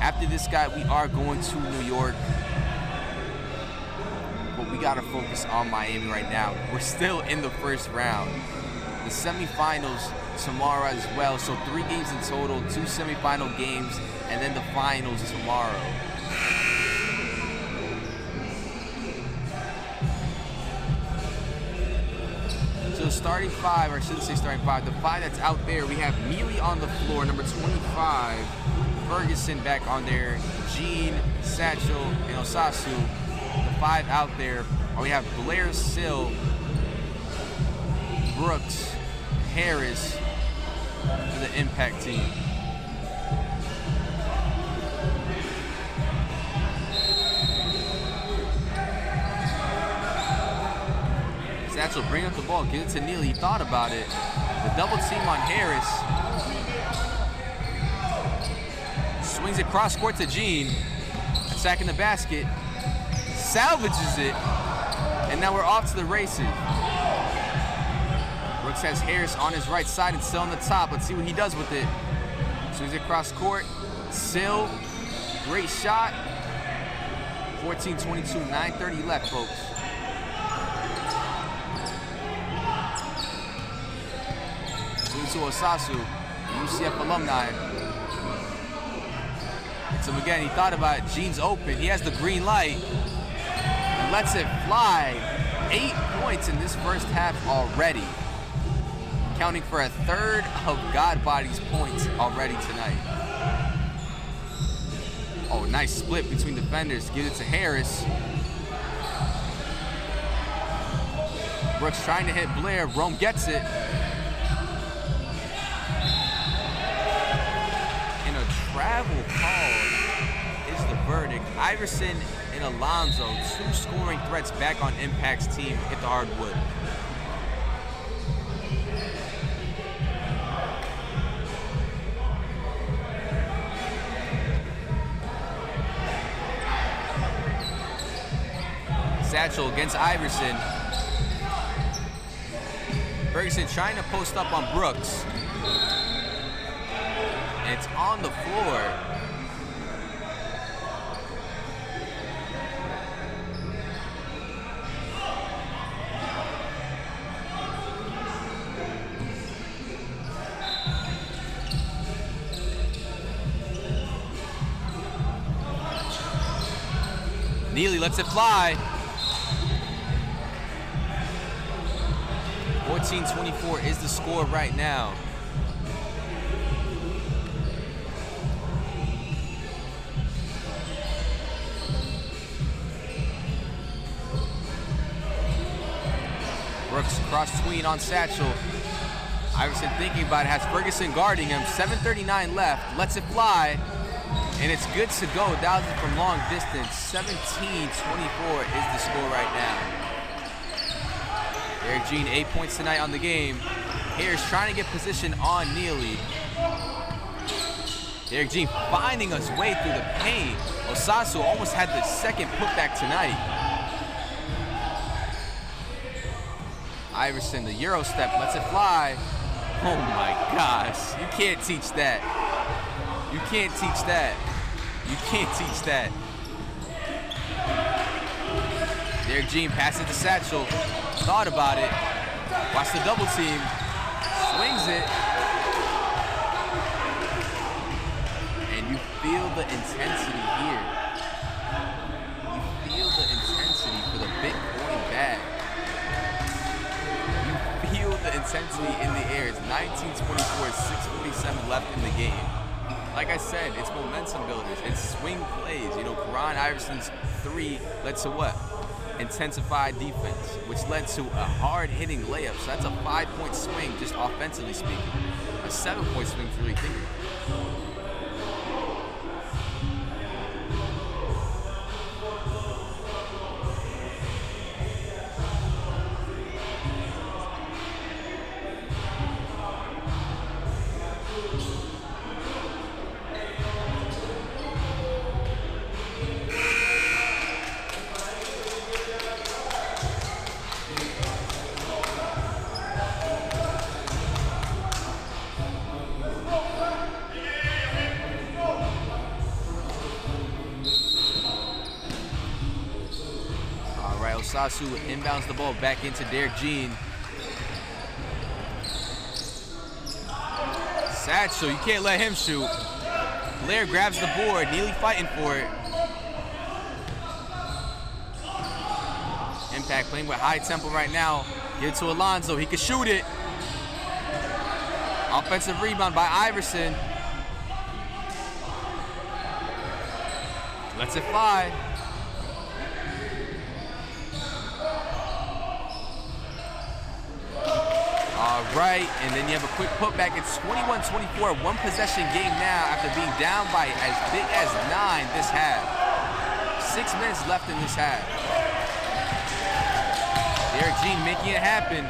After this guy, we are going to New York, but we gotta focus on Miami right now. We're still in the first round. The semifinals tomorrow as well, so 3 games in total, 2 semifinal games, and then the finals tomorrow. So starting 5, or I shouldn't say starting 5, the 5 that's out there, we have Neely on the floor, number 25, Ferguson back on there, Gene, Satchel, and Osasu. The 5 out there, we have Blair, Sill, Brooks, Harris for the Impact team. Satchel bring up the ball, give it to Neely. He thought about it. The double team on Harris. Swings it cross court to Gene. Attacking the basket. Salvages it. And now we're off to the races. Brooks has Harris on his right side and still on the top. Let's see what he does with it. Swings it across court. Sill, great shot. 14-22, 9:30 left, folks. Swings to Osasu, UCF alumni. Hits him again, he thought about it. Gene's open, he has the green light. And lets it fly. 8 points in this first half already. Counting for a third of Godbody's points already tonight. Oh, nice split between defenders. Gives it to Harris. Brooks trying to hit Blair. Rome gets it. And a travel call is the verdict. Iverson and Alonzo, 2 scoring threats back on Impact's team, hit the hardwood. Satchel against Iverson. Ferguson trying to post up on Brooks. And it's on the floor. Neely lets it fly. 14-24 is the score right now. Brooks cross tween on Satchel. Iverson thinking about it, has Ferguson guarding him. 7:39 left, lets it fly. And it's good to go. That was from long distance. 17-24 is the score right now. Derek Jean, 8 points tonight on the game. Harris trying to get position on Neely. Derek Jean finding his way through the paint. Osasu almost had the second putback tonight. Iverson, the Euro step, lets it fly. Oh my gosh, you can't teach that. You can't teach that. You can't teach that. Derek Jean passes to Satchel. Thought about it. Watch the double team. Swings it. And you feel the intensity here. You feel the intensity. bad. You feel the intensity in the air. It's 19-24, 6:47 left in the game. Like I said, it's momentum builders. It's swing plays. You know, Karan Iverson's 3 led to what? Intensified defense, which led to a hard-hitting layup. So that's a 5-point swing, just offensively speaking. A 7-point swing for really thinking about it. Sasu inbounds the ball back into Derek Jean. Satchel, you can't let him shoot. Blair grabs the board, Neely fighting for it. Impact playing with high tempo right now. Give it to Alonzo, he can shoot it. Offensive rebound by Iverson. Lets it fly. All right, and then you have a quick putback. It's 21-24, one possession game now after being down by as big as 9 this half. 6 minutes left in this half. Derek Jean making it happen.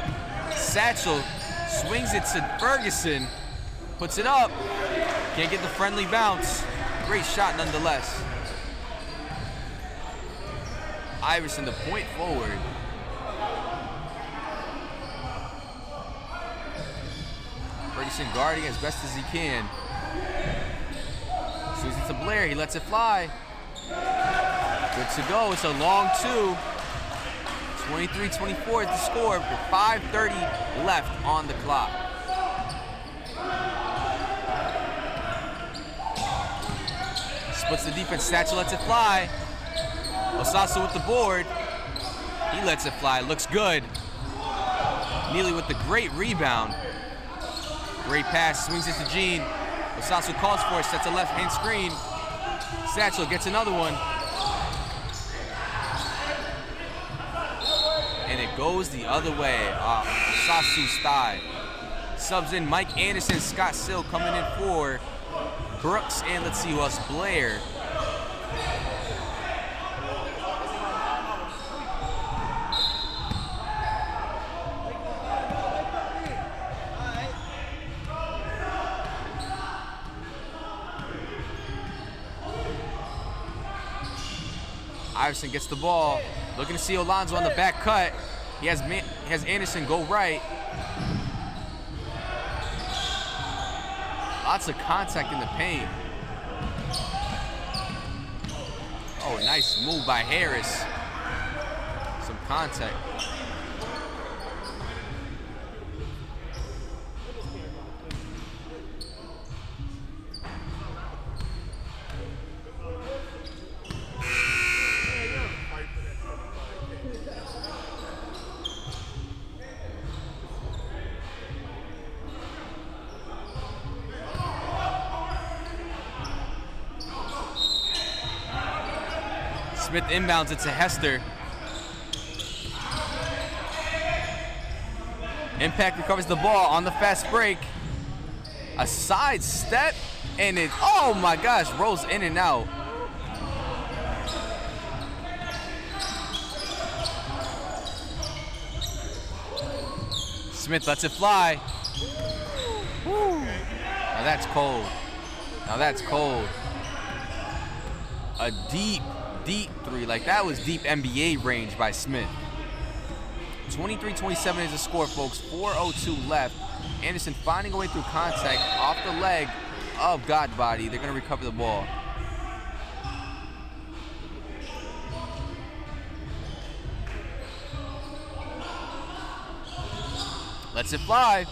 Satchel swings it to Ferguson, puts it up. Can't get the friendly bounce. Great shot nonetheless. Iverson the point forward. Ferguson guarding as best as he can. Swings it to Blair, he lets it fly. Good to go, it's a long 2. 23-24 is the score with 5:30 left on the clock. Splits the defense, Satchel lets it fly. Osasu with the board. He lets it fly, looks good. Neely with the great rebound. Great pass, swings it to Jean. Osasu calls for it, sets a left-hand screen. Satchel gets another one. And it goes the other way. Osasu's thigh. Subs in Mike Anderson, Scott Sill coming in for Brooks, and let's see who else, Blair. Iverson gets the ball, looking to see Alonzo on the back cut. He has Anderson go right. Lots of contact in the paint. Oh, nice move by Harris. Some contact. Smith inbounds it to Hester. Impact recovers the ball on the fast break. A side step, and it, oh my gosh, rolls in and out. Smith lets it fly. Woo. Now that's cold. Now that's cold. A deep 3, like that was deep NBA range by Smith. 23-27 is the score, folks. 4:02 left. Anderson finding a way through contact off the leg of Godbody. They're gonna recover the ball. Lets it fly.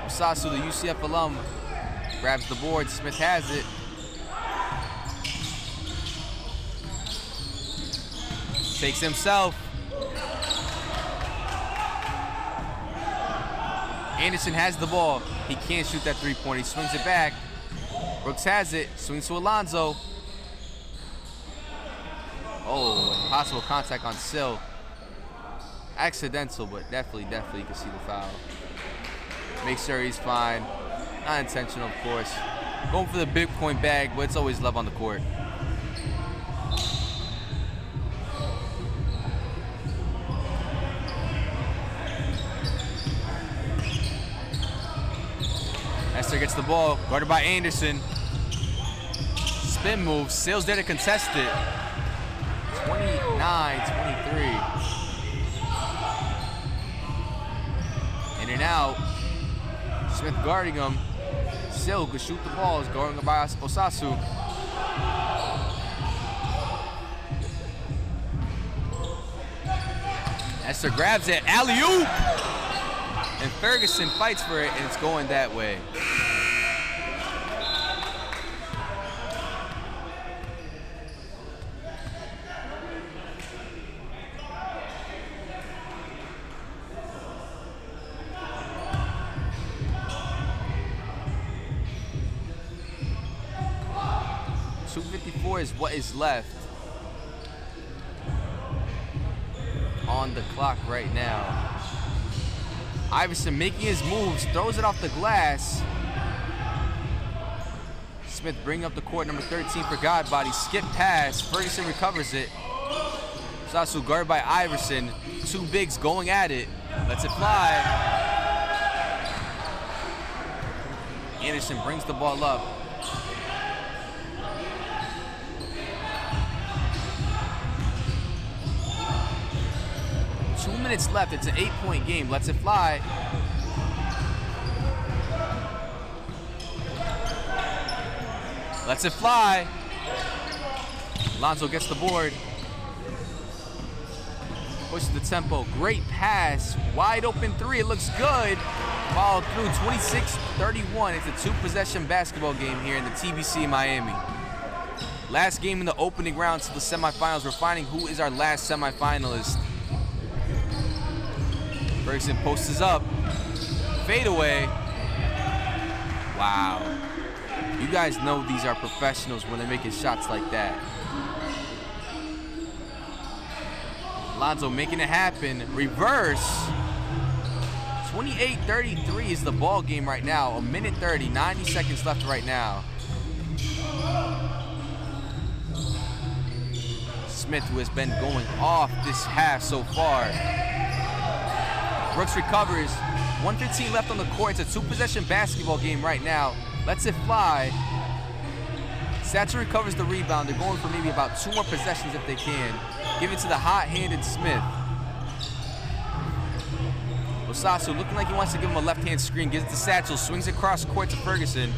Osasu, the UCF alum, grabs the board. Smith has it. Takes himself. Anderson has the ball. He can't shoot that three-pointer. He swings it back. Brooks has it. Swings to Alonzo. Oh, impossible contact on Sill. Accidental, but definitely you can see the foul. Make sure he's fine. Not intentional, of course. Going for the Bitcoin bag, but it's always love on the court. Hester gets the ball, guarded by Anderson. Spin move, Sale's there to contest it. 29-23. In and out. Smith guarding him. Sale could shoot the ball, is guarding by Osasu. Hester grabs it, alley-oop! And Ferguson fights for it, and it's going that way. .254 is what is left on the clock right now. Iverson making his moves, throws it off the glass. Smith bringing up the court, number 13 for Godbody. Skip pass, Ferguson recovers it. Sasu guarded by Iverson. Two bigs going at it. Lets it fly. Anderson brings the ball up. Minutes left. It's an 8-point game. Lets it fly. Lets it fly. Lonzo gets the board. Pushes the tempo. Great pass. Wide open three. It looks good. Followed through. 26-31. It's a two-possession basketball game here in the TBC Miami. Last game in the opening round to the semifinals. We're finding who is our last semifinalist. Ferguson posts up. Fade away. Wow. You guys know these are professionals when they're making shots like that. Lonzo making it happen. Reverse. 28-33 is the ball game right now. A minute 30, 90 seconds left right now. Smith, who has been going off this half so far. Brooks recovers. 1:15 left on the court. It's a two-possession basketball game right now. Lets it fly. Satcher recovers the rebound. They're going for maybe about 2 more possessions if they can. Give it to the hot-handed Smith. Osasu looking like he wants to give him a left-hand screen. Gives it to Satchel. Swings across court to Ferguson.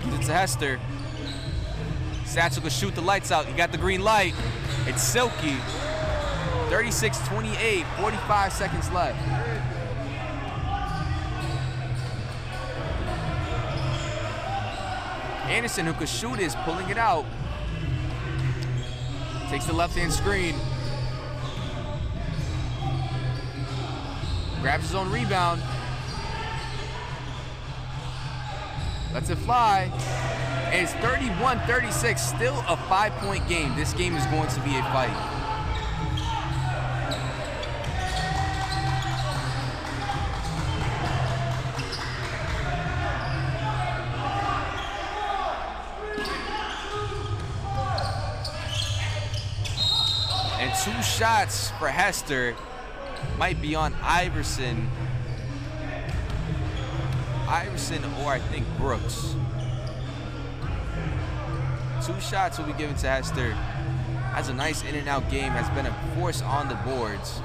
Gives it to Hester. Satchel can shoot the lights out. He got the green light. It's Silky. 36-28, 45 seconds left. Anderson, who could shoot, is pulling it out. Takes the left-hand screen. Grabs his own rebound. Lets it fly. And it's 31-36, still a 5-point game. This game is going to be a fight. And 2 shots for Hester might be on Iverson. Or I think Brooks. 2 shots will be given to Hester. Has a nice in and out game, has been a force on the boards.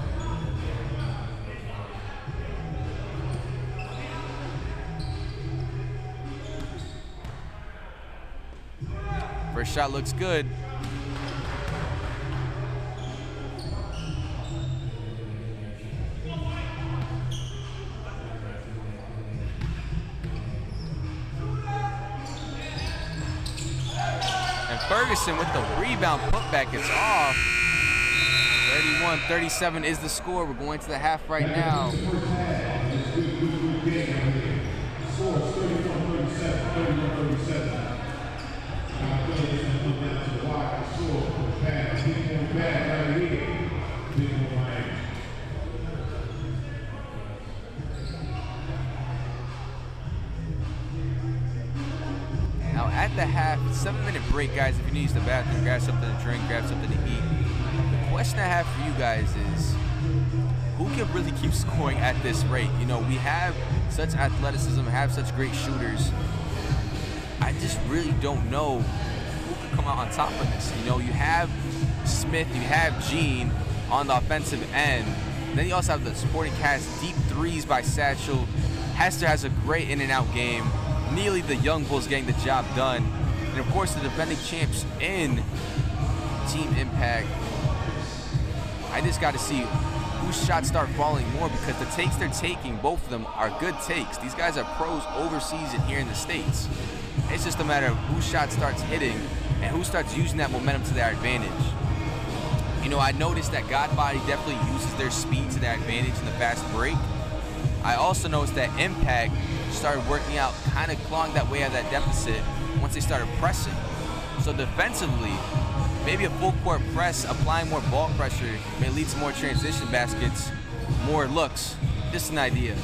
First shot looks good. Ferguson with the rebound putback. It's off. 31-37 is the score. We're going to the half right now. Now at the half, 7-minute break, guys. If you need to use the bathroom, grab something to drink, grab something to eat. The question I have for you guys is, who can really keep scoring at this rate? You know, we have such athleticism, have such great shooters. I just really don't know who could come out on top of this. You know, you have Smith, you have Gene on the offensive end. Then you also have the supporting cast, deep threes by Satchel. Hester has a great in-and-out game. Neely, the young Bulls, getting the job done. And of course, the defending champs in Team Impact. I just got to see whose shots start falling more, because the takes they're taking, both of them, are good takes. These guys are pros overseas and here in the States. It's just a matter of whose shot starts hitting and who starts using that momentum to their advantage. You know, I noticed that GODBODY definitely uses their speed to their advantage in the fast break. I also noticed that Impact started working out, kind of clawing that way out of that deficit once they started pressing. So defensively, maybe a full court press, applying more ball pressure, may lead to more transition baskets, more looks. Just an idea.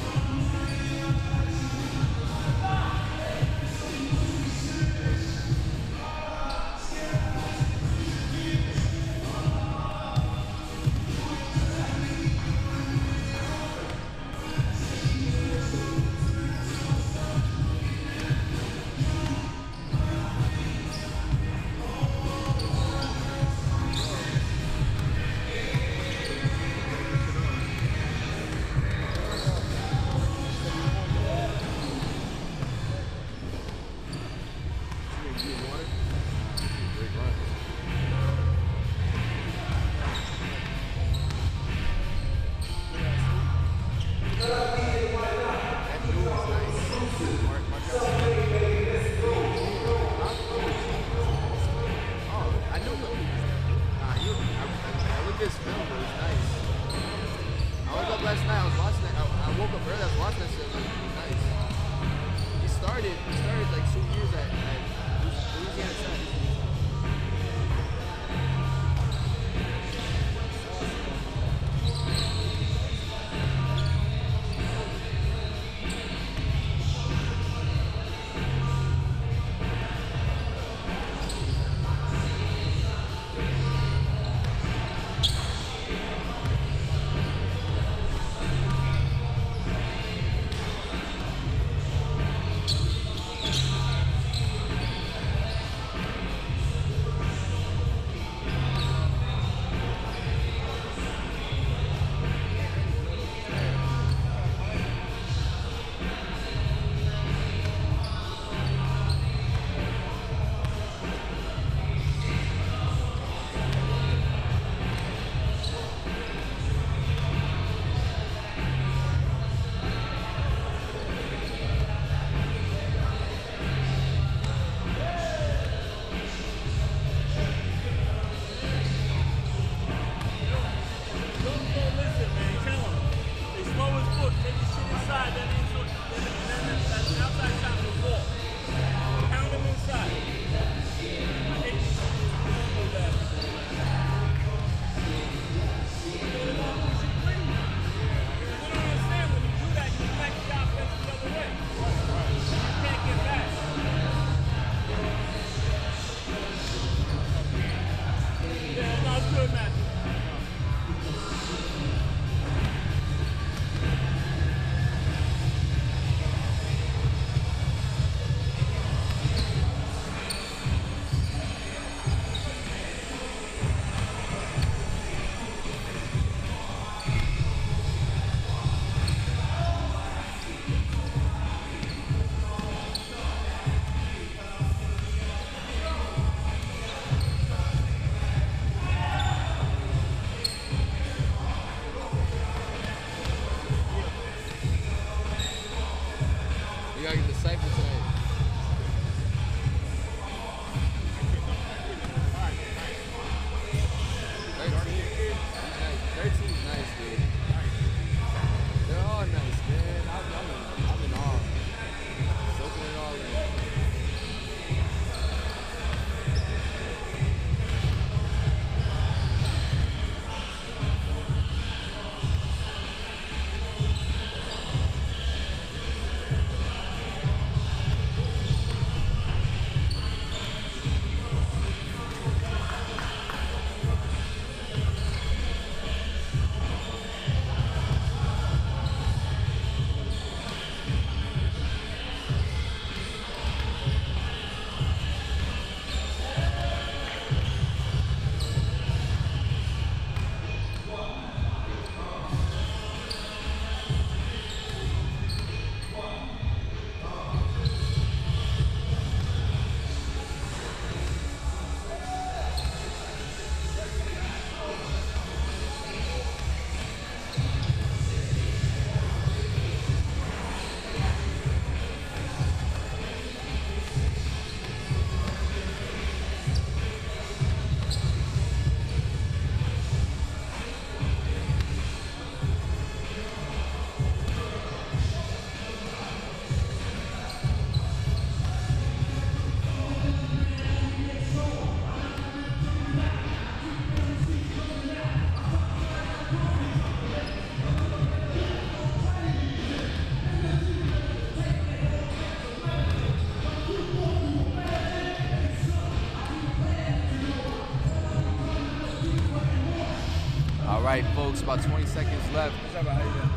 right, folks, about 20 seconds left. What's up, how you doing?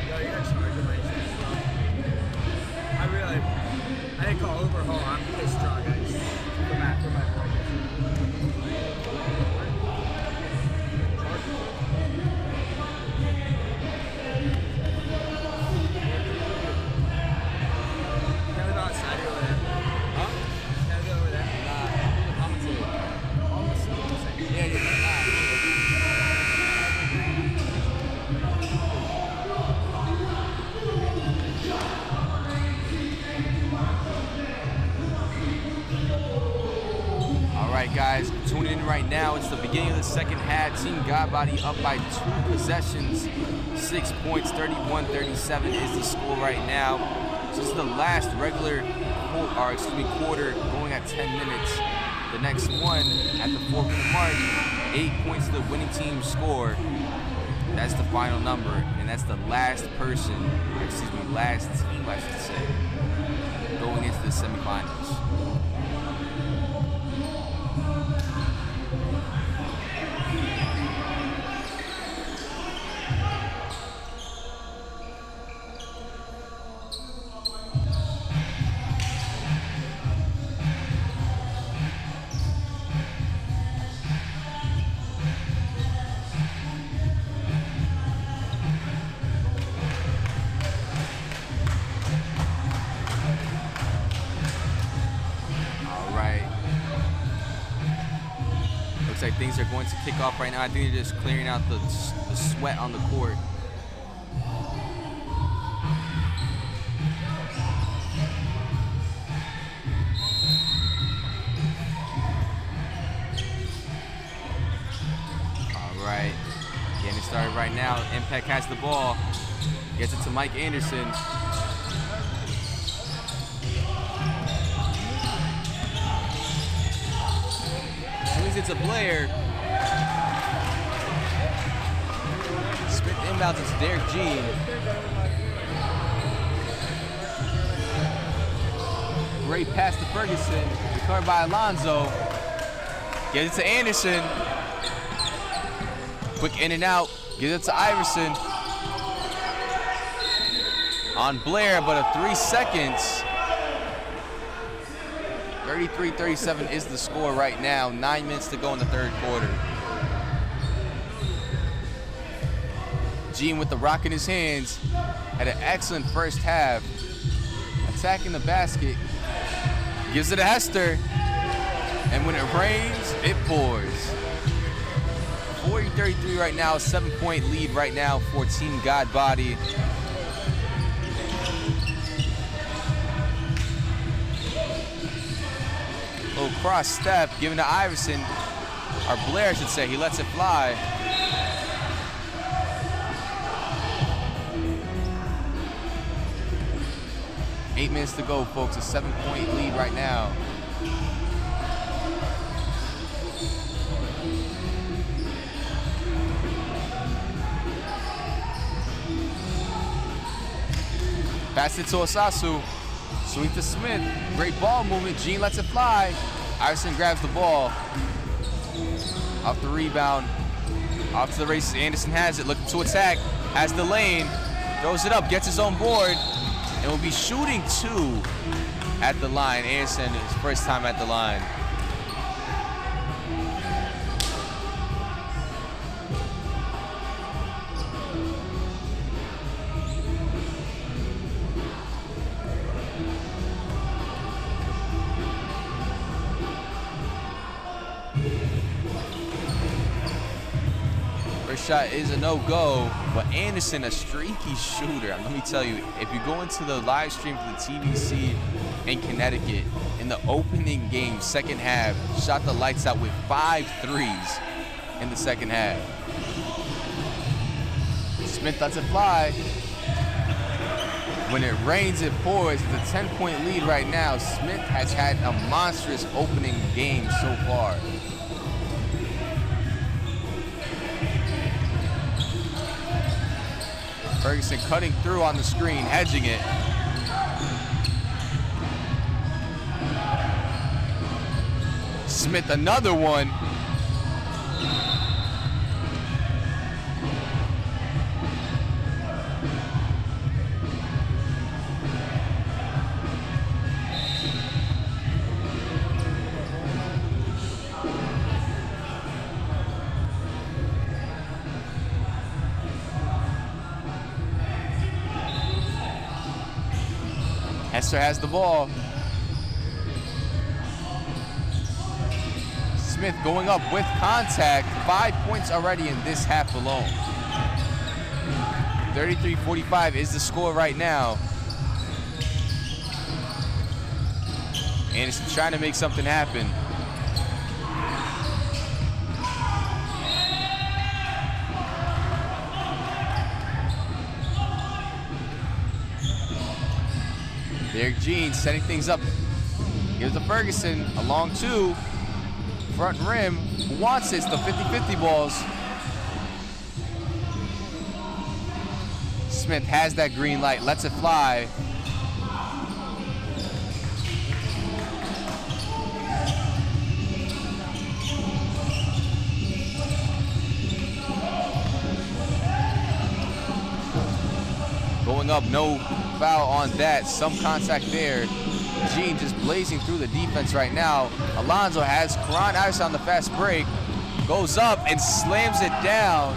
Yo, you guys charging my insurance. I really, I didn't call overhaul. I'm pissed drunk. I just come back for my project. Can I live outside or over there? Huh? Can I live over there? Nah, I'm too. Yeah, yeah. All right, guys, tuning in right now. It's the beginning of the second half. Team Godbody up by 2 possessions, 6 points, 31-37 is the score right now. So this is the last regular, quarter going at 10 minutes. The next one at the 4-minute mark, 8 points to the winning team score. That's the final number, and that's the last person, or excuse me, last team, I should say, going into the semifinals. Looks like things are going to kick off right now. I think they're just clearing out the sweat on the court. All right, getting started right now. Impact has the ball, gets it to Mike Anderson. It's a Blair. Smith inbounds it to Derek Jean. Great pass to Ferguson. Recovered by Alonzo. Gets it to Anderson. Quick in and out. Gives it to Iverson. On Blair, but a 3 seconds. 33-37 is the score right now. 9 minutes to go in the third quarter. Jean with the rock in his hands. Had an excellent first half. Attacking the basket. Gives it to Hester. And when it rains, it pours. 40-33 right now. 7-point lead right now for Team Godbody. Little cross step given to Iverson, or Blair I should say. He lets it fly. Eight minutes to go, folks. A 7-point lead right now. Pass it to Osasu. Swing to Smith. Great ball movement. Jean lets it fly. Iverson grabs the ball. Off the rebound. Off to the races. Anderson has it. Looking to attack. Has the lane. Throws it up. Gets his own board. And will be shooting 2 at the line. Anderson, his first time at the line. Shot is a no-go, but Anderson, a streaky shooter. Let me tell you, if you go into the live stream for the TVC in Connecticut, in the opening game, second half, shot the lights out with 5 threes in the second half. Smith lets it fly. When it rains, it pours. It's a 10-point lead right now. Smith has had a monstrous opening game so far. Ferguson cutting through on the screen, hedging it. Smith, another one. Lester has the ball. Smith going up with contact. 5 points already in this half alone. 33-45 is the score right now. Anderson trying to make something happen. Derek Jean setting things up. Gives to Ferguson, a long two. Front rim, who wants it? It's the 50-50 balls. Smith has that green light, lets it fly. Going up, no foul on that. Some contact there. Jean just blazing through the defense right now. Alonzo has Karan Ice on the fast break. Goes up and slams it down.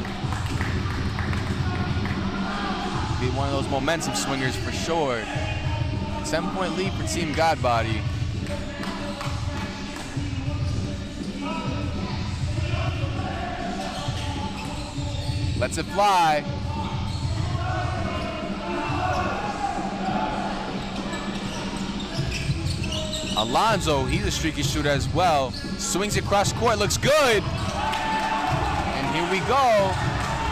Be one of those momentum swingers for sure. 10-point lead for Team Godbody. Lets it fly. Alonzo, he's a streaky shooter as well. Swings across court, looks good. And here we go.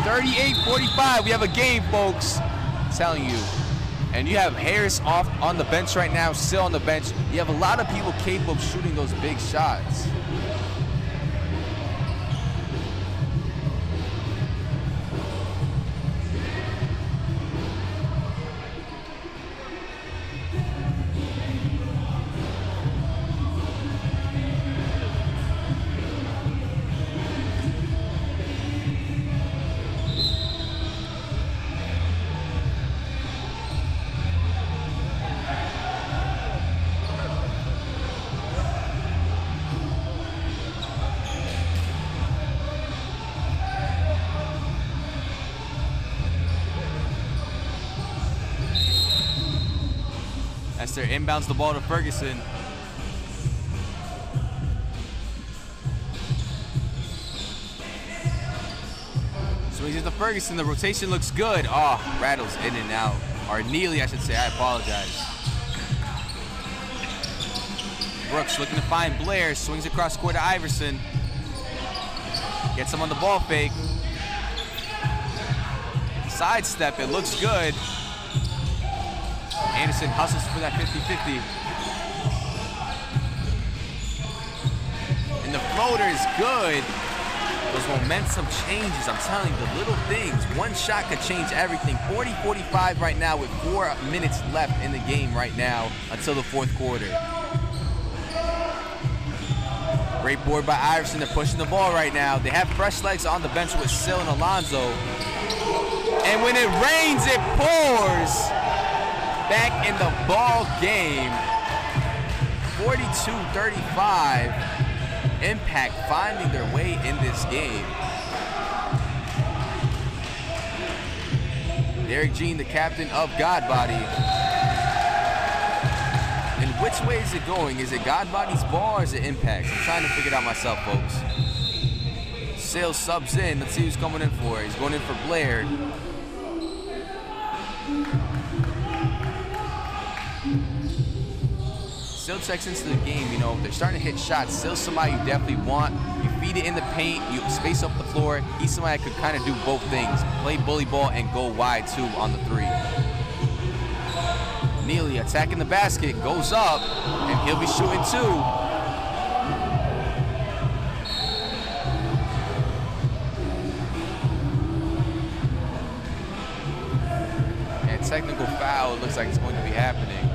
38-45, we have a game, folks. I'm telling you. And you have Harris off on the bench right now, still on the bench. You have a lot of people capable of shooting those big shots. Esther inbounds the ball to Ferguson. Swings it to Ferguson. The rotation looks good. Oh, rattles in and out. Or Neely, I should say. I apologize. Brooks looking to find Blair. Swings across court to Iverson. Gets him on the ball fake. Sidestep. It looks good. Anderson hustles for that 50-50. And the floater is good. Those momentum changes, I'm telling you, the little things. One shot could change everything. 40-45 right now with 4 minutes left in the game right now until the fourth quarter. Great board by Iverson. They're pushing the ball right now. They have fresh legs on the bench with Sil and Alonzo. And when it rains, it pours. Back in the ball game. 42-35. Impact finding their way in this game. Derek Jean, the captain of Godbody. And which way is it going? Is it Godbody's ball or is it Impact? I'm trying to figure it out myself, folks. Sales subs in. Let's see who's coming in for it. He's going in for Blair. Still checks into the game, you know, they're starting to hit shots. Still somebody you definitely want. You feed it in the paint, you space up the floor. He's somebody that could kind of do both things. Play bully ball and go wide too on the three. Neely attacking the basket, goes up, and he'll be shooting too. And technical foul, it looks like it's going to be happening.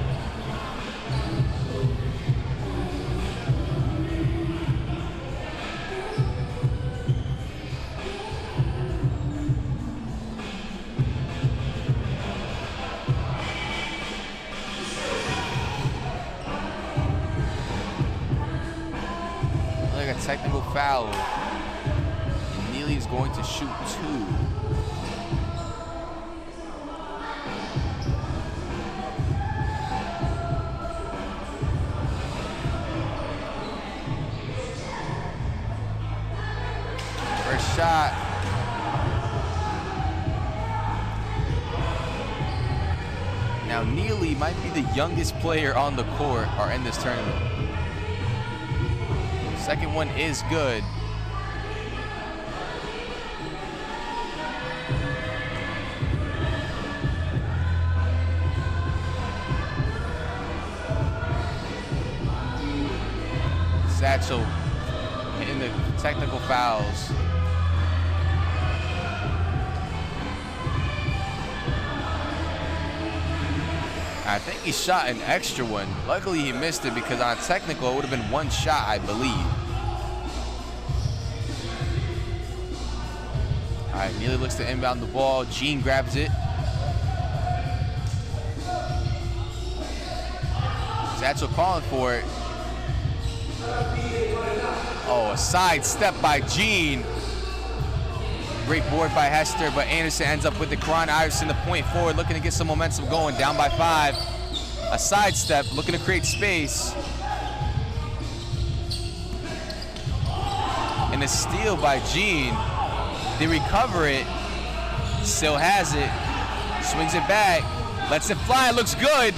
Technical foul. And Neely is going to shoot 2. shot. Now Neely might be the youngest player on the court or in this tournament. Second one is good. Satchel hitting the technical fouls. I think he shot an extra one. Luckily he missed it because on technical it would have been one shot, I believe. All right, Neely looks to inbound the ball. Gene grabs it. Satchel calling for it. Oh, a side step by Gene. Great board by Hester, but Anderson ends up with the Karan Iverson, the point forward, looking to get some momentum going, down by 5. A side step, looking to create space. And a steal by Gene. They recover it, still has it, swings it back, lets it fly, looks good.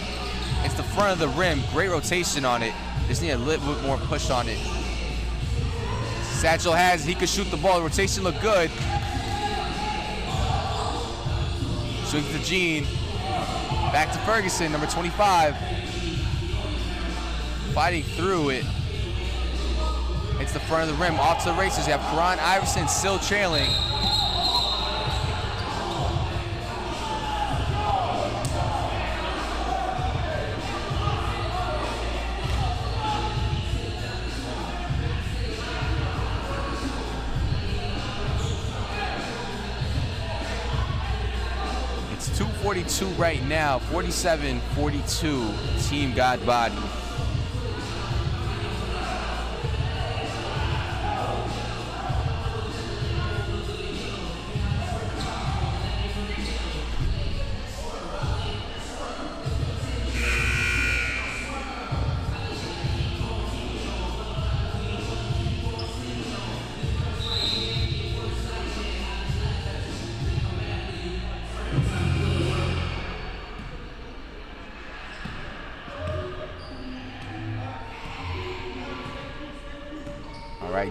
It's the front of the rim, great rotation on it. Just need a little bit more push on it. Satchel has it, he could shoot the ball, the rotation looked good. Swings to Gene, back to Ferguson, number 25. Fighting through it. It's the front of the rim, off to the races. You have Karan Iverson still trailing. It's 2:42 right now, 47-42, Team Godbody.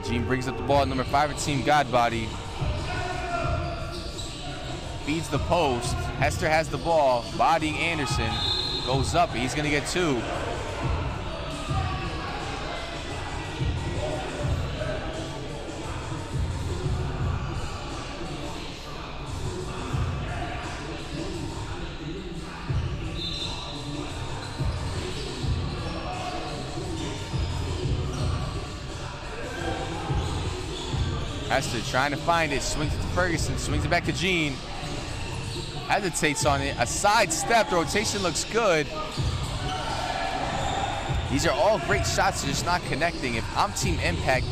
Gene brings up the ball, number 5 of Team Godbody. Feeds the post. Hester has the ball, bodying Anderson. Goes up, he's gonna get 2. Hester trying to find it, swings it to Ferguson, swings it back to Gene. Hesitates on it, a side step, the rotation looks good. These are all great shots, just not connecting. If I'm Team Impact,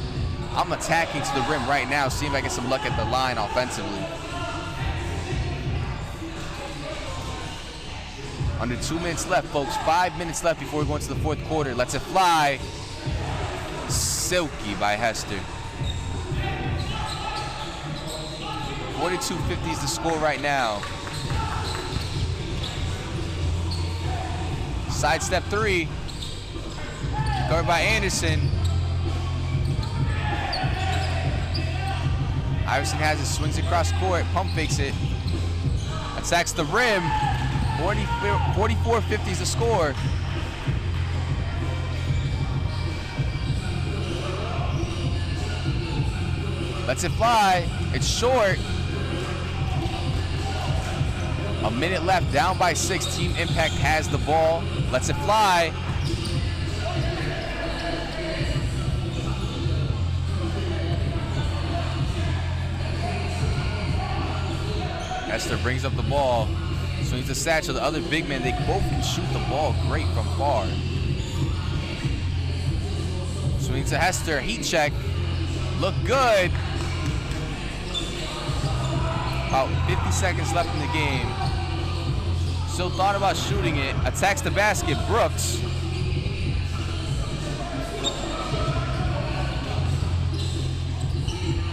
I'm attacking to the rim right now, see if I get some luck at the line offensively. Under 2 minutes left, folks, 5 minutes left before we go into the 4th quarter. Lets it fly. Silky by Hester. 42-50 is the score right now. Sidestep 3. Covered by Anderson. Iverson has it, swings across court, pump fakes it. Attacks the rim. 44-50 is the score. Lets it fly. It's short. A minute left, down by 6. Team Impact has the ball. Lets it fly. Hester brings up the ball. Swings to Satchel, the other big man. They both can shoot the ball great from far. Swings to Hester, heat check. Look good. About 50 seconds left in the game. Still thought about shooting it. Attacks the basket, Brooks.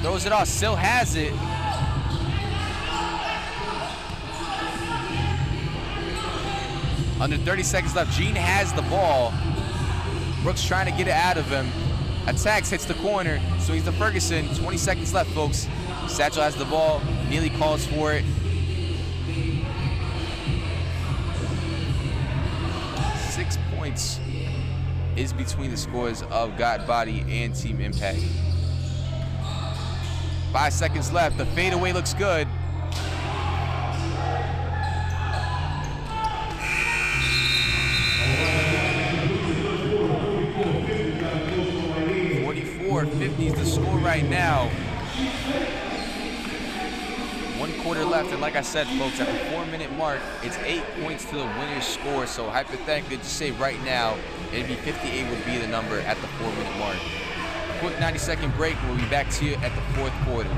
Throws throws it off, still has it. Under 30 seconds left, Gene has the ball. Brooks trying to get it out of him. Attacks, hits the corner, swings to Ferguson. 20 seconds left, folks. Satchel has the ball, Neely calls for it. 6 points is between the scores of Godbody and Team Impact. 5 seconds left, the fadeaway looks good. 44-50 is the score right now. 1 quarter left, and like I said, folks, at the 4-minute mark, it's 8 points to the winner's score. So hypothetically, just say right now, it'd be 58 would be the number at the 4-minute mark. Quick 90-second break. We'll be back to you at the 4th quarter.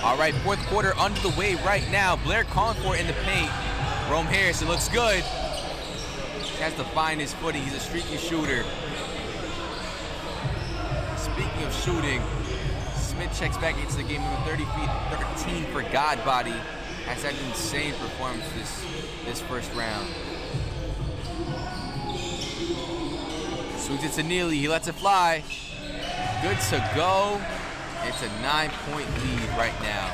All right, 4th quarter under the way right now. Blair calling for it in the paint. Rome Harrison looks good. He has to find his footing. He's a streaky shooter. Speaking of shooting, Smith checks back into the game, number 13 for Godbody. Has had an insane performance this first round. Swings it to Neely. He lets it fly. Good to go. It's a 9-point lead right now.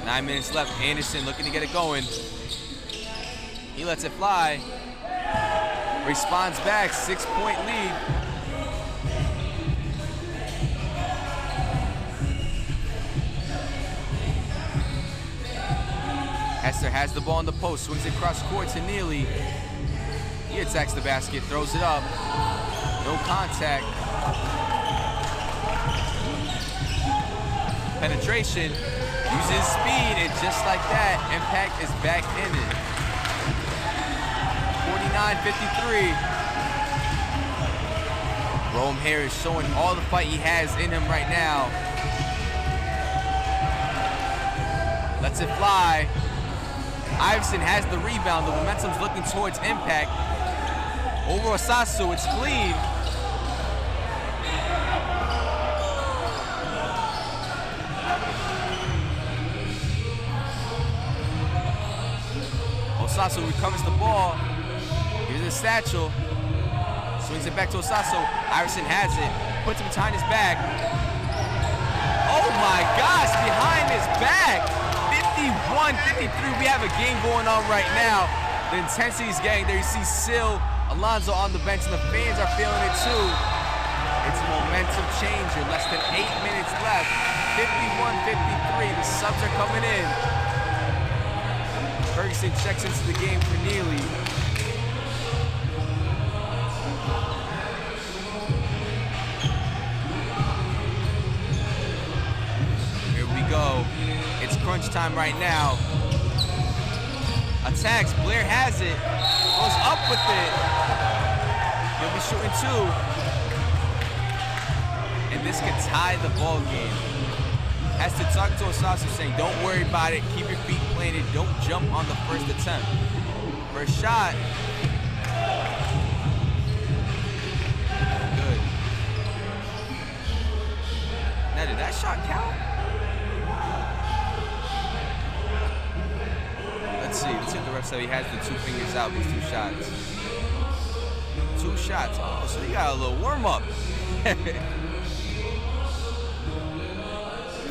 9 minutes left. Anderson looking to get it going. He lets it fly. Responds back. 6-point lead. Hester has the ball in the post. Swings it across court to Neely. He attacks the basket. Throws it up. No contact. Penetration, uses speed, and just like that, Impact is back in it. 49-53. Rome Harris showing all the fight he has in him right now. Lets it fly. Iverson has the rebound. The momentum's looking towards Impact. Over Osasu, it's clean. Osasu recovers the ball. Here's a Satchel. Swings it back to Osasu. Iverson has it. Puts him behind his back. Oh my gosh, behind his back. 51-53. We have a game going on right now. The intensity is getting there. You see Sil, Alonzo on the bench, and the fans are feeling it too. It's a momentum changer. Less than 8 minutes left. 51-53. The subs are coming in. Ferguson checks into the game for Neely. Here we go. It's crunch time right now. Attacks. Blair has it. Goes up with it. He'll be shooting 2. And this could tie the ball game. Has to talk to Osasu saying, don't worry about it. Keep your feet planted. Don't jump on the first attempt. First shot. Good. Now, did that shot count? Let's see what the ref said. He has the 2 fingers out with 2 shots. 2 shots. Oh, so he got a little warm up.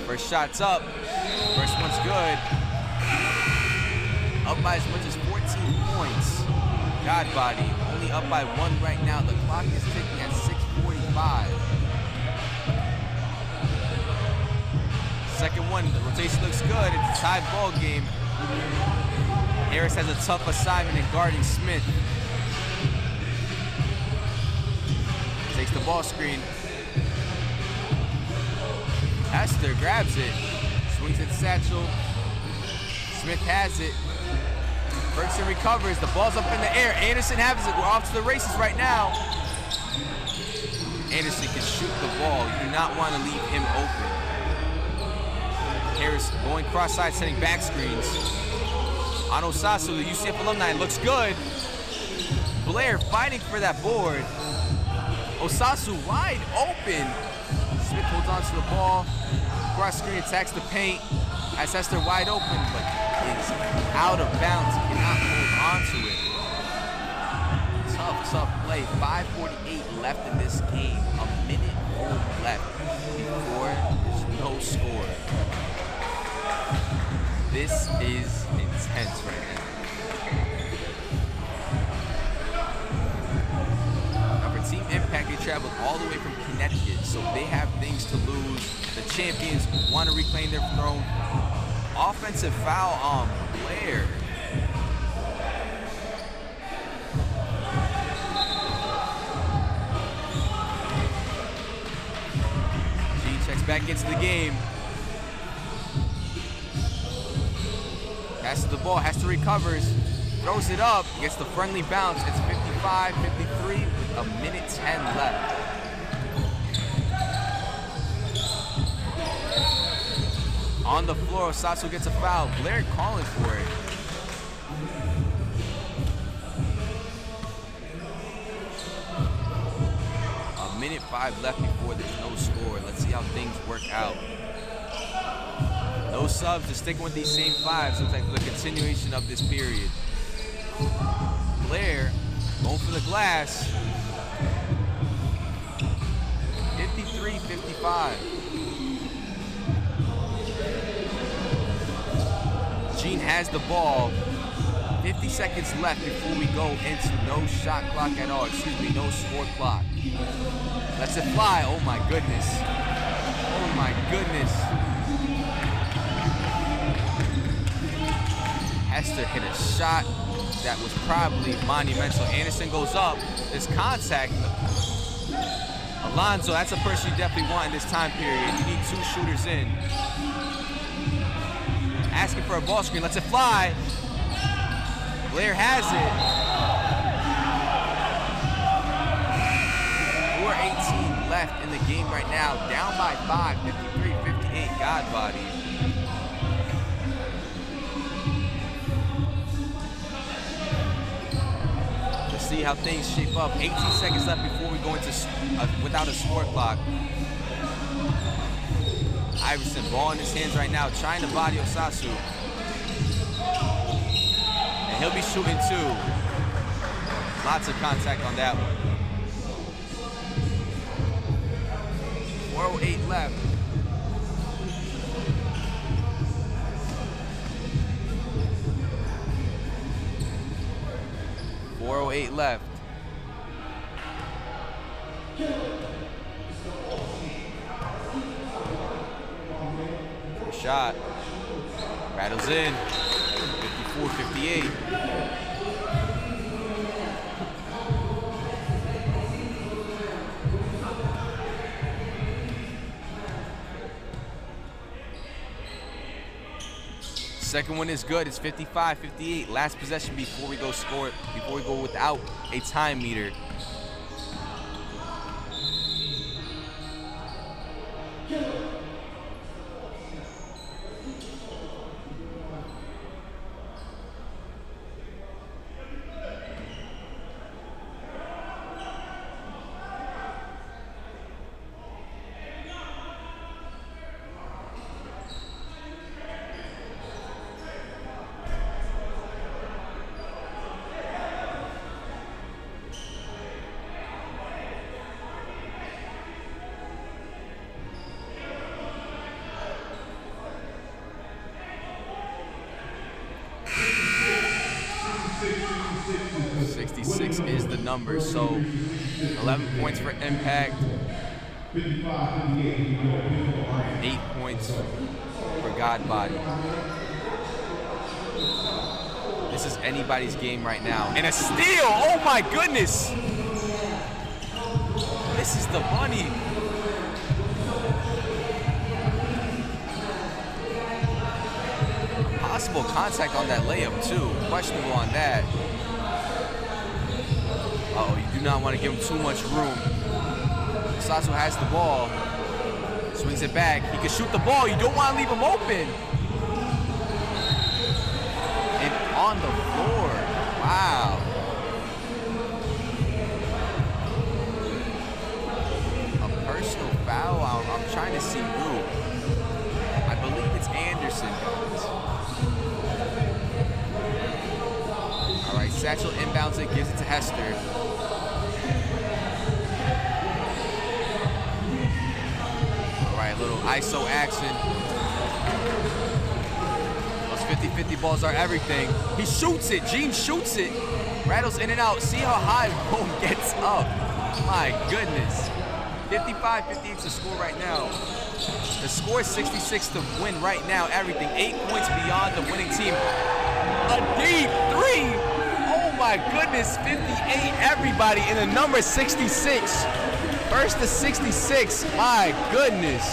First shot's up. First one's good. Up by as much as 14 points. Godbody only up by 1 right now. The clock is ticking at 6:45. Second one, the rotation looks good. It's a tied ball game. Harris has a tough assignment in guarding Smith. Takes the ball screen. Hester grabs it. Swings at satchel. Smith has it. Ferguson recovers. The ball's up in the air. Anderson has it. We're off to the races right now. Anderson can shoot the ball. You do not want to leave him open. Harris going cross-side, setting back screens. On Osasu, the UCF alumni, looks good. Blair fighting for that board. Osasu wide open. Smith holds on to the ball. Cross screen attacks the paint. Has Hester wide open, but is out of bounds. He cannot hold on to it. Tough play. 5:48 left in this game. A minute left before there's no score. This is intense right now. Now for Team Impact, they traveled all the way from Connecticut, so they have things to lose. The champions want to reclaim their throne. Offensive foul on Blair. G checks back into the game. Passes the ball, has to recovers, throws it up, gets the friendly bounce. It's 55-53 with a minute 10 left. On the floor, Osasu gets a foul. Blair calling for it. A minute 5 left before there's no score. Let's see how things work out. No subs, just sticking with these same 5s. Looks like the continuation of this period. Blair going for the glass. 53-55. Gene has the ball. 50 seconds left before we go into no shot clock at all. Excuse me, no score clock. Lets it fly. Oh my goodness. Oh my goodness. Hester hit a shot that was probably monumental. Anderson goes up. There's contact. Alonzo, that's a person you definitely want in this time period. You need 2 shooters in. Asking for a ball screen, lets it fly. Blair has it. 4:18 left in the game right now. Down by 5, 53-58, Godbody. Let's see how things shape up. 18 seconds left before we go into without a score clock. Iverson, ball in his hands right now, trying to body Osasu. And he'll be shooting 2. Lots of contact on that one. 4:08 left. .408 left. Shot. Rattles in. 54-58. Second one is good. It's 55-58. Last possession before we go without a time meter. Is the number, so 11 points for Impact, 8 points for GODBODY. This is anybody's game right now. And a steal! Oh my goodness! This is the money. Possible contact on that layup too. Questionable on that. Uh-oh, you do not want to give him too much room. Sasso has the ball. Swings it back. He can shoot the ball. You don't want to leave him open. And on the floor. Wow. A personal foul. I'm trying to see who. I believe it's Anderson, guys. All right, Satchel inbounds it, gives it to Hester. Little ISO action. Those 50-50 balls are everything. He shoots it. Gene shoots it. Rattles in and out. See how high Boom gets up. My goodness. 55-58 is the score right now. The score is 66 to win right now. Everything. 8 points beyond the winning team. A deep three. Oh my goodness. 58. Everybody in the number 66. First to 66, my goodness.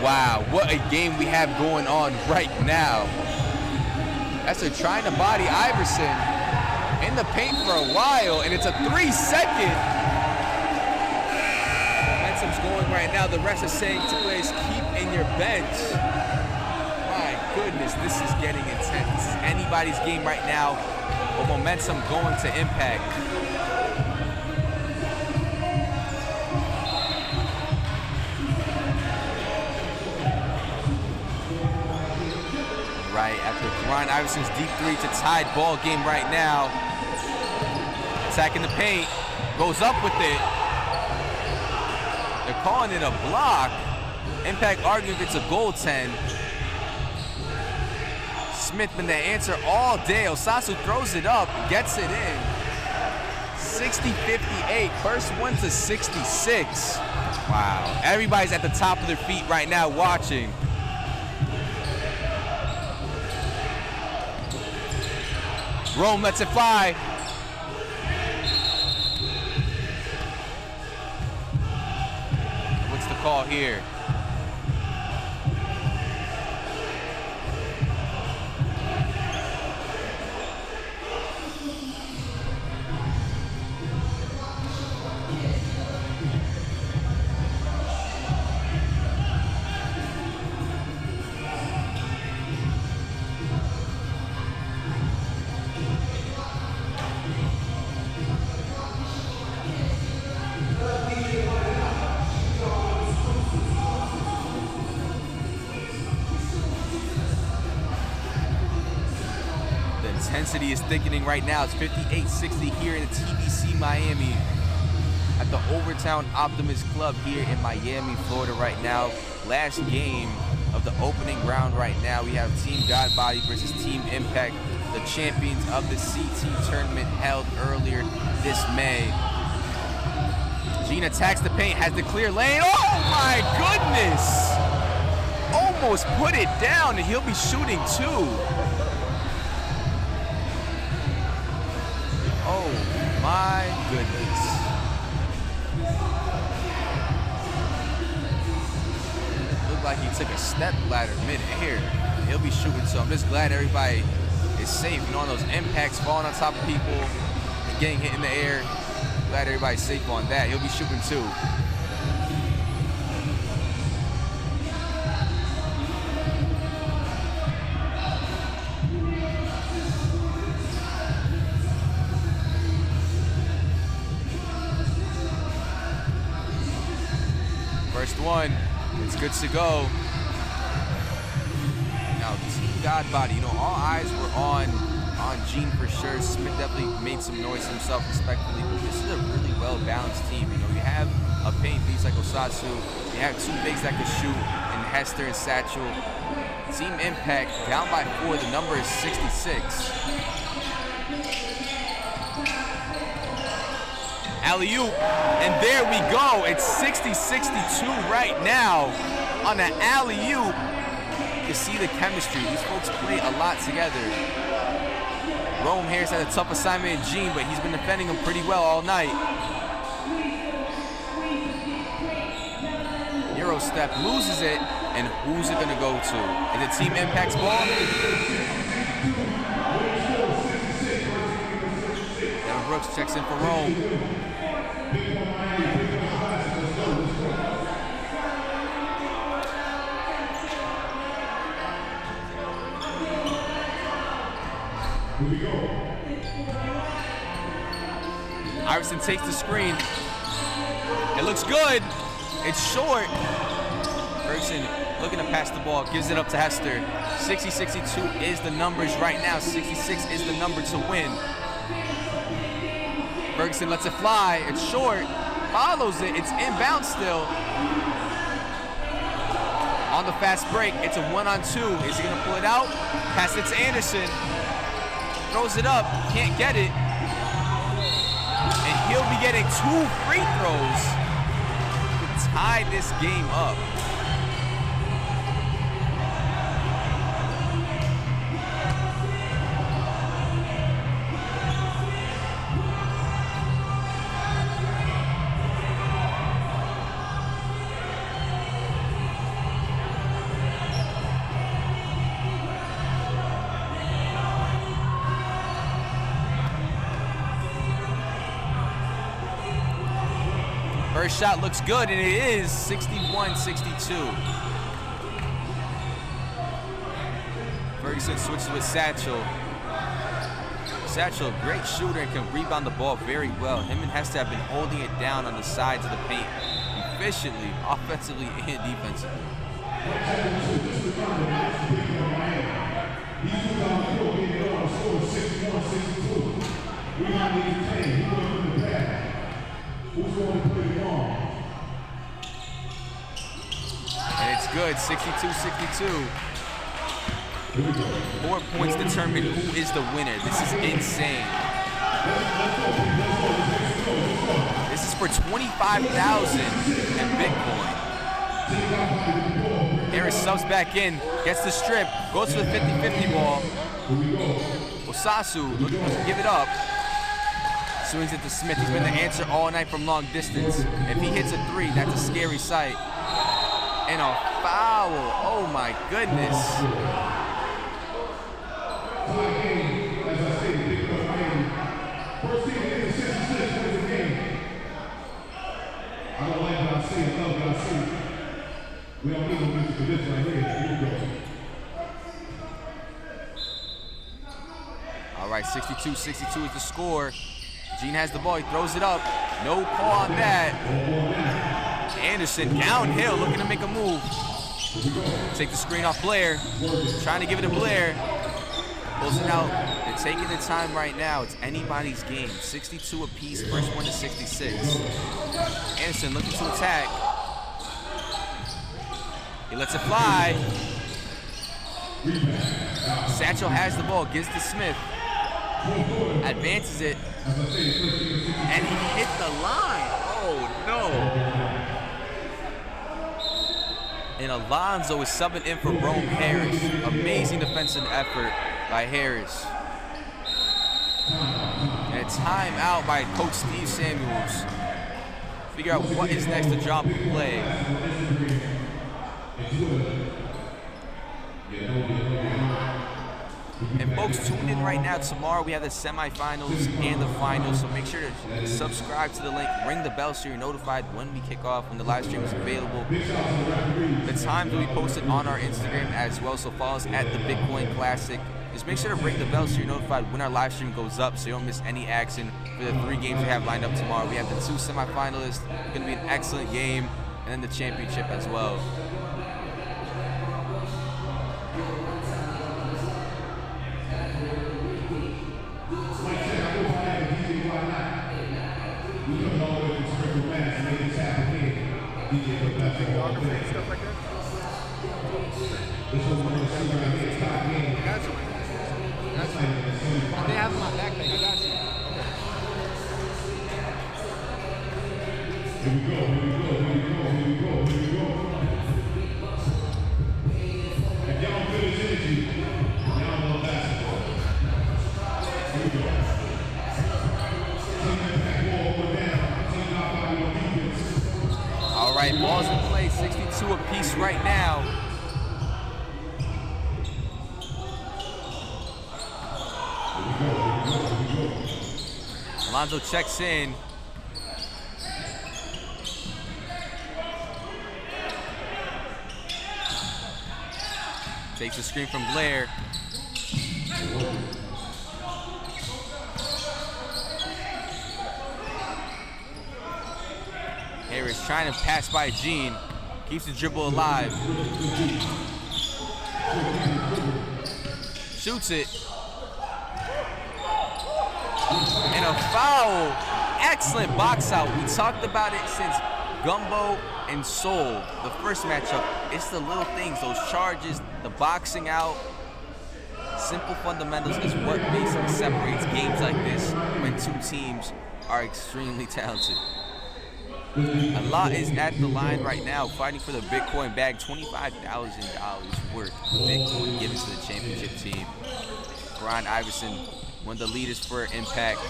Wow, what a game we have going on right now. That's a trying to body Iverson in the paint for a while, and it's a 3-second. Momentum's going right now. The rest is saying to players, keep in your bench. Goodness, this is getting intense. This is anybody's game right now, with momentum going to Impact. Right after Brian Iverson's deep three to tied ball game right now. Attacking the paint, goes up with it. They're calling it a block. Impact arguing if it's a goaltend. Smith been the answer all day. Osasu throws it up, gets it in. 60-58, first one to 66. Wow, everybody's at the top of their feet right now watching. Rome lets it fly. What's the call here? Intensity is thickening right now. It's 58-60 here in the TBC Miami at the Overtown Optimist Club here in Miami, Florida right now. Last game of the opening round right now. We have Team GODBODY versus Team Impact, the champions of the CT tournament held earlier this May. Gene attacks the paint, has the clear lane. Oh my goodness! Almost put it down, and he'll be shooting two. Oh my goodness. like he took a step ladder mid-air. He'll be shooting, so I'm just glad everybody is safe. You know, on those impacts, falling on top of people and getting hit in the air. Glad everybody's safe on that. He'll be shooting too. First one, it's good to go. Now, Team GODBODY, you know, all eyes were on Gene for sure. Smith definitely made some noise himself respectfully, but this is a really well-balanced team. You know, you have a paint beast like Osasu, you have two bigs that can shoot, and Hester and Satchel. Team Impact down by 4, the number is 66. Alley-oop, and there we go. It's 60-62 right now on the alley-oop. You see the chemistry. These folks play a lot together. Rome Harris had a tough assignment in Gene, but he's been defending him pretty well all night. Euro step, loses it, and who's it gonna go to? Is it Team Impact's ball? Devin Brooks checks in for Rome. Iverson takes the screen. It looks good. It's short. Ferguson looking to pass the ball, gives it up to Hester. 60-62 is the numbers right now. 66 is the number to win. Ferguson lets it fly. It's short. Follows it. It's inbound still. On the fast break, it's a 1-on-2. Is he going to pull it out? Pass it to Anderson. Throws it up. Can't get it. And he'll be getting 2 free throws to tie this game up. First shot looks good, and it is 61-62. Ferguson switches with Satchel. Satchel, great shooter and can rebound the ball very well. Him and Hester have been holding it down on the sides of the paint efficiently, offensively and defensively. And it's good, 62-62. 4 points determine who is the winner. This is insane. This is for 25,000 in Bitcoin. Harris subs back in, gets the strip, goes to the 50-50 ball. Osasu looking to give it up. Swings it to Smith. He's been the answer all night from long distance. If he hits a 3, that's a scary sight. And a foul. Oh my goodness. All right, 62-62 is the score. Gene has the ball, he throws it up. No call on that. Anderson downhill, looking to make a move. Take the screen off Blair. Trying to give it to Blair. Pulls it out. They're taking the time right now. It's anybody's game. 62 apiece, first one to 66. Anderson looking to attack. He lets it fly. Satchel has the ball, gives to Smith. Advances it. And he hit the line. Oh no. And Alonzo is subbing in for Rome Harris. Amazing defensive effort by Harris. And a timeout by Coach Steve Samuels. Figure out what is next to drop the play. And folks, tune in right now. Tomorrow we have the semifinals and the finals, so make sure to subscribe to the link, ring the bell so you're notified when we kick off, when the live stream is available. The times will be posted on our Instagram as well, so follow us at the Bitcoin Classic. Just make sure to ring the bell so you're notified when our live stream goes up so you don't miss any action for the 3 games we have lined up tomorrow. We have the 2 semifinalists, going to be an excellent game, and then the championship as well. Stuff like that? They have my backpack. I got you. Here we go. If y'all feel this energy, y'all know basketball. Here we go. Team impact ball over down. Team knock out on defense. All right, balls in play, 62 apiece right now. Alonzo checks in. Takes the screen from Blair. Harris trying to pass by Gene. Keeps the dribble alive. Shoots it. And a foul. Excellent box out. We talked about it since Gumbo and Soul, the first matchup. It's the little things, those charges, the boxing out. Simple fundamentals is what basically separates games like this when 2 teams are extremely talented. A lot is at the line right now, fighting for the Bitcoin bag, $25,000 worth of Bitcoin given to the championship team. Brian Iverson, one of the leaders for Impact.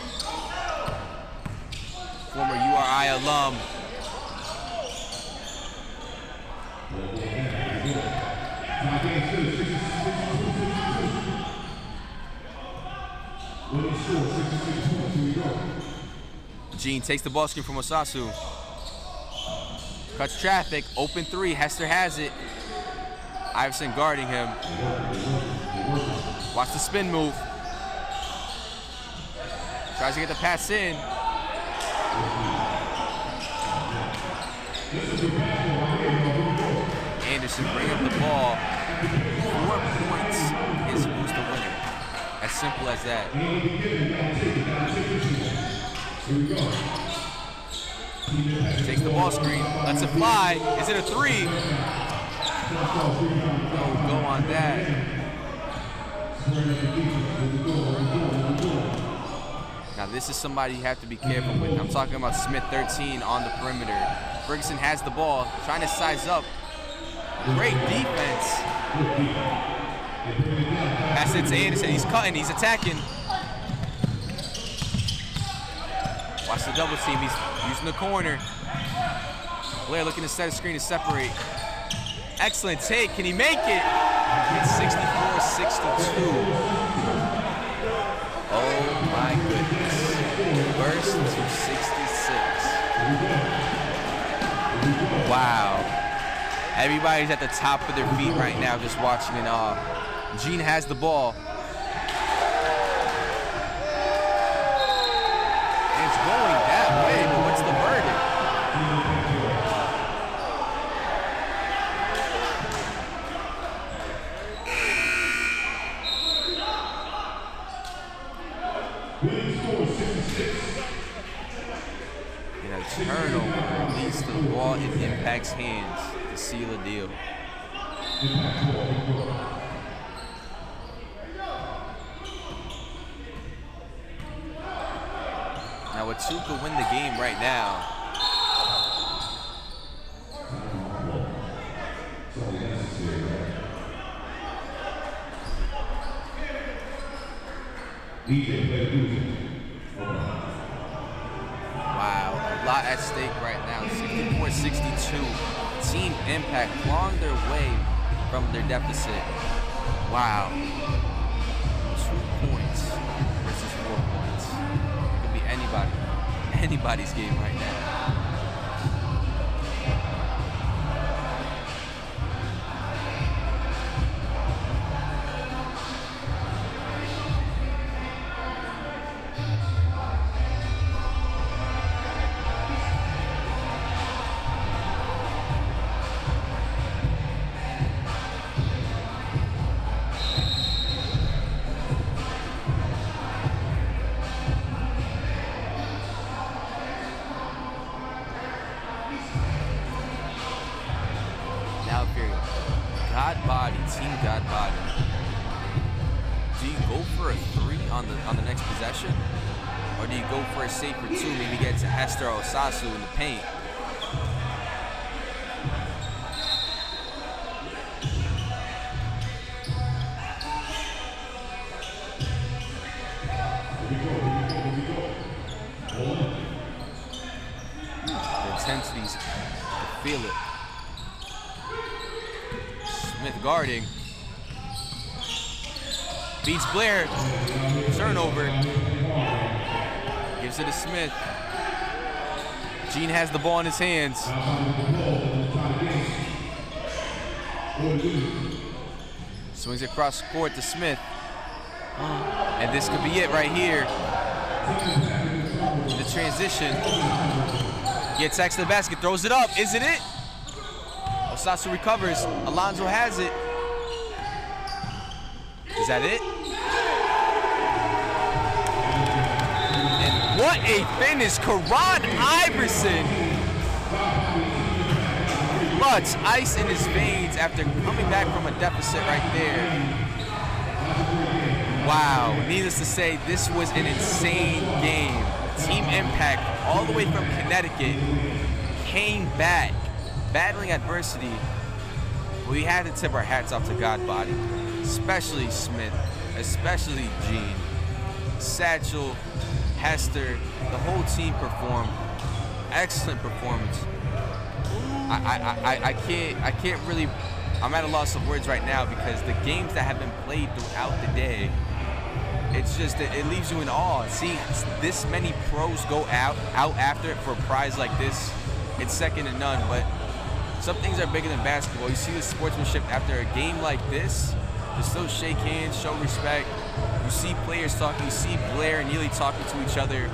Former URI alum. Gene takes the ball screen from Osasu. Cuts traffic, open 3, Hester has it. Iverson guarding him. Watch the spin move. Tries to get the pass in. Anderson bring up the ball. 4 points is who's the winner. As simple as that. Takes the ball screen, lets it fly. Is it a 3? Oh, go on that. Now this is somebody you have to be careful with. I'm talking about Smith 13 on the perimeter. Ferguson has the ball, trying to size up. Great defense. Pass it to Anderson, he's cutting, he's attacking. Watch the double team, he's using the corner. Blair looking to set a screen to separate. Excellent take, can he make it? It's 64-62. Oh my goodness. Burst to 66. Wow. Everybody's at the top of their feet right now just watching in awe. Gene has the ball. And it's going that way, but what's the verdict? And a turnover leads to the ball in Impact's hands to seal a deal. Now a 2 could win the game right now. Wow, a lot at stake right now. 64-62. Team Impact clawing their way from their deficit. Wow. 2 points versus 4 points. It could be anybody's game right now. Team Godbody. Do you go for a 3 on the next possession? Or do you go for a safer 2, maybe get to Hester or Osasu in the paint? The intensities, I feel it. Smith guarding. Beats Blair. Turnover. Gives it to Smith. Gene has the ball in his hands. Swings across court to Smith. And this could be it right here. The transition. Gets X to the basket, throws it up. Is it it? Osasu recovers. Alonzo has it. Is that it? And what a finish. Karan Iverson. But ice in his veins after coming back from a deficit right there. Wow. Needless to say, this was an insane game. Team Impact, all the way from Connecticut, came back. Battling adversity, we had to tip our hats off to Godbody, especially Smith, especially Gene, Satchel, Hester. The whole team performed. Excellent performance. I can't really. I'm at a loss of words right now because the games that have been played throughout the day, it's just it leaves you in awe. See this many pros go out after it for a prize like this. It's second to none, but. Some things are bigger than basketball. You see the sportsmanship after a game like this. They still shake hands, show respect. You see players talking. You see Blair and Neely talking to each other,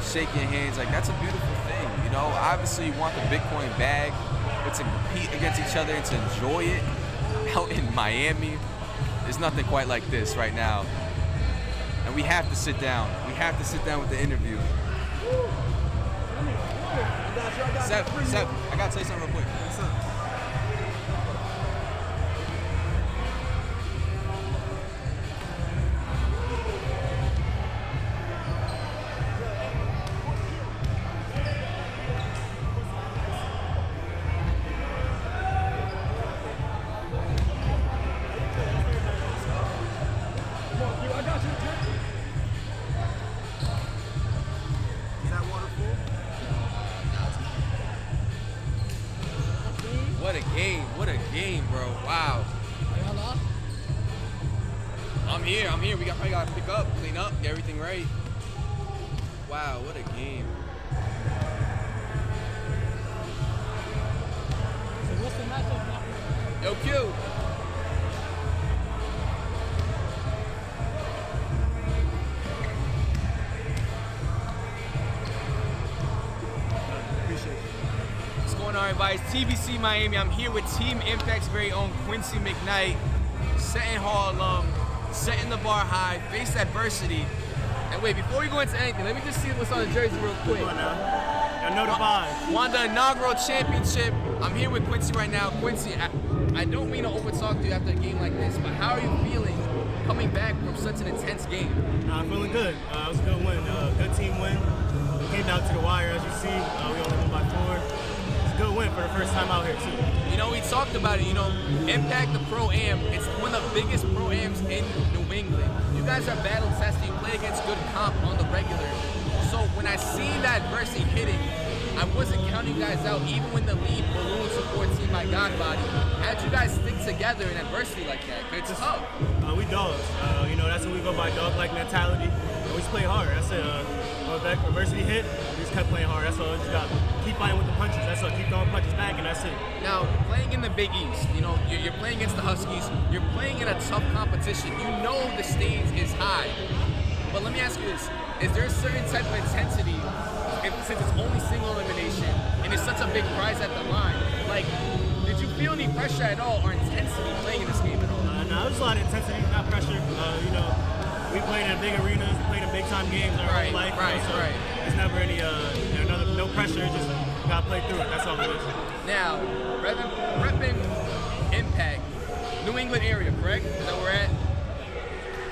shaking hands. Like, that's a beautiful thing. You know, obviously you want the Bitcoin bag, but to compete against each other and to enjoy it out in Miami, there's nothing quite like this right now. And we have to sit down. We have to sit down with the interview. Seth, I gotta tell you something real quick. What's up? What a game, bro. Wow. I'm here. We probably gotta pick up, clean up, get everything right. Wow, what a game. So what's the matchup now? Yo, Q. Everybody, it's TVC Miami. I'm here with Team Impact's very own Quincy McKnight, Seton Hall alum, setting the bar high, faced adversity. And wait, before we go into anything, let me just see what's on the jersey real quick. Come on now. I know the vibe. Won the inaugural championship. I'm here with Quincy right now. Quincy, I don't mean to overtalk to you after a game like this, but how are you feeling coming back from such an intense game? I'm feeling good. It was a good win. Good team win. Came down to the wire, as you see. We only won by 4. Good win for the first time out here too. You know, we talked about it, you know, Impact the Pro-Am, it's one of the biggest Pro-Ams in New England. You guys are battle tested, you play against good comp on the regular. So when I see that adversity hitting, I wasn't counting you guys out even when the lead ballooned GODBODY. How did you guys stick together in adversity like that? It's tough. We dogs. You know, that's what we go by, dog-like mentality. And we just play hard. That's it. When adversity hit, we just kept playing hard. That's all. We just got keep fighting with the punches. That's all. Keep throwing punches back, and that's it. Now, playing in the Big East, you know, you're playing against the Huskies. You're playing in a tough competition. You know the stage is high. But let me ask you this. Is there a certain type of intensity, since it's only single elimination, and it's such a big prize at the line? Like, did you feel any pressure at all or intensity playing in this game at all? No, there's a lot of intensity, not pressure. You know, we played in big arenas, we played in big-time games in our whole life. There's never any, no pressure, just gotta play through it. That's all it is. Now, repping Impact, New England area, correct? Is that where we're at?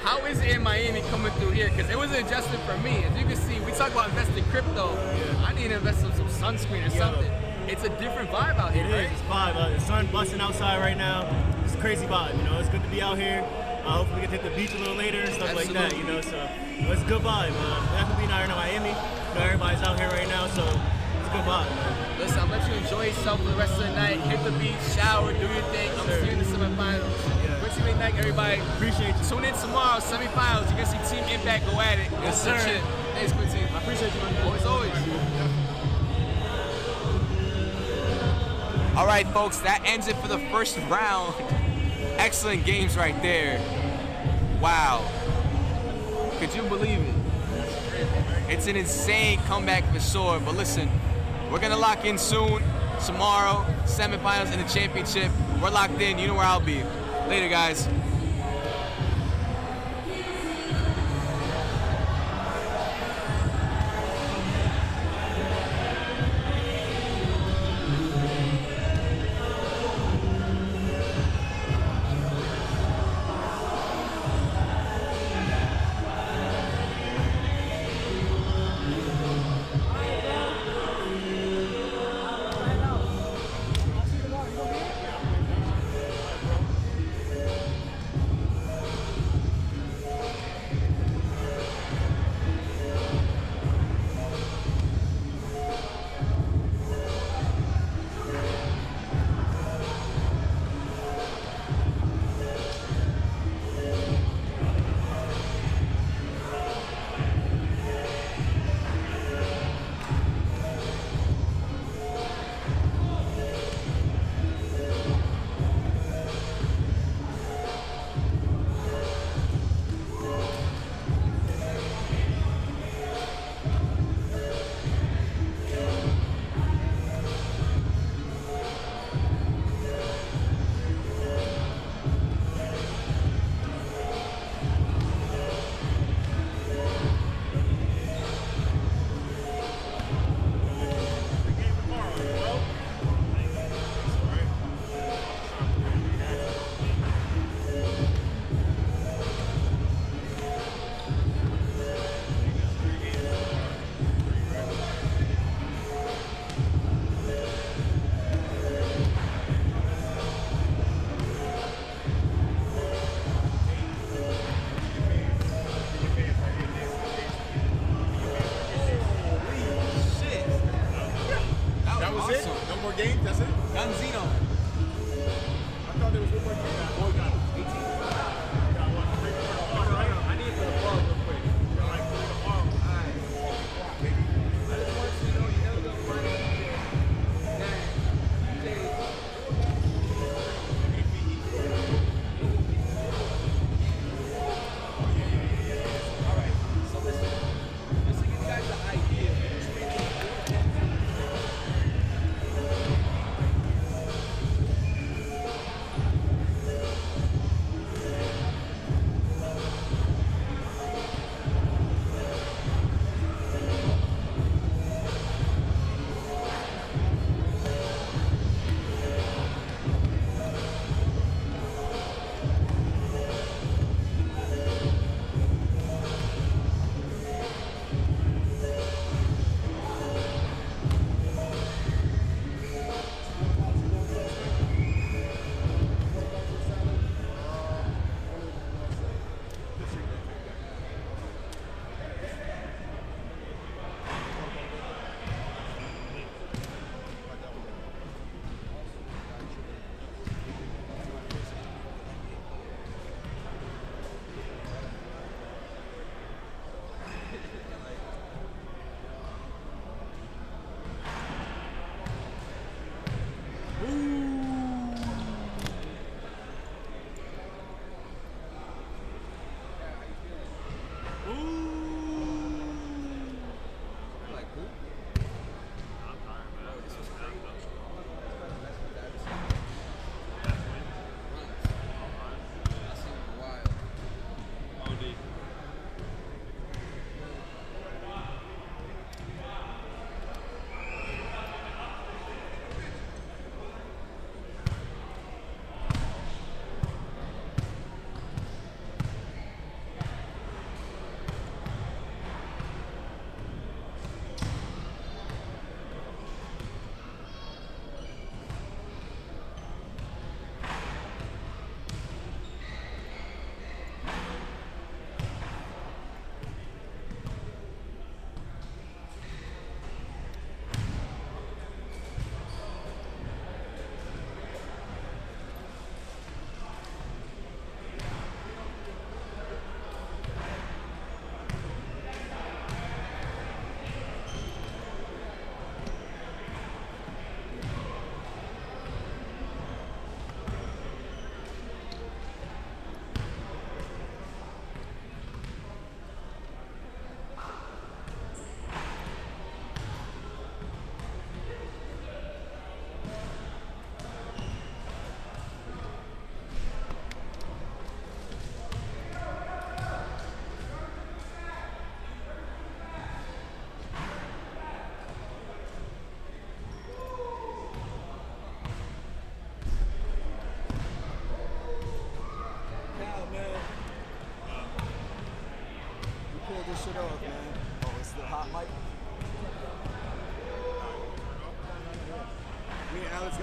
How is it in Miami coming through here? Because it was adjusted for me. As you can see, we talk about investing crypto. I need to invest in some sunscreen or something. It's a different vibe out here, right? It is. It's vibe. The sun busting outside right now. It's a crazy vibe. You know, it's good to be out here. Hopefully we can hit the beach a little later and stuff like that. You know, so it's a good vibe. Definitely being out here in Miami. You know, everybody's out here right now, so it's a good vibe, man. Listen, I'll let you enjoy yourself for the rest of the night. Hit the beach, shower, do your thing. I'm seeing the semifinals. Good to night, everybody. Appreciate you. Tune in tomorrow, semifinals. You're gonna see Team Impact go at it. Yes, sir. Thanks, Quincy. I appreciate you, man. Always. All right, folks, that ends it for the first round. Excellent games right there. Wow. Could you believe it? It's an insane comeback for sure. But listen, we're going to lock in soon. Tomorrow, semifinals and the championship. We're locked in. You know where I'll be. Later, guys.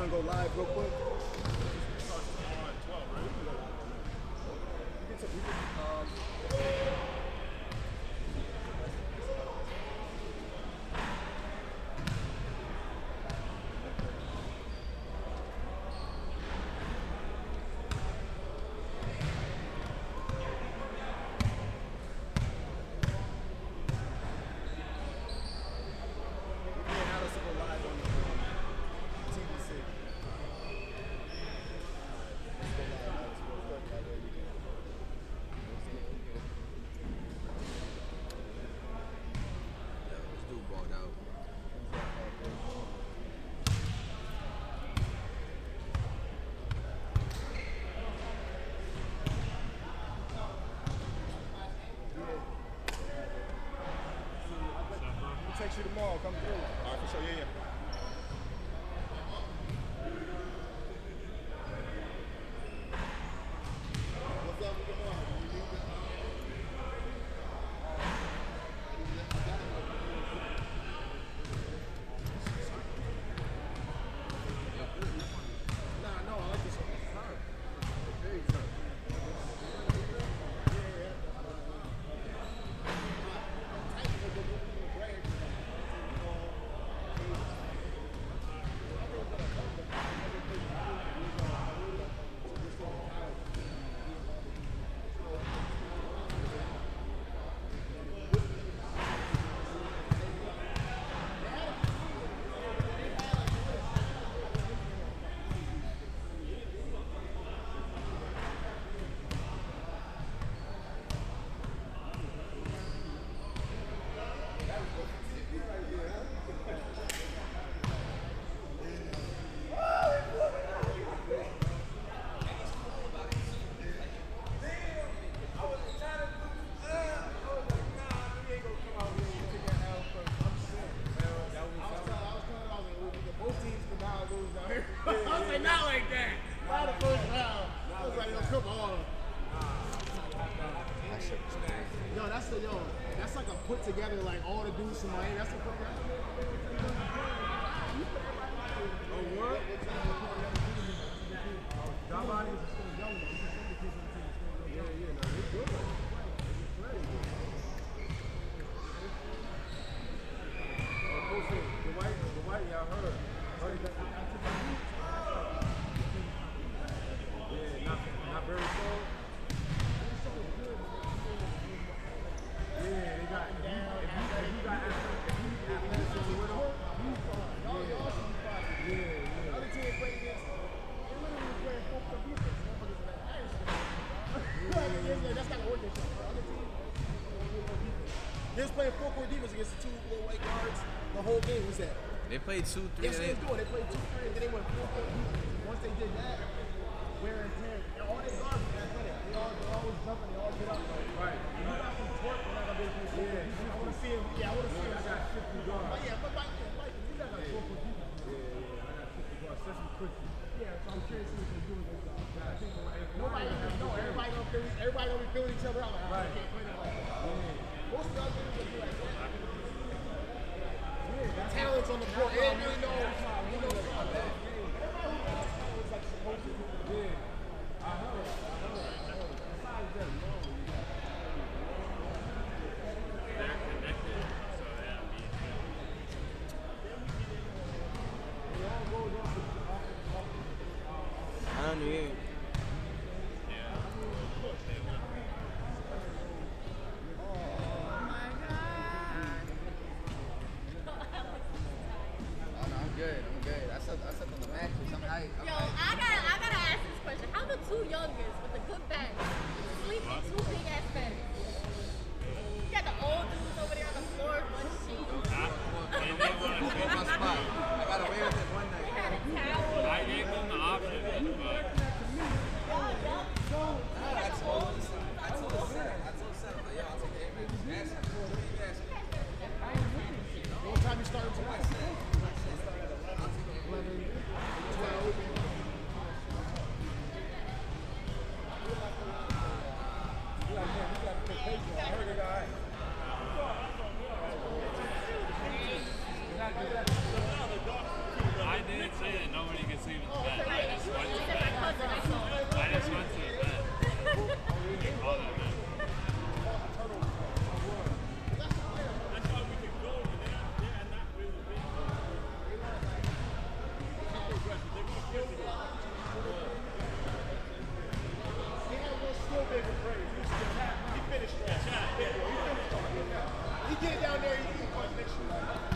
trying to go live real quick? Text you tomorrow, come through. All right, for sure, yeah. What's up with the morning? Nah, no, I like this one. Very tough. That's like a put together, like all the dudes from Miami. That's a put together. Oh, what? GODBODY is still young though. Yeah, no, he's good. POSSE, the white, y'all heard. Yeah, not very slow. Yeah, they got. If you got athleticism with them, yeah. Other team played against. They literally playing full defense. Motherfuckers are like, that's not gonna work this shit. Other team. They was playing full court defense against the two little white guards. The whole game was that. They played 2-3. Yes, they was doing. They played 2-3, and then they went full court defense. Once they did that, wear and tear. All they guards were athletic. They always jumping. They all get up. Right. You got some twerk, we're not gonna be able to see it. I want to see him. Yeah, I want to see him. I got 50 guards. But you got like 4 court defense. Yeah, I got 50 guards. Especially quickly. Yeah, so I'm curious to see what they do with those guys. I think nobody gonna be feeling each other out. Like, I can't play them like that. Most of the other things they do like that. The talents on the court, they don't really know. It's like supposed to do. Yeah, I heard. Besides them, they're connected, so that'll be. I don't know. I'm good. I said the get down there, you can punch next year.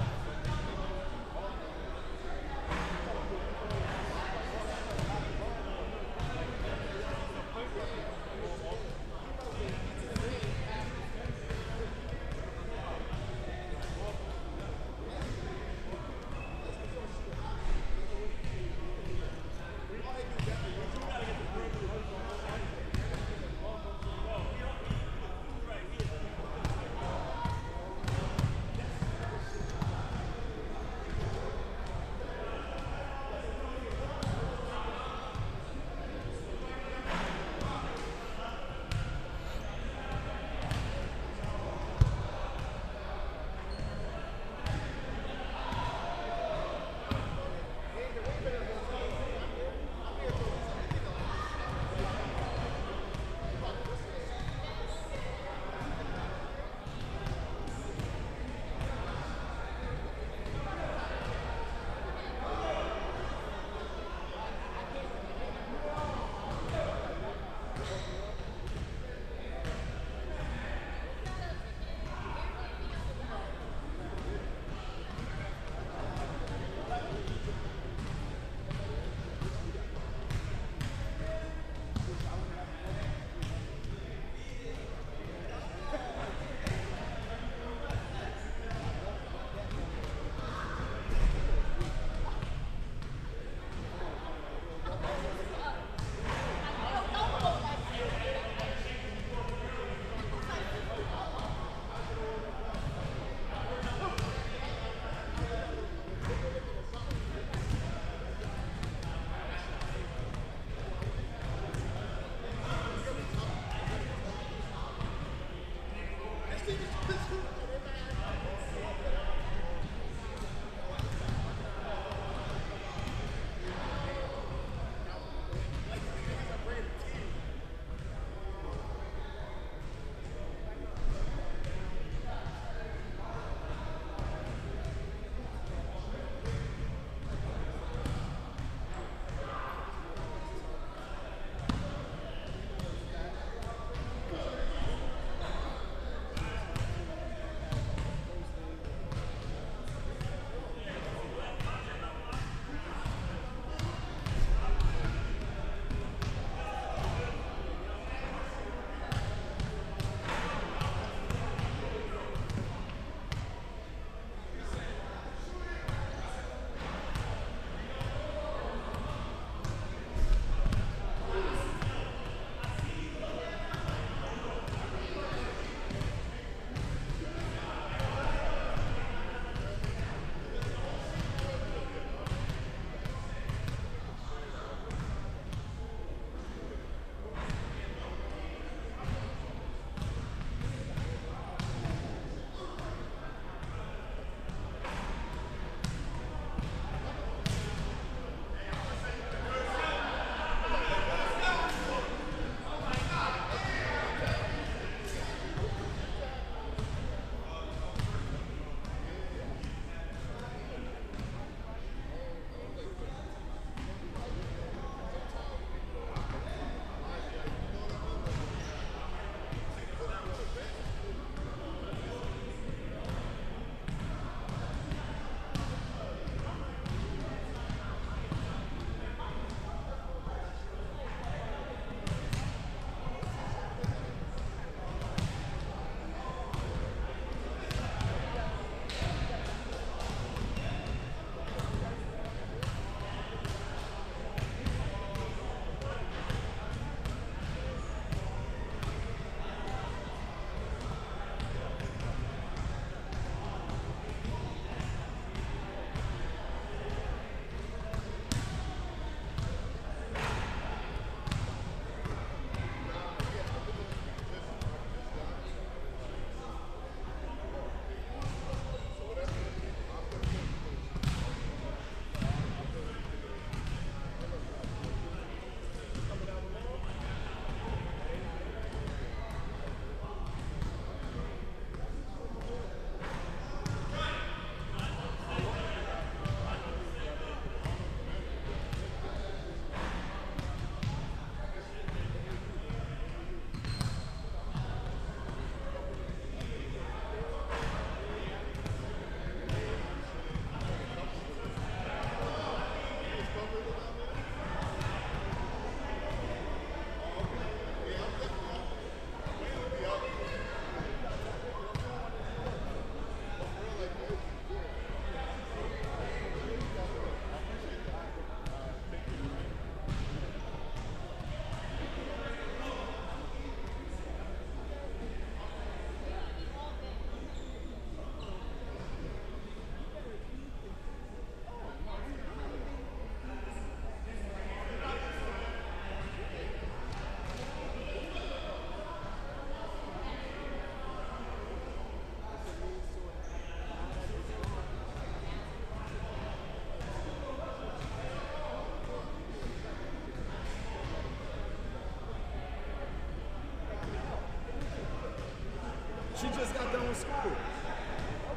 She just got done with school.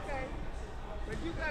Okay. But you got